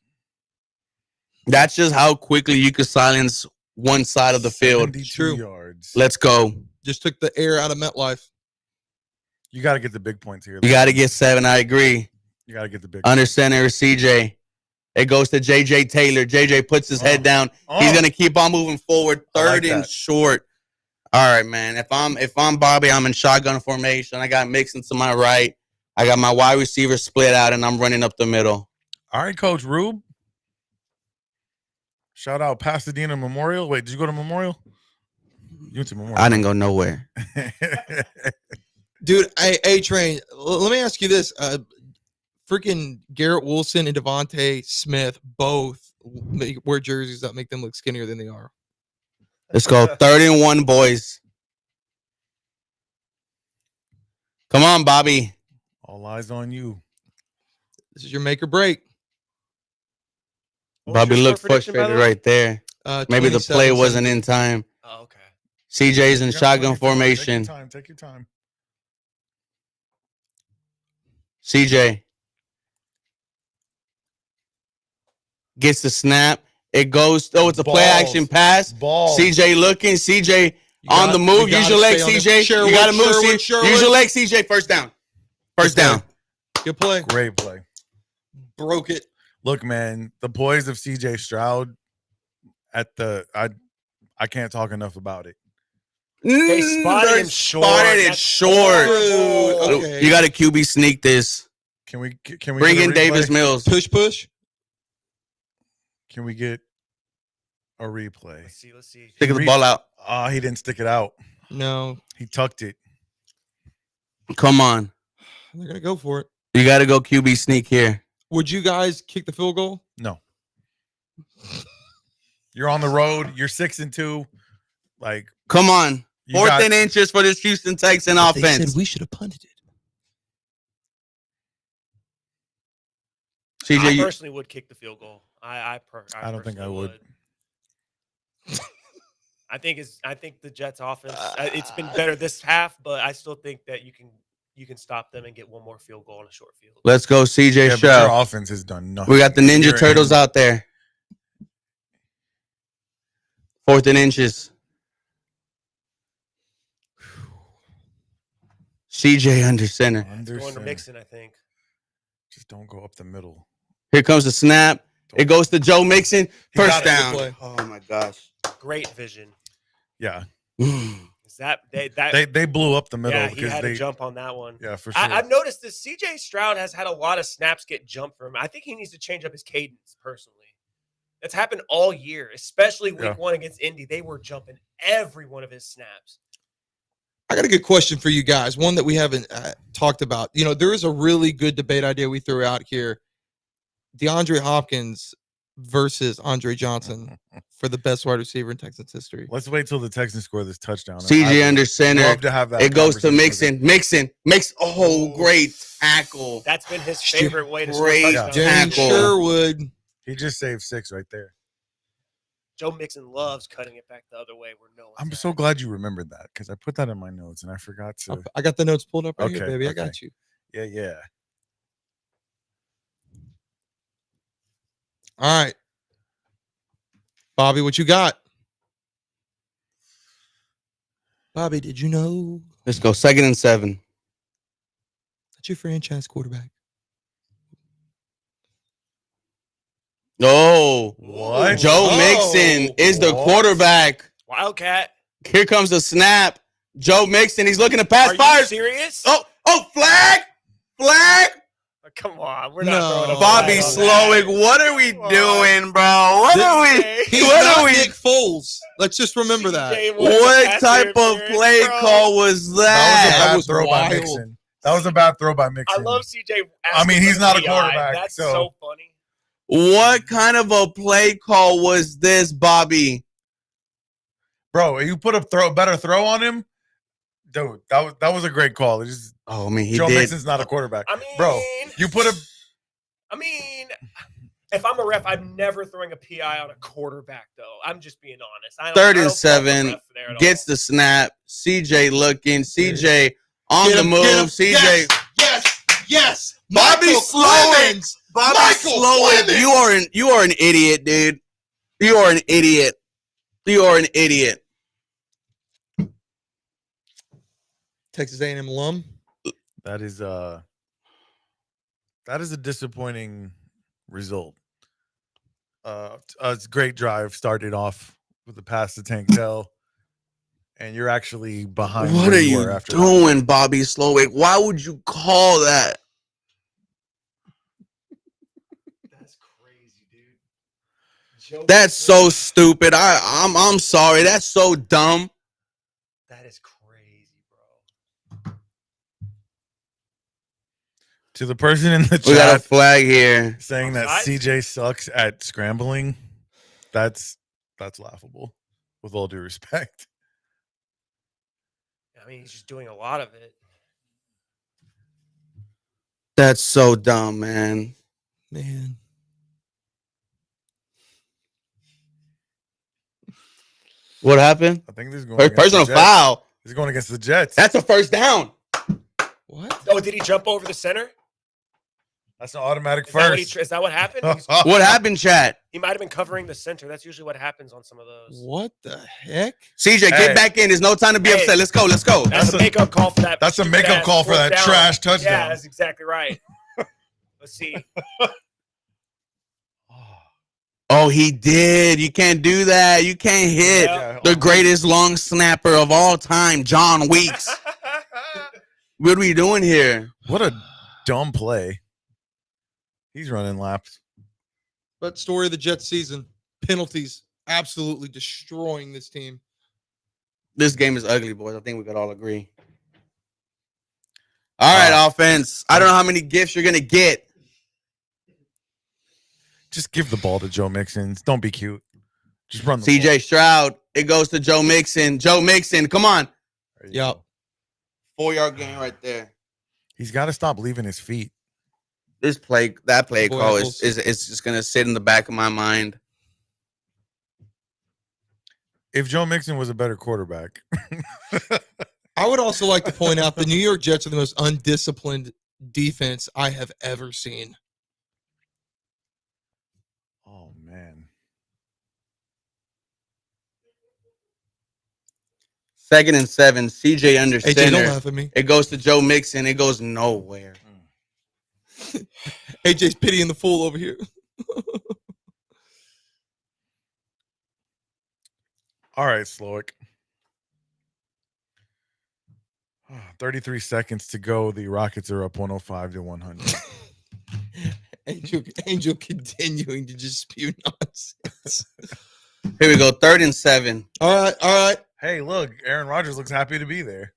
That's just how quickly you can silence one side of the field. 72 True. yards. Let's go. Just took the air out of MetLife. You got to get the big points here. You got to get 7. I agree. You got to get the big Under center is CJ. It goes to JJ Taylor. JJ puts his head down. He's gonna keep on moving forward. I like 3rd and that. short. All right, man. If I'm Bobby, I'm in shotgun formation. I got Mixon to my right. I got my wide receiver split out, and I'm running up the middle. All right, Coach Rube. Shout out Pasadena Memorial. Wait, did you go to Memorial? You went to Memorial. I didn't go nowhere. Dude, A-Train, let me ask you this. Freaking Garrett Wilson and Devontae Smith both wear jerseys that make them look skinnier than they are. Let's go. 3rd and 1, boys. Come on, Bobby. All eyes on you. This is your make or break. What was Bobby your looked score prediction, by the frustrated way? right there. Maybe the play 27-17. wasn't in time. Oh, okay. CJ's in You got shotgun plenty of time. formation. Take your time. CJ gets the snap. It goes. Oh, it's a play Balls. action pass. Ball. CJ looking. CJ You on got- the you move. gotta Use your legs, stay on it. CJ. Sherwood, You got to move. Sherwood, CJ. Sherwood. Use your legs, CJ. First down. First Good play. down. Good play. Great play. Broke it. Look, man, the poise of CJ Stroud at the I can't talk enough about it. They spotted They him short. Spotted it That's short. Dude, okay. You got to QB sneak this. Can we Bring get a in replay? Davis Mills. Push. Can we get a replay? Let's see. Stick the ball out. He didn't stick it out. No, He tucked it. Come on. they're going to go for it. You got to go QB sneak here. Would you guys kick the field goal? No. You're on the road. You're 6-2. Like Come on. you 4th got- and inches for this Houston Texan They offense. said we should have punted it. CJ, I you, personally would kick the field goal. I don't think I personally would. I think the Jets offense it's been better this half, but I still think that you can stop them and get one more field goal on a short field. let's go, CJ Yeah, but Stroud. your offense has done nothing. We got the Ninja You're- Turtles out there. 4th and inches. CJ under center. Under Going to center. Mixon, I think. Just don't go up the middle. Here comes the snap. It goes to Joe Mixon. He got First it. down. Good play. Oh my gosh. Great vision. Yeah, Is that they blew up the middle yeah, he because had they to jump on that one. Yeah, for sure. I've noticed this. CJ Stroud has had a lot of snaps get jumped for him. I think he needs to change up his cadence personally. That's happened all year, especially week Yeah. 1 against Indy. They were jumping every one of his snaps. I got a good question for you guys. One that we haven't talked about. You know, there is a really good debate idea we threw out here. DeAndre Hopkins versus Andre Johnson for the best wide receiver in Texans history. Let's wait till the Texans score this touchdown. CJ I under would center. love to have that. It goes to conversation with Mixon. Mixon. Oh, great tackle. That's been his favorite way to score Great touchdowns. Darren tackle. Sherwood. He just saved 6 right there. Joe Mixon loves cutting it back the other way where no one's I'm at. so glad you remembered that because I put that in my notes and I forgot to. I got the notes pulled up right here, Okay, baby. I okay. got you. Yeah. All right. Bobby, what you got? Bobby, did you know Let's go. 2nd and 7. that's your franchise quarterback? No. What? Joe Oh. Mixon is the What? quarterback. Wildcat. Here comes the snap. Joe Mixon. He's looking to pass. Are you Fires. serious? Oh, flag. Come on, we're not No. throwing a Bobby flag on Slowick, that. what are we Come on. doing, bro? What are we? He's What not are we? Nick Foles. Let's just remember that. CJ wants a What pass type of interference, play bro. call was That that? was a bad throw wild. by Mixon. That was a bad throw by Mixon. I love CJ. I mean, he's not a PI. quarterback, That's so- so funny. What kind of a play call was this, Bobby? Bro, you put a better throw on him, dude. That was a great call. It's just, Oh, I mean, he Joe did. Mixon's not a quarterback. I mean, Bro, you put a if I'm a ref, I'm never throwing a PI on a quarterback, though. I'm just being honest. I don't, 3rd I and don't fault the 7. ref there at Gets all. the snap. CJ looking. CJ on Get the him, move. get him. CJ. Yes. Bobby Michael Slowick. Clemens. Bobby Michael Slowick, Clemens. you are an idiot, dude. You are an idiot. You are an idiot. Texas A&M alum. that is a disappointing result. It's a great drive. Started off with the pass to Tank Dell, and you're actually behind. What where are you were you after that. doing, Bobby Slowick? Why would you call that? That's crazy, dude. Joe That's Mixon, so stupid. I'm sorry. That's so dumb. That is crazy, bro. To the person in the We got a chat flag here. saying that Offside? CJ sucks at scrambling, that's laughable. With all due respect. I mean, he's just doing a lot of it. That's so dumb, man. Man. What happened? I think this is going against Personal the Jets. foul. This is going against the Jets. That's a first down. What? Oh, did he jump over the center? That's an automatic Is that what, first. is that what happened? What happened, chat? He might have been covering the center. That's usually what happens on some of those. What the heck? CJ, Hey. get back in. There's no time to be Hey. upset. Let's go. Let's go. That's That's a a- makeup call for that. that's a stupid makeup ass call for fourth that down. trash touchdown. Yeah, that's exactly right. Let's see. Oh, he did. You can't do that. You can't hit Yeah. the greatest long snapper of all time, John Weeks. What are we doing here? What a dumb play. He's running laps. But story of the Jets season. Penalties absolutely destroying this team. This game is ugly, boys. I think we could all agree. All right, offense. I don't know how many gifts you're going to get. Just give the ball to Joe Mixon. Don't be cute. Just run the CJ Stroud. It goes to Joe Mixon. Joe Mixon. Come on. ball. There you Yep. go. 4-yard gain right there. He's got to stop leaving his feet. That play Boy, call apples. is just going to sit in the back of my mind. If Joe Mixon was a better quarterback. I would also like to point out the New York Jets are the most undisciplined defense I have ever seen. Oh, man. 2nd and 7. CJ under AJ, don't center. laugh at me. It goes to Joe Mixon. It goes nowhere. AJ's pitying the fool over here. All right, Slowick. 33 seconds to go. The Rockets are up 105 to 100. Angel continuing to just spew nonsense. Here we go. 3rd and 7. All right. Hey, look, Aaron Rodgers looks happy to be there.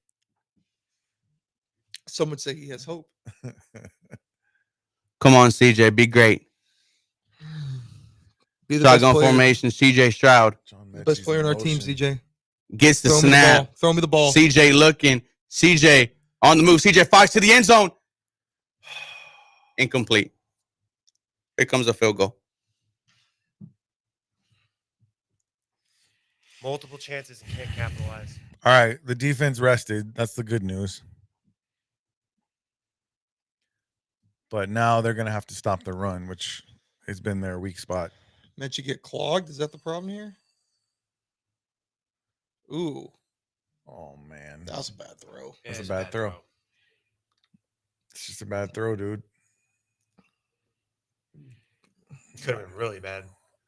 Some would say he has hope. Come on, CJ. Be great. Be the best Shotgun player, formation. CJ Stroud John best Mechie's player in our in team, motion. CJ. gets the Throw me the snap. ball. Throw me the ball. CJ looking. CJ on the move. CJ fires to the end zone. Incomplete. Here comes a field goal. Multiple chances and can't capitalize. All right, the defense rested. That's the good news. But now they're going to have to stop the run, which has been their weak spot. Meant you get clogged. Is that the problem here? Ooh, Oh man, that was a bad throw. That's a bad throw. It's just a bad throw, dude. Could have been really bad.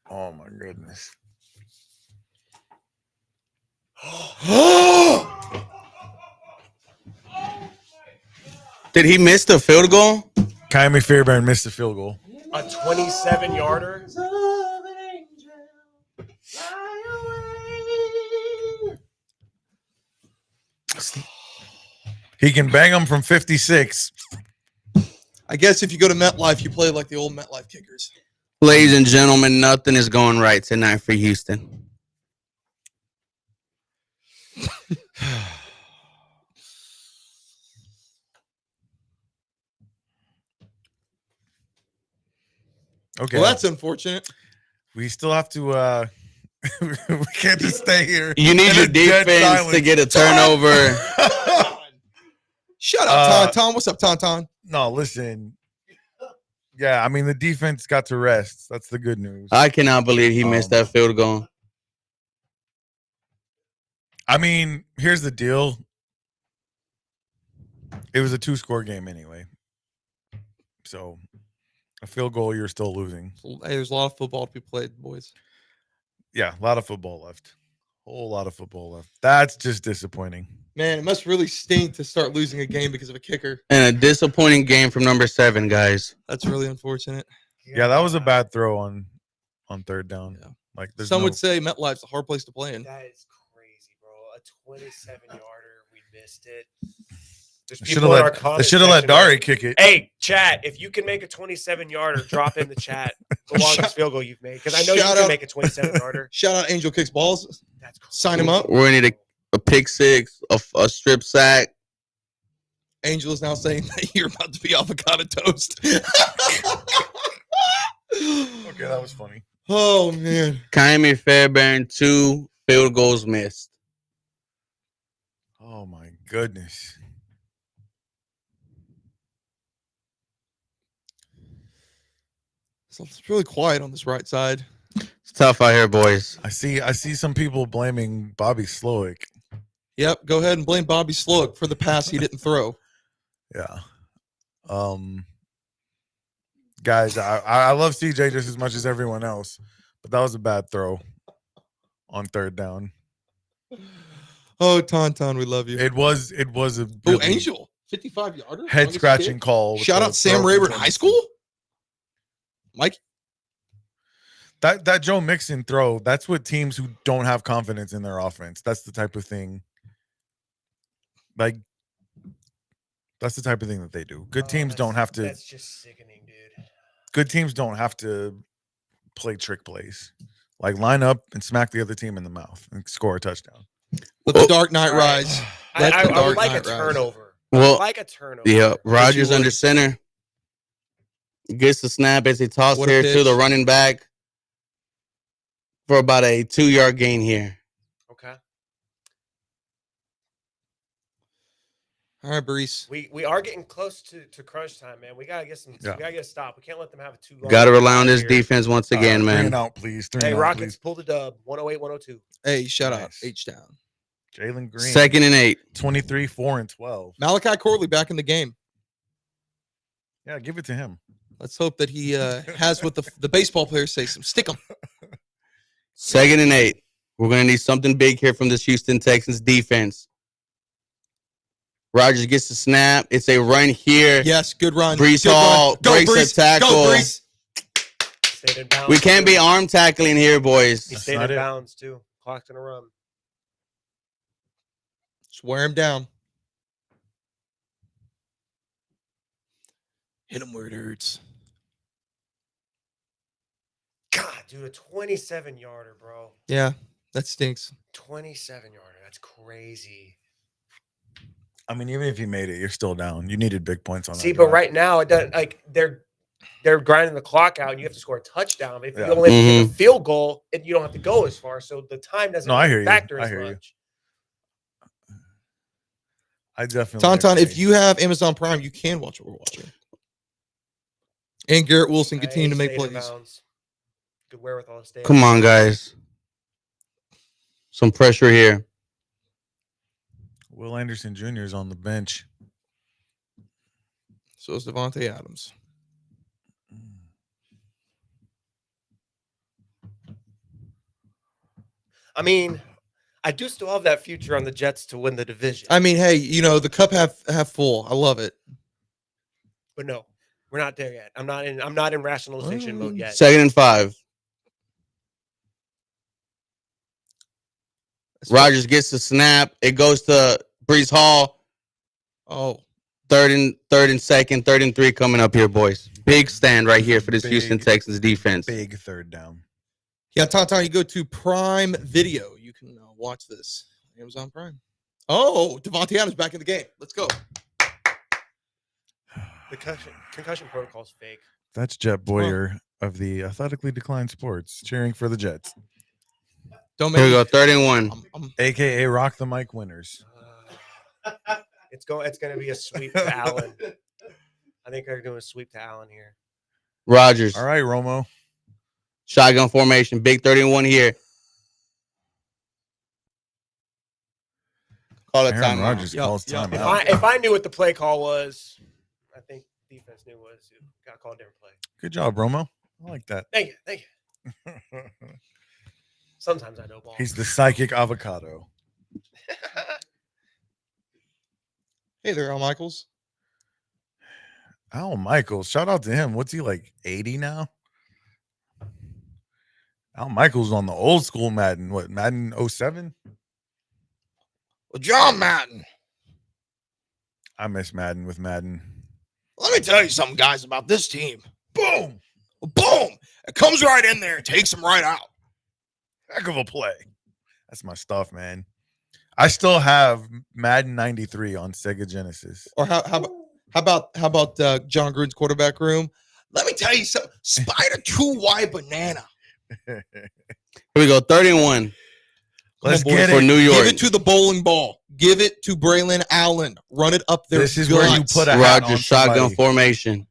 Oh my goodness. Did he miss the field goal? Kyrie Fairbairn missed the field goal. A 27-yarder. He can bang them from 56. I guess if you go to MetLife, you play like the old MetLife kickers. Ladies and gentlemen, nothing is going right tonight for Houston. Okay. Well, that's unfortunate. We still have to we can't just stay here. You need in your a dead defense to silence. get a turnover. Shut up, Tauntaun. What's up, Tauntaun? No, listen. Yeah, I mean the defense got to rest. That's the good news. I cannot believe he missed that field goal. I mean, here's the deal. It was a 2-score game anyway. So a field goal, you're still losing. Hey, there's a lot of football to be played, boys. Yeah, a lot of football left. Whole lot of football left. That's just disappointing. Man, it must really stink to start losing a game because of a kicker. And a disappointing game from number 7, guys. That's really unfortunate. Yeah, that was a bad throw on third down. Yeah. Like there's Some no, would say MetLife's a hard place to play in. That is crazy, bro. A 27-yarder. We missed it. There's They people in our they comment should have let section Dari like, kick it. Hey, chat, if you can make a 27-yarder, drop in the chat the longest field goal you've made. Because I know you Shout can out- make a 27-yarder. Shout out Angel Kicks Balls. That's crazy. Sign him up. We're going to need a pick six, a strip sack. Angel is now saying that you're about to be avocado toast. Okay, that was funny. Oh, man. Kyrie Fairbairn, 2 field goals missed. Oh my goodness. So it's really quiet on this right side. It's tough out here, boys. I see some people blaming Bobby Slowick. Yep, go ahead and blame Bobby Sloak for the pass he didn't throw. Yeah. Guys, I love CJ just as much as everyone else, but that was a bad throw on third down. Oh, Tauntaun, we love you. It was a Oh, really Angel, 55-yarder. head scratching call. with Shout the out Sam throw Rayburn from High School. Mike, That Joe Mixon throw, that's what teams who don't have confidence in their offense. That's the type of thing. Like that's the type of thing that they do. Good teams don't have to. That's just sickening, dude. Good teams don't have to play trick plays. Like line up and smack the other team in the mouth and score a touchdown. let the Dark Knight All right. rise. I Let the would Dark like a Knight rise. turnover. Well, Like a turnover. yeah, Rogers would. under center. Gets the snap as he tosses What a here to pitch. the running back for about a 2-yard gain here. Okay. All right, Breece. We are getting close to crunch time, man. We gotta get some. Yeah. We gotta get a stop. We can't let them have it too long. Got to rely on this here. defense once again, 3 man. and out, please. 3 Hey, and out, Rockets, please. pull the dub. 108-102. Hey, shout out Nice. H-Town. Jalen Green. 2nd and 8. 23, 4, and 12. Malachi Corley back in the game. Yeah, give it to him. Let's hope that he has what the baseball players say, some stick 'em. 2nd and 8. We're going to need something big here from this Houston Texans defense. Rogers gets the snap. It's a run here. Yes, good run. Breece Good Hall run. Go, breaks Breece. a tackle. Go, Breece. Stayed in bounds. We can't be too. arm tackling here, boys. He stayed not in it. bounds too. Clock's gonna run. Just wear him down. Hit him where it hurts. God, dude, a 27-yarder, bro. Yeah, that stinks. 27-yarder. That's crazy. I mean, even if you made it, you're still down. You needed big points on that. See, but drive. right now it doesn't like they're grinding the clock out. And you have to score a touchdown. If Yeah. you only have to get a field goal, and you don't have to go as far, so the time doesn't No, I hear you. factor I as hear you. much. I definitely Tauntaun, agree. if you have Amazon Prime, you can watch what we're watching. And Garrett Wilson continue to He make stayed in plays. bounds. Good wherewithal to stay. Come on, guys. Some pressure here. Will Anderson Jr. is on the bench. So is Devontae Adams. I mean, I do still have that future on the Jets to win the division. I mean, hey, the cup half full. I love it. But no, we're not there yet. I'm not in rationalization mode yet. 2nd and 5. Rodgers gets the snap. It goes to Breece Hall. Oh, 3rd and 2nd, 3rd and 3 coming up here, boys. Big stand right here for this Houston Texans defense. Big third down. yeah, Tata, you go to Prime Video. You can watch this. Amazon Prime. Oh, Devontae Adams back in the game. Let's go. The concussion protocol is fake. That's Jet Boyer of the Athletically Declined Sports cheering for the Jets, Don't Here make we me go, 3rd and 1. aka Rock the Mic winners. It's going to be a sweep to Allen. I think they're doing a sweep to Allen here. Rodgers. All right, Romo. Shotgun formation. Big 3rd and 1 here. Call it Aaron time. Rodgers Yep, calls yep. timeout. If I knew what the play call was, I think defense knew what it got called a different play. Good job, Romo. I like that. Thank you. Sometimes I know ball. He's the psychic avocado. Hey there, Al Michaels. Al Michaels, shout out to him. What's he like, 80 now? Al Michaels on the old school Madden. What, Madden 07? Well, John Madden. I miss Madden with Madden. Let me tell you something, guys, about this team. Boom. Boom. It comes right in there and takes them right out. Heck of a play. That's my stuff, man. I still have Madden 93 on Sega Genesis. Or how about John Gruden's quarterback room? Let me tell you something. Spider 2Y banana. Here we go, 3rd and 1. Let's Come on, get boys. For it. New York. Give it to the bowling ball. Give it to Braylon Allen. Run it up there. This is where you put a hat on Rodgers shotgun somebody. formation.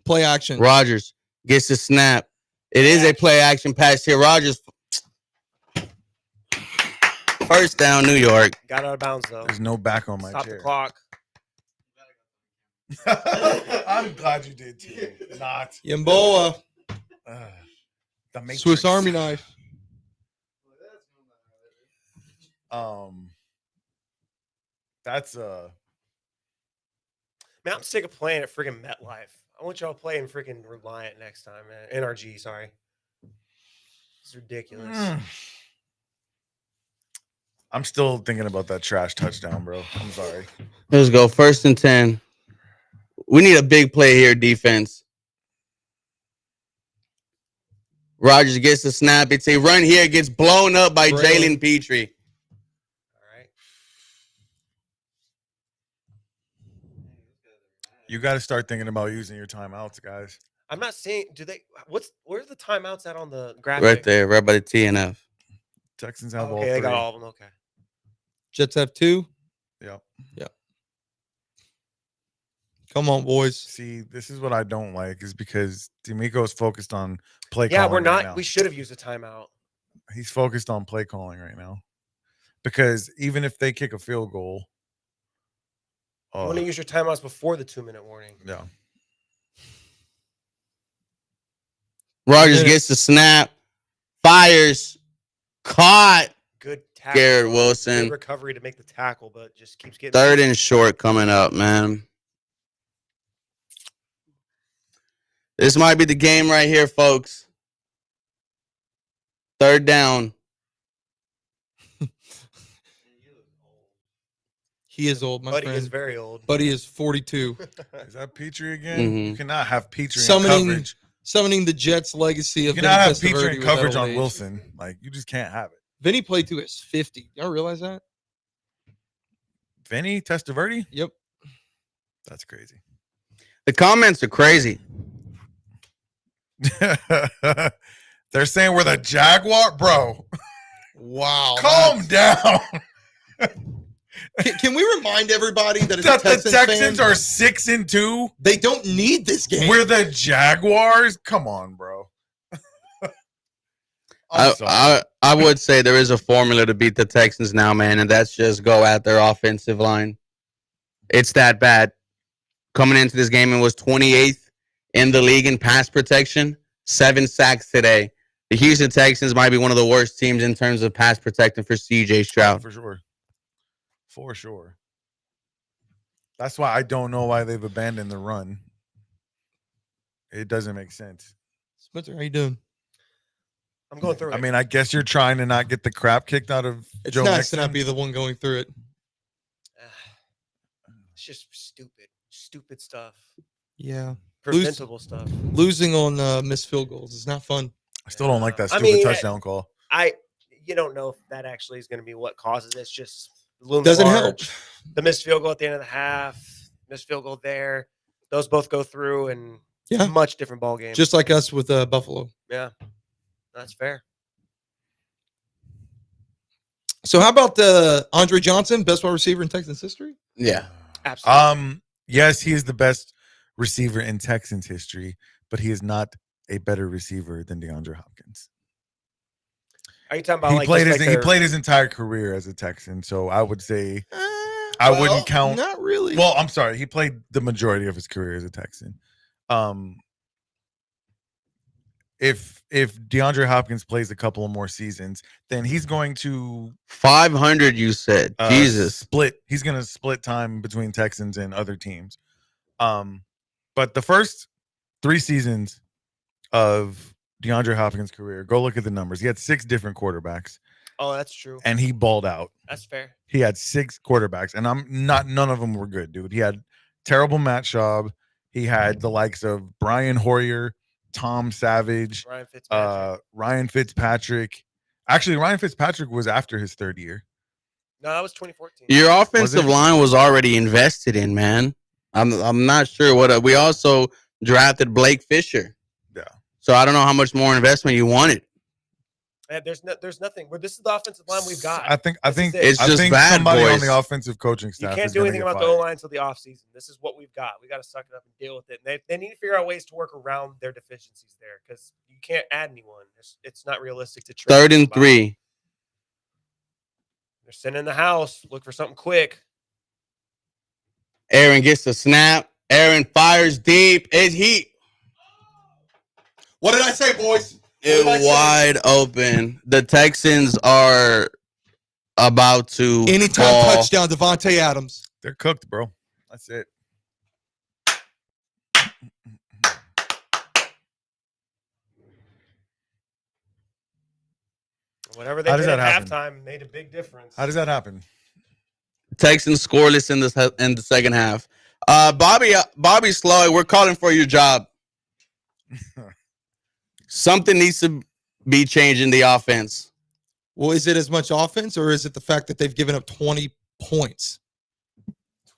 play action. Rodgers gets the snap. It is a play action pass here. Rodgers. 1st down, New York. Got out of bounds though. There's no back on my Stop chair. the clock. I'm glad you did too. Not. Yamboa. The Matrix. Swiss Army knife. That's Man, I'm sick of playing at freaking MetLife. I want y'all playing freaking Reliant next time, man. NRG, sorry. It's ridiculous. I'm still thinking about that trash touchdown, bro. I'm sorry. Let's go, 1st and 10. We need a big play here, defense. Rodgers gets the snap. It's a run here. Gets blown up by Braylon. Jalen Petrie. All right. You got to start thinking about using your timeouts, guys. I'm not saying where's the timeouts at on the graphic? Right there, right by the TNF. Texans have all Okay, three. they got all of them. Okay. Jets have 2. Yep. Come on, boys. See, this is what I don't like is because D'Amico's focused on play Yeah, calling we're right not. now. We should have used a timeout. He's focused on play calling right now. Because even if they kick a field goal, You want to use your timeouts before the 2-minute warning. yeah. Rodgers gets the snap. Fires. Caught. Good tackle. Garrett Good Wilson. recovery to make the tackle, but just keeps getting 3rd and short coming up, man. This might be the game right here, folks. 3rd down. He is old, my Buddy friend. is very old. Buddy is 42. Is that Petrie again? Mhm. You cannot have Petrie in Summoning coverage. Summoning the Jets' legacy You of cannot have Vinny Petrie Testaverde in with that coverage old on age. Wilson. Like, you just can't have it. Vinny played to his 50. Y'all realize that? Vinny Testaverde? Yep. That's crazy. The comments are crazy. They're saying we're the Jaguar, bro. Wow. Calm down. Can we remind everybody that, That the Texans Texans fan, are 6-2. they don't need this game. We're the Jaguars. Come on, bro. I'm sorry. I would say there is a formula to beat the Texans now, man, and that's just go at their offensive line. It's that bad. Coming into this game and was 28th in the league in pass protection, 7 sacks today. The Houston Texans might be one of the worst teams in terms of pass protecting for CJ Stroud. For sure. For sure. That's why I don't know why they've abandoned the run. It doesn't make sense. Spencer, how you doing? I'm going through it. I mean, I guess you're trying to not get the crap kicked out of It's Joe nice Mixon. to not be the one going through it. It's just stupid stuff. Yeah. Preventable stuff. Losing on missed field goals is not fun. I still don't like that I stupid mean, touchdown call. You don't know if that actually is going to be what causes it. It's just looms Doesn't help. large. The missed field goal at the end of the half, missed field goal there. Those both go through, and Yeah. much different ball game. Just like us with Buffalo. Yeah, that's fair. So how about Andre Johnson, best wide receiver in Texans history? Yeah. Absolutely. Yes, he is the best receiver in Texans history, but he is not a better receiver than DeAndre Hopkins. Are you talking about He played just his like he played his entire career as a Texan, so I would say I wouldn't count. Not really. Well, I'm sorry, he played the majority of his career as a Texan. If DeAndre Hopkins plays a couple of more seasons, then he's going to 500, you said. Jesus. split. He's going to split time between Texans and other teams. But the first 3 seasons of DeAndre Hopkins' career, go look at the numbers. He had 6 different quarterbacks, oh, that's true. and he balled out. That's fair. He had 6 quarterbacks, and none of them were good, dude. He had terrible Matt Schaub. He had the likes of Brian Hoyer, Tom Savage, Ryan Fitzpatrick. Actually, Ryan Fitzpatrick was after his 3rd year. No, that was 2014. Your offensive line was already invested in, man. I'm not sure what we also drafted Blake Fisher. Yeah. So I don't know how much more investment you wanted. There's nothing. This is the offensive line we've got. I think It's I just think bad, somebody on boys. the offensive coaching You staff can't is do gonna anything get about the fired. O-line until the offseason. This is what we've got. We got to suck it up and deal with it. And they need to figure out ways to work around their deficiencies there because you can't add anyone. It's not realistic to trade 3rd and somebody. 3. They're sitting in the house. Look for something quick. Aaron gets the snap. Aaron fires deep. It's heat. What did I say, boys? It wide open. The Texans are about to Anytime fall. touchdown, Devontae Adams. They're cooked, bro. That's it. Whatever they How did does at that happen? halftime made a big difference. How does that happen? Texans scoreless in the second half. Bobby Sloy, we're calling for your job. Something needs to be changed in the offense. Well, is it as much offense or is it the fact that they've given up 20 points?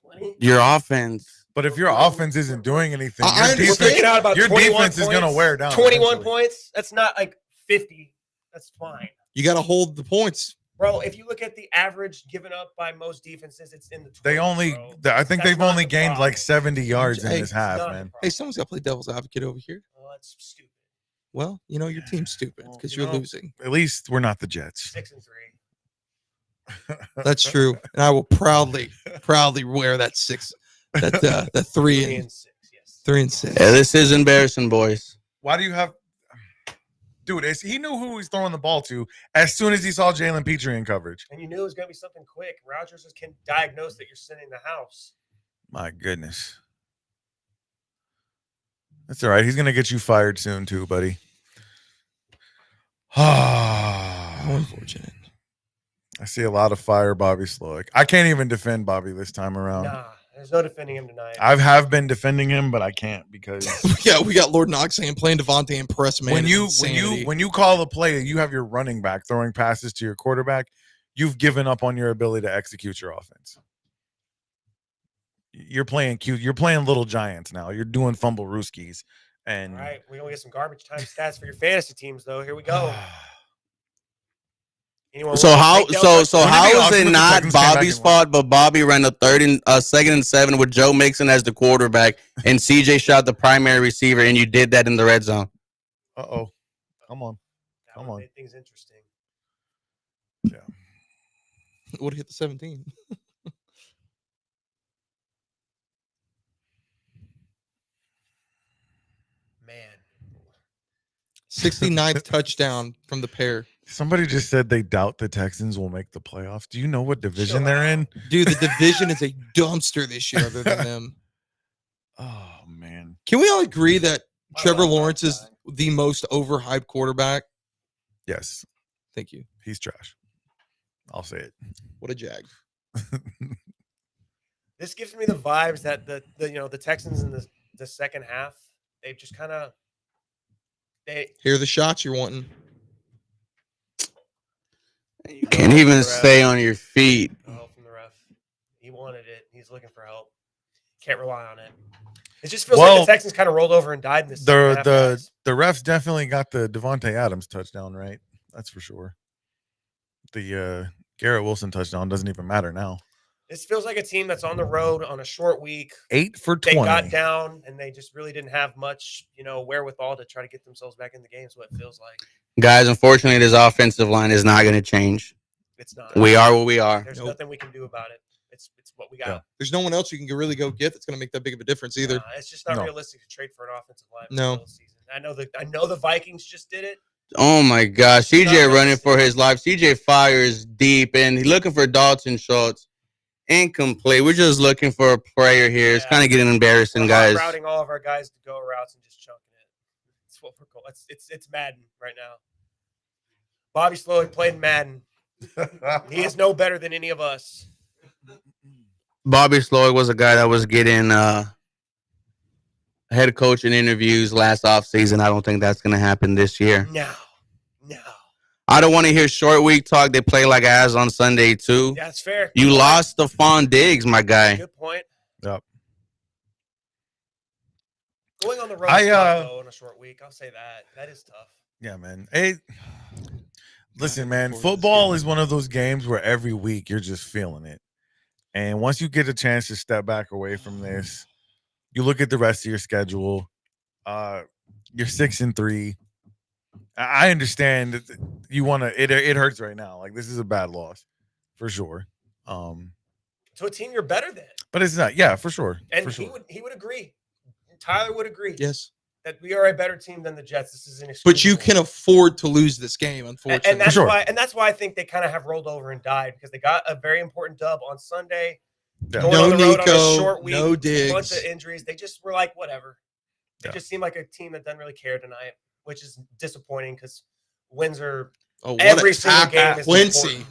20? Your offense. But if your offense isn't doing anything, I your understand. We're freaking out about your 21 defense is going to points. wear down. 21 eventually. points? That's not like 50. That's fine. You got to hold the points. Bro, if you look at the average given up by most defenses, it's in the 20s, They only, bro. I think That's they've not only the gained like problem. 70 yards in Hey, this half, Not the man. problem. Hey, someone's got to play devil's advocate over here. Well, that's stupid. Well, your team's stupid Well, because you you're know- losing. At least we're not the Jets. 6-3. That's true. And I will proudly wear that 6, that 3 and 6. Yes. 3 and 6. Yeah, this is embarrassing, boys. Why do you have, dude? He knew who he was throwing the ball to as soon as he saw Jalen Petrie in coverage. And you knew it was going to be something quick. Rodgers can diagnose that you're sitting in the house. My goodness. That's all right. He's gonna get you fired soon too, buddy. How unfortunate. I see a lot of fire, Bobby Slowick. I can't even defend Bobby this time around. Nah, there's no defending him tonight. I have been defending him, but I can't because We got Lord Knox saying playing Devontae and press man. when you call a play, you have your running back throwing passes to your quarterback. You've given up on your ability to execute your offense. You're playing cute. You're playing little giants now. You're doing fumble rooskies. And All right, we're going to get some garbage time stats for your fantasy teams, though. Here we go. Anyone So want to how take down so touchdown? so Wouldn't it how be is awesome it if the not Texans came back Bobby's and won? fault? But Bobby ran a 2nd and 7 with Joe Mixon as the quarterback, and CJ shot the primary receiver, and you did that in the red zone. Uh-oh. Come on. That Come would on. make things interesting. Would have hit the 17. Man. 69th touchdown from the pair. Somebody just said they doubt the Texans will make the playoffs. Do you know what division Chill they're out. in? Dude, the division is a dumpster this year other than them. Oh man. Can we all agree that I Trevor love Lawrence that is guy. the most overhyped quarterback? Yes, Thank you. he's trash. I'll say it. What a jag. This gives me the vibes that the Texans in the second half, they've just kind of Here are the shots you're wanting. You can't even Ref. stay on your feet. help from the ref. He wanted it. He's looking for help. Can't rely on it. It just feels Well, like the Texans kind of rolled over and died in this second half, guys. The refs definitely got the Devontae Adams touchdown right. That's for sure. The Garrett Wilson touchdown doesn't even matter now. This feels like a team that's on the road on a short week. 8 for They 20. got down and they just really didn't have much, wherewithal to try to get themselves back in the game. Is what it feels like. Guys, unfortunately, this offensive line is not going to change. It's not. We are what we are. There's Nope. nothing we can do about it. It's what we got. Yeah. There's no one else you can really go get that's going to make that big of a difference either. It's just not No. realistic to trade for an offensive line. For No. the whole season. I know the Vikings just did it. Oh my gosh, It's CJ not running for realistic. his life. CJ fires deep and he's looking for Dalton Schultz. Incomplete. We're just looking for a prayer here. It's Yeah. kind of getting embarrassing, We're guys. routing all of our guys to go routes and just chunking it. It's what we're going. It's Madden right now. Bobby Slowick played Madden. He is no better than any of us. Bobby Sloyd was a guy that was getting head coach in interviews last offseason. I don't think that's going to happen this year. No. I don't want to hear short week talk. They play like ass on Sunday, too. Yeah, that's fair. You Good point. lost Stephon Diggs, my guy. Good point. Yep. Going on the road though on a short week, I'll say that is tough. Yeah, man. Hey, listen, I'm man. looking forward to this Football game. is one of those games where every week you're just feeling it. And once you get a chance to step back away from this, you look at the rest of your schedule. You're 6-3. I understand that you want to. It hurts right now. Like this is a bad loss, for sure. To a team you're better than, But it's not. Yeah, for sure. and for he sure. would agree. Tyler would agree. Yes. That we are a better team than the Jets. This is an But you inexcusable. can afford to lose this game, unfortunately. And that's sure. why I think they kind of have rolled over and died because they got a very important dub on Sunday. Yeah. Going No on the road on Nico, a short week, no a bunch Diggs. of injuries. They just were like, whatever. They Yeah. just seem like a team that doesn't really care tonight, which is disappointing because wins are Oh, what every a single tap game at is Quincy. important.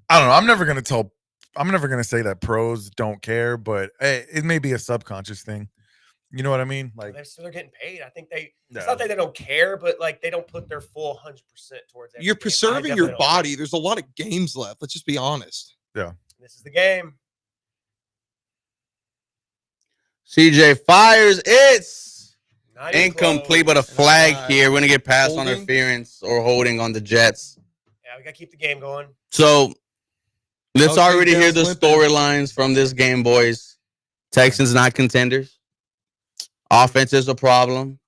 I don't know. I'm never gonna say that pros don't care, but it may be a subconscious thing. You know what I mean? Like, They're getting paid. I think it's Yeah. not that they don't care, but like they don't put their full 100% towards every You're game. I preserving definitely your don't. body. There's a lot of games left. Let's just be honest. This is the game. CJ fires. It's Not even incomplete, close. but a flag got here. We're going to get pass on holding. interference or holding on the Jets. Yeah, we gotta keep the game going. So let's Oh, already hear the Takedown's limping. storylines from this game, boys. Texans not contenders. Offense is a problem.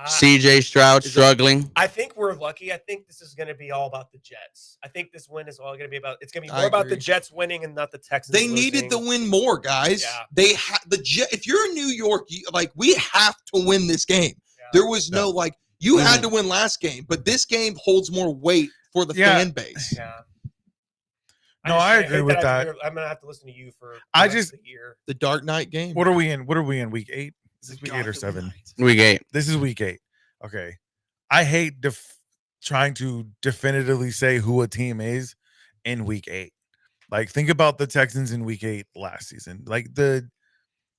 CJ Stroud Is it- struggling. I think we're lucky. I think this is going to be all about the Jets. I think this win is all going to be about. It's going to be I more about the agree. Jets winning and not the Texans. They needed to losing. win more, guys. Yeah. They if you're in New York, we have to win this game. Yeah. There was no you Mhm. had to win last game, but this game holds more weight for the Yeah. fan base. Yeah. No, I hate agree with I have to that. I'm gonna have to listen to you for. I the rest just- of the year. The Dark Knight game. what are we in? Week 8? Is this week 8 or 7? Week 8. This is week 8. Okay. I hate trying to definitively say who a team is in week 8. Like, think about the Texans in week 8 last season. Like,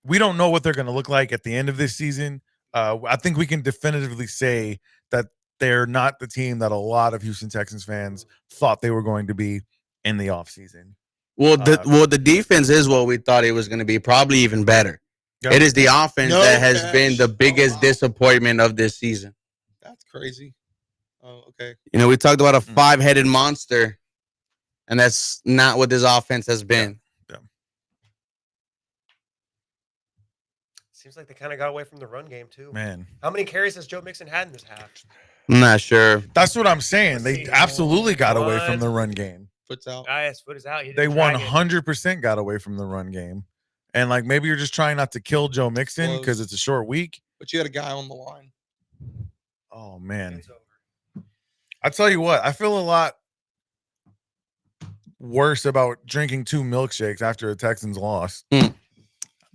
we don't know what they're going to look like at the end of this season. I think we can definitively say that they're not the team that a lot of Houston Texans fans thought they were going to be in the offseason. Well, the defense is what we thought it was going to be, probably even better. Yep. It is the offense No that has catch. been the biggest wow. disappointment of this season. That's crazy. Oh, okay. You know, we talked about a Mm. 5-headed monster, and that's not what this offense has been. Seems like they kind of got away from the run game too. Man. How many carries has Joe Mixon had in this half? I'm not sure. That's what I'm saying. Let's They see. absolutely got away from One. the run game. Foot's out. His foot is out. He They didn't drag it. 100% got away from the run game. And like maybe you're just trying not to kill Joe Mixon because Close. it's a short week. But you had a guy on the line. Oh man. It's over. I tell you what, I feel a lot worse about drinking 2 milkshakes after a Texans loss.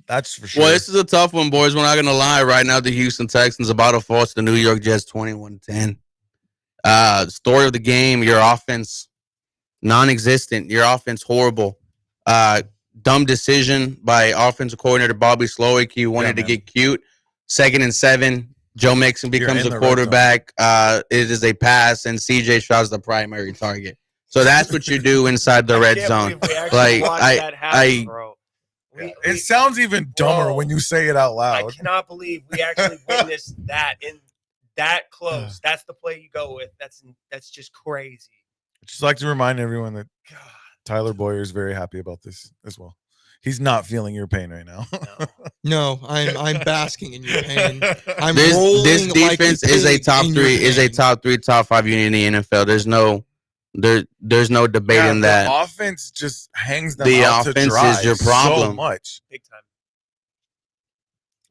That's for sure. Well, this is a tough one, boys. We're not going to lie. Right now, the Houston Texans about to force the New York Jets 21-10. Story of the game, your offense, non-existent. Your offense, horrible. Dumb decision by offensive coordinator Bobby Slowick. He wanted to get cute. 2nd and 7. Joe Mixon becomes a quarterback. It is a pass, and CJ Stroud's the primary target. So that's what you do inside the red zone. Like Bro. It sounds even dumber when you say it out loud. I cannot believe we actually witnessed that in that close. That's the play you go with. That's just crazy. I'd just like to remind everyone that Tyler Boyer is very happy about this as well. He's not feeling your pain right now. No, I'm basking in your pain. I'm this rolling defense like is a top 3, top 5 unit in the NFL. There's no debating that. The offense just hangs them the out offense to dry is your problem. so much. Big time.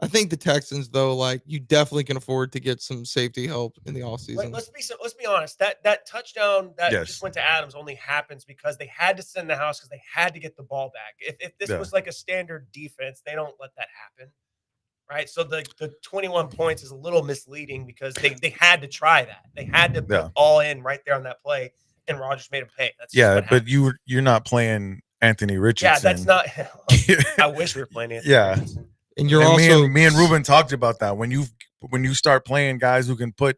I think the Texans, though, like you definitely can afford to get some safety help in the offseason. Let's be honest. That touchdown that Yes. just went to Adams only happens because they had to send the house because they had to get the ball back. If this was like a standard defense, they don't let that happen, right? So the 21 points is a little misleading because they had to try that. They had to put all in right there on that play, and Rodgers made him pay. That's but you're not playing Anthony Richardson. Yeah, that's not. I wish we were playing Anthony Richardson. And you're also me and Ruben talked about that when you start playing guys who can put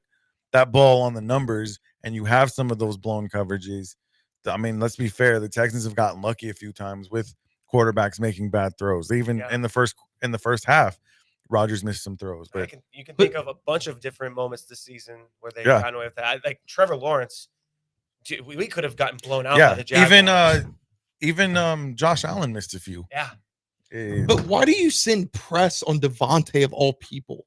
that ball on the numbers and you have some of those blown coverages. I mean, let's be fair. The Texans have gotten lucky a few times with quarterbacks making bad throws. Even in the first half, Rodgers missed some throws. But you can think of a bunch of different moments this season where they've gotten away with that. Like Trevor Lawrence, we could have gotten blown out by the Jaguars. Even Josh Allen missed a few. Yeah. But why do you send press on Devontae of all people?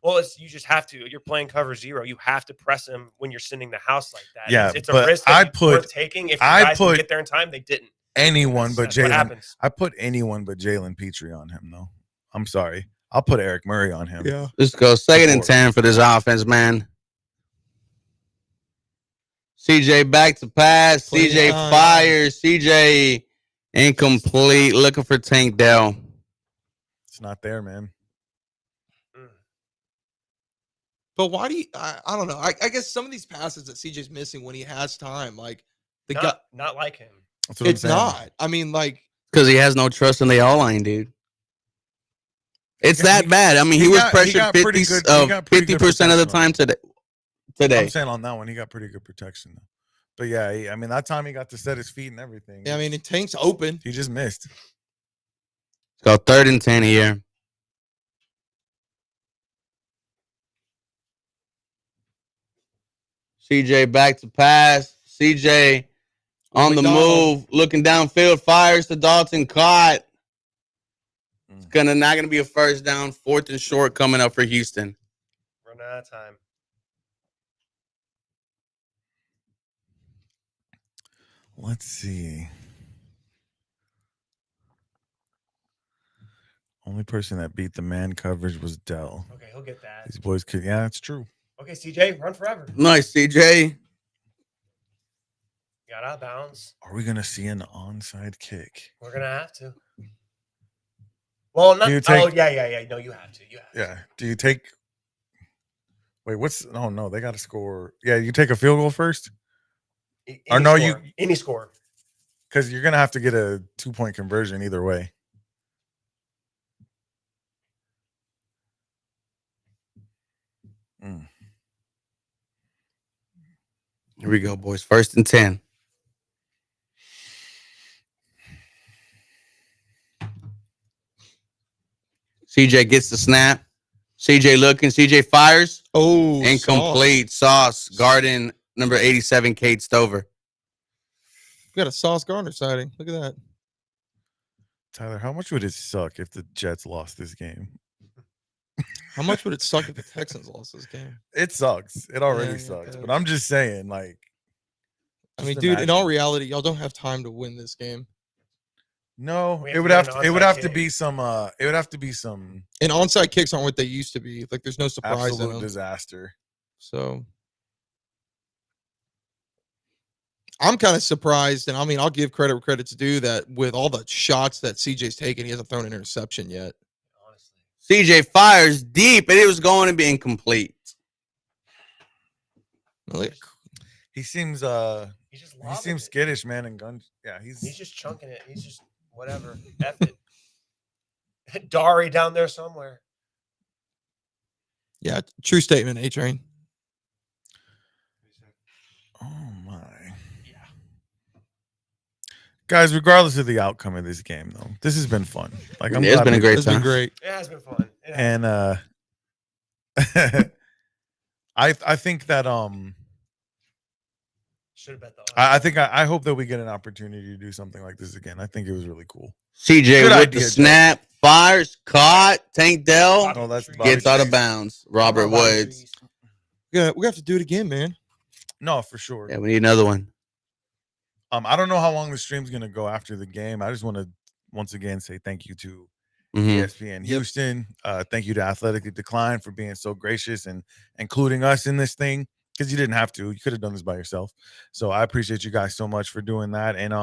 Well, you just have to. You're playing cover 0. You have to press him when you're sending the house like that. Yeah, it's a risk that we're taking. If you guys can get there in time, they didn't. Anyone but Jalen. I put anyone but Jalen Petrie on him, though. I'm sorry. I'll put Eric Murray on him. Yeah. Let's go 2nd and 10 for this offense, man. CJ back to pass. CJ fires. CJ incomplete. Looking for Tank Dell. It's not there, man. But why do you? I don't know. I guess some of these passes that CJ's missing when he has time, like not like him. It's not. I mean, like because he has no trust in the O-line, dude. It's that bad. I mean, he was pressured 50% of the time today. I'm saying on that one, he got pretty good protection, though. But yeah, I mean, that time he got to set his feet and everything. Yeah, I mean, Tank's open. He just missed. Let's go 3rd and 10 here. CJ back to pass. CJ on the move, looking downfield, fires to Dalton, caught. It's not gonna be a first down. 4th and short coming up for Houston. Run out of time. Let's see. Only person that beat the man coverage was Dell. Okay, he'll get that. These boys could. Yeah, it's true. Okay, CJ, run forever. Nice, CJ. Got out of bounds. Are we gonna see an onside kick? We're gonna have to. Well, not. Yeah. No, you have to. Yeah. Do you take? Wait, what's? Oh no, they got to score. Yeah, you take a field goal first. Any score. Because you're gonna have to get a 2-point conversion either way. Here we go, boys. 1st and 10. CJ gets the snap. CJ looking. CJ fires. Oh, incomplete. Sauce guarding number 87, Kate Stover. We got a Sauce Gardner sighting. Look at that. Tyler, how much would it suck if the Jets lost this game? How much would it suck if the Texans lost this game? It sucks. It already Yeah, sucks. it But does. I'm just saying, like, I mean, just dude, in all imagine. reality, y'all don't have time to win this game. No, We it have would to have get to. an It would onside have to kick. be some. It would have to be some And onside kicks aren't what they used to be. Like, there's no surprise in absolute them. disaster. So I'm kind of surprised, and I mean, I'll give credit where credit's due that with all the shots that CJ's taken, he hasn't thrown an interception yet. Honestly, CJ fires deep, and it was going to be incomplete. Like, He seems he's just he lobbing seems it. skittish, man, and guns. Yeah, He's he's just chunking it. He's just whatever. F it. Dari down there somewhere. yeah, true statement, A-Train. oh my. Yeah. Guys, regardless of the outcome of this game, though, this has been fun. Like, I'm It's glad been a we great did It's been time. great. It has been fun. It has and I think that should have bet the I think I hope that we get an opportunity to do something like this again. I think it was really cool. CJ Good with idea, the Joe. snap, fires, caught, Tank Dell Oh, that's gets out of Trees. bounds. Robert Woods. Yeah, we have to do it again, man. No, for sure. Yeah, we need another one. I don't know how long the stream's gonna go after the game. I just want to once again say thank you to Mhm. ESPN Houston. Thank you to Athletically Declined for being so gracious and including us in this thing because you didn't have to. You could have done this by yourself. So I appreciate you guys so much for doing that. And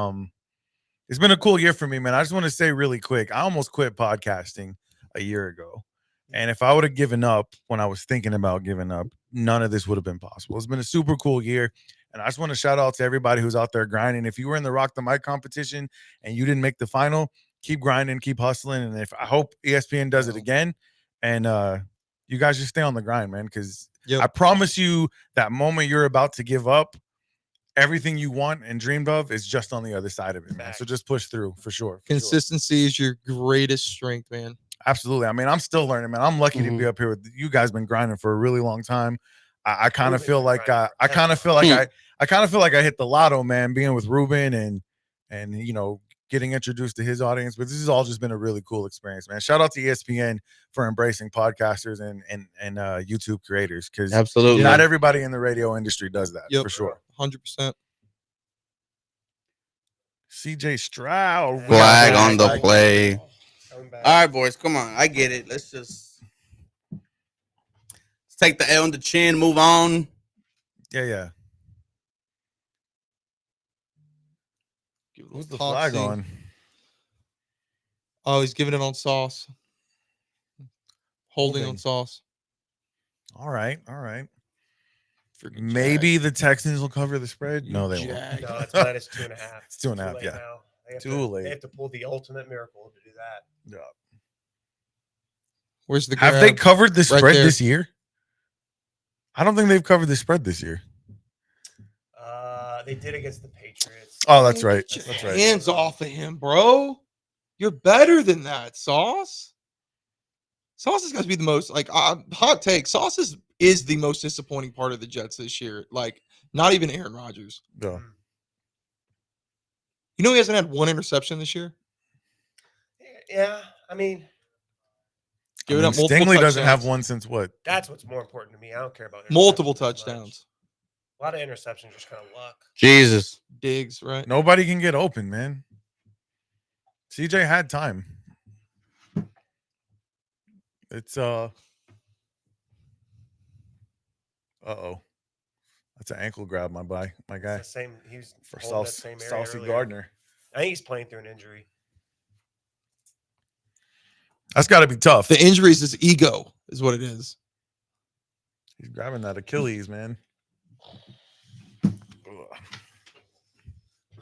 it's been a cool year for me, man. I just want to say really quick, I almost quit podcasting a year ago. And if I would have given up when I was thinking about giving up, none of this would have been possible. It's been a super cool year. And I just want to shout out to everybody who's out there grinding. If you were in the Rock the Mic competition and you didn't make the final, keep grinding, keep hustling. And if I hope ESPN does it again. And you guys just stay on the grind, man. Because I promise you that moment you're about to give up, everything you want and dreamed of is just on the other side of it, man. So just push through for sure. Consistency is your greatest strength, man. Absolutely. I mean, I'm still learning, man. I'm lucky to be up here with you guys. Been grinding for a really long time. I kind of feel like I kind of feel like I hit the lotto, man. Being with Ruben and you know getting introduced to his audience, but this has all just been a really cool experience, man. Shout out to ESPN for embracing podcasters and YouTube creators because Absolutely. not everybody in the radio industry does that for sure. 100%. CJ Stroud Flag on the play. All All right, boys, come on. I get it. Let's take the L on the chin, move on. Yeah. Who's the Toxic. flag on? Oh, he's giving it on Sauce. Holding on Sauce. All right. Maybe the Texans will cover the spread. No, they won't. No, it's minus 2.5. It's 2.5. Late Yeah. now. Too late. They have to pull the ultimate miracle to do that. Yeah. Where's the Have they grab? covered the spread there. this year? I don't think they've covered the spread this year. They did against the Patriots. Oh, that's right. Get your That's right. hands off of him, bro. You're better than that, Sauce. Sauce is going to be the most, like, hot take. Sauce is the most disappointing part of the Jets this year. Like, not even Aaron Rodgers. Yeah. You know he hasn't had one interception this year? Yeah, I mean, Giving up multiple Stingley doesn't have touchdowns. one since what? that's what's more important to me. I don't care about Multiple interceptions as much. touchdowns. A lot of interceptions, just kind of luck. Jesus. Diggs, right? Nobody can get open, man. CJ had time. It's uh-oh. That's an ankle grab, my guy. It's the same. He was For holding that same area Saucy earlier. Gardner. I think he's playing through an injury. That's got to be tough. The injury is his ego, is what it is. He's grabbing that Achilles, man.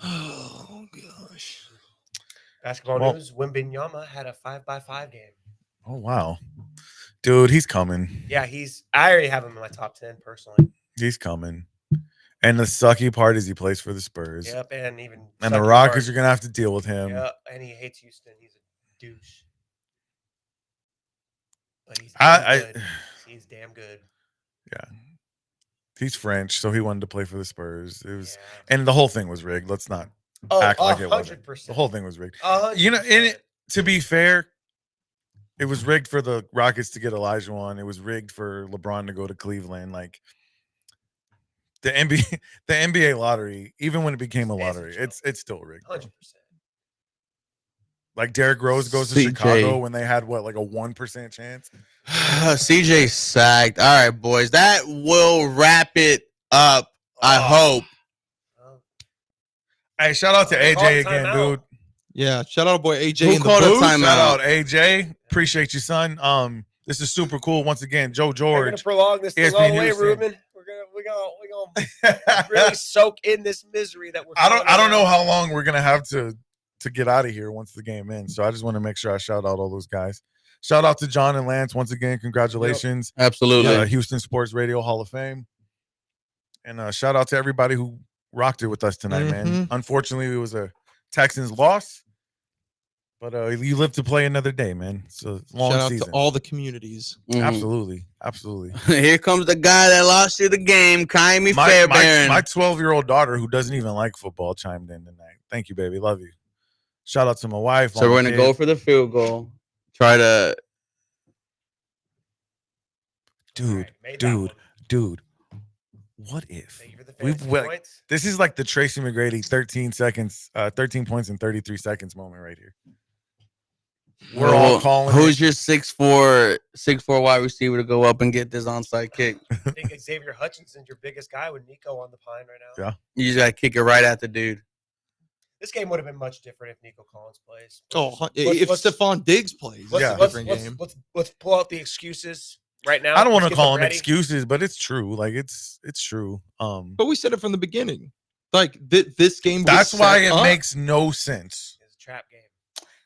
Oh, gosh. Basketball news: Wembanyama had a 5x5 game. Oh wow, dude, he's coming. Yeah, I already have him in my top 10 personally. He's coming. And the sucky part is he plays for the Spurs. Yep, and even And the sucky Rockets part- are gonna have to deal with him. Yep, and he hates Houston. He's a douche. But he's good. He's damn good. Yeah. He's French, so he wanted to play for the Spurs. It was, Yeah. and the whole thing was rigged. Let's not Oh, act like it wasn't. 100%. The whole thing was rigged. 100%. You know, to be fair, It was rigged for the Rockets to get Olajuwon. It was rigged for LeBron to go to Cleveland. Like the NBA, the NBA lottery, even when it became a lottery, it's still rigged. Bro. 100%. Like Derrick Rose goes to CJ. Chicago when they had like a 1% chance. CJ sacked. All right, boys. That will wrap it up. I hope. Hey, shout out to Call AJ the again, timeout. dude. Yeah, shout out boy AJ Who in the called a booth. timeout? Shout out AJ. Appreciate you, son. This is super cool. Once again, Joe We're gonna George. prolong this thing all ESPN the way, Houston. Ruben. We're gonna really soak in this misery that we're. I feeling don't right know now. how long we're gonna have to get out of here once the game ends. So I just want to make sure I shout out all those guys. Shout out to John and Lance once again. Congratulations. Absolutely. Houston Sports Radio Hall of Fame. And shout out to everybody who rocked it with us tonight, man. Unfortunately, it was a Texans loss. But you live to play another day, man. It's a long Shout out season. to all the communities. Mhm. Absolutely. Here comes the guy that lost you the game, Kaimi Fairbairn. My 12-year-old daughter, who doesn't even like football, chimed in tonight. Thank you, baby. Love you. Shout out to my wife. So we're gonna go for the field goal. Try to, dude. What if Thank you for the we've fantasy like, points. this is like the Tracy McGrady 13 points in 33 seconds moment right here. We're all calling. Who's your 6'4" wide receiver to go up and get this onside kick? I think Xavier Hutchinson's your biggest guy with Nico on the pine right now. Yeah. You just gotta kick it right at the dude. This game would have been much different if Nico Collins plays. If Stephon Diggs plays, Yeah. it's a different game. Let's pull out the excuses right now. I don't want to Let's get call them them ready. excuses, but it's true. Like it's true. But we said it from the beginning. Like this game. That's was why set it up. makes no sense. It's a trap game.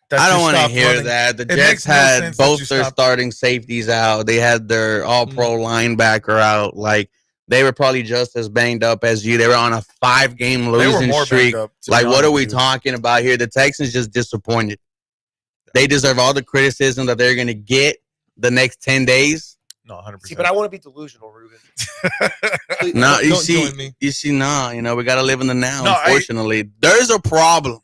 that I you don't want to stop hear running. that. The It Jets makes no had sense that both you their stop- starting safeties out. They had their all-pro linebacker out. Like they were probably just as banged up as you. They were on a 5-game They were losing more streak. banged up. to Like, be what honest are we with you. talking about here? The Texans just disappointed. They deserve all the criticism that they're going to get the next 10 days. No, 100%. See, but I want to be delusional, Ruben. Please, No, don't you join me. see, nah, we got to live in the now, No, unfortunately. There's a problem,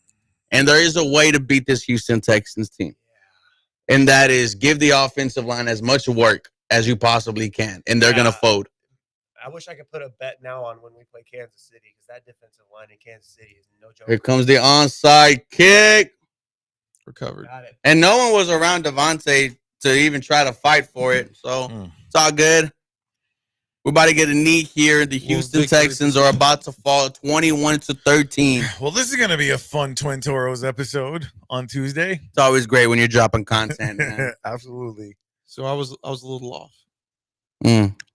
and there is a way to beat this Houston Texans team. And that is give the offensive line as much work as you possibly can, and they're going to fold. I wish I could put a bet now on when we play Kansas City because that defensive line in Kansas City is no joke. Here comes the onside kick. Recovered. Got it. And no one was around Devontae to even try to fight for it. So it's all good. We're about to get a knee here. The Houston victory. Texans are about to fall 21-13. Well, this is going to be a fun Twin Toros episode on Tuesday. It's always great when you're dropping content, man. Absolutely. So I was a little off.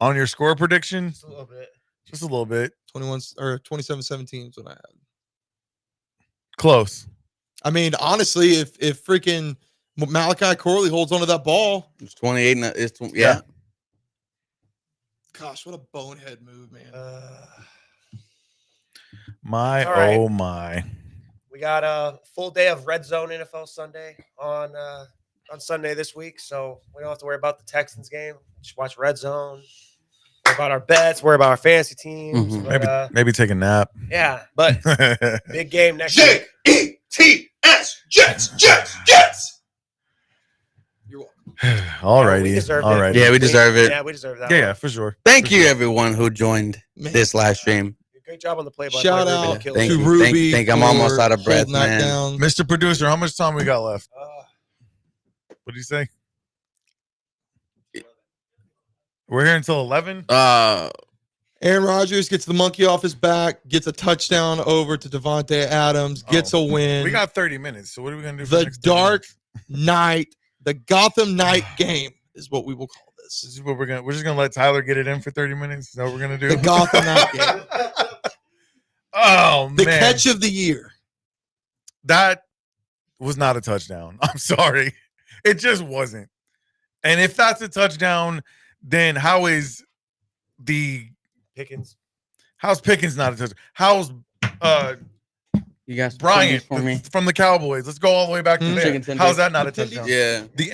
On your score prediction, Just a little bit. just a little bit. 27-17 is what I had. Close. I mean, honestly, if freaking Malachi Corley holds onto that ball, It's 28. Yeah. gosh, what a bonehead move, man. My, All right. oh my. We got a full day of Red Zone NFL Sunday on Sunday this week, so we don't have to worry about the Texans game. Just watch Red Zone. Worry about our bets. Worry about our fantasy teams. Mhm. But, Maybe take a nap. yeah, but big game next week. J-E-T-S, Jets. You're welcome. We Alrighty. deserved it. Alrighty. Yeah, we deserve it. Yeah, we deserve that. Yeah, one. for sure. Thank For you, sure. everyone who joined Man. this live stream. Great job on the play-by-play. Shout Ruben. out You killed Thank it. to you. Ruby. Think I'm almost for out of breath, holding that man. down. Mr. Producer, how much time we got left? What did you say? We're here until 11? Aaron Rodgers gets the monkey off his back, gets a touchdown over to Devontae Adams, gets a win. We got 30 minutes, so what are we going to do for The next 30 dark minutes? night, the Gotham Night game is what we will call This this. is what we're just gonna let Tyler get it in for 30 minutes. Is that what we're gonna do? The Gotham Night game. Oh The man, catch of the year. that was not a touchdown. I'm sorry, it just wasn't. And if that's a touchdown, then how's Pickens. Pickens not a touchdown? How's You guys Bryant for me? from the Cowboys? Let's go all the way back to Hmm. there. Chicken tender. How's that not a Chicken touchdown? Yeah. The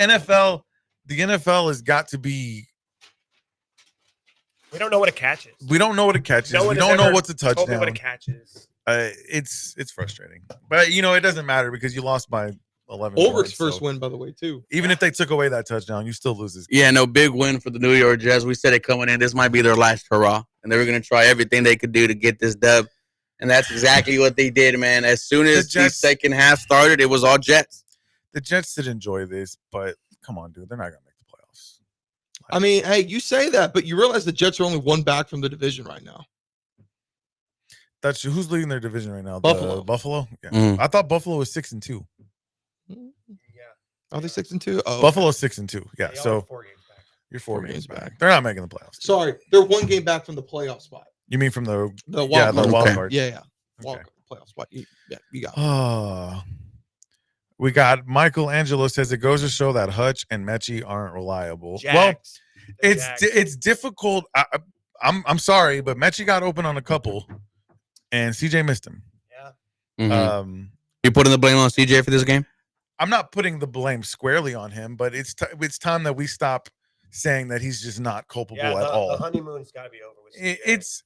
NFL has got to be. We don't know what a catch is. We don't know what a catch is. No We one has don't know ever what's a Told me what a touchdown. catch is. It's frustrating, but it doesn't matter because you lost by 11 Ulrich's points. first So win, by the way, too. even if they took away that touchdown, you still lose this game. Yeah, no, big win for the New York Jets. We said it coming in. This might be their last hurrah. And they were going to try everything they could do to get this dub. And that's exactly what they did, man. As soon as the second half started, it was all Jets. The Jets did enjoy this, but come on, dude. They're not going to make the playoffs. I mean, hey, you say that, but you realize the Jets are only one back from the division right now. That's who's leading their division right now? Buffalo. Buffalo? Yeah. Mm. I thought Buffalo was 6-2. Yeah. Are they 6-2? Oh, Buffalo's 6-2. Yeah. Y'all So are 4 games back. you're four 4 games games back. back. They're not making the playoffs. sorry, they're one game back from the playoff spot. You mean from the The yeah, wild the card. wild Okay. card? Yeah. Wild Okay. card, playoff spot. Yeah, you got it. We got Michael Angelo says it goes to show that Hutch and Mechie aren't reliable. Jags. Well, The it's Jags. it's difficult. I'm sorry, but Mechie got open on a couple, and CJ missed him. Yeah. Mhm. You putting the blame on CJ for this game? I'm not putting the blame squarely on him, but it's time that we stop saying that he's just not culpable Yeah, at all. the honeymoon's got to be over with. CJ.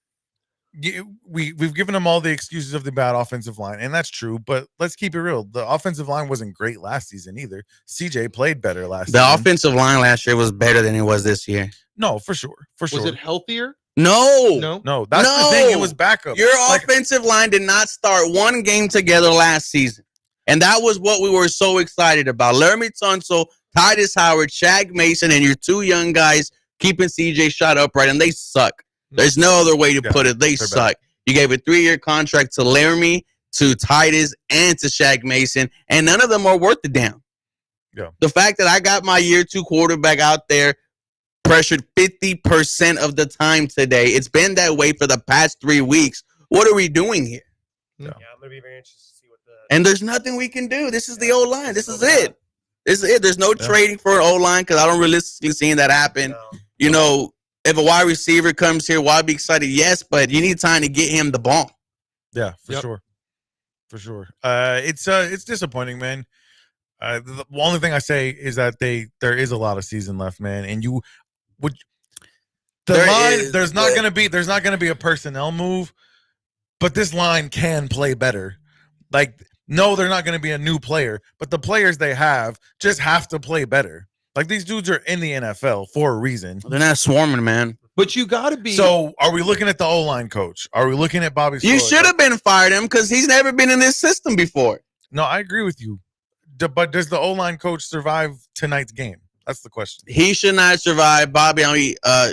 We've given him all the excuses of the bad offensive line, and that's true. But let's keep it real. The offensive line wasn't great last season either. CJ played better last The season. offensive line last year was better than it was this year. No, for sure. Was it healthier? No. No. That's the thing. It No. was backup. Your Like, offensive line did not start one game together last season. And that was what we were so excited about. Laramie Tunsil, Titus Howard, Shag Mason, and your two young guys keeping CJ shot upright, and they suck. There's no other way to put it. They they're suck. You gave a 3-year contract to Laramie, to Titus, and to Shag Mason, and none of them are worth the damn. Yeah. The fact that I got my year 2 quarterback out there pressured 50% of the time today. It's been that way for the past 3 weeks. What are we doing here? Yeah, I'm gonna be very interested to see what the. And there's nothing we can do. This is the O-line. This is it. This is it. There's no trading for an O-line because I don't realistically see that happen. You know, if a wide receiver comes here, why be excited? Yes, but you need time to get him the ball. Yeah, for sure. For sure. It's disappointing, man. The only thing I say is that there is a lot of season left, man, and you would there's not going to be a personnel move, but this line can play better. Like, no, they're not going to be a new player, but the players they have just have to play better. Like, these dudes are in the NFL for a reason. They're not swarming, man. But you got to be. So, are we looking at the O-line coach? Are we looking at Bobby? You Slowick? should have been fired him because he's never been in this system before. No, I agree with you. But does the O-line coach survive tonight's game? That's the question. He should not survive. Bobby,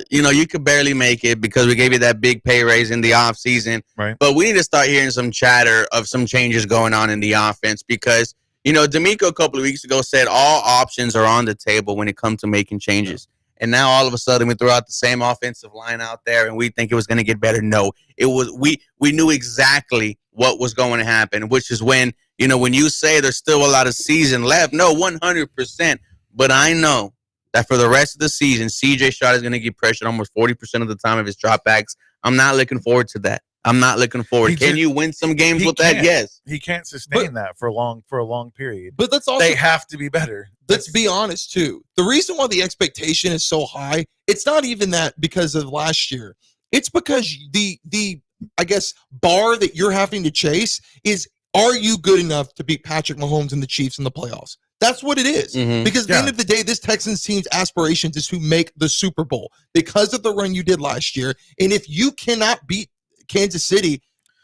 you could barely make it because we gave you that big pay raise in the offseason. Right. But we need to start hearing some chatter of some changes going on in the offense because, D'Amico a couple of weeks ago said all options are on the table when it comes to making changes. And now all of a sudden we throw out the same offensive line out there and we think it was going to get better. No, it was we knew exactly what was going to happen, which is when you say there's still a lot of season left. No, 100%. But I know that for the rest of the season, CJ Stroud is going to get pressured almost 40% of the time of his dropbacks. I'm not looking forward to that. I'm not looking forward. Can you win some games with that? Yes. He can't sustain that for a long period. But that's also they have to be better. Let's be honest too. The reason why the expectation is so high, it's not even that because of last year. It's because the I guess bar that you're having to chase is, are you good enough to beat Patrick Mahomes and the Chiefs in the playoffs? That's what it is. Mhm. Because at the end of the day, this Texans team's aspirations is to make the Super Bowl because of the run you did last year. And if you cannot beat Kansas City,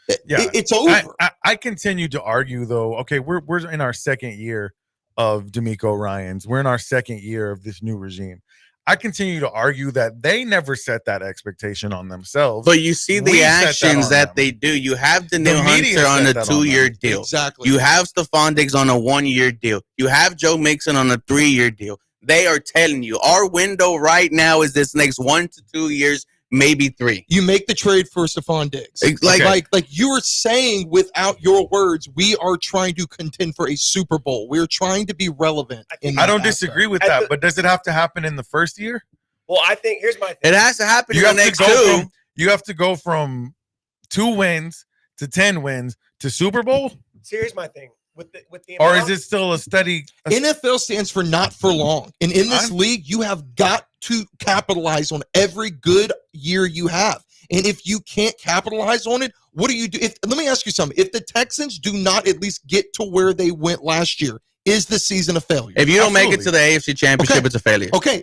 it's over. I continue to argue, though. Okay, we're in our second year of D'Amico Ryans. We're in our second year of this new regime. I continue to argue that they never set that expectation on themselves. But you see the actions that they do. You have Daniel Hunter on a 2-year deal. Exactly. You have Stephon Diggs on a 1-year deal. You have Joe Mixon on a 3-year deal. They are telling you our window right now is this next 1 to 2 years, maybe 3. You make the trade for Stephon Diggs. Like you were saying without your words, we are trying to contend for a Super Bowl. We're trying to be relevant. I don't disagree with that, but does it have to happen in the first year? Well, I think here's my thing. It has to happen in the next 2. You have to go from 2 wins to 10 wins to Super Bowl? So here's my thing. With the or is it still a steady? NFL stands for not for long. And in this league, you have got to capitalize on every good year you have. And if you can't capitalize on it, what do you do? Let me ask you something. If the Texans do not at least get to where they went last year, is the season a failure? If you don't make it Absolutely. to the AFC Championship, Okay. it's a failure. Okay,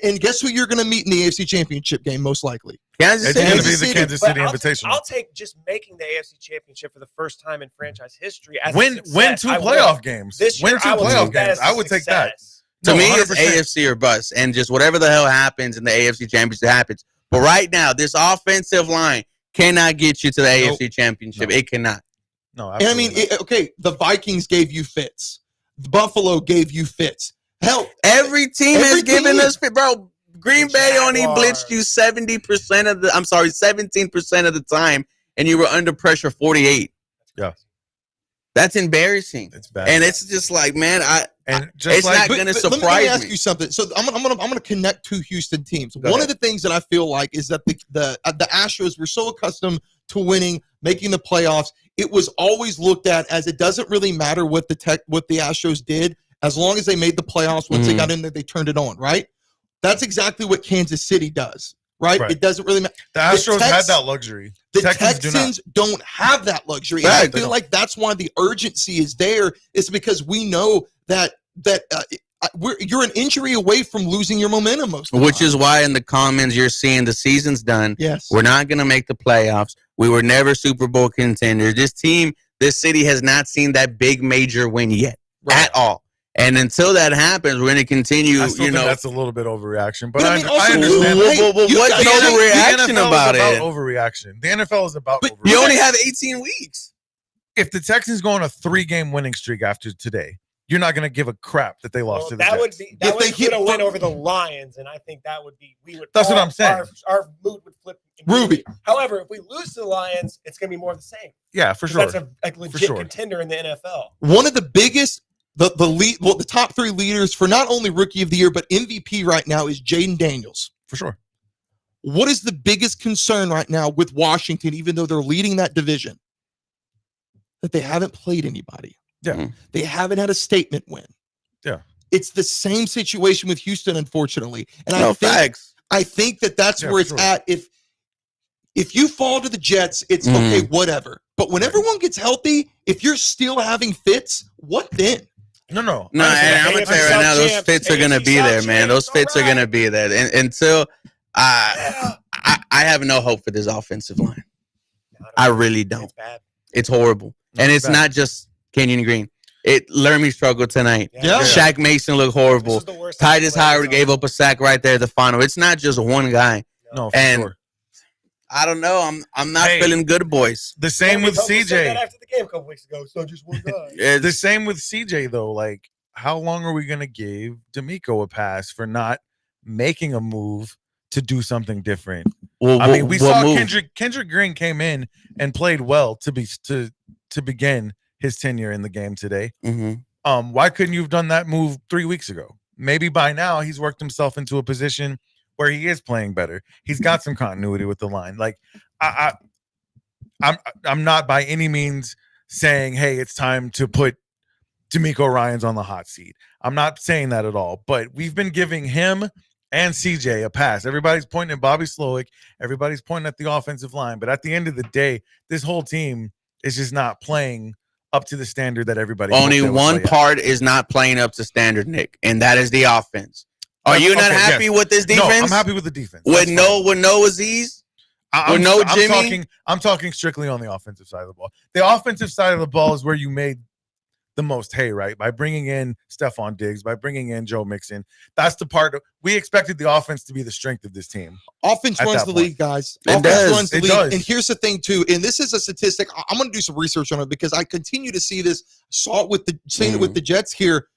and guess who you're going to meet in the AFC Championship game most likely? Kansas It's City. going to be Kansas the City. Kansas But City Invitational. I'll take just making the AFC Championship for the first time in franchise history. As a Win success. 2 I will. playoff games. This Win year, 2 I will playoff take that games. as a I would take that. success. To No, me, it's 100%. AFC or bust, and just whatever the hell happens in the AFC Championship happens. But right now, this offensive line cannot get you to the AFC Championship. No. It cannot. No, And I mean, absolutely not. the Vikings gave you fits. Buffalo gave you fits. Hell, Every team Every has given team. us fit, bro. Green The Bay only Jaguars. blitzed you 70% of the. I'm sorry, 17% of the time, and you were under pressure 48. Yeah. That's embarrassing. It's bad. And it's just like, man, and just it's like not but- gonna but let me surprise ask me. you something. So I'm gonna connect two Houston teams. Go One ahead. of the things that I feel like is that the Astros were so accustomed to winning, making the playoffs. It was always looked at as it doesn't really matter what the Astros did, as long as they made the playoffs. Once they got in there, they turned it on. Right. That's exactly what Kansas City does. Right. Right. It doesn't really matter. the Astros had Tex- that luxury. The Texans Texans, do not. don't have that luxury. Right, And I they feel don't. like that's why the urgency is there. Is because we know that you're an injury away from losing your momentum most of the Which time. is why in the comments you're seeing the season's done. Yes. We're not going to make the playoffs. We were never Super Bowl contenders. This team, this city has not seen that big major win yet at all. And until that happens, we're going to continue, I still you think know. that's a little bit overreaction, but But I I, mean, I also, understand. hey, What's you the guys- overreaction the NFL about is it? about overreaction. The NFL is about But overreaction. You only have 18 weeks. If the Texans go on a 3-game winning streak after today, you're not going to give a crap that they lost Well, to the that Jets. would be that If would they hit put a win for- over the Lions, and I think that would be we would. That's what all- I'm saying. Our mood would flip. Ruby. However, if we lose to the Lions, it's going to be more of the same. Yeah, for 'Cause sure. That's a legit sure. contender in the NFL. One of the biggest, the top 3 leaders for not only Rookie of the Year but MVP right now is Jaden Daniels. For sure. What is the biggest concern right now with Washington, even though they're leading that division? That they haven't played anybody. Yeah. They haven't had a statement win. Yeah. It's the same situation with Houston, unfortunately. And No facts. I think that's Yeah, where for it's sure. at. If you fall to the Jets, it's Mhm. okay, whatever. But when everyone gets healthy, if you're still having fits, what then? No. No, I understand. and I'm gonna tell you right now, those fits are gonna be there, man. Those fits are gonna be there, and until I have no hope for this offensive line. I really don't. It's bad. It's horrible, and it's bad. not just Kenyon Green. Lermy struggled tonight. Yeah. Shaq Mason looked This horrible. is the worst Titus thing the Howard Lakers gave up a sack right there at the final. It's not just one guy. No, for And sure. I don't know. I'm not Hey. feeling good, boys. The same with Kobe said that CJ. after the game a couple weeks ago. So just one guy. The same with CJ though. Like, how long are we gonna give D'Amico a pass for not making a move to do something different? Well, I mean, we what saw move? Kendrick Green came in and played well to begin his tenure in the game today. Mhm. Why couldn't you have done that move 3 weeks ago? Maybe by now he's worked himself into a position where he is playing better. He's got some continuity with the line. Like, I'm not by any means saying, hey, it's time to put D'Amico Ryans on the hot seat. I'm not saying that at all. But we've been giving him and CJ a pass. Everybody's pointing at Bobby Slowick. Everybody's pointing at the offensive line. But at the end of the day, this whole team is just not playing up to the standard that everybody Only hoped they would one play at. part is not playing up to standard, Nick, and that is the offense. Are you not Okay, happy yes. with this No, defense? I'm happy with the defense. with That's no Aziz. fine. with no Jimmy? I'm talking strictly on the offensive side of the ball. The offensive side of the ball is where you made the most hay, right? By bringing in Stephon Diggs, by bringing in Joe Mixon. That's the part we expected the offense to be the strength of this team. Offense At runs that the point. league, guys. It Offense does. runs the It league. does. And here's the thing, too. And this is a statistic. I'm going to do some research on it because I continue to see this. Saw it with the Jets here.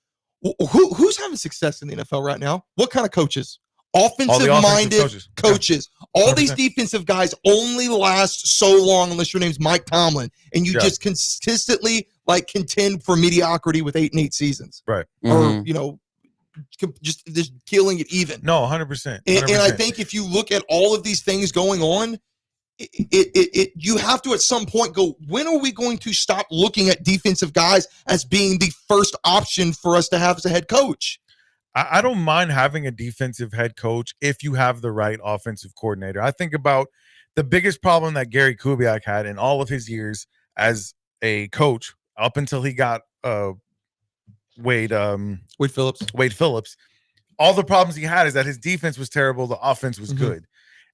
Who's having success in the NFL right now? What kind of coaches? Offensive-minded coaches. All these 100%. defensive guys only last so long unless your name's Mike Tomlin, and you Yeah. just consistently contend for mediocrity with 8-8 seasons, Right. or just killing it even. No, 100%. And I think if you look at all of these things going on, you have to at some point go, when are we going to stop looking at defensive guys as being the first option for us to have as a head coach? I don't mind having a defensive head coach if you have the right offensive coordinator. I think about the biggest problem that Gary Kubiak had in all of his years as a coach up until he got Wade Phillips. Wade Phillips. All the problems he had is that his defense was terrible, the offense was good,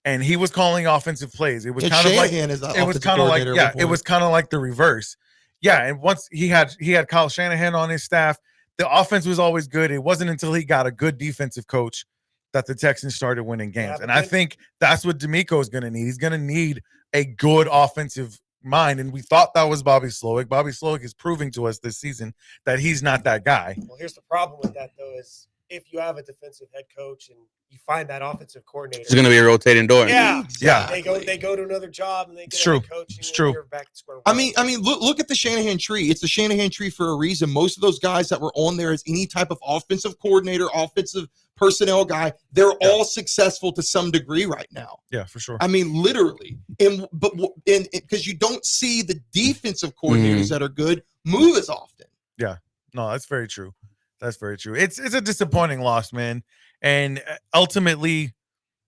and he was calling offensive plays. It was kind of like it was kind of like the reverse. Yeah, and once he had Kyle Shanahan on his staff, the offense was always good. It wasn't until he got a good defensive coach that the Texans started winning games. And I think that's what D'Amico is going to need. He's going to need a good offensive mind. And we thought that was Bobby Slowick. Bobby Slowick is proving to us this season that he's not that guy. Well, here's the problem with that, though, is if you have a defensive head coach and you find that offensive coordinator, it's going to be a rotating door. Yeah, exactly. They go to another job and they get true. a coach. It's true. Back to square one. I mean, look at the Shanahan tree. It's the Shanahan tree for a reason. Most of those guys that were on there as any type of offensive coordinator, offensive personnel guy, they're all successful to some degree right now. Yeah, for sure. I mean, literally. And because you don't see the defensive coordinators that are good move as often. Yeah, no, that's very true. That's very true. It's a disappointing loss, man. And ultimately,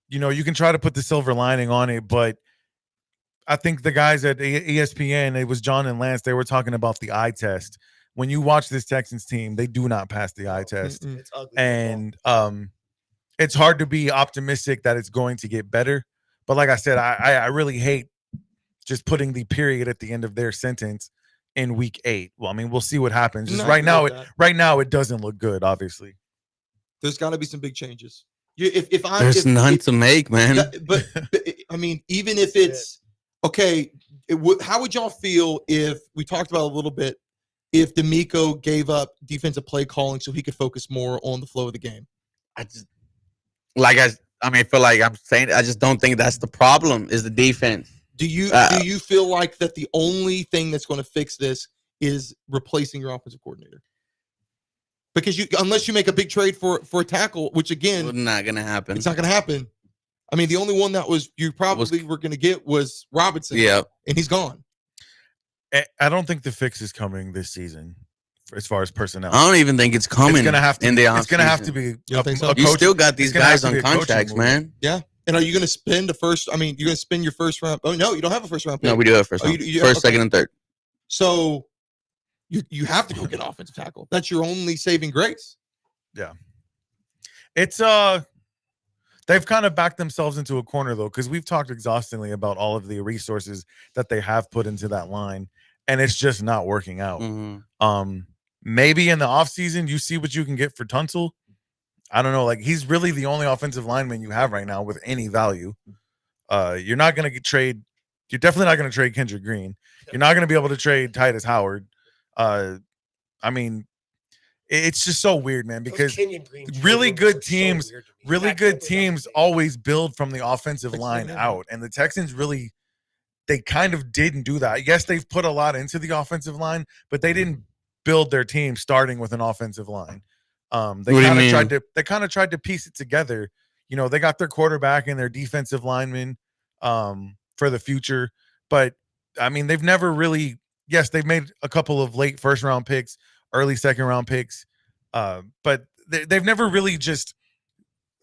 you know, you can try to put the silver lining on it, but I think the guys at ESPN, it was John and Lance, they were talking about the eye test. When you watch this Texans team, they do not pass the eye test. It's ugly. And it's hard to be optimistic that it's going to get better. But like I said, I really hate just putting the period at the end of their sentence in week 8. Well, I mean, we'll see what happens. Just right now it doesn't look good, obviously. There's got to be some big changes. There's none to make, man. But I mean, even if it's okay, how would y'all feel if we talked about a little bit if D'Amico gave up defensive play calling so he could focus more on the flow of the game? I feel like I'm saying I just don't think that's the problem is the defense. Do you feel like that the only thing that's going to fix this is replacing your offensive coordinator? Because unless you make a big trade for a tackle, which again, it's not going to happen. It's not going to happen. I mean, the only one that you probably were going to get was Robinson. Yeah, and he's gone. I don't think the fix is coming this season, as far as personnel. I don't even think it's coming. It's going to have to. It's going to have to be. You still got these guys on contracts, man. Yeah. And are you going to spend you're going to spend your first round? Oh, no, you don't have a first round pick. No, we do have first round. First, second, and third. So you have to go get an offensive tackle. That's your only saving grace. Yeah. It's they've kind of backed themselves into a corner, though, because we've talked exhaustively about all of the resources that they have put into that line, and it's just not working out. Maybe in the offseason, you see what you can get for Tunsil. I don't know. Like, he's really the only offensive lineman you have right now with any value. You're not going to trade. You're definitely not going to trade Kendrick Green. You're not going to be able to trade Titus Howard. I mean, it's just so weird, man, because really good teams always build from the offensive line out. And the Texans they kind of didn't do that. Yes, they've put a lot into the offensive line, but they didn't build their team starting with an offensive line. They kind of tried to piece it together. You know, they got their quarterback and their defensive linemen for the future. But I mean, they've never really, yes, they've made a couple of late first round picks, early second round picks. But they've never really just,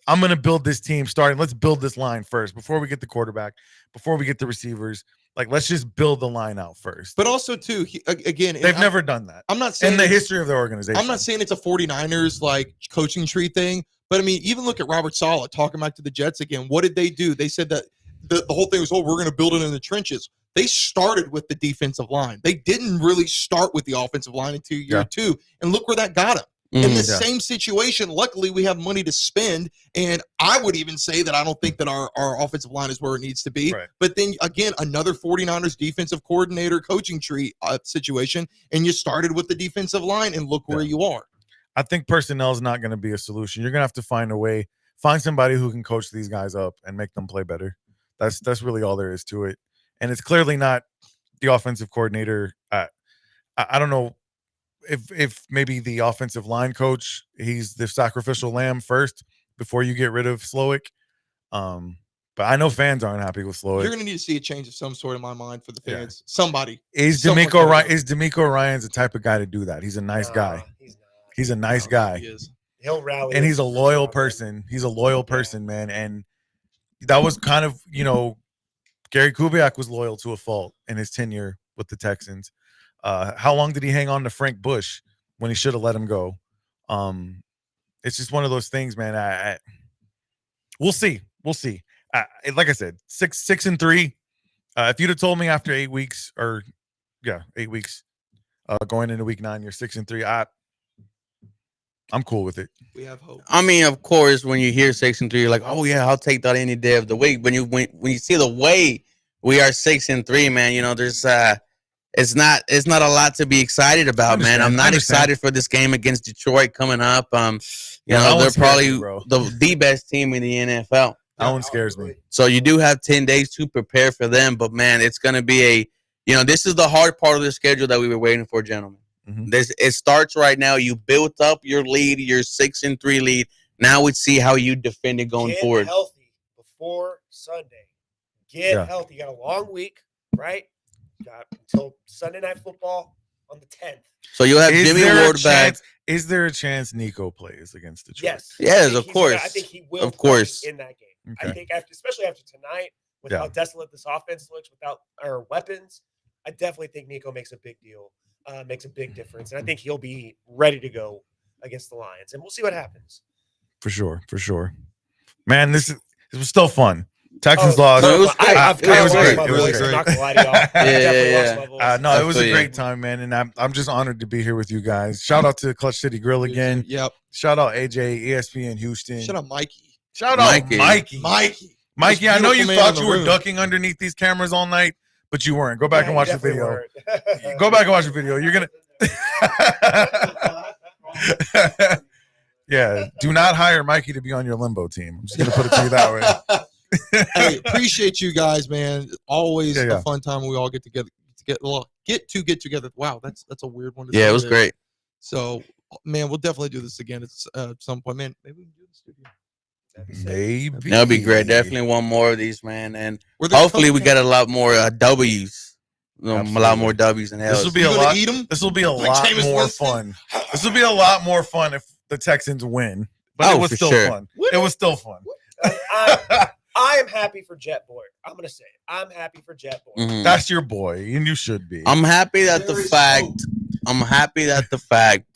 I'm going to build this team starting. Let's build this line first before we get the quarterback, before we get the receivers. Like, let's just build the line out first. But also, too, again, they've never done that. I'm not saying in the history of their organization. I'm not saying it's a 49ers like coaching tree thing, but I mean, even look at Robert Saleh talking back to the Jets again. What did they do? They said that the whole thing was, we're going to build it in the trenches. They started with the defensive line. They didn't really start with the offensive line until year 2, and look where that got them. In the same situation, luckily, we have money to spend, and I would even say that I don't think that our offensive line is where it needs to be. Right. But then, again, another 49ers defensive coordinator coaching tree situation, and you started with the defensive line, and look where you are. I think personnel is not going to be a solution. You're going to have to find somebody who can coach these guys up and make them play better. That's really all there is to it. And it's clearly not the offensive coordinator. I don't know. If maybe the offensive line coach, he's the sacrificial lamb first before you get rid of Slowick. But I know fans aren't happy with Slowick. You're going to need to see a change of some sort in my mind for the fans. Somebody. Is D'Amico Ryan's the type of guy to do that? He's a nice guy. He's a nice guy. He is. He'll rally. And he's a loyal person. He's a loyal person, man. And that was kind of, Gary Kubiak was loyal to a fault in his tenure with the Texans. How long did he hang on to Frank Bush when he should have let him go. It's just one of those things, man. We'll see. Like I said, 6-3. If you'd have told me after 8 weeks, 8 weeks, going into week 9, you're 6-3. I'm cool with it. We have hope. I mean, of course, when you hear 6-3, you're like, oh yeah, I'll take that any day of the week. When you see the way we are 6-3, man, you know, there's it's not a lot to be excited about, man. I'm not excited for this game against Detroit coming up. You know, they're probably the best team in the NFL. That one scares me. So you do have 10 days to prepare for them, but man, it's going to be this is the hard part of the schedule that we were waiting for, gentlemen. Mm-hmm. It starts right now. You built up your lead, your 6-3 lead. Now we see how you defend it going forward. Get healthy before Sunday. Get healthy. You got a long week, right? You got until Sunday Night Football on the 10th. So you'll have Jimmy Ward back. Is there a chance Nico plays against Detroit? Yes, of course. I think he will. Of course, in that game. Okay. I think especially after tonight, with how desolate this offense looks without our weapons, I definitely think Nico makes a big deal. Makes a big difference, and I think he'll be ready to go against the Lions, and we'll see what happens. For sure. Man, this was still fun. Texans lost. No, it was great. It was great. It was great. Not gonna lie to y'all. No, it was a great time, man, and I'm just honored to be here with you guys. Shout out to Clutch City Grill again. Yep. Shout out AJ, ESPN Houston. Shout out Mikey. Shout out Mikey. I know you thought you were room. ducking underneath these cameras all night, but you weren't. Go back and watch the video. Go back and watch the video. You're gonna. Yeah, do not hire Mikey to be on your limbo team. I'm just gonna put it to you that way. Hey, appreciate you guys, man. Always a fun time when we all get together. Get together. Wow, that's a weird one to say. Yeah, it was great. So, man, we'll definitely do this again at some point. Man, maybe we can do the studio. Maybe that'll be great. Definitely want more of these, man, and hopefully we get a lot more W's. A lot more W's than L's. This will be a lot. This will be a lot more fun. This will be a lot more fun if the Texans win. But it was still fun. It was still fun. I am happy for Jet Boy. I'm gonna say it. I'm happy for Jet Boy. Mm-hmm. That's your boy, and you should be. I'm happy that the fact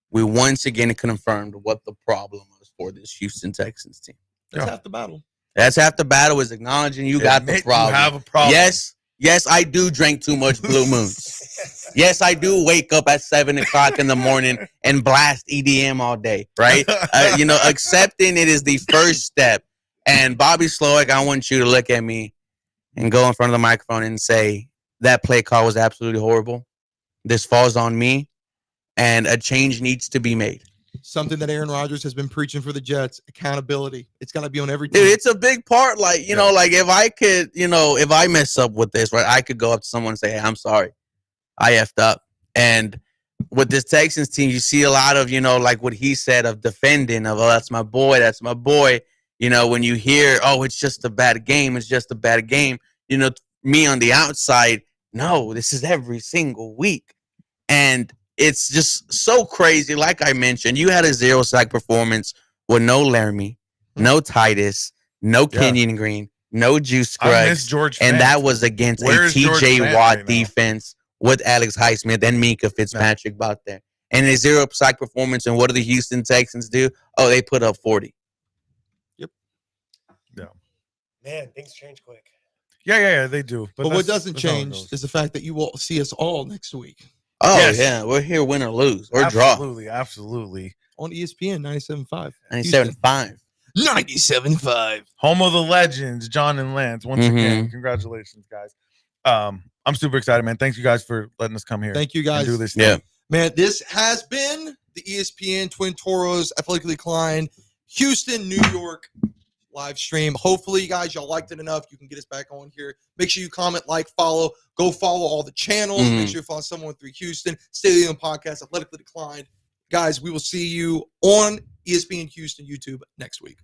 we once again confirmed what the problem was for this Houston Texans team. That's half the battle. That's half the battle, is acknowledging you got the problem. You have a problem. Yes, I do drink too much Blue Moons. Yes, I do wake up at 7 o'clock in the morning and blast EDM all day, right? Accepting it is the first step. And Bobby Slowick, I want you to look at me and go in front of the microphone and say, that play call was absolutely horrible. This falls on me, and a change needs to be made. Something that Aaron Rodgers has been preaching for the Jets, accountability. It's got to be on every team. Dude, it's a big part. Like, like if I could, if I mess up with this, right, I could go up to someone and say, hey, I'm sorry. I effed up. And with this Texans team, you see a lot of, like what he said of defending, of, oh, that's my boy. When you hear, oh, it's just a bad game. Me on the outside, no, this is every single week. And it's just so crazy. Like I mentioned, you had a 0-sack performance with no Laramie, no Titus, no Kenyon Green, no Juice Scruggs. And that was against a T.J. Watt defense with Alex Highsmith and Minka Fitzpatrick out there. And a 0-sack performance, and what do the Houston Texans do? Oh, they put up 40. Yep. Yeah. Man, things change quick. Yeah, they do. But what doesn't change is the fact that you will see us all next week. Oh, yeah. We're here, win or lose, or draw. Absolutely. On ESPN 97.5. 97.5. 97.5. Home of the legends, John and Lance. Once again, congratulations, guys. I'm super excited, man. Thanks you guys for letting us come here. Thank you guys. Do this thing. Yeah. Man, this has been the ESPN Twin Toros Athletically Declined Houston, New York live stream. Hopefully, you guys, y'all liked it enough. You can get us back on here. Make sure you comment, like, follow. Go follow all the channels. Make sure you follow Someone Through Houston, Stadium Podcast, Athletically Declined. Guys, we will see you on ESPN Houston YouTube next week.